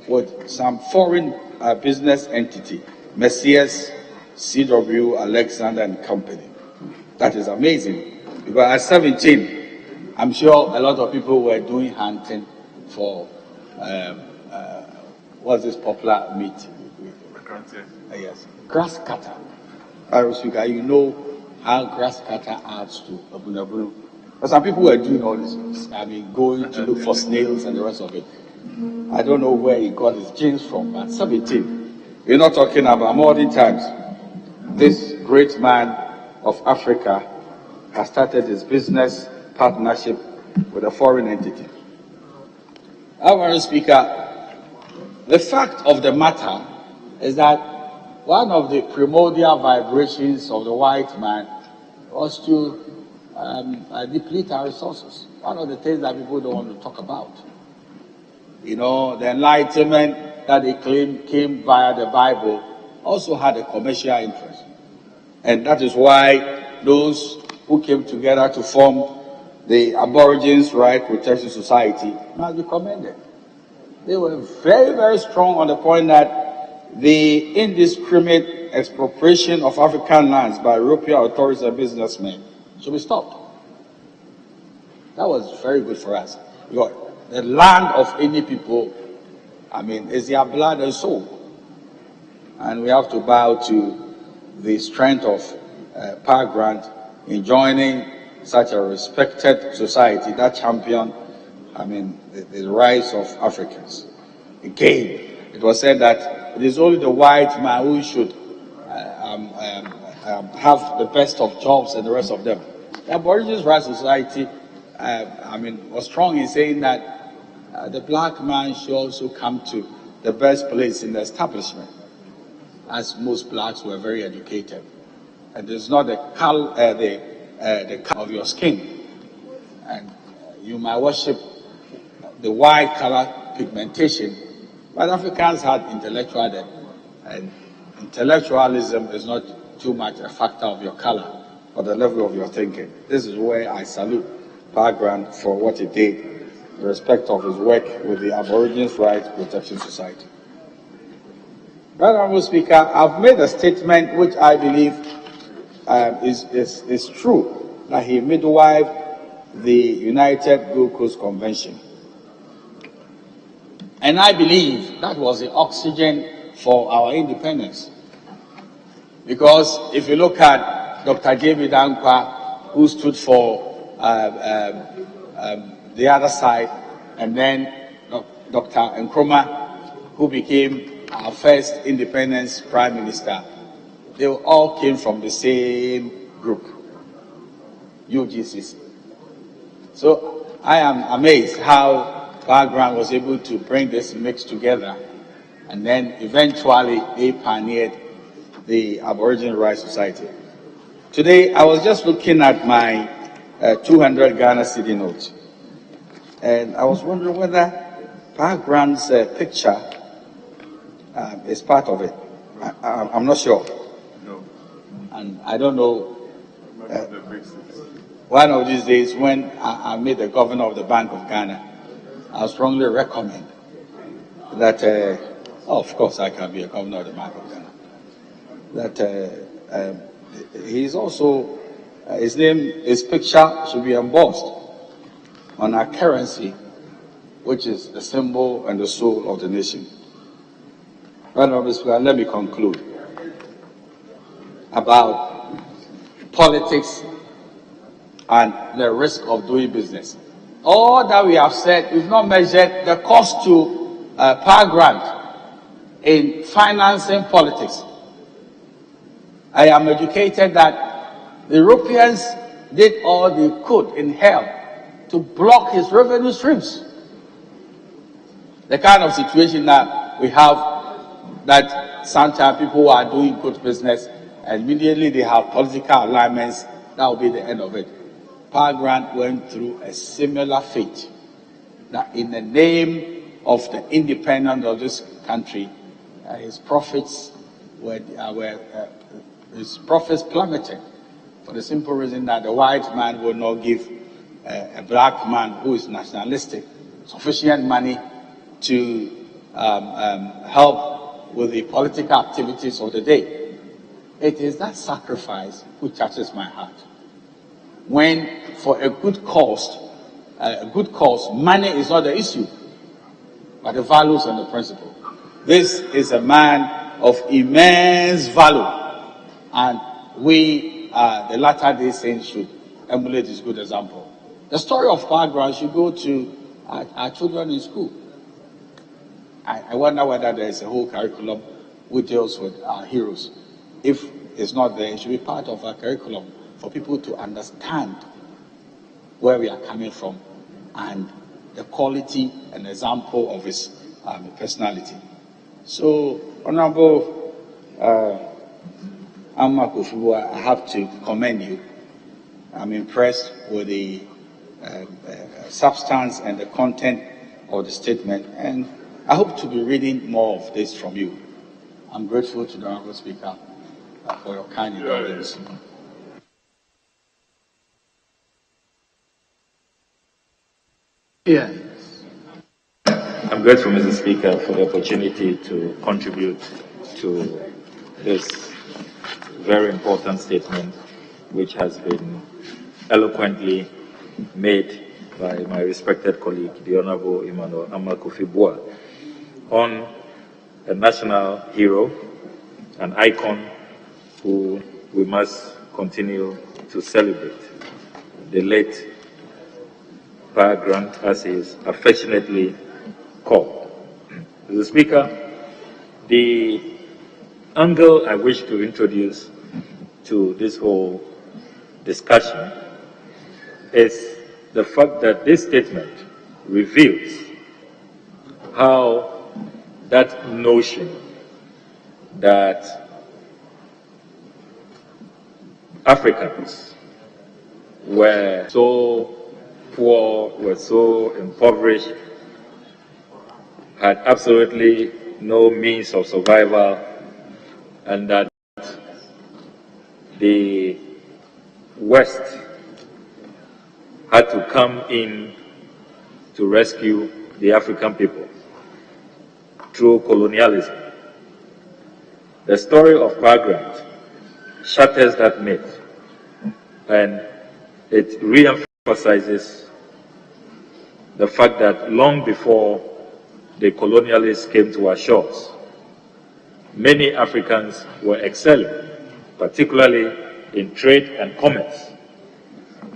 with some foreign business entity, Messias, CW, Alexander and Company. That is amazing. Because at 17, I'm sure a lot of people were doing hunting for, what's this popular meat? Yes, grass cutter. You know how grass cutter adds to Abunabunu. But some people were doing all this. Going to look for snails and the rest of it. I don't know where he got his genes from, but 17. We're not talking about modern times. This great man of Africa has started his business partnership with a foreign entity. Honorable Speaker, the fact of the matter is that one of the primordial vibrations of the white man was to deplete our resources. One of the things that people don't want to talk about. You know, the Enlightenment that they claim came via the Bible also had a commercial interest. And that is why those who came together to form the Aborigines Right Protection Society must be commended. They were very, very strong on the point that the indiscriminate expropriation of African lands by European authorities and businessmen should be stopped. That was very good for us. Because the land of any people, is their blood and soul. And we have to bow to the strength of Power Grant in joining such a respected society that championed, the rights of Africans. Again, it was said that it is only the white man who should have the best of jobs and the rest of them. The Aborigines Rights Society, was strong in saying that the black man should also come to the best place in the establishment, as most blacks were very educated. And it's not the color of your skin. And you might worship the white color pigmentation, but Africans had intellectual depth. And intellectualism is not too much a factor of your color or the level of your thinking. This is where I salute Power Grant for what he did in respect of his work with the Aborigines Rights Protection Society. Right, Honourable Speaker, I've made a statement which I believe is true, that he midwifed the United Gold Coast Convention. And I believe that was the oxygen for our independence. Because if you look at Dr. J.B. Dankwa, who stood for the other side, and then Dr. Nkrumah, who became our first independence prime minister, they all came from the same group, UGCC. So I am amazed how Power Grant was able to bring this mix together, and then eventually they pioneered the Aboriginal Rights Society. Today, I was just looking at my 200 Ghana cedi note, and I was wondering whether Power Grant's picture is part of it. I'm not sure. No. And I don't know. One of these days, when I meet the governor of the Bank of Ghana, I strongly recommend that, of course I can be a governor of the Bank of Ghana, that he's also, his picture should be embossed on our currency, which is the symbol and the soul of the nation. Right, Honourable Speaker, let me conclude about politics and the risk of doing business. All that we have said, we've not measured the cost to Power Grant in financing politics. I am educated that the Europeans did all they could in hell to block his revenue streams. The kind of situation that we have, that sometimes people are doing good business and immediately they have political alignments, that will be the end of it. Power Grant went through a similar fate, that in the name of the independence of this country, his profits plummeted, for the simple reason that the white man will not give a black man who is nationalistic sufficient money to help with the political activities of the day. It is that sacrifice which touches my heart. When for a good cause, money is not the issue, but the values and the principle. This is a man of immense value, and we, the Latter-day Saints, should emulate his good example. The story of Power Grant should go to our children in school. I wonder whether there is a whole curriculum which deals with our heroes. If it's not there, it should be part of our curriculum for people to understand where we are coming from and the quality and example of his personality. So, Honorable Amma Kofi, I have to commend you. I'm impressed with the substance and the content of the statement, and I hope to be reading more of this from you. I'm grateful to the Honorable Speaker for your kind indulgence. Yeah. I'm grateful, Mr. Speaker, for the opportunity to contribute to this very important statement, which has been eloquently made by my respected colleague, the Honorable Emmanuel Amakofi-Boa, on a national hero, an icon who we must continue to celebrate, the late Pa Grant, as he is affectionately called. Mr. Speaker, the angle I wish to introduce to this whole discussion is the fact that this statement reveals how that notion that Africans were so poor, were so impoverished, had absolutely no means of survival, and that the West had to come in to rescue the African people through colonialism. The story of Pa Grant shatters that myth, and it re-emphasizes the fact that long before the colonialists came to our shores, many Africans were excelling, particularly in trade and commerce.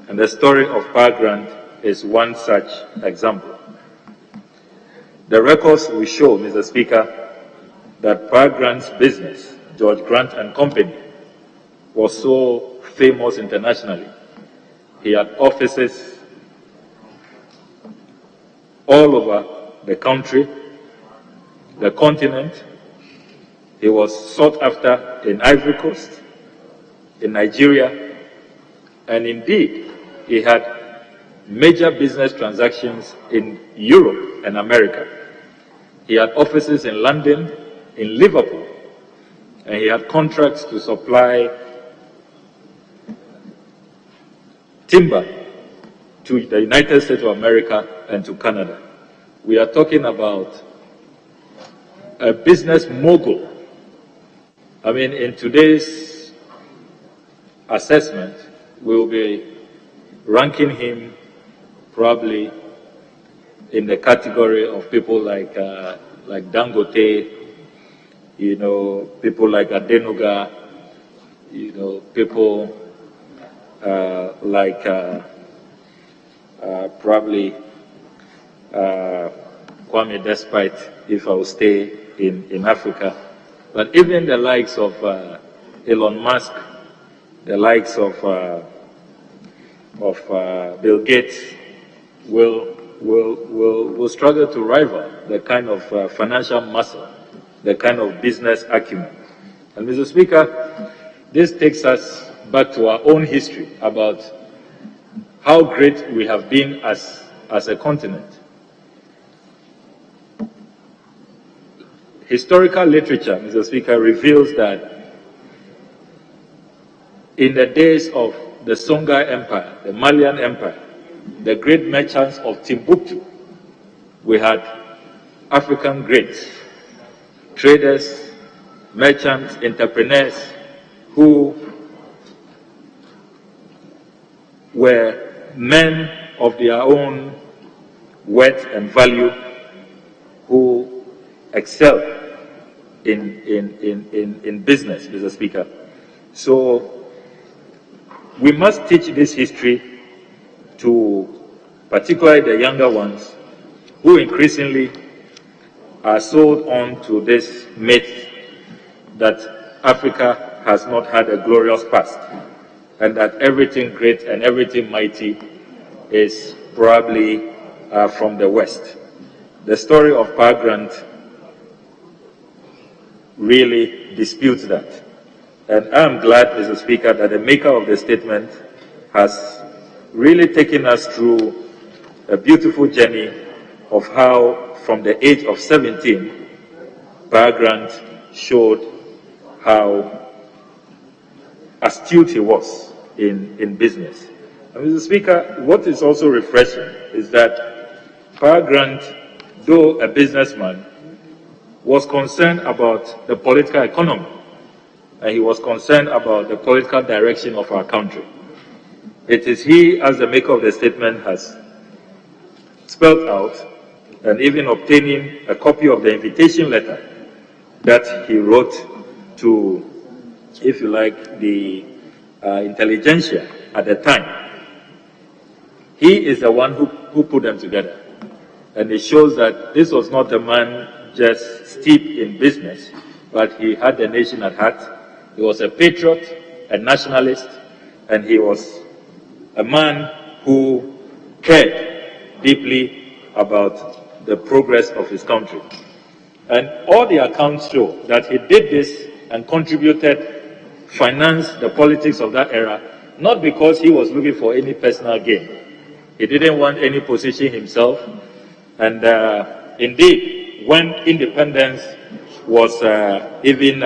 And the story of Pa Grant is one such example. The records will show, Mr. Speaker, that Pa Grant's business, George Grant and Company, was so famous internationally. He had offices all over the country, the continent. He was sought after in Ivory Coast, in Nigeria, and indeed, he had major business transactions in Europe and America. He had offices in London, in Liverpool, and he had contracts to supply timber to the United States of America and to Canada. We are talking about a business mogul. I mean, in today's assessment, we will be ranking him probably in the category of people like Dangote, you know, people like Adenuga, you know, people like probably Kwame Despite, if I will stay in Africa. But even the likes of Elon Musk, the likes of Bill Gates will struggle to rival the kind of financial muscle, the kind of business acumen. And Mr. Speaker, this takes us back to our own history about how great we have been as a continent. Historical literature, Mr. Speaker, reveals that in the days of the Songhai Empire, the Malian Empire, the great merchants of Timbuktu, we had African greats, traders, merchants, entrepreneurs who were men of their own worth and value, who excelled in business, Mr. Speaker. So we must teach this history to particularly the younger ones who increasingly are sold on to this myth that Africa has not had a glorious past and that everything great and everything mighty is probably from the West. The story of Pa Grant really disputes that. And I'm glad, Mr. Speaker, that the maker of the statement has really taken us through a beautiful journey of how from the age of 17, Grant showed how astute he was in business. And Mr. Speaker, what is also refreshing is that Grant, though a businessman, was concerned about the political economy, and he was concerned about the political direction of our country. It is he, as the maker of the statement has spelled out, and even obtaining a copy of the invitation letter that he wrote to, if you like, the intelligentsia at the time. He is the one who put them together. And it shows that this was not a man just steeped in business, but he had the nation at heart. He was a patriot, a nationalist, and he was a man who cared deeply about the progress of his country. And all the accounts show that he did this and contributed, financed the politics of that era, not because he was looking for any personal gain. He didn't want any position himself. And indeed, when independence was even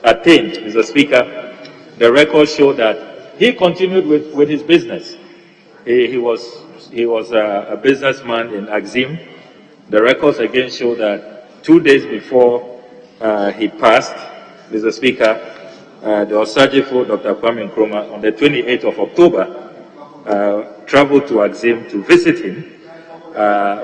attained, Mr. Speaker, the records show that he continued with his business. He was a businessman in Axim. The records again show that 2 days before he passed, Mr. Speaker, the Osajifo, Dr. Kwame Nkrumah, on the 28th of October, traveled to Axim to visit him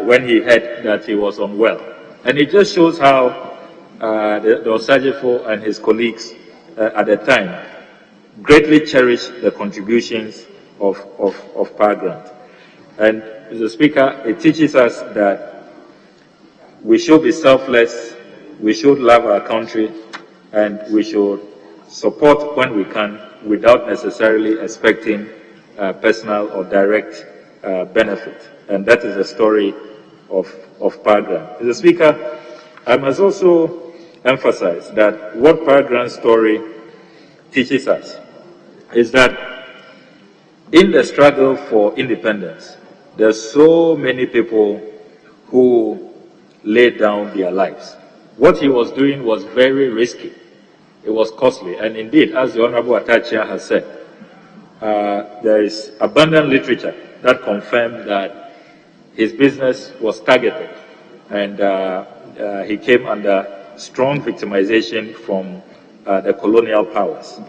when he heard that he was unwell. And it just shows how the Osajifo and his colleagues at the time greatly cherished the contributions of Grant. And Mr. Speaker, it teaches us that we should be selfless, we should love our country, and we should support when we can without necessarily expecting personal or direct benefit. And that is the story of Grant. Mr. Speaker, I must also emphasize that what Grant's story teaches us is that in the struggle for independence, there are so many people who laid down their lives. What he was doing was very risky. It was costly. And indeed, as the Honorable Atachia has said, there is abundant literature that confirmed that his business was targeted, and he came under strong victimization from the colonial powers.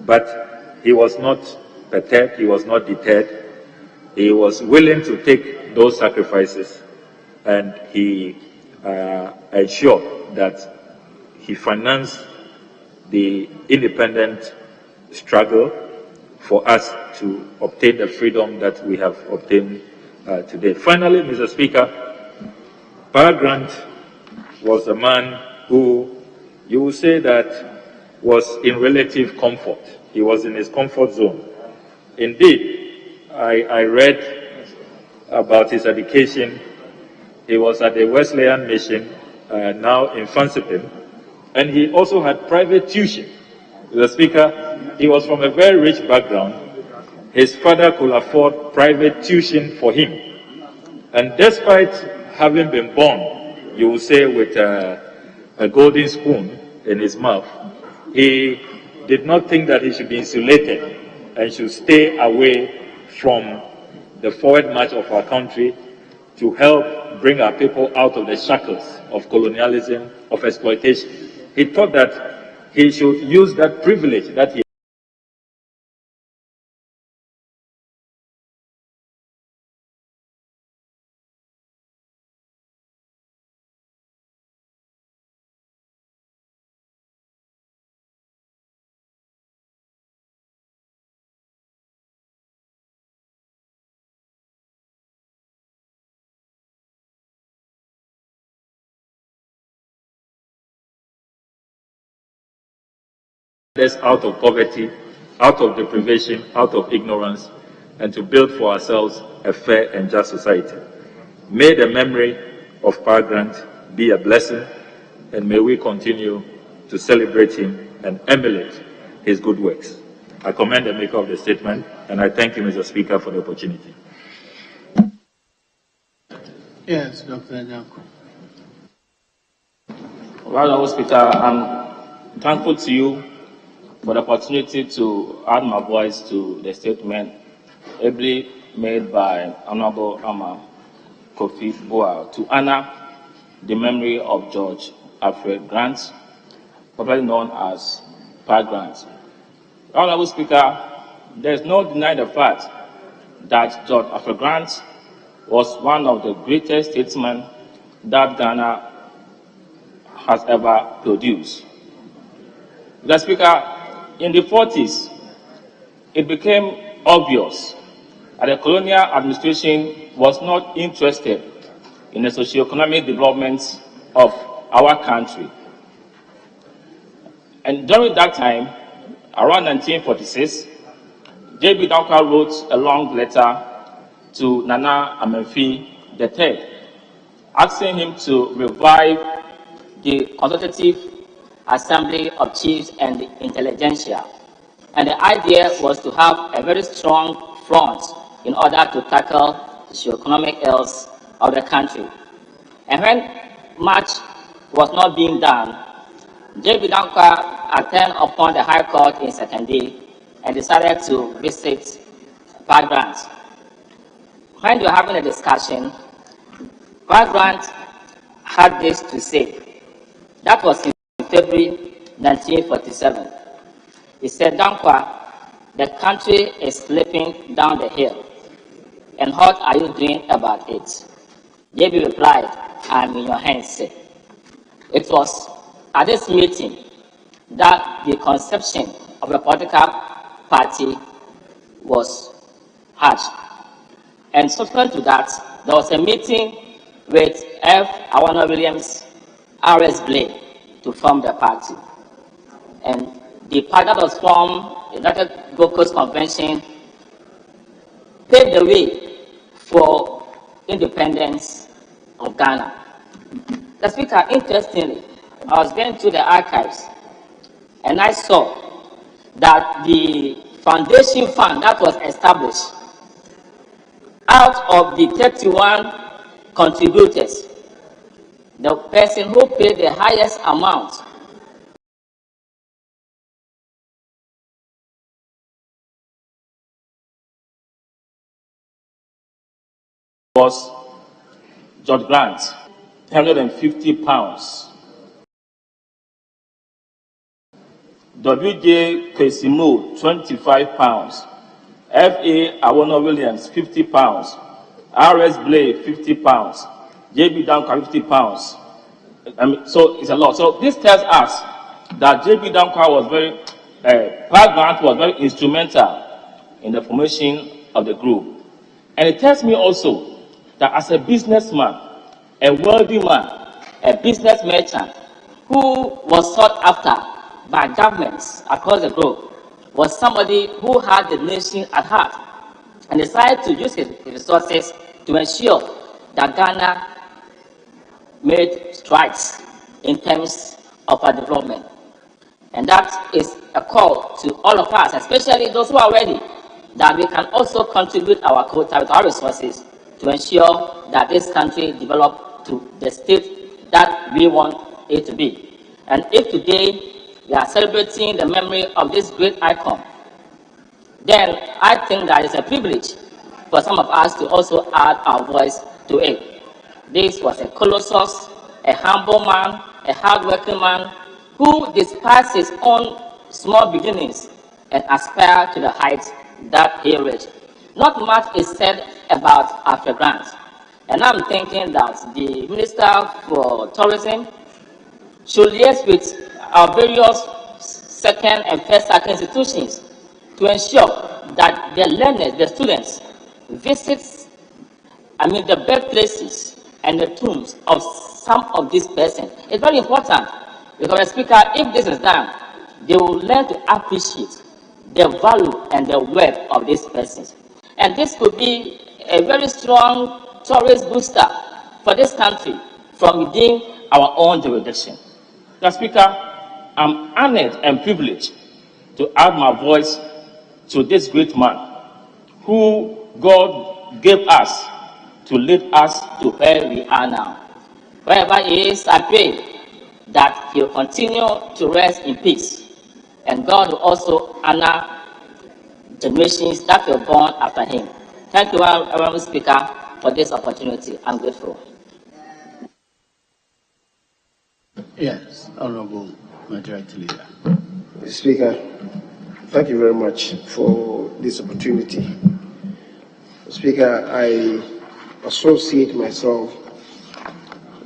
But he was not perturbed, he was not deterred. He was willing to take those sacrifices, and he ensured that he financed the independent struggle for us to obtain the freedom that we have obtained today. Finally, Mr. Speaker, Grant was a man who, you will say that, was in relative comfort. He was in his comfort zone. Indeed, I read about his education. He was at the Wesleyan Mission, now in Fansipim, and he also had private tuition. Mr. Speaker, he was from a very rich background. His father could afford private tuition for him. And despite having been born, you will say, with a golden spoon in his mouth, he did not think that he should be insulated and should stay away from the forward march of our country to help bring our people out of the shackles of colonialism, of exploitation. He thought that he should use that privilege that he us out of poverty, out of deprivation, out of ignorance, and to build for ourselves a fair and just society. May the memory of Grant be a blessing, and may we continue to celebrate him and emulate his good works. I commend the maker of the statement, and I thank you, Mr. Speaker, for the opportunity. Yes, Dr. Nyako. Honorable Speaker, I'm thankful to you for the opportunity to add my voice to the statement ably made by Honorable Kofi Boa to honor the memory of George Alfred Grant, popularly known as Pa Grant. Honorable Speaker, there is no denying the fact that George Alfred Grant was one of the greatest statesmen that Ghana has ever produced. Mr. Speaker, in the 40s, it became obvious that the colonial administration was not interested in the socio-economic development of our country. And during that time, around 1946, J.B. Dankwa wrote a long letter to Nana Amenfi III, asking him to revive the Consultative Assembly of Chiefs and the Intelligentsia. And the idea was to have a very strong front in order to tackle the socio-economic ills of the country. And when much was not being done, J.B. Dankwa attended upon the High Court in Sekende and decided to visit Pa Grant. When they were having a discussion, Pa Grant had this to say. That was in February 1947. He said, Dankwa, the country is slipping down the hill, and what are you doing about it? JB replied, I'm in your hands, sir. It was at this meeting that the conception of a political party was hatched. And subsequent to that, there was a meeting with F. Awana Williams, R.S. Blake, to form the party. And the party that was formed, the United Gold Coast Convention, paved the way for independence of Ghana. The Speaker, interestingly, I was going through the archives and I saw that the foundation fund that was established, out of the 31 contributors, the person who paid the highest amount was George Grant, £150. W.J. Kwesimu, £25. F.A. Awono Williams, £50. R.S. Blake, £50. J.B. Dankwa, £50. So it's a lot. So this tells us that J.B. Dankwa was Pa Grant was very instrumental in the formation of the group. And it tells me also that as a businessman, a wealthy man, a business merchant who was sought after by governments across the globe, was somebody who had the nation at heart and decided to use his resources to ensure that Ghana made strides in terms of our development. And that is a call to all of us, especially those who are ready, that we can also contribute our quota with our resources to ensure that this country develop to the state that we want it to be. And if today we are celebrating the memory of this great icon, then I think that it's a privilege for some of us to also add our voice to it. This was a colossus, a humble man, a hardworking man who despised his own small beginnings and aspired to the heights that he reached. Not much is said about Alfred Grant, and I'm thinking that the Minister for Tourism should liaise with our various second and first second institutions to ensure that the learners, the students, visit the birthplaces and the tombs of some of these persons. It's very important because, Speaker, if this is done, they will learn to appreciate the value and the worth of these persons. And this could be a very strong tourist booster for this country from within our own jurisdiction. Mr. Speaker, I'm honored and privileged to add my voice to this great man who God gave us to lead us to where we are now. Wherever he is, I pray that he will continue to rest in peace, and God will also honor generations that were born after him. Thank you, Honorable Speaker, for this opportunity. I'm grateful. Yes, Honorable Majority Leader. Mr. Speaker, thank you very much for this opportunity. Mr. Speaker, I associate myself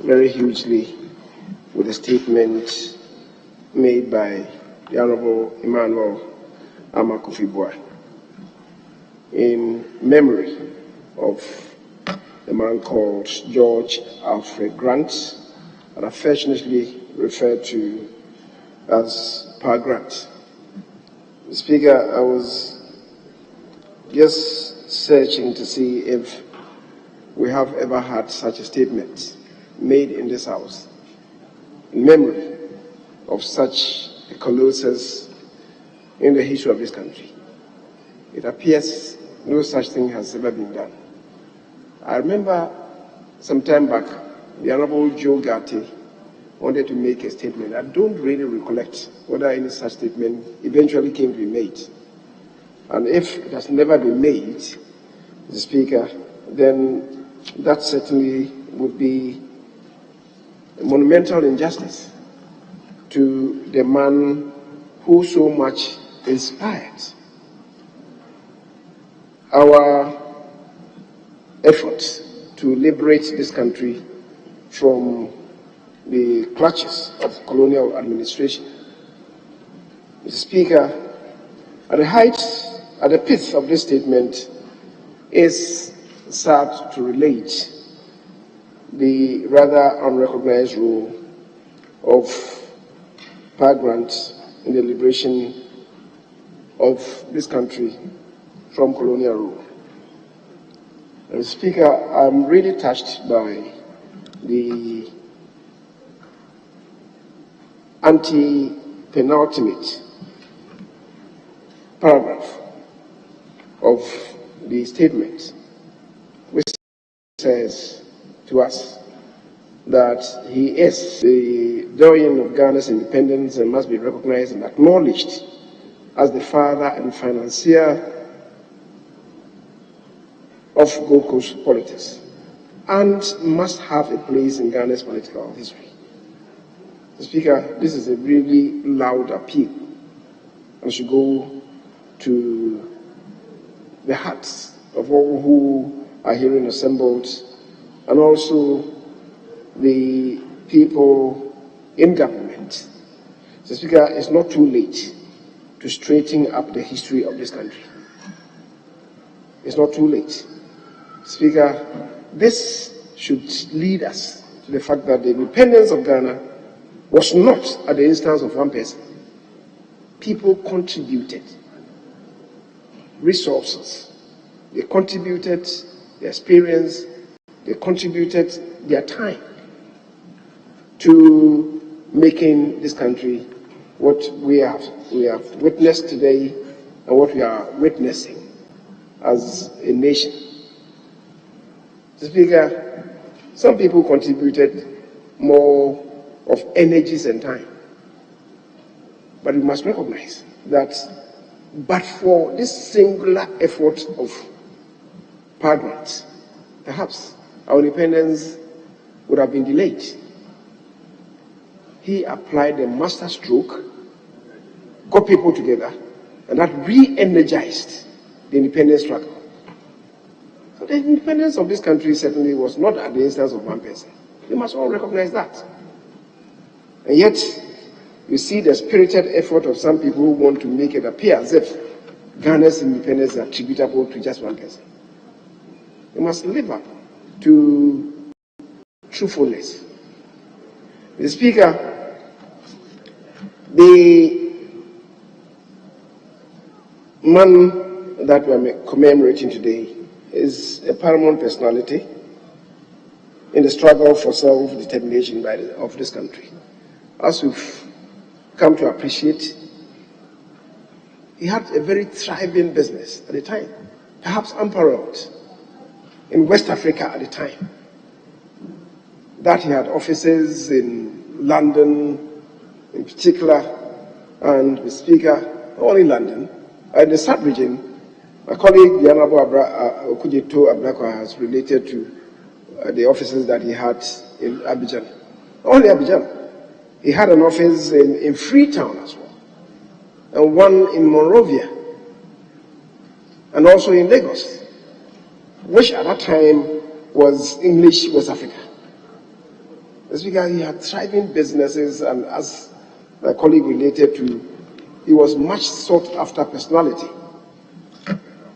very hugely with the statement made by the Honorable Emmanuel Amakofi-Boa in memory of a man called George Alfred Grant, and affectionately referred to as Pa Grant. Mr. Speaker, I was just searching to see if we have ever had such a statement made in this House in memory of such a colossus in the history of this country. It appears no such thing has ever been done. I remember some time back, the Honorable Joe Gatti wanted to make a statement. I don't really recollect whether any such statement eventually came to be made. And if it has never been made, Mr. Speaker, then that certainly would be a monumental injustice to the man who so much inspired our efforts to liberate this country from the clutches of colonial administration. Mr. Speaker, at the height, at the pith of this statement is sad to relate the rather unrecognized role of Pa Grant in the liberation of this country from colonial rule. Mr. Speaker, I'm really touched by the anti-penultimate paragraph of the statement, which says to us that he is the doyen of Ghana's independence and must be recognized and acknowledged as the father and financier of Gold Coast politics and must have a place in Ghana's political history. Mr. Speaker, this is a really loud appeal and should go to the hearts of all who are herein assembled and also the people in government. Mr. Speaker, it's not too late to straighten up the history of this country. It's not too late. Speaker, this should lead us to the fact that the independence of Ghana was not at the instance of one person. People contributed resources, they contributed their experience, they contributed their time to making this country what we have witnessed today and what we are witnessing as a nation. Speaker, some people contributed more of energies and time. But we must recognize that but for this singular effort of Pa Grant, perhaps our independence would have been delayed. He applied a master stroke, got people together, and that re-energized the independence struggle. So the independence of this country certainly was not at the instance of one person. We must all recognize that. And yet, you see the spirited effort of some people who want to make it appear as if Ghana's independence is attributable to just one person. We must live up to truthfulness. Mr. Speaker, the man that we are commemorating today is a paramount personality in the struggle for self-determination of this country. As we've come to appreciate, he had a very thriving business at the time, perhaps unparalleled. in West Africa at the time. That he had offices in London in particular, and the Speaker, all in London. In the sub-region, my colleague, the Honorable Okujeto Ablakwa, has related to the offices that he had in Abidjan. Only Abidjan. He had an office in Freetown as well, and one in Monrovia, and also in Lagos, which at that time was English West Africa. That's because he had thriving businesses, and as my colleague related to, he was much sought after personality.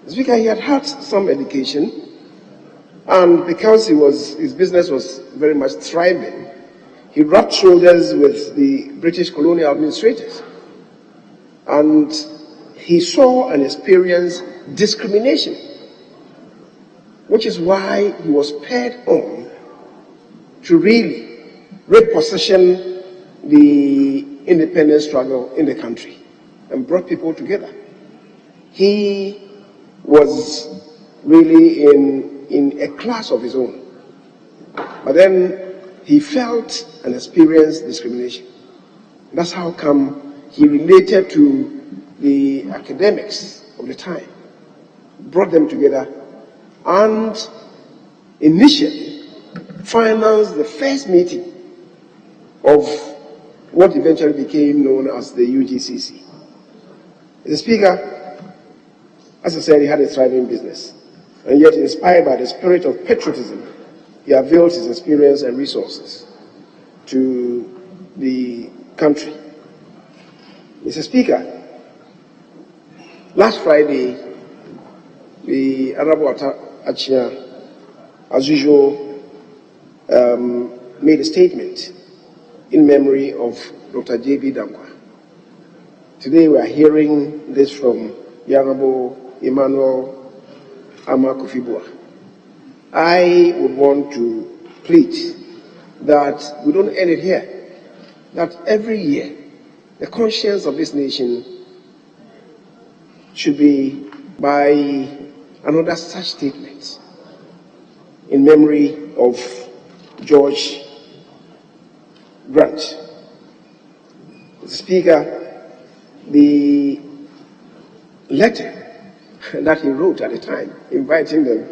It's because he had had some education, and because his business was very much thriving, he rubbed shoulders with the British colonial administrators, and he saw and experienced discrimination, which is why he was spurred on to really reposition the independence struggle in the country and brought people together. He was really in a class of his own, but then he felt and experienced discrimination. That's how come he related to the academics of the time, brought them together, and initially financed the first meeting of what eventually became known as the UGCC. The Speaker, as I said, he had a thriving business, and yet inspired by the spirit of patriotism, he availed his experience and resources to the country. Mr. Speaker, last Friday, the Honorable Achia, as usual, made a statement in memory of Dr. J.B. Dankwa. Today we are hearing this from the Honorable Emmanuel Ama Kofi-Boah. I would want to plead that we don't end it here, that every year the conscience of this nation should be by another such statement in memory of George Grant. Mr. Speaker, the letter that he wrote at the time, inviting the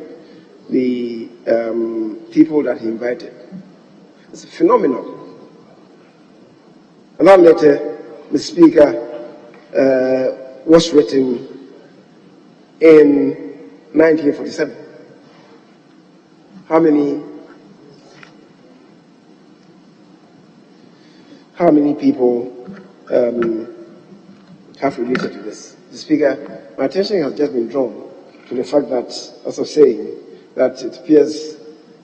people that he invited, it's phenomenal. And that letter, Mr. Speaker, was written in 1947. How many people have related to this? Mr. Speaker, my attention has just been drawn to the fact that, as I was saying, that it appears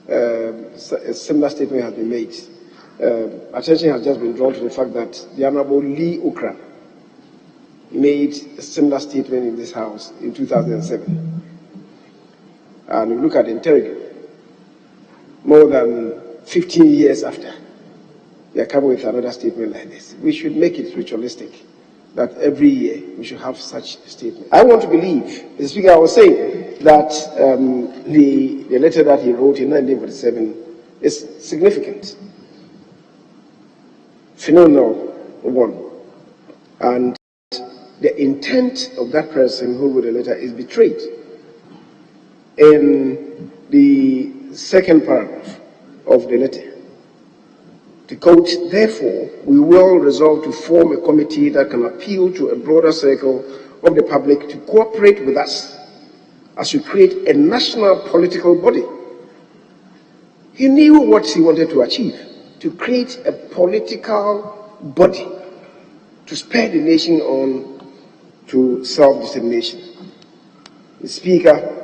a similar statement has been made. Attention has just been drawn to the fact that the Honorable Lee Okra made a similar statement in this House in 2007. And we look at the interrogation, more than 15 years after, they are coming with another statement like this. We should make it ritualistic that every year we should have such a statement. I want to believe, Mr. Speaker, I was saying that the letter that he wrote in 1947 is significant, phenomenal one, and the intent of that person who wrote the letter is betrayed in the second paragraph of the letter. To quote, therefore, we will resolve to form a committee that can appeal to a broader circle of the public to cooperate with us as we create a national political body. He knew what he wanted to achieve, to create a political body to spur the nation on to self-determination. The Speaker,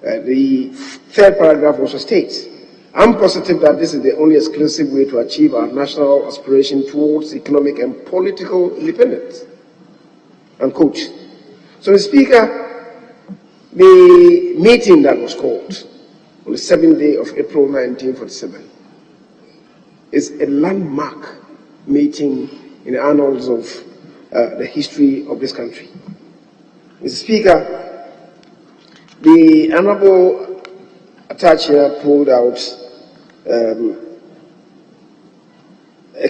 the third paragraph also states, I'm positive that this is the only exclusive way to achieve our national aspiration towards economic and political independence. Unquote. So, the Speaker, the meeting that was called on the 7th day of April 1947 is a landmark meeting in the annals of the history of this country. Mr. Speaker, the Honorable attached here pulled out a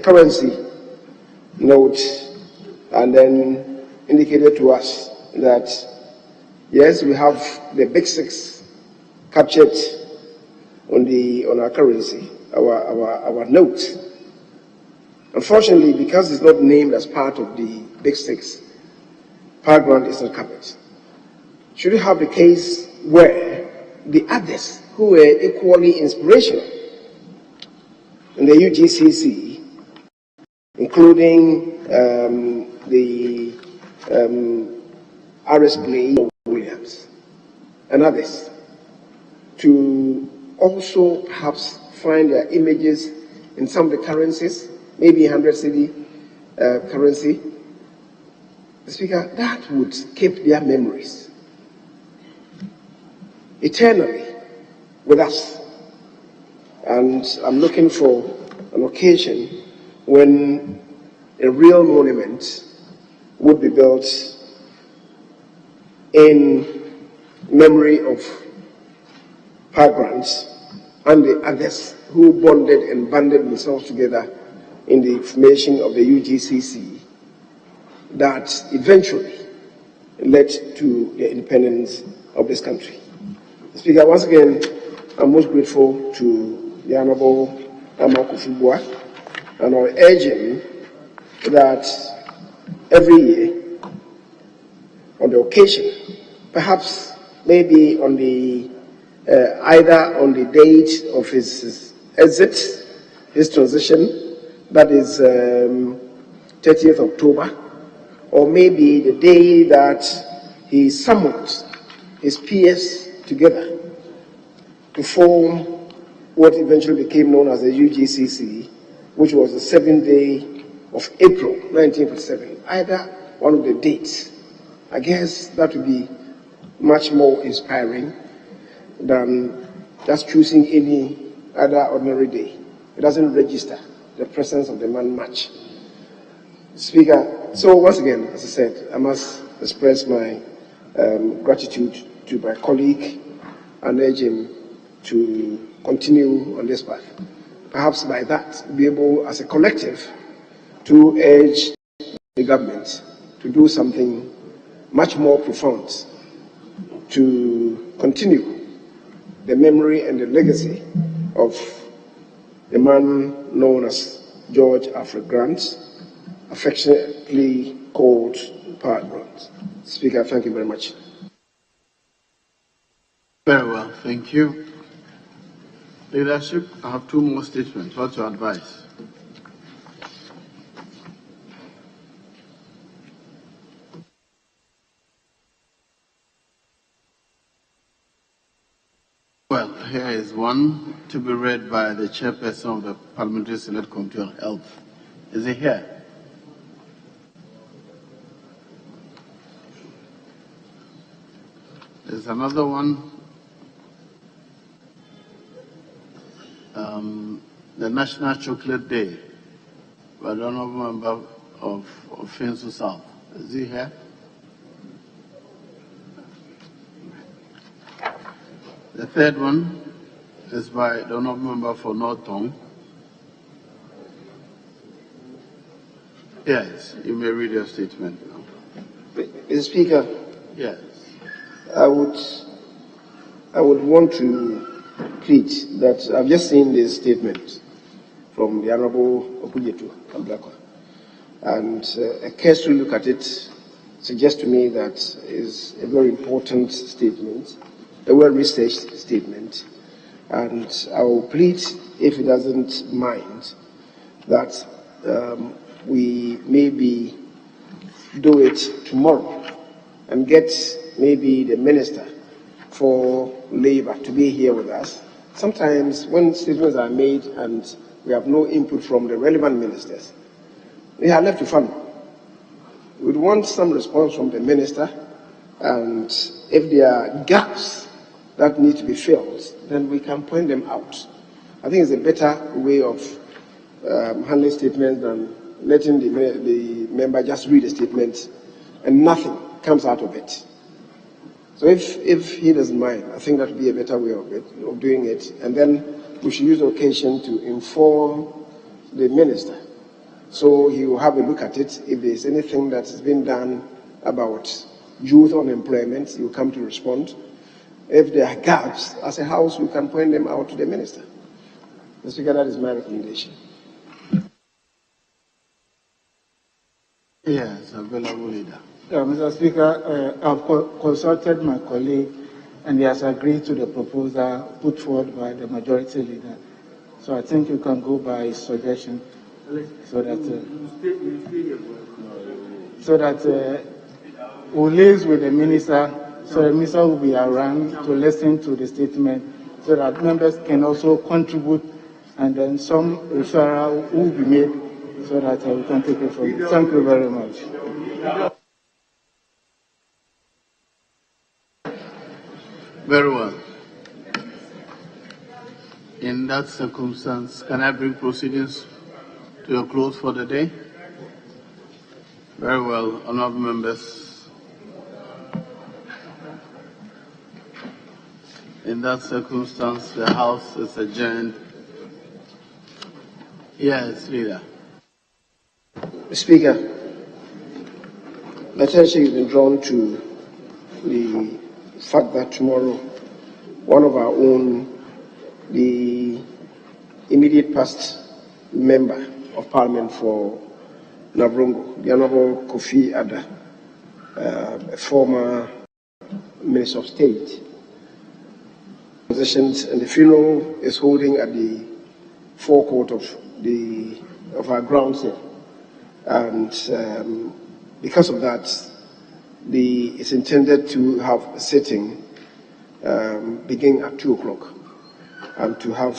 currency note and then indicated to us that yes, we have the big six captured on our currency, our note. Unfortunately, because it's not named as part of the big six, background is not covered. Should you have the case where the others who were equally inspirational in the UGCC, including the RS Williams and others, to also perhaps find their images in some of the currencies, maybe 100 cedi currency, Speaker, that would keep their memories eternally with us. And I'm looking for an occasion when a real monument would be built in memory of Pargrants and the others who bonded and banded themselves together in the formation of the UGCC that eventually led to the independence of this country. Speaker, once again, I'm most grateful to the Honorable Amakufubua, and I urge him that every year, on the occasion, perhaps maybe on the either on the date of his exit, his transition, that is 30th October, or maybe the day that he summoned his peers together to form what eventually became known as the UGCC, which was the 7th day of April 1947, either one of the dates. I guess that would be much more inspiring than just choosing any other ordinary day. It doesn't register the presence of the man much. Speaker, so once again, as I said, I must express my gratitude to my colleague and urge him to continue on this path. Perhaps by that, be able, as a collective, to urge the government to do something much more profound to continue the memory and the legacy of the man known as George Alfred Grant, affectionately called Pat Grant. Speaker, thank you very much. Very well, thank you. Leadership, I have two more statements. What's your advice? Well, here is one to be read by the chairperson of the Parliamentary Select Committee on Health. Is he here? There's another one. The National Chocolate Day by the Honorable Member of Finsu South. Is he here? The third one is by the Honorable Member for North Tong. Yes, you may read your statement now. Mr. Speaker. Yes. I would want to plead that I've just seen this statement from the Honorable Okujetu Ablakwa, and a cursory look at it suggests to me that is a very important statement, a well-researched statement, and I will plead, if he doesn't mind, that we maybe do it tomorrow and get maybe the Minister for Labor to be here with us. Sometimes when statements are made and we have no input from the relevant ministers, we are left to funnel. We want some response from the Minister, and if there are gaps that need to be filled, then we can point them out. I think it's a better way of handling statements than letting the member just read a statement and nothing comes out of it. So if he doesn't mind, I think that would be a better way of doing it. And then we should use the occasion to inform the minister. So he will have a look at it. If there's anything that has been done about youth unemployment, he will come to respond. If there are gaps, as a house, we can point them out to the minister. Mr. Speaker, that is my recommendation. Yes, available leader. Mr. Speaker, I've consulted my colleague and he has agreed to the proposal put forward by the majority leader. So I think you can go by his suggestion so that we'll liaise with the minister, so the minister will be around to listen to the statement so that members can also contribute and then some referral will be made so that we can take it from. Thank you very much. Very well. In that circumstance, can I bring proceedings to a close for the day? Very well, honorable members. In that circumstance, the House is adjourned. Yes, Leader. Speaker, the attention has been drawn to the fact that tomorrow, one of our own, the immediate past member of Parliament for Navrongo, the Honorable Kofi Ada, a former Minister of State, positions, and the funeral is holding at the forecourt of our grounds here. And because of that, it's intended to have a sitting beginning at 2 o'clock and to have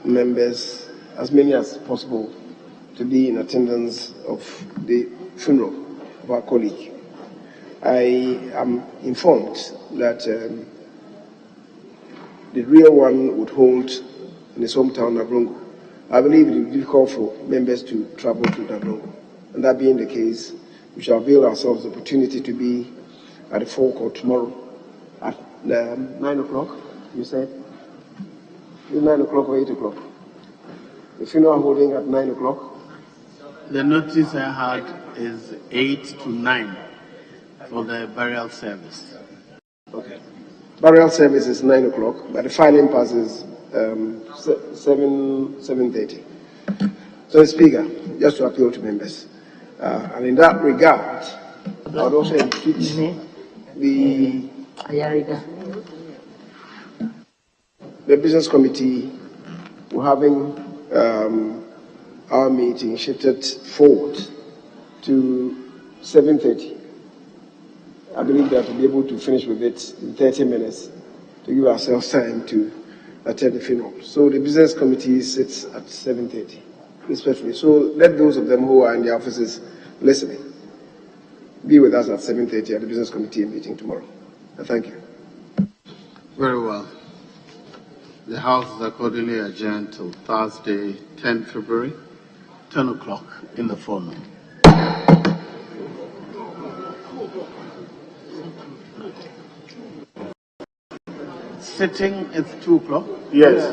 members, as many as possible, to be in attendance of the funeral of our colleague. I am informed that the real one would hold in his hometown, Navrongo. I believe it will be difficult for members to travel to Navrongo. And that being the case, we shall avail ourselves the opportunity to be at the forecourt tomorrow at 9 o'clock, you said? 9 o'clock or 8 o'clock? The funeral holding at 9 o'clock? The notice I had is 8 to 9 for the burial service. Okay. Burial service is 9 o'clock, but the filing pass is 7:30. So, Speaker, just to appeal to members, and in that regard, I would also impeach the Business Committee. We're having our meeting shifted forward to 7:30. I believe that we'll be able to finish with it in 30 minutes to give ourselves time to attend the funeral. So the Business Committee sits at 7:30, respectfully. So let those of them who are in the offices listening be with us at 7:30 at the Business Committee meeting tomorrow. Thank you. Very well. The House is accordingly adjourned till Thursday, 10 February, 10 o'clock in the forenoon. Sitting is 2 o'clock? Yes.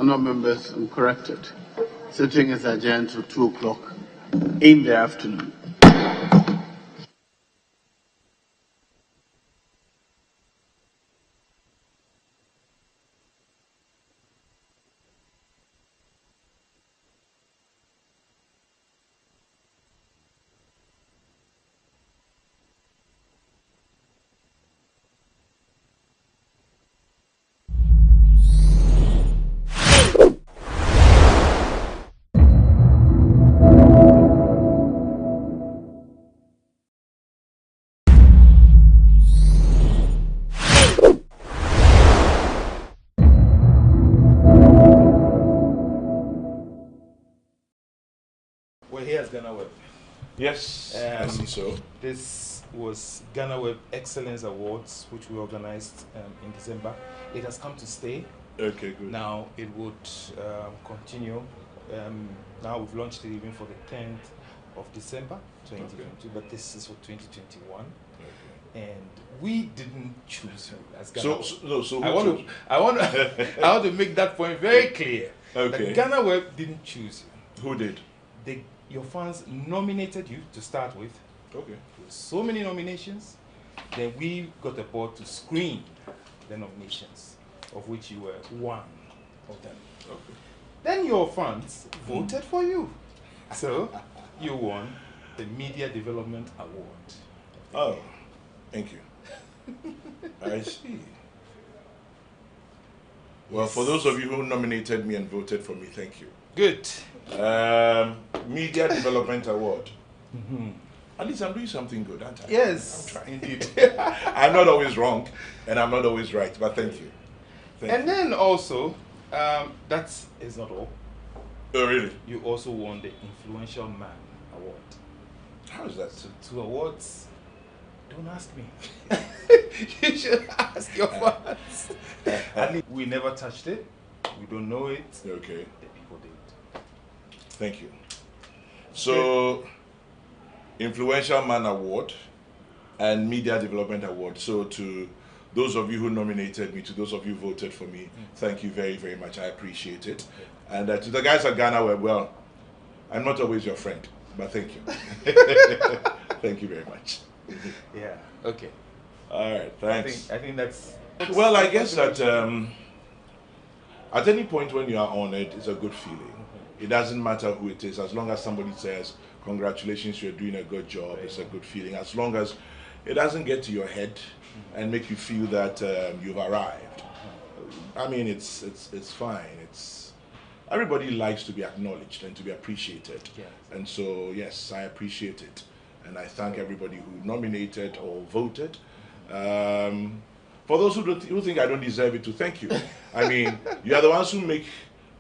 No members, I'm corrected. Sitting is adjourned to 2 o'clock in the afternoon. Well, here's GhanaWeb. Yes, I see so. This was GhanaWeb Excellence Awards, which we organized in December. It has come to stay. Okay, good. Now it would continue. Now we've launched it even for the 10th of December 2022, but this is for 2021. and we didn't choose you as Ghana. I want to make that point very clear. Okay. That GhanaWeb didn't choose you. Who did? Your fans nominated you to start with. Okay. With so many nominations, then we got a board to screen the nominations, of which you were one of them. Okay. Then your fans voted for you. So you won the Media Development Award. Oh, thank you. I see. Well, for those of you who nominated me and voted for me, thank you. Good. Media Development Award. At least I'm doing something good, aren't I? Yes, I'm indeed. I'm not always wrong, and I'm not always right, but thank you. And then also, that is not all. Oh, really? You also won the Influential Man Award. How is that? So 2 awards. Don't ask me. You should ask your fans. We never touched it. We don't know it. Okay. The people did. Thank you. So, Influential Man Award and Media Development Award. So to those of you who nominated me, to those of you who voted for me, thank you very, very much. I appreciate it. And to the guys at GhanaWeb, well, I'm not always your friend, but thank you. Thank you very much. Yeah. Okay. All right. Thanks. I think that's. Well, I guess that at any point when you are honored, it's a good feeling. It doesn't matter who it is, as long as somebody says, "Congratulations, you're doing a good job." It's a good feeling. As long as it doesn't get to your head and make you feel that you've arrived. I mean, it's fine. Everybody likes to be acknowledged and to be appreciated. Yes. And so, yes, I appreciate it. And I thank everybody who nominated or voted. For those who think I don't deserve it, to thank you. I mean, you are the ones who make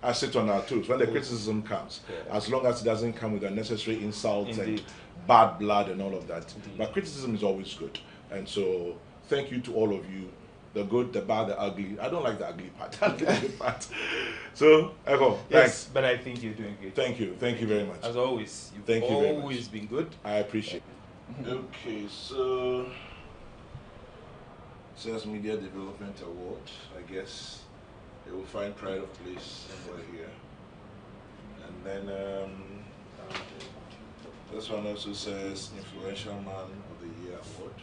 us sit on our toes when the criticism comes, as long as it doesn't come with unnecessary insults and bad blood and all of that. But criticism is always good. And so, thank you to all of you. The good, the bad, the ugly. I don't like the ugly part. I like the good part. So, Echo, thanks. Yes, but I think you're doing great. Thank you. Thank you very much. As always, Thank you very much. always been good. I appreciate it. Okay, so says Media Development Award. I guess they will find pride of place somewhere here. And then this one also says Influential Man of the Year Award.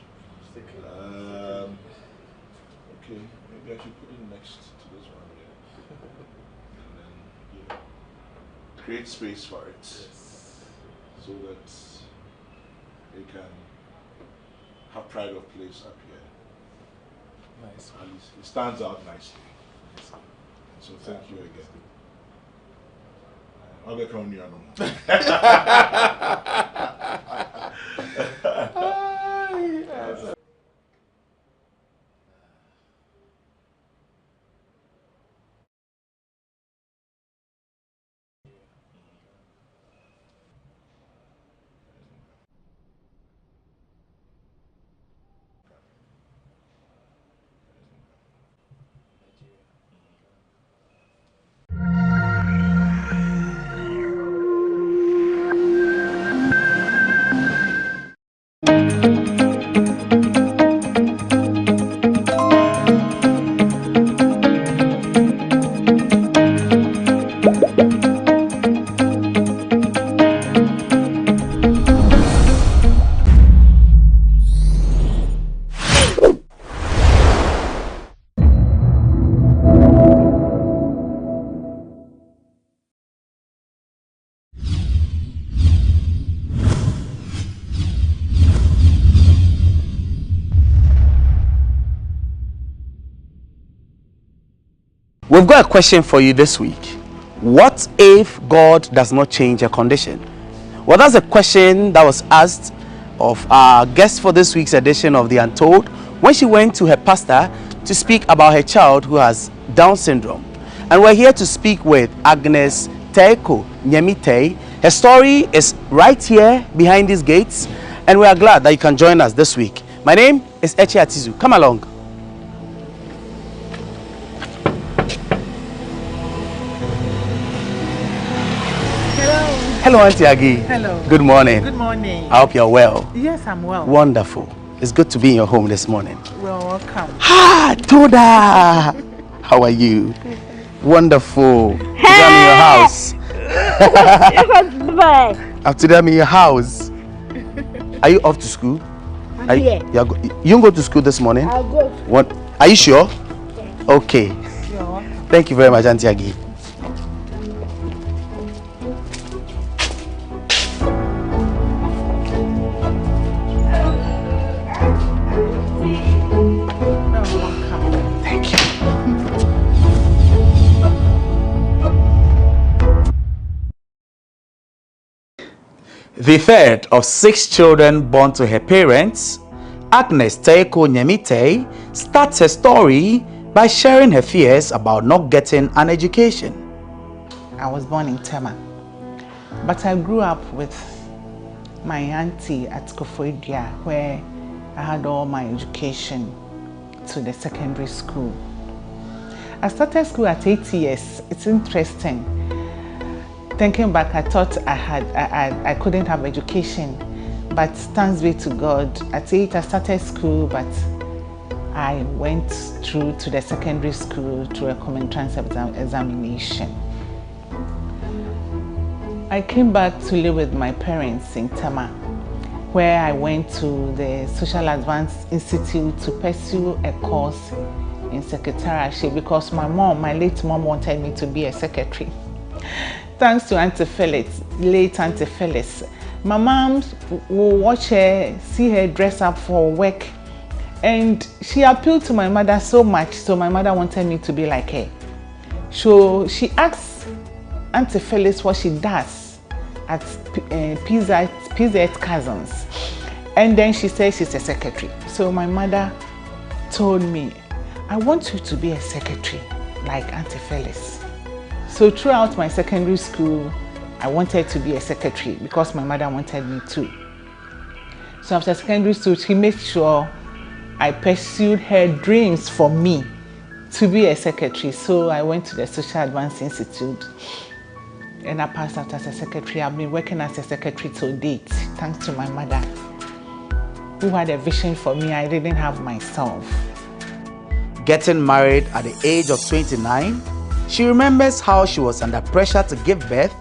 Okay, maybe I should put it next to this one here. And then, create space for it. So that it can have pride of place up here. Nice. At least it stands out nicely. So thank you again. I'll get on you. We've got a question for you this week. What if God does not change a condition? Well, that's a question that was asked of our guest for this week's edition of The Untold when she went to her pastor to speak about her child who has Down syndrome. And we're here to speak with Agnes Teiko Nyamite. Her story is right here behind these gates, and we are glad that you can join us this week. My name is Echi Atizu. Come along. Hello. Hello, Auntie Aggie. Hello. Good morning. Good morning. I hope you're well. Yes, I'm well. Wonderful. It's good to be in your home this morning. Well, welcome. Ah, Toda! How are you? Wonderful. Today I'm in your house. Today I'm in your house. Are you off to school? You don't go to school this morning? I'll go. What? Are you sure? Yes. Okay. Thank you very much, Auntie Aggie. The third of 6 children born to her parents, Agnes Teiko Nyemite starts her story by sharing her fears about not getting an education. I was born in Tema, but I grew up with my auntie at Koforidua, where I had all my education to the secondary school. I started school at 8 years. It's interesting. Thinking back, I thought I couldn't have education, but thanks be to God, at 8 I started school, but I went through to the secondary school through a common entrance examination. I came back to live with my parents in Tema, where I went to the Social Advanced Institute to pursue a course in secretariatship because my late mom wanted me to be a secretary. Thanks to Auntie Phyllis, late Auntie Phyllis. My mom will watch her, see her dress up for work, and she appealed to my mother so much, so my mother wanted me to be like her. So she asked Auntie Phyllis what she does at PZ Cousins, and then she said she's a secretary. So my mother told me, I want you to be a secretary like Auntie Phyllis. So throughout my secondary school, I wanted to be a secretary because my mother wanted me to. So after secondary school, she made sure I pursued her dreams for me to be a secretary. So I went to the Social Advanced Institute and I passed out as a secretary. I've been working as a secretary till date, thanks to my mother, who had a vision for me I didn't have myself. Getting married at the age of 29, she remembers how she was under pressure to give birth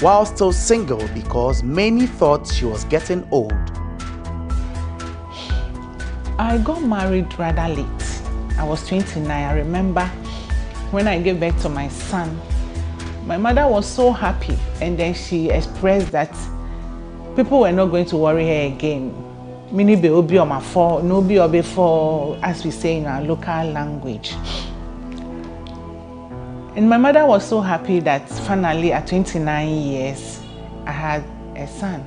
while still single because many thought she was getting old. I got married rather late. I was 29. I remember when I gave birth to my son, my mother was so happy, and then she expressed that people were not going to worry her again. Mini be obi on my for, no be obi for, as we say in our local language. And my mother was so happy that finally at 29 years, I had a son.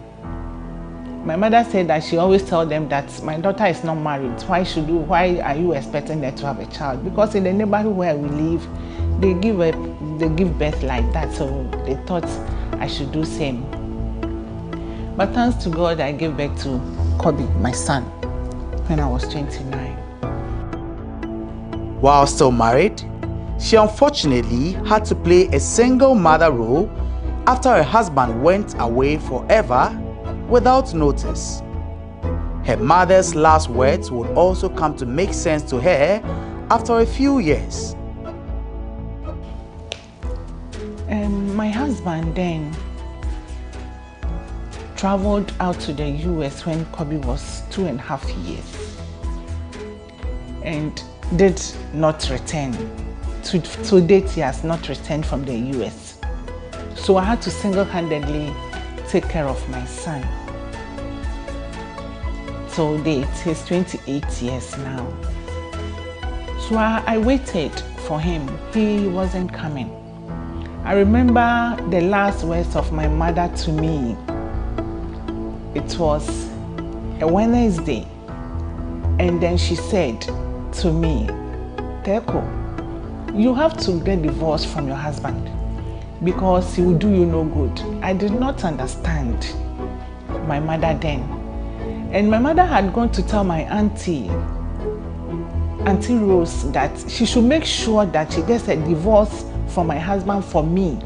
My mother said that she always tells them that my daughter is not married. Why are you expecting her to have a child? Because in the neighborhood where we live, they give birth like that. So they thought I should do same. But thanks to God, I gave birth to Kobe, my son, when I was 29. While still married, she unfortunately had to play a single mother role after her husband went away forever without notice. Her mother's last words would also come to make sense to her after a few years. My husband then traveled out to the US when Kobe was 2.5 years and did not return. To date, he has not returned from the US. So I had to single-handedly take care of my son. So date, he's 28 years now. So I waited for him. He wasn't coming. I remember the last words of my mother to me. It was a Wednesday. And then she said to me, Teko, you have to get divorced from your husband because he will do you no good. I did not understand my mother then. And my mother had gone to tell my Auntie Rose, that she should make sure that she gets a divorce from my husband for me,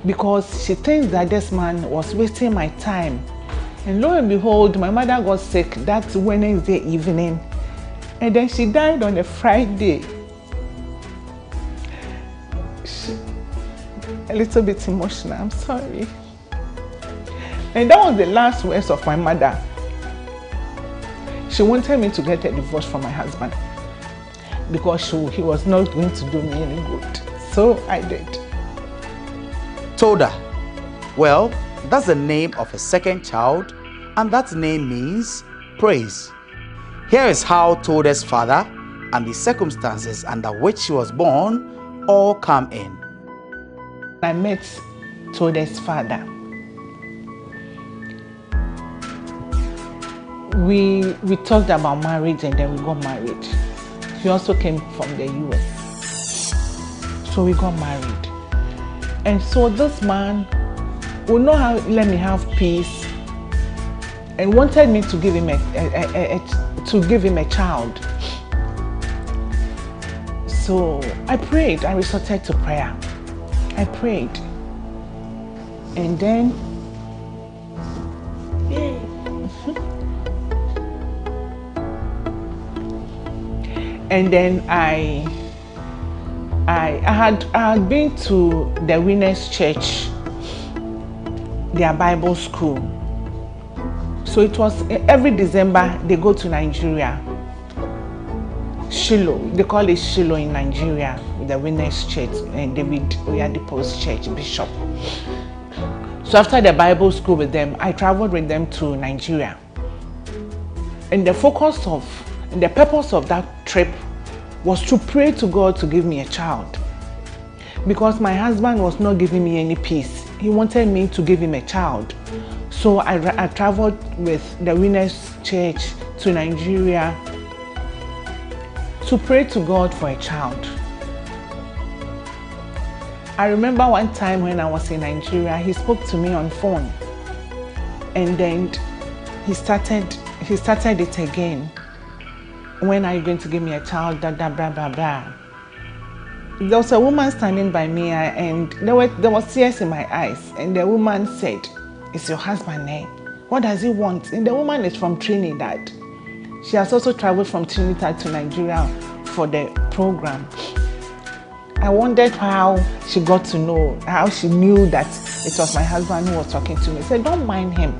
because she thinks that this man was wasting my time And lo and behold, my mother got sick that Wednesday evening. And then she died on a Friday. A little bit emotional, I'm sorry. And that was the last words of my mother. She wanted me to get a divorce from my husband because he was not going to do me any good. So I did. Toda. Well, that's the name of a second child, and that name means praise. Here is how Toda's father and the circumstances under which she was born all come in. I met Toda's father. We talked about marriage and then we got married. He also came from the US. So we got married. And so this man would not let me have peace and wanted me to give him a child. So I prayed. I resorted to prayer. I prayed. And then I had been to the Winners Church, their Bible school. So it was every December they go to Nigeria. Shiloh, they call it Shiloh in Nigeria, the Winners Church, and David Oyadipo's church, Bishop. So after the Bible school with them, I traveled with them to Nigeria. And the purpose of that trip was to pray to God to give me a child. Because my husband was not giving me any peace. He wanted me to give him a child. So I traveled with the Winners Church to Nigeria to pray to God for a child. I remember one time when I was in Nigeria, he spoke to me on phone. And then he started it again. When are you going to give me a child? Blah, blah, blah, blah, blah. There was a woman standing by me and there was tears in my eyes. And the woman said, "It's your husband, eh? What does he want?" And the woman is from Trinidad. She has also traveled from Trinidad to Nigeria for the program. I wondered how she got to know, how she knew that it was my husband who was talking to me. I said, "Don't mind him.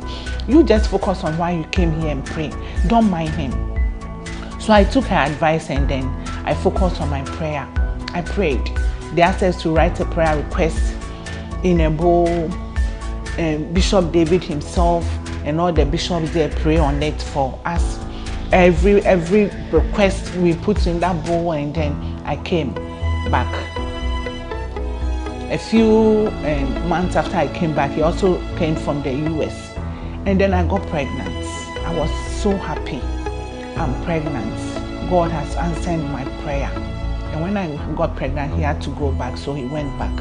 You just focus on why you came here and pray. Don't mind him." So I took her advice and then I focused on my prayer. I prayed. They asked us to write a prayer request in a bowl. Bishop David himself and all the bishops there pray on it for us. Every request we put in that bowl, and then I came back. A few months after I came back, he also came from the US. And then I got pregnant. I was so happy. I'm pregnant. God has answered my prayer. And when I got pregnant, he had to go back, so he went back.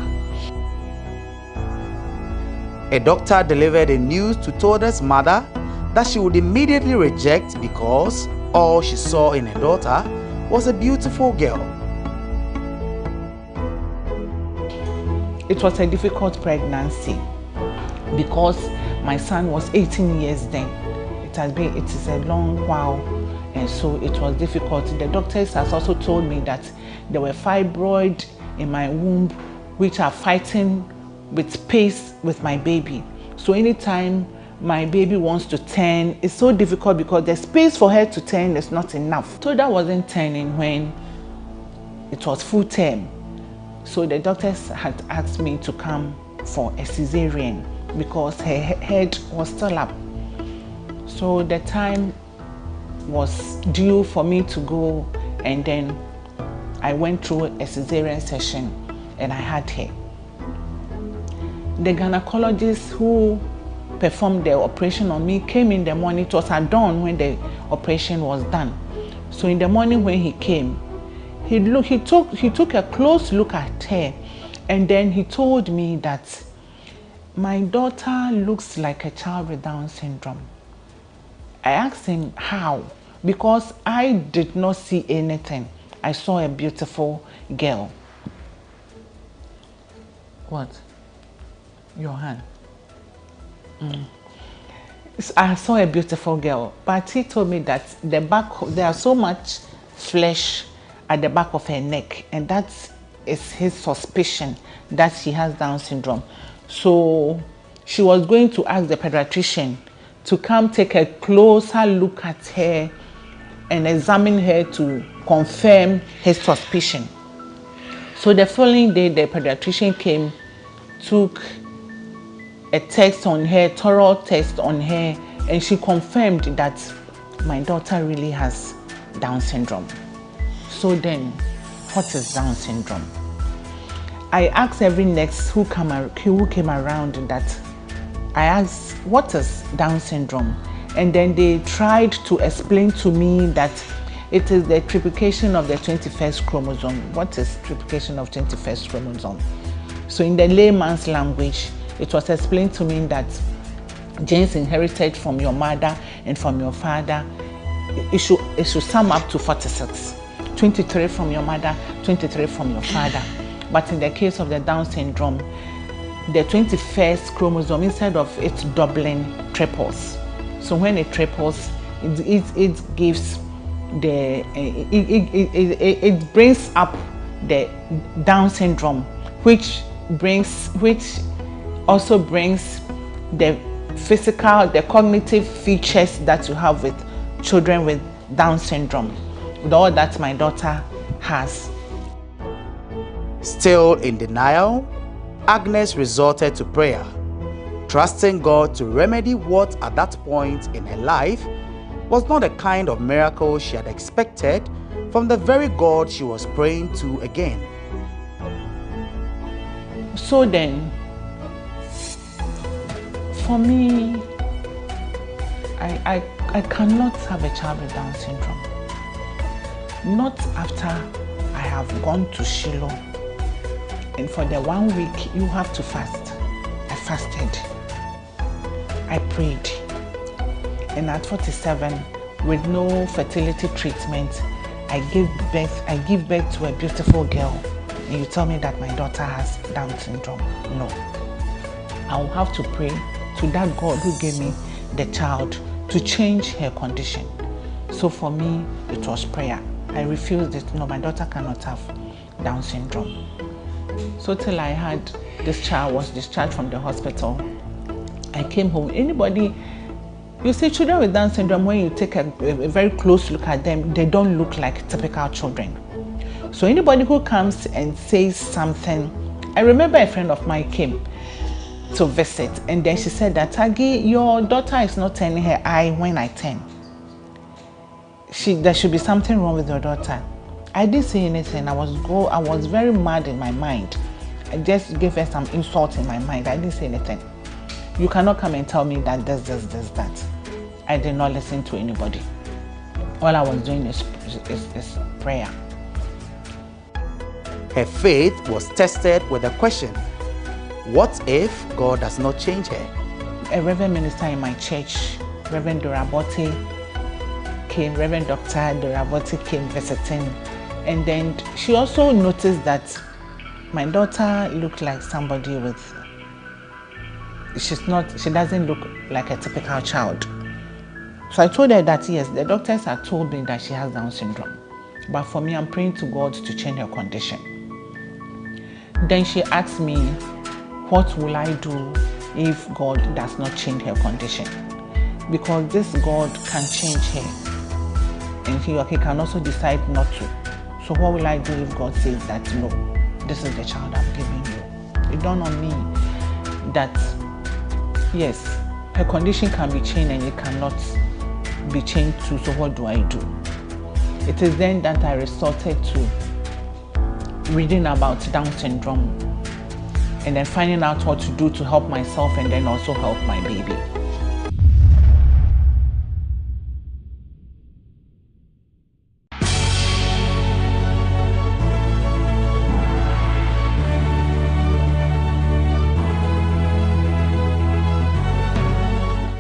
A doctor delivered the news to Toda's mother that she would immediately reject because all she saw in her daughter was a beautiful girl. It was a difficult pregnancy because my son was 18 years then. It is a long while, and so it was difficult. The doctors has also told me that there were fibroids in my womb which are fighting with pace with my baby. So anytime my baby wants to turn, it's so difficult because the space for her to turn is not enough. So that wasn't turning when it was full term. So the doctors had asked me to come for a cesarean because her head was still up. So the time was due for me to go, and then I went through a cesarean session and I had her. The gynecologist who performed the operation on me came in the morning. It was at dawn when the operation was done. So in the morning when he came, he took a close look at her, and then he told me that my daughter looks like a child with Down syndrome. I asked him how, because I did not see anything. I saw a beautiful girl. What? Your hand. I saw a beautiful girl, but he told me that there's so much flesh at the back of her neck, and that is his suspicion that she has Down syndrome. So she was going to ask the pediatrician to come take a closer look at her and examine her to confirm his suspicion. So the following day, the pediatrician came, took a test on her, thorough test on her, and she confirmed that my daughter really has Down syndrome. So then, what is Down syndrome? I asked every nurse who came around that, I asked, what is Down syndrome? And then they tried to explain to me that it is the triplication of the 21st chromosome. What is triplication of 21st chromosome? So in the layman's language, it was explained to me that genes inherited from your mother and from your father, it should sum up to 46. 23 from your mother, 23 from your father. But in the case of the Down syndrome, the 21st chromosome, instead of it doubling, triples. So when it triples, it gives it brings up the Down syndrome, which also brings the physical, the cognitive features that you have with children with Down syndrome, with all that my daughter has. Still in denial, Agnes resorted to prayer, trusting God to remedy what at that point in her life was not the kind of miracle she had expected from the very God she was praying to again. So then, for me, I cannot have a child with Down syndrome. Not after I have gone to Shiloh, and for the 1 week you have to fast. I fasted. I prayed. And at 47, with no fertility treatment, I give birth to a beautiful girl. And you tell me that my daughter has Down syndrome. No. I will have to pray to that God who gave me the child to change her condition. So for me, it was prayer. I refused it. No, my daughter cannot have Down syndrome. So till I had this child was discharged from the hospital, I came home. Anybody, you see, children with Down syndrome, when you take a very close look at them, they don't look like typical children. So anybody who comes and says something, I remember a friend of mine came to visit, and then she said that, Tagi, your daughter is not turning her eye when I turn. There should be something wrong with your daughter. I didn't say anything. I was very mad in my mind. I just gave her some insult in my mind. I didn't say anything. You cannot come and tell me that this, that. I did not listen to anybody. All I was doing is prayer. Her faith was tested with a question: what if God does not change her? A reverend minister in my church, Reverend Dorabote, came, Reverend Dr. Dorabote came visiting, and then she also noticed that my daughter looked like somebody with, she doesn't look like a typical child. So I told her that yes, the doctors had told me that she has Down syndrome, but for me, I'm praying to God to change her condition. Then she asked me, what will I do if God does not change her condition? Because this God can change her, and he can also decide not to. So what will I do if God says that, no, this is the child I'm giving you? It dawned on me that, yes, her condition can be changed and it cannot be changed too, so what do I do? It is then that I resorted to reading about Down syndrome and then finding out what to do to help myself and then also help my baby.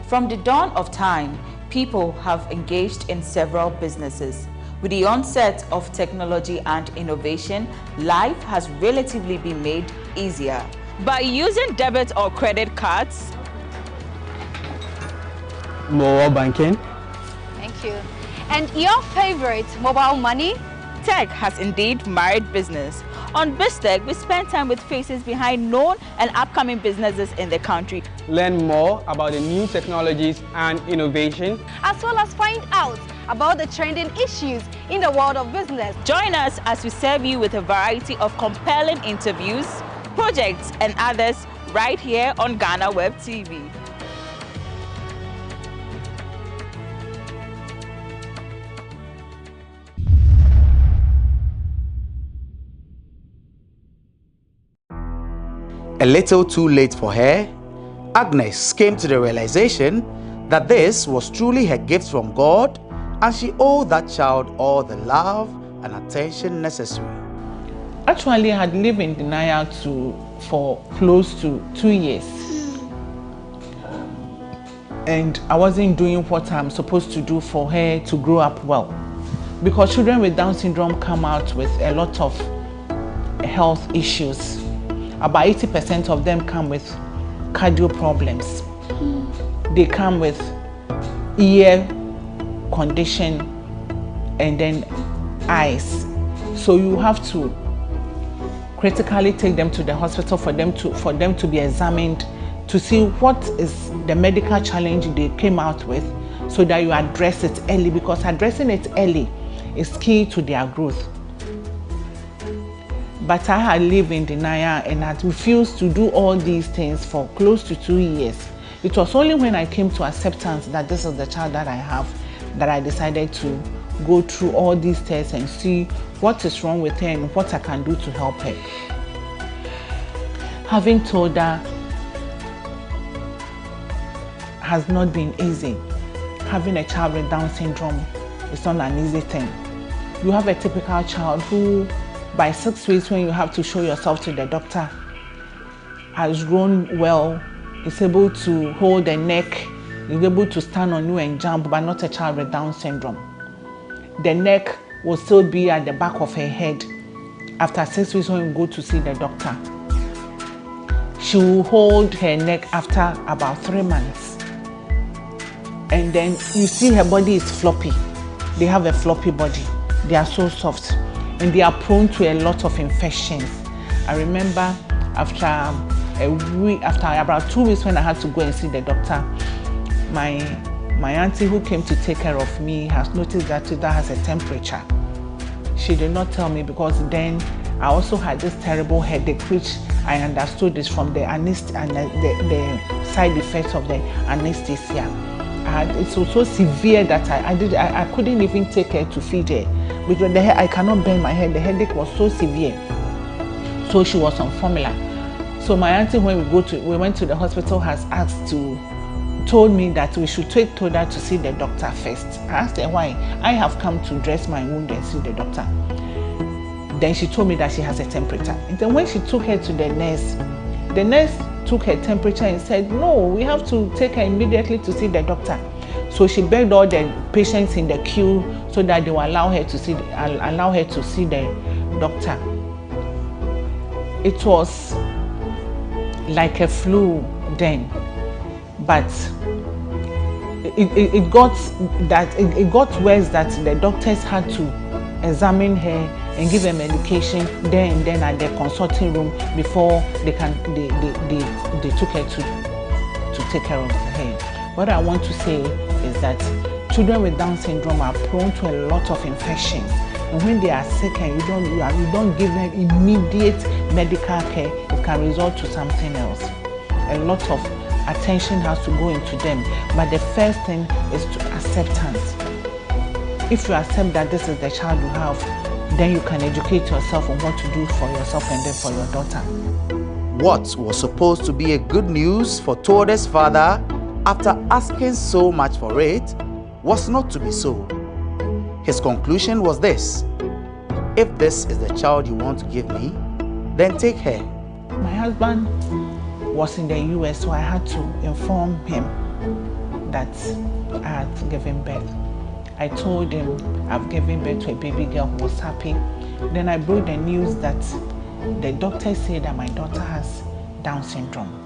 From the dawn of time, people have engaged in several businesses. With the onset of technology and innovation, life has relatively been made easier. By using debit or credit cards, Mobile banking. Thank you. And your favorite mobile money? Tech has indeed married business. On BizTech, we spend time with faces behind known and upcoming businesses in the country. Learn more about the new technologies and innovation, as well as find out about the trending issues in the world of business. Join us as we serve you with a variety of compelling interviews, projects and others right here on GhanaWeb TV. A little too late for her, Agnes came to the realization that this was truly her gift from God, and she owed that child all the love and attention necessary. Actually, I had lived in denial for close to 2 years. And I wasn't doing what I'm supposed to do for her to grow up well. Because children with Down syndrome come out with a lot of health issues. About 80% of them come with cardio problems. They come with ear condition and then eyes. So you have to critically take them to the hospital for them to be examined to see what is the medical challenge they came out with, so that you address it early, because addressing it early is key to their growth. But I had lived in denial and had refused to do all these things for close to 2 years. It was only when I came to acceptance that this is the child that I have that I decided to go through all these tests and see what is wrong with her and what I can do to help her. Having told her has not been easy. Having a child with Down syndrome is not an easy thing. You have a typical child who, by 6 weeks when you have to show yourself to the doctor, has grown well, is able to hold the neck, is able to stand on you and jump, but not a child with Down syndrome. The neck will still be at the back of her head after 6 weeks when you go to see the doctor. She will hold her neck after about 3 months. And then you see her body is floppy. They have a floppy body. They are so soft. And they are prone to a lot of infections. I remember after about 2 weeks when I had to go and see the doctor, my auntie who came to take care of me has noticed that Tita has a temperature. She did not tell me, because then I also had this terrible headache, which I understood is from the side effects of the anesthesia. It was so severe that I couldn't even take her to feed her. Because I cannot bend my head. The headache was so severe. So she was on formula. So my auntie, when we went to the hospital, has told me that we should take Toda to see the doctor first. I asked her why. I have come to dress my wound and see the doctor. Then she told me that she has a temperature. And then when she took her to the nurse took her temperature and said, no, we have to take her immediately to see the doctor. So she begged all the patients in the queue so that they will allow her to see the doctor. It was like a flu then, but it got worse that the doctors had to examine her and give her medication there and then at the consulting room before they took her to take care of her. What I want to say is that children with Down syndrome are prone to a lot of infections, and when they are sick and you don't give them immediate medical care, it can result to something else. A lot of attention has to go into them, but the first thing is to acceptance. If you accept that this is the child you have, then you can educate yourself on what to do for yourself and then for your daughter. What was supposed to be a good news for Toda's father, after asking so much for it, was not to be so. His conclusion was this: if this is the child you want to give me, then take her. My husband was in the US, so I had to inform him that I had given birth. I told him I've given birth to a baby girl who was happy. Then I brought the news that the doctor said that my daughter has Down syndrome.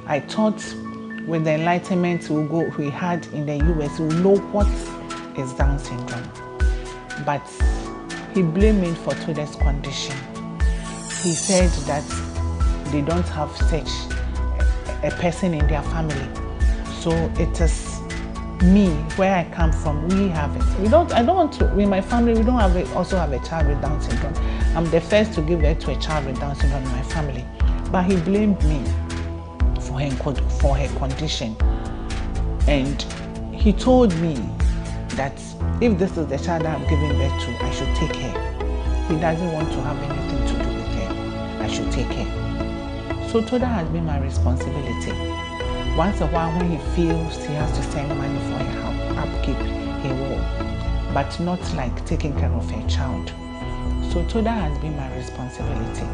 I thought with the enlightenment we had in the US, we'll know what is Down syndrome. But he blamed me for Toda's condition. He said that they don't have such a person in their family. So it is me, where I come from, we have it. I don't want to, in my family, we don't also have a child with Down syndrome. I'm the first to give birth to a child with Down syndrome in my family. But he blamed me for her condition. And he told me that if this is the child that I'm giving birth to, I should take her. He doesn't want to have anything to do with her. I should take her. So Toda has been my responsibility. Once a while when he feels he has to send money for her upkeep, he will. But not like taking care of her child. So Toda has been my responsibility.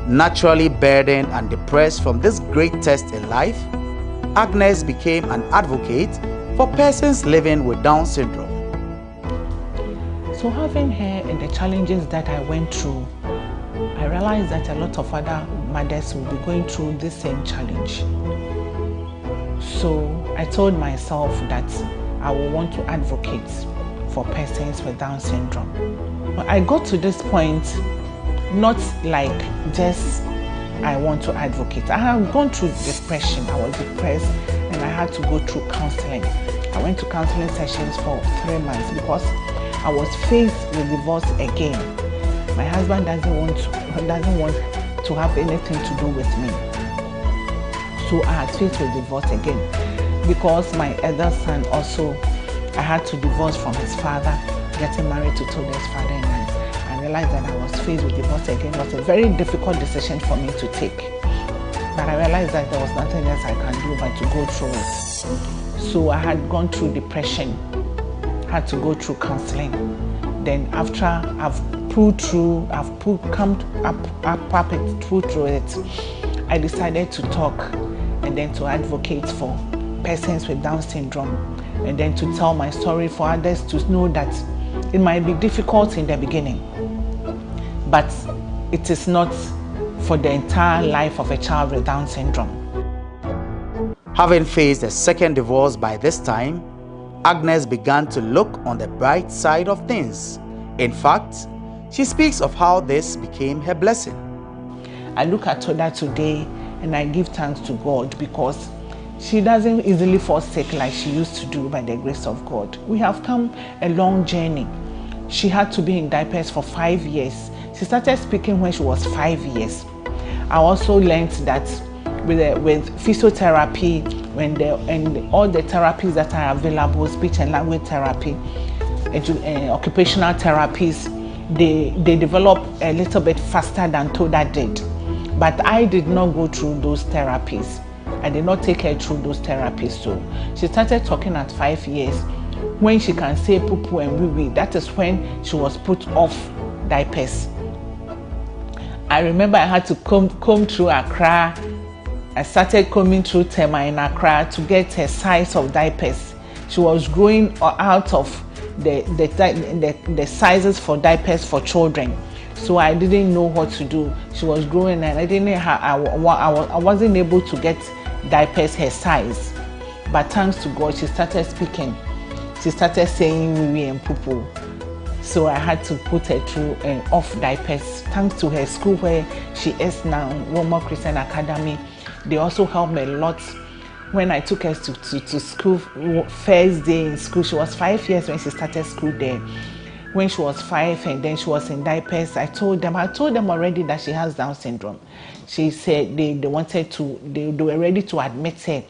Naturally burdened and depressed from this great test in life, Agnes became an advocate for persons living with Down syndrome. So having her and the challenges that I went through, I realized that a lot of other mothers will be going through the same challenge. So I told myself that I will want to advocate for persons with Down syndrome. I got to this point, not like just I want to advocate. I have gone through depression. I was depressed and I had to go through counseling. I went to counseling sessions for 3 months because I was faced with divorce again. My husband doesn't want to have anything to do with me. So I had faced with divorce again because my elder son also, I had to divorce from his father, getting married to Toda's father, and I realized that I was faced with divorce again. It was a very difficult decision for me to take. But I realized that there was nothing else I can do but to go through it. So I had gone through depression, had to go through counseling. Then after I've through it, I decided to talk and then to advocate for persons with Down syndrome, and then to tell my story for others to know that it might be difficult in the beginning, but it is not for the entire life of a child with Down syndrome. Having faced a second divorce by this time, Agnes began to look on the bright side of things. In fact, she speaks of how this became her blessing. I look at Toda today and I give thanks to God because she doesn't easily fall sick like she used to do by the grace of God. We have come a long journey. She had to be in diapers for 5 years. She started speaking when she was 5 years. I also learned that with physiotherapy and all the therapies that are available, speech and language therapy, occupational therapies, they develop a little bit faster than Toda did. But I did not go through those therapies. I did not take her through those therapies. So she started talking at 5 years. When she can say poo-poo and wee-wee, that is when she was put off diapers. I remember I had to comb through Accra. I started combing through Tema in Accra to get her size of diapers. She was growing out of the sizes for diapers for children. So I didn't know what to do. She was growing and I wasn't able to get diapers her size. But thanks to God, she started speaking. She started saying wee-wee and poo-poo. So I had to put her through off diapers. Thanks to her school where she is now, Womo Christian Academy, they also helped me a lot. When I took her to school, first day in school, she was 5 years when she started school there. When she was 5 and then she was in diapers, I told them already that she has Down syndrome. She said they were ready to admit her.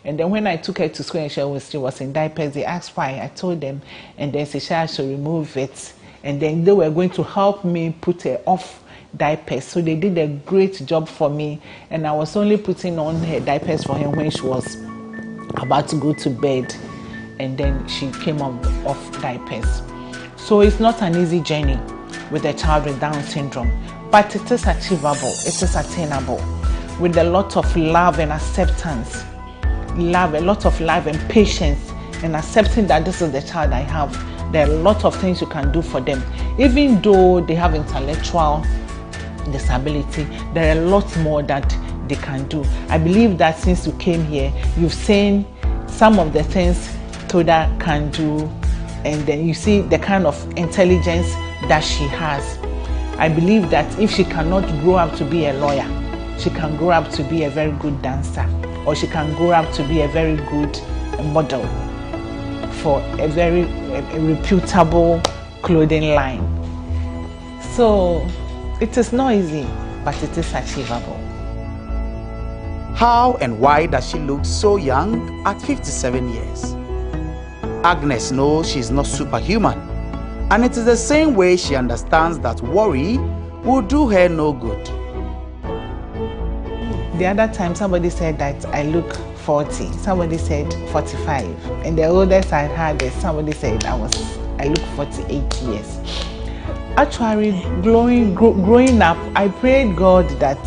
And then when I took her to school and she was in diapers, they asked why. I told them, and then she I should remove it. And then they were going to help me put her off diapers. So they did a great job for me, and I was only putting on her diapers for her when she was about to go to bed, and then she came off diapers. So it's not an easy journey with a child with Down syndrome, but it is achievable, it is attainable with a lot of love and acceptance. A lot of love and patience, and accepting that this is the child I have. There are a lot of things you can do for them. Even though they have intellectual disability, there are a lot more that they can do. I believe that since you came here, you've seen some of the things Toda can do, and then you see the kind of intelligence that she has. I believe that if she cannot grow up to be a lawyer, she can grow up to be a very good dancer, or she can grow up to be a very good model for a very reputable clothing line. So it is not easy, but it is achievable. How and why does she look so young at 57 years? Agnes knows she's not superhuman, and it is the same way she understands that worry will do her no good. The other time somebody said that I look 40, somebody said 45, and the oldest I had is somebody said I look 48 years. Actually, growing up, I prayed God that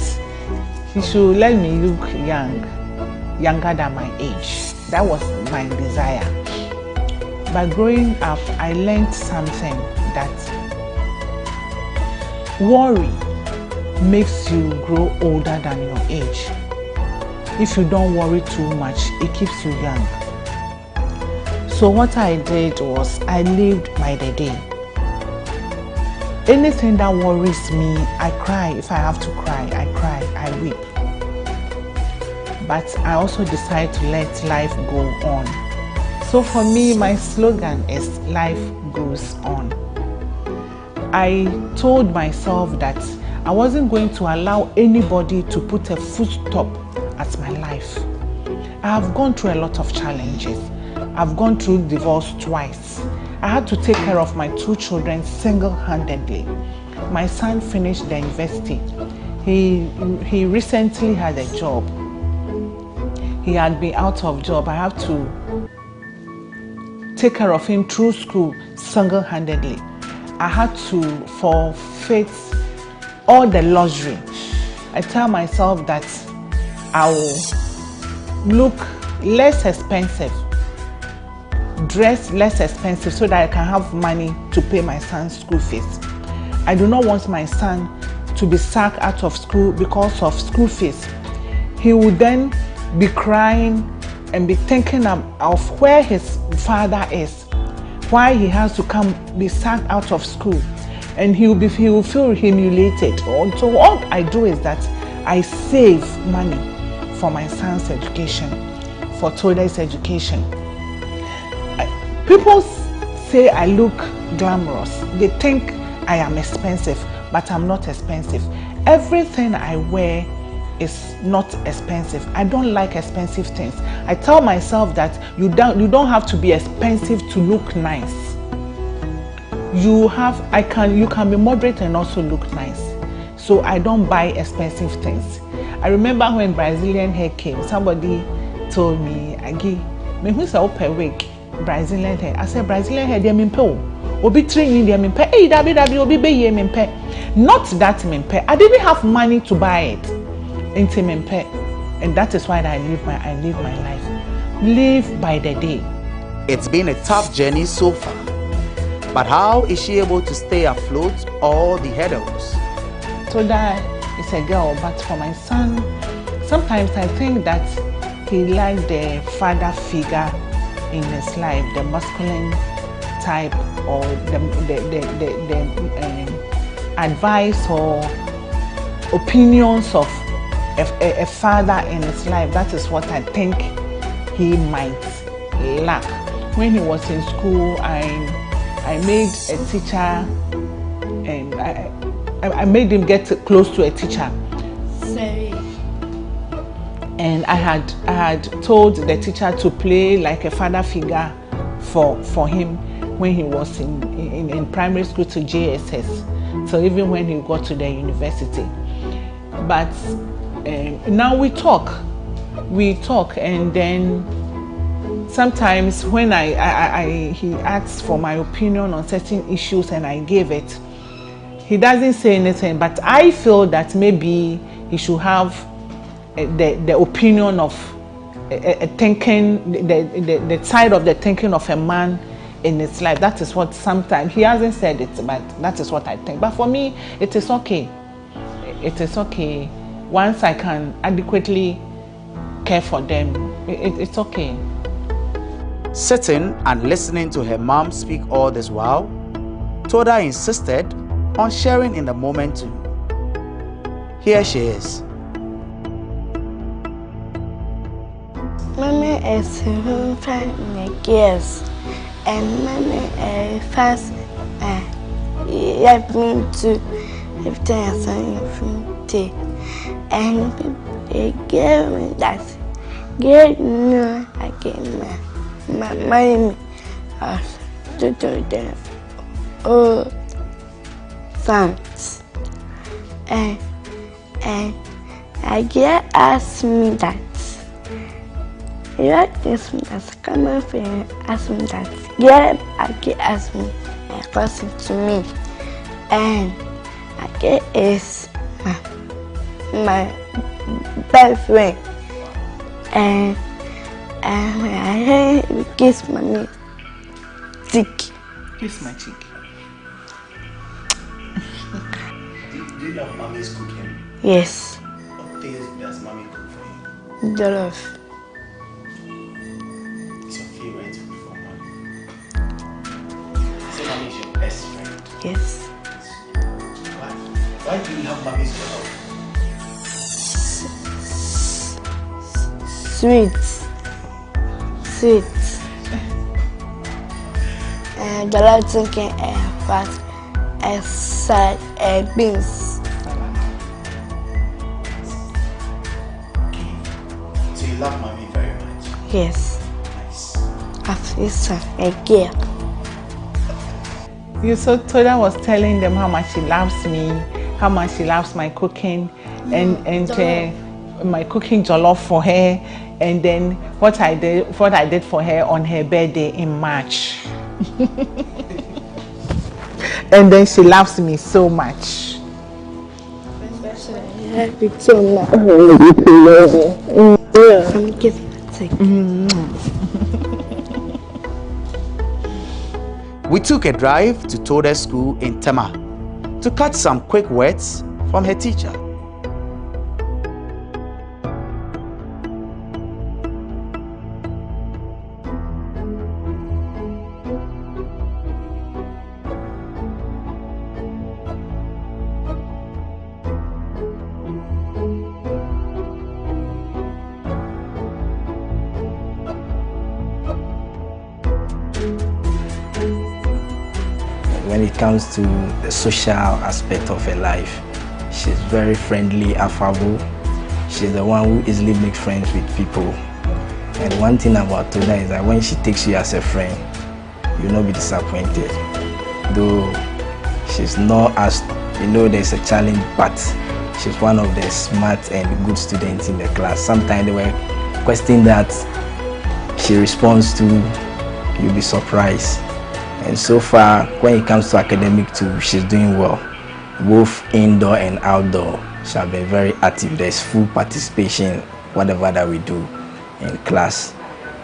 He should let me look younger than my age. That was my desire. But growing up, I learned something, that worry makes you grow older than your age. If you don't worry too much, it keeps you young. So what I did was I lived by the day. Anything that worries me, I cry. If I have to cry, I cry, I weep. But I also decide to let life go on. So for me, my slogan is life goes on. I told myself that I wasn't going to allow anybody to put a foot stop at my life. I have gone through a lot of challenges. I've gone through divorce twice. I had to take care of my 2 children single-handedly. My son finished the university. He recently had a job. He had been out of job. I have to take care of him through school single-handedly. I had to forfeit all the luxury. I tell myself that I will look less expensive, dress less expensive, so that I can have money to pay my son's school fees. I do not want my son to be sacked out of school because of school fees. He would then be crying and be thinking of where his father is, why he has to come be sacked out of school, and he will feel humiliated. So what I do is that I save money for my son's education, for Toda's education. People say I look glamorous. They think I am expensive, but I'm not expensive. Everything I wear is not expensive. I don't like expensive things. I tell myself that you don't have to be expensive to look nice. You can be moderate and also look nice. So I don't buy expensive things. I remember when Brazilian hair came, somebody told me, "Agi, me who say per week Brazilian hair." I said, "Brazilian hair, they mean pe. Obi training they mean pe. Hey, dabi obi be ye mean pe. Not that mean pe. I didn't have money to buy it. And that is why I live my life. Live by the day." It's been a tough journey so far, but how is she able to stay afloat all the hurdles? Toda is a girl, but for my son, sometimes I think that he liked the father figure in his life, the masculine type, or the advice or opinions of a father in his life. That is what I think he might lack. When he was in school, I made a teacher, and I made him get close to a teacher. Sorry. And I had told the teacher to play like a father figure for him when he was in primary school to JSS. So even when he got to the university. But now we talk, and then sometimes when he asks for my opinion on certain issues and I give it, he doesn't say anything, but I feel that maybe he should have the opinion of thinking, the side of the thinking of a man in his life. That is what sometimes, he hasn't said it, but that is what I think. But for me, it is okay. It is okay. once I can adequately care for them, it's okay. Sitting and listening to her mom speak all this while, Toda insisted on sharing in the moment too. Here she is. Mommy is home from the girls, and mommy first helped me to everything I saw in tea. And they gave me that. Gave no, I gave my money to do them. Oh, thanks. And I get asked me that. You asked me that. Come on, friend. Ask me that. Yeah, I get asked me a question to me, and I get is my best friend, and I kiss my cheek. Kiss my cheek. Do you love mommy's cooking? Yes. What things does mommy cook for you? Jollof. It's your favorite food for mommy. Say mommy is your best friend. Yes. Why do you love mommy's jollof? Sweet. Jollof chicken and fat and salad and beans. So you love mommy very much? Yes. Nice. After a girl. You saw Toda was telling them how much she loves me, how much she loves my cooking, and my cooking jollof for her, and then what I did for her on her birthday in March. And then she loves me so much. We took a drive to Toda's school in Tema to catch some quick words from her teacher. When it comes to the social aspect of her life, she's very friendly, affable. She's the one who easily makes friends with people. And one thing about Toda is that when she takes you as a friend, you'll not be disappointed. Though she's not as, there's a challenge, but she's one of the smart and good students in the class. Sometimes they were questions that she responds to, you'll be surprised. And so far, when it comes to academic too, she's doing well. Both indoor and outdoor, she has been very active. There's full participation, whatever that we do in class.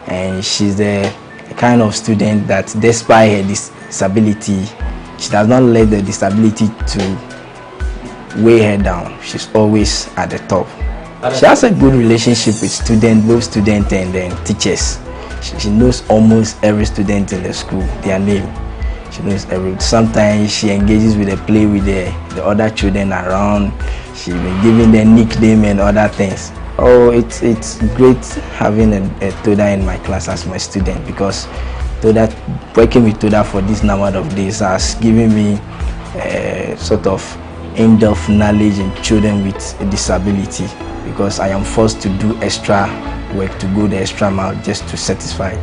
And she's the kind of student that despite her disability, she does not let the disability to weigh her down. She's always at the top. She has a good relationship with students, both students and teachers. She knows almost every student in the school, their name. She knows every. Sometimes she engages with a play with the other children around. She's been giving them nickname and other things. Oh, it's great having a Toda in my class as my student, because working with Toda for this number of days has given me a sort of in-depth knowledge in children with a disability, because I am forced to do extra work, to go the extra mile just to satisfy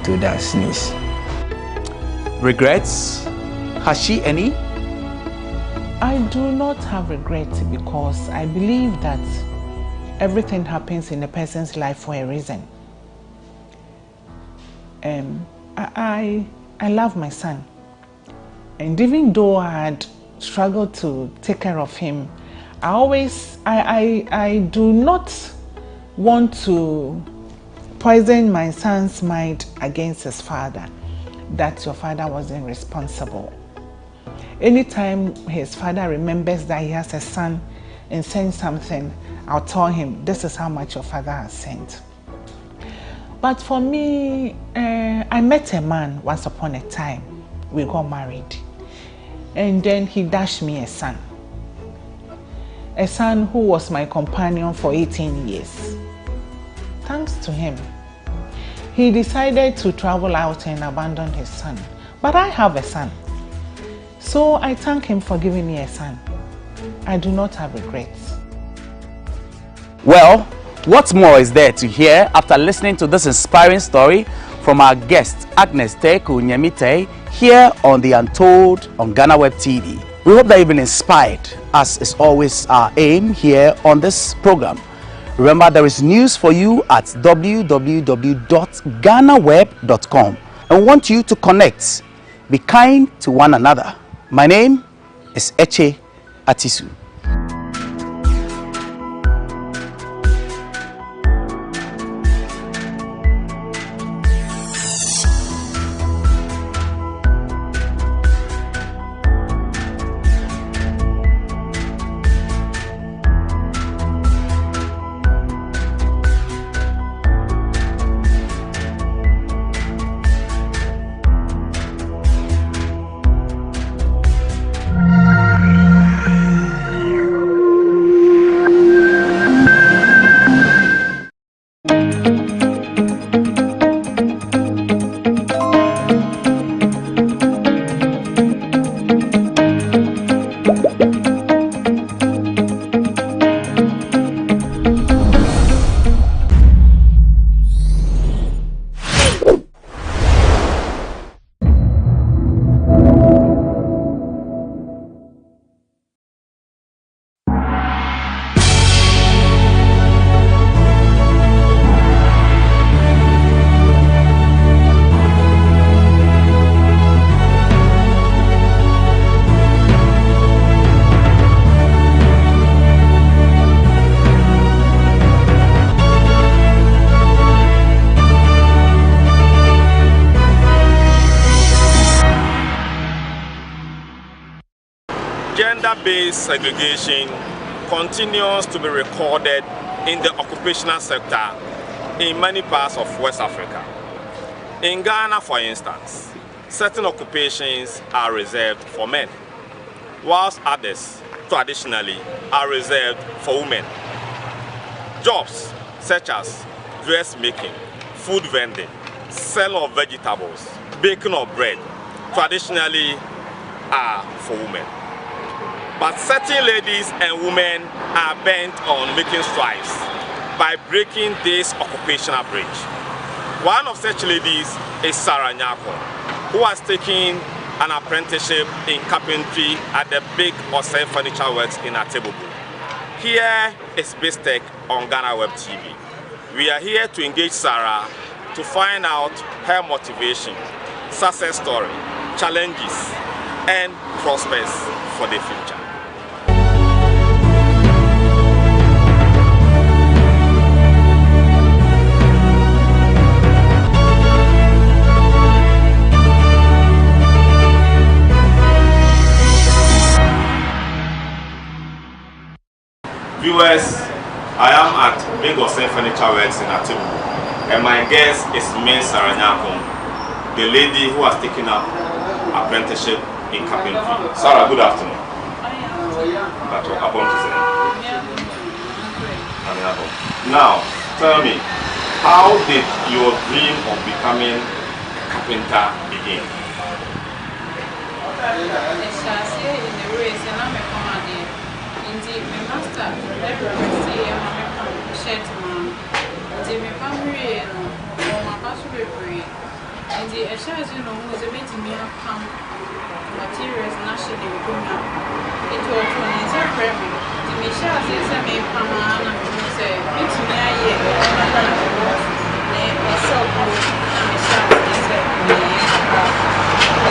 Toda's needs. Regrets? Has she any? I do not have regrets, because I believe that everything happens in a person's life for a reason. I love my son, and even though I had struggled to take care of him, I do not want to poison my son's mind against his father, that your father wasn't responsible. Anytime his father remembers that he has a son and sends something, I'll tell him, this is how much your father has sent. But for me, I met a man once upon a time. We got married. And then he dashed me a son. A son who was my companion for 18 years. Thanks to him, he decided to travel out and abandon his son. But I have a son. So I thank him for giving me a son. I do not have regrets. Well, what more is there to hear after listening to this inspiring story from our guest, Agnes Nyamite, here on The Untold on GhanaWeb TV. We hope that you've been inspired, as is always our aim here on this program. Remember, there is news for you at www.ghanaweb.com, and we want you to connect. Be kind to one another. My name is Eche Atisu. Gender-based segregation continues to be recorded in the occupational sector in many parts of West Africa. In Ghana, for instance, certain occupations are reserved for men, whilst others, traditionally, are reserved for women. Jobs such as dressmaking, food vending, sale of vegetables, baking of bread, traditionally are for women. But certain ladies and women are bent on making strides by breaking this occupational bridge. One of such ladies is Sarah Nyako, who has taken an apprenticeship in carpentry at the big Osei Furniture Works in Antelope. Here is Bistec on GhanaWeb TV. We are here to engage Sarah to find out her motivation, success story, challenges, and prospects for the future. Viewers, I am at Big Osei Furniture Works in Antelope, and my guest is Miss Sarah Nyako, the lady who has taken up apprenticeship in carpentry. Sarah, good afternoon. Now, tell me, how did your dream of becoming a carpenter begin?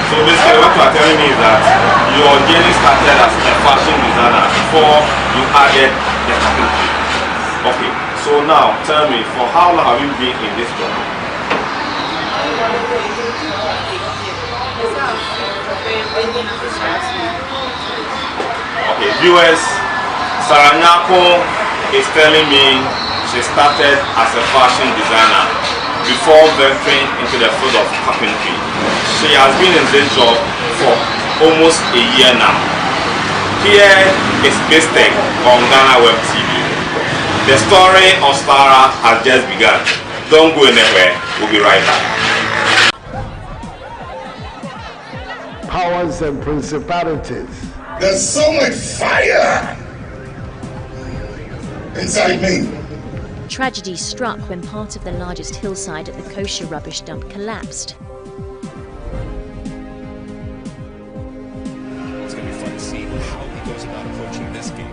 So basically what you are telling me is that your journey started as a fashion designer before you added the carpentry. Okay, so now tell me, for how long have you been in this job? Okay, viewers, Sarah Nyako is telling me she started as a fashion designer before venturing into the field of carpentry. She has been in this job for almost a year now. Here is Mistake on GhanaWeb TV. The story of Sarah has just begun. Don't go anywhere. We'll be right back. Powers and principalities. There's so much fire inside me. Tragedy struck when part of the largest hillside at the kosher rubbish dump collapsed. It's going to be fun to see how he goes about approaching this game.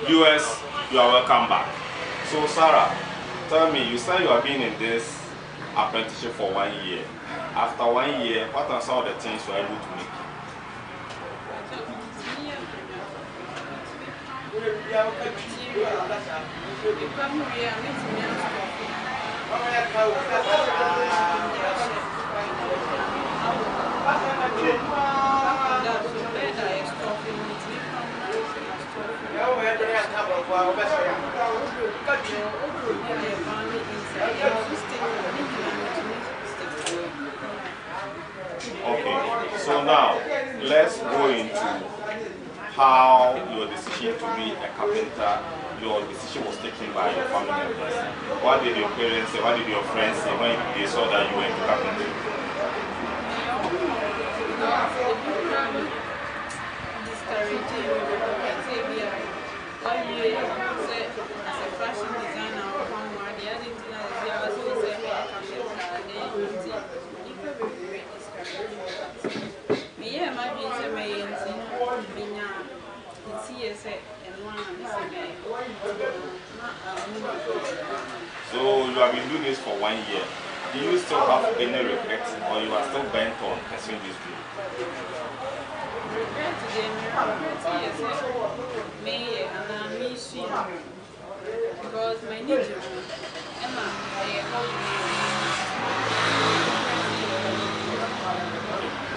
US, you are welcome back. So Sarah, tell me, you said you have been in this apprenticeship for 1 year. After 1 year, what are some of the things you are able to make? Okay, so now let's go into how your decision to be a carpenter, your decision was taken by your family members. What did your parents say? What did your friends say when they saw that you were into carpentry? So you have been doing this for 1 year. Do you still have any regrets, or you are still bent on pursuing this dream? Because my need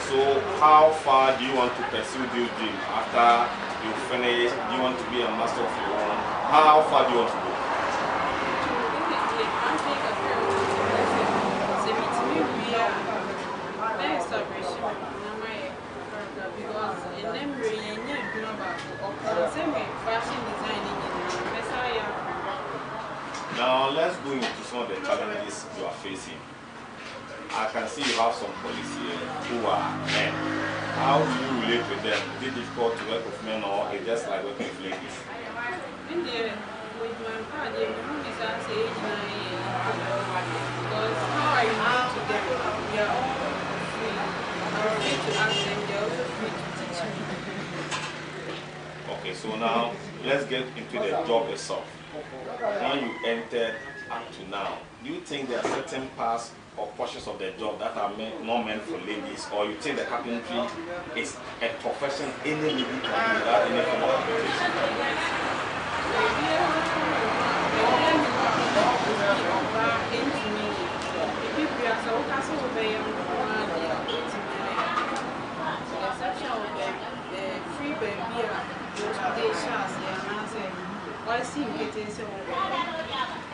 So how far do you want to pursue this dream after you finish? Do you want to be a master of your own? How far do you want to go? Now let's go into some of the challenges you are facing. I can see you have some police here who are men. How do you relate with them? Is it difficult to work with men, or is it just like working with ladies? With my father, because how I relate to them, they are all free. I'm free to ask them, they are also free to teach me. Okay, so now let's get into the job itself. When you entered up to now, do you think there are certain parts or portions of the job that are not meant for ladies, or you think the carpentry is a profession any lady can do without any form of qualification?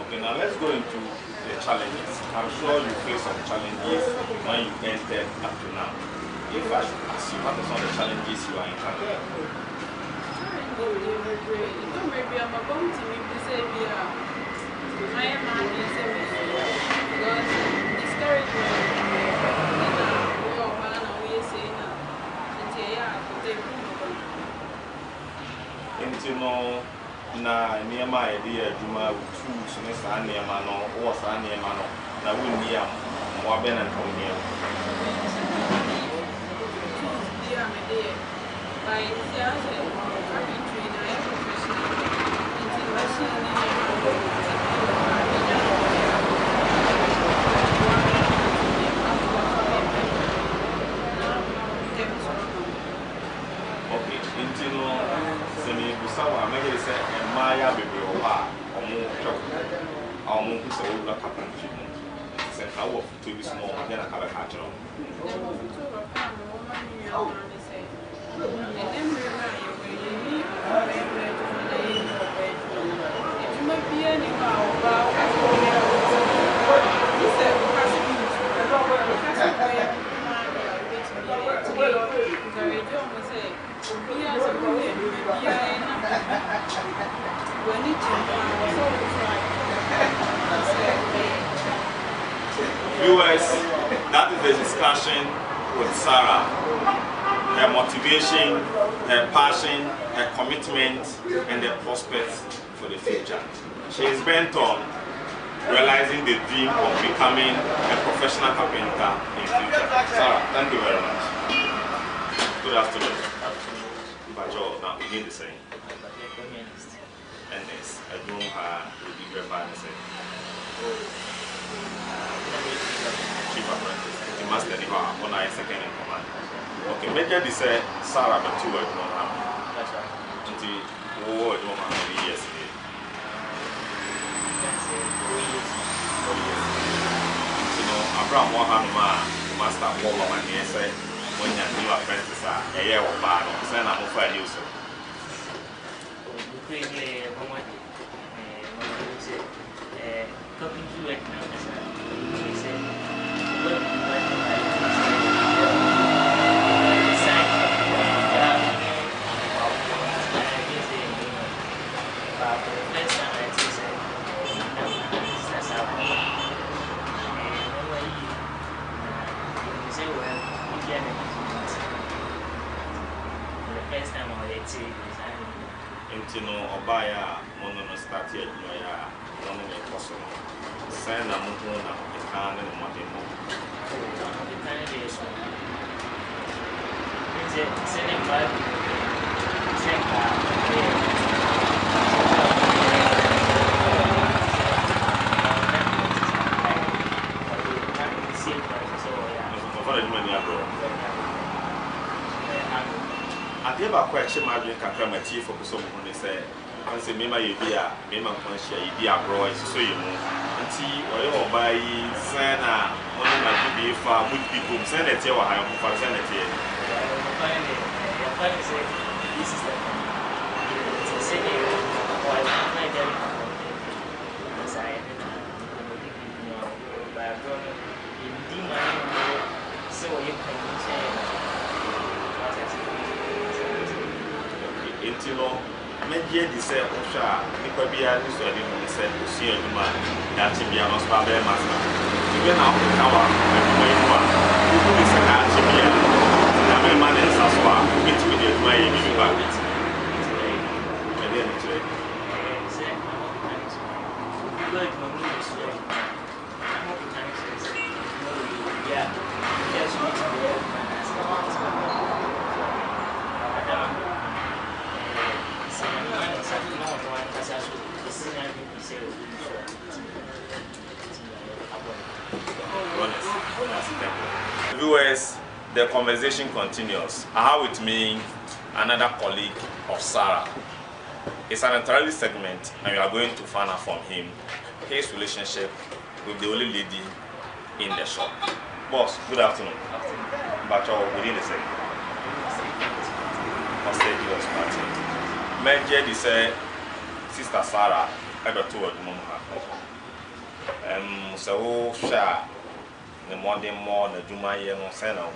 Okay, now let's go into the challenges. I'm sure you face some challenges when you entered up to now. If I should ask you, what are some of the challenges you are encountering? Na nneɛma a yɛde yɛ adwuma tools ne saa nneɛma no wɔ saa nneɛma no na wonni a mmoa bɛn na nka wonni a Okay, nti no sɛ mebusa Sawa, maybe they say, Maya baby or what, or more chocolate, or more who's all like Carpentry. Say, how of to be small, then I have a catcher. Viewers, that is the discussion with Sarah. Her motivation, her passion, her commitment, and the prospects for the future. She is bent on realizing the dream of becoming a professional carpenter in future. Sarah, thank you very much. Good afternoon. Now we need the same. Agnes, I don't have to be very bad. Chief apprentice, the master on our second in command. Okay, Major this Sarah, but 2 words don't have. That's right. Until don't have many years. You know, Abraham Mohammed, master of all of my say, when you new apprentice are a year or bad, send a move for you. No obaya mono start here ya no me possible send na mutu na ikane no modemo ikane de so send em ba send I question my drink and my tea for some when they say, I say, Mima, you be a Mima Consia, you be a bro, so you know. And tea or you buy Sana, only like be far with people, send it here or I am for send it here. This is the city or I tell you. So you can say. You know, maybe the same Osha, Nico Bia, this way, the same to see a woman that she be a most probably master. Even now, the tower, who is a Archibia, the man is as well, which we did my giving back it. And then it's ready. Yeah, Viewers, the conversation continues. I have with me another colleague of Sarah. It's an entirely segment, and we are going to find out from him his relationship with the only lady in the shop. Boss, good afternoon. But within the segment. Major say Sister Sarah ever told Mum. So Shai the Monday morning, Juma year no send out.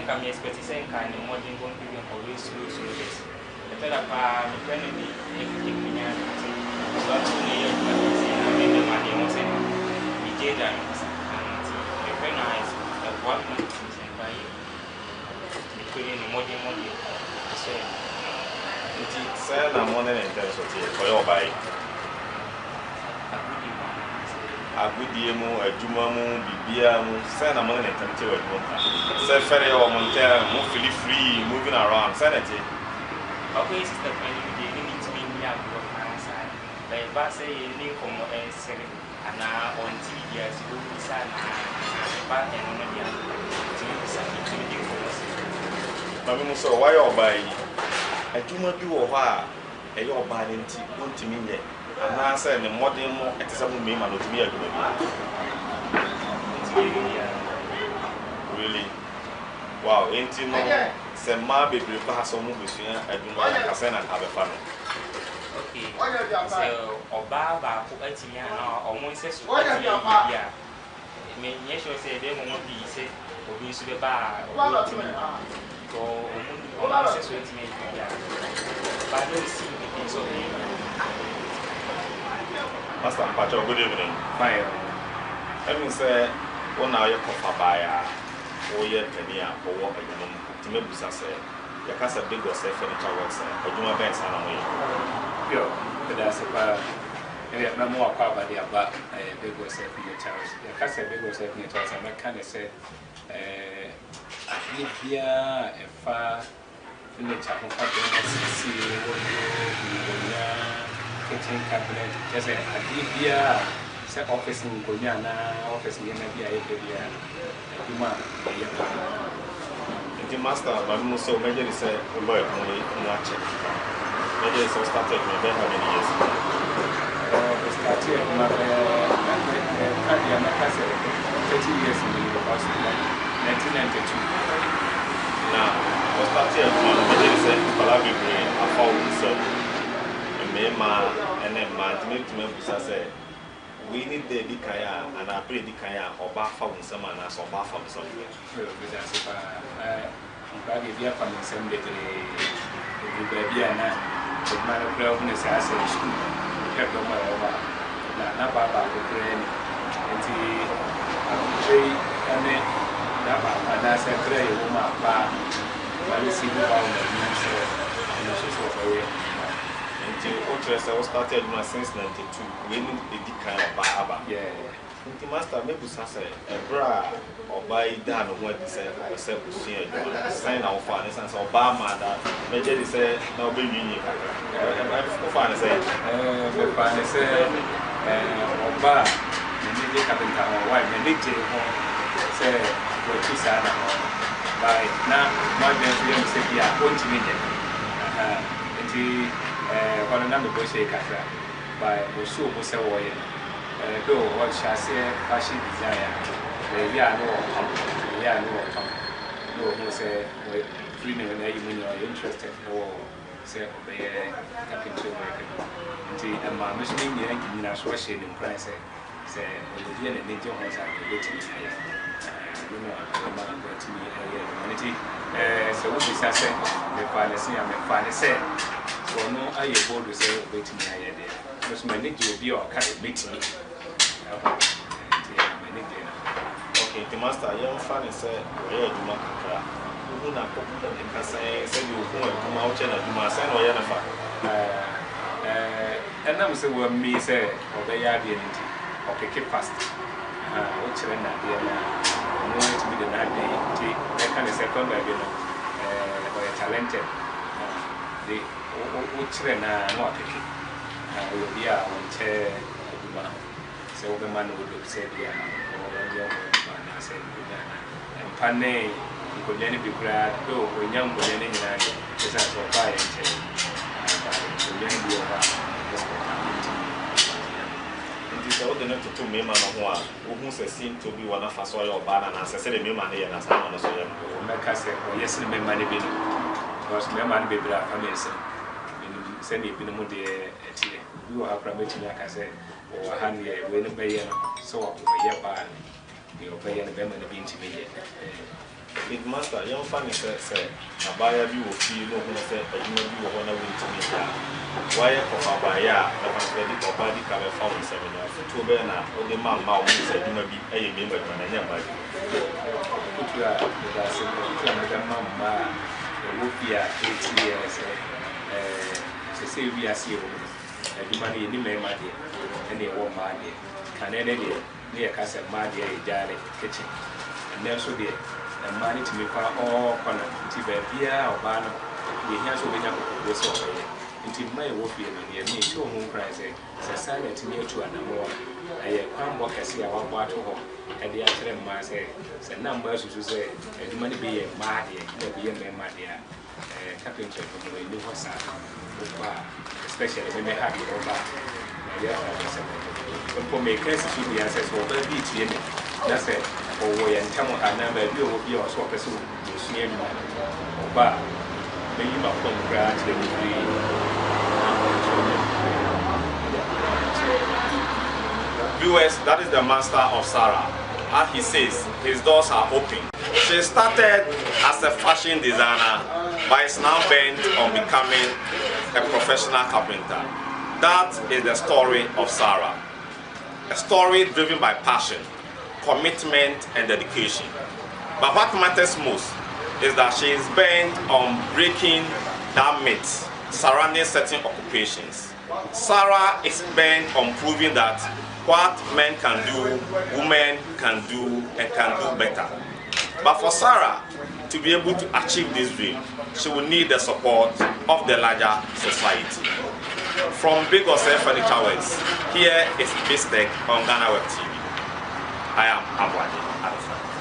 Kami expectation kan ni modern pun kita always lose this. Kita dapat bukan ni punya suatu ni yang kita ni mana yang saya dijaga. Recognize the what is by between the modern. So, itu saya nak modern intensity. Kalau baik. Agudiemu, Jumamu, Bibiamu, send a money and tell you. Say, Ferry or Montana, move free, moving around, sanity. Okay, sister, when you need to be near your side, but if I say you need from a selling and now on TV, as you will decide, back and on the other, to for us. Mamma, so why you're buying? I do not do a while, and you're buying to me yet. And I said, the modern more at some name and to me, really. Wow, ain't you know? Say, my baby, pass on movies here. I do not send and have a family. Okay, so, or Baba, who ate me now, almost says, yeah. May yes, say they won't be said, or be to the bar, or to me. Or almost says, wait me, yeah. But I don't see the things of me. Master Pacho, good evening. Fine. Let me say, one hour you cough a buyer, or yet Kenya, or what to make business. Your casa big or say furniture works, or do my best on away. Yo, but that's about no more about the about a big or say furniture. Your casa big or say furniture, and I kind of said, here, a far furniture, kitchen cabinet, just a idea, set office in Guyana, office in Namibia, the master, but also major is a boy, only watch it. Major is started with how many years? We started my 30 years in the university, 1992. Now, we started major is a collaborator, a found himself. And then man to make say we need the Dikaya and I pray Dikaya or Baffa with some and as or Baffa with something. But if you are from the same day, the baby and the man of brownness as a school, kept on my over. Now, Baba, the brain, and the tree, and then and I said, Gray, woman, I see you found the minister, and she's over here. I was started since 92. We need a kind of Baba. Yeah. The master maybe say a bra or buy down what they say, sign our finance and Obama that major say no be union. I'm fine to say, the finance say, Oba, the Carpenter or white, and they say, what you said. By now, my friend said, yeah, 20 million. One number was a catra by Osu Musa Warrior. Though what shall say, fashion desire. We are no come. We are no come. No, who say, free me when you are interested. No, say, obey Carpenter Sarah. And my mission in the Russian in price. Say, we are in the nature of the you know, I'm going to me humanity. So, what is I say? The finance, I'm a finance. So no, I am bold to say, wait to me, I did. Because my need to be or can't meet me. Okay, the master, young fan said, where do not cry? You will not say, you will come out and do my son or Yanafa. And I'm saying, well, me say, obey your identity, or pick it fast. Which are not there now. I'm going to be the night day, that kind of second, or talented. The which then not picking. Will be our chair. So the man would say, yeah, or young man, I said, and Pane, you could any be glad, though, when young would any night, as I saw by and chair. It is all the not to me, man, who seem to be one of us or your banana, as I said, a new money and as I was make us say, yes, the money bill. Because my man be black, I may say. Send it in a mood, you are promoting, like I said, or a hand year, when a bayer, so a year by your pay and them and the bean to me. It master, young funny said, a buyer you will feel no one said, but you know you want to win to me. Why for a buyer, the translated or body cover found seminar for 2 Bernard, or the man mouth said you may be a member when I never. Put you out with us and the mamma, the Whoopia, 8 years. Say we are seeing the money in the main money and they won't money. Can any day near Casa Madia, Jolly kitchen, and then so there, the money to me for all corner, Tibet, or Bano, we have so many people into my work here, and me too, who cries a silent near to an more. I can't walk as I want water home, and the other man said, numbers to say, and the money be a mad, be a man, Carpenter from the new house, especially when they have it over. For me, cases should be answers for the beach. That's it. Or we and Tamil and never will be our swap as soon. But maybe my phone grant will be. Viewers, that is the master of Sarah. As he says, his doors are open. She started as a fashion designer, but is now bent on becoming a professional carpenter. That is the story of Sarah. A story driven by passion, commitment, and dedication. But what matters most is that she is bent on breaking that myth surrounding certain occupations. Sarah is bent on proving that what men can do, women can do, and can do better. But for Sarah to be able to achieve this dream, she will need the support of the larger society. From Big Ose Furniture Works, here is Big Tech on GhanaWeb TV. I am Agnes.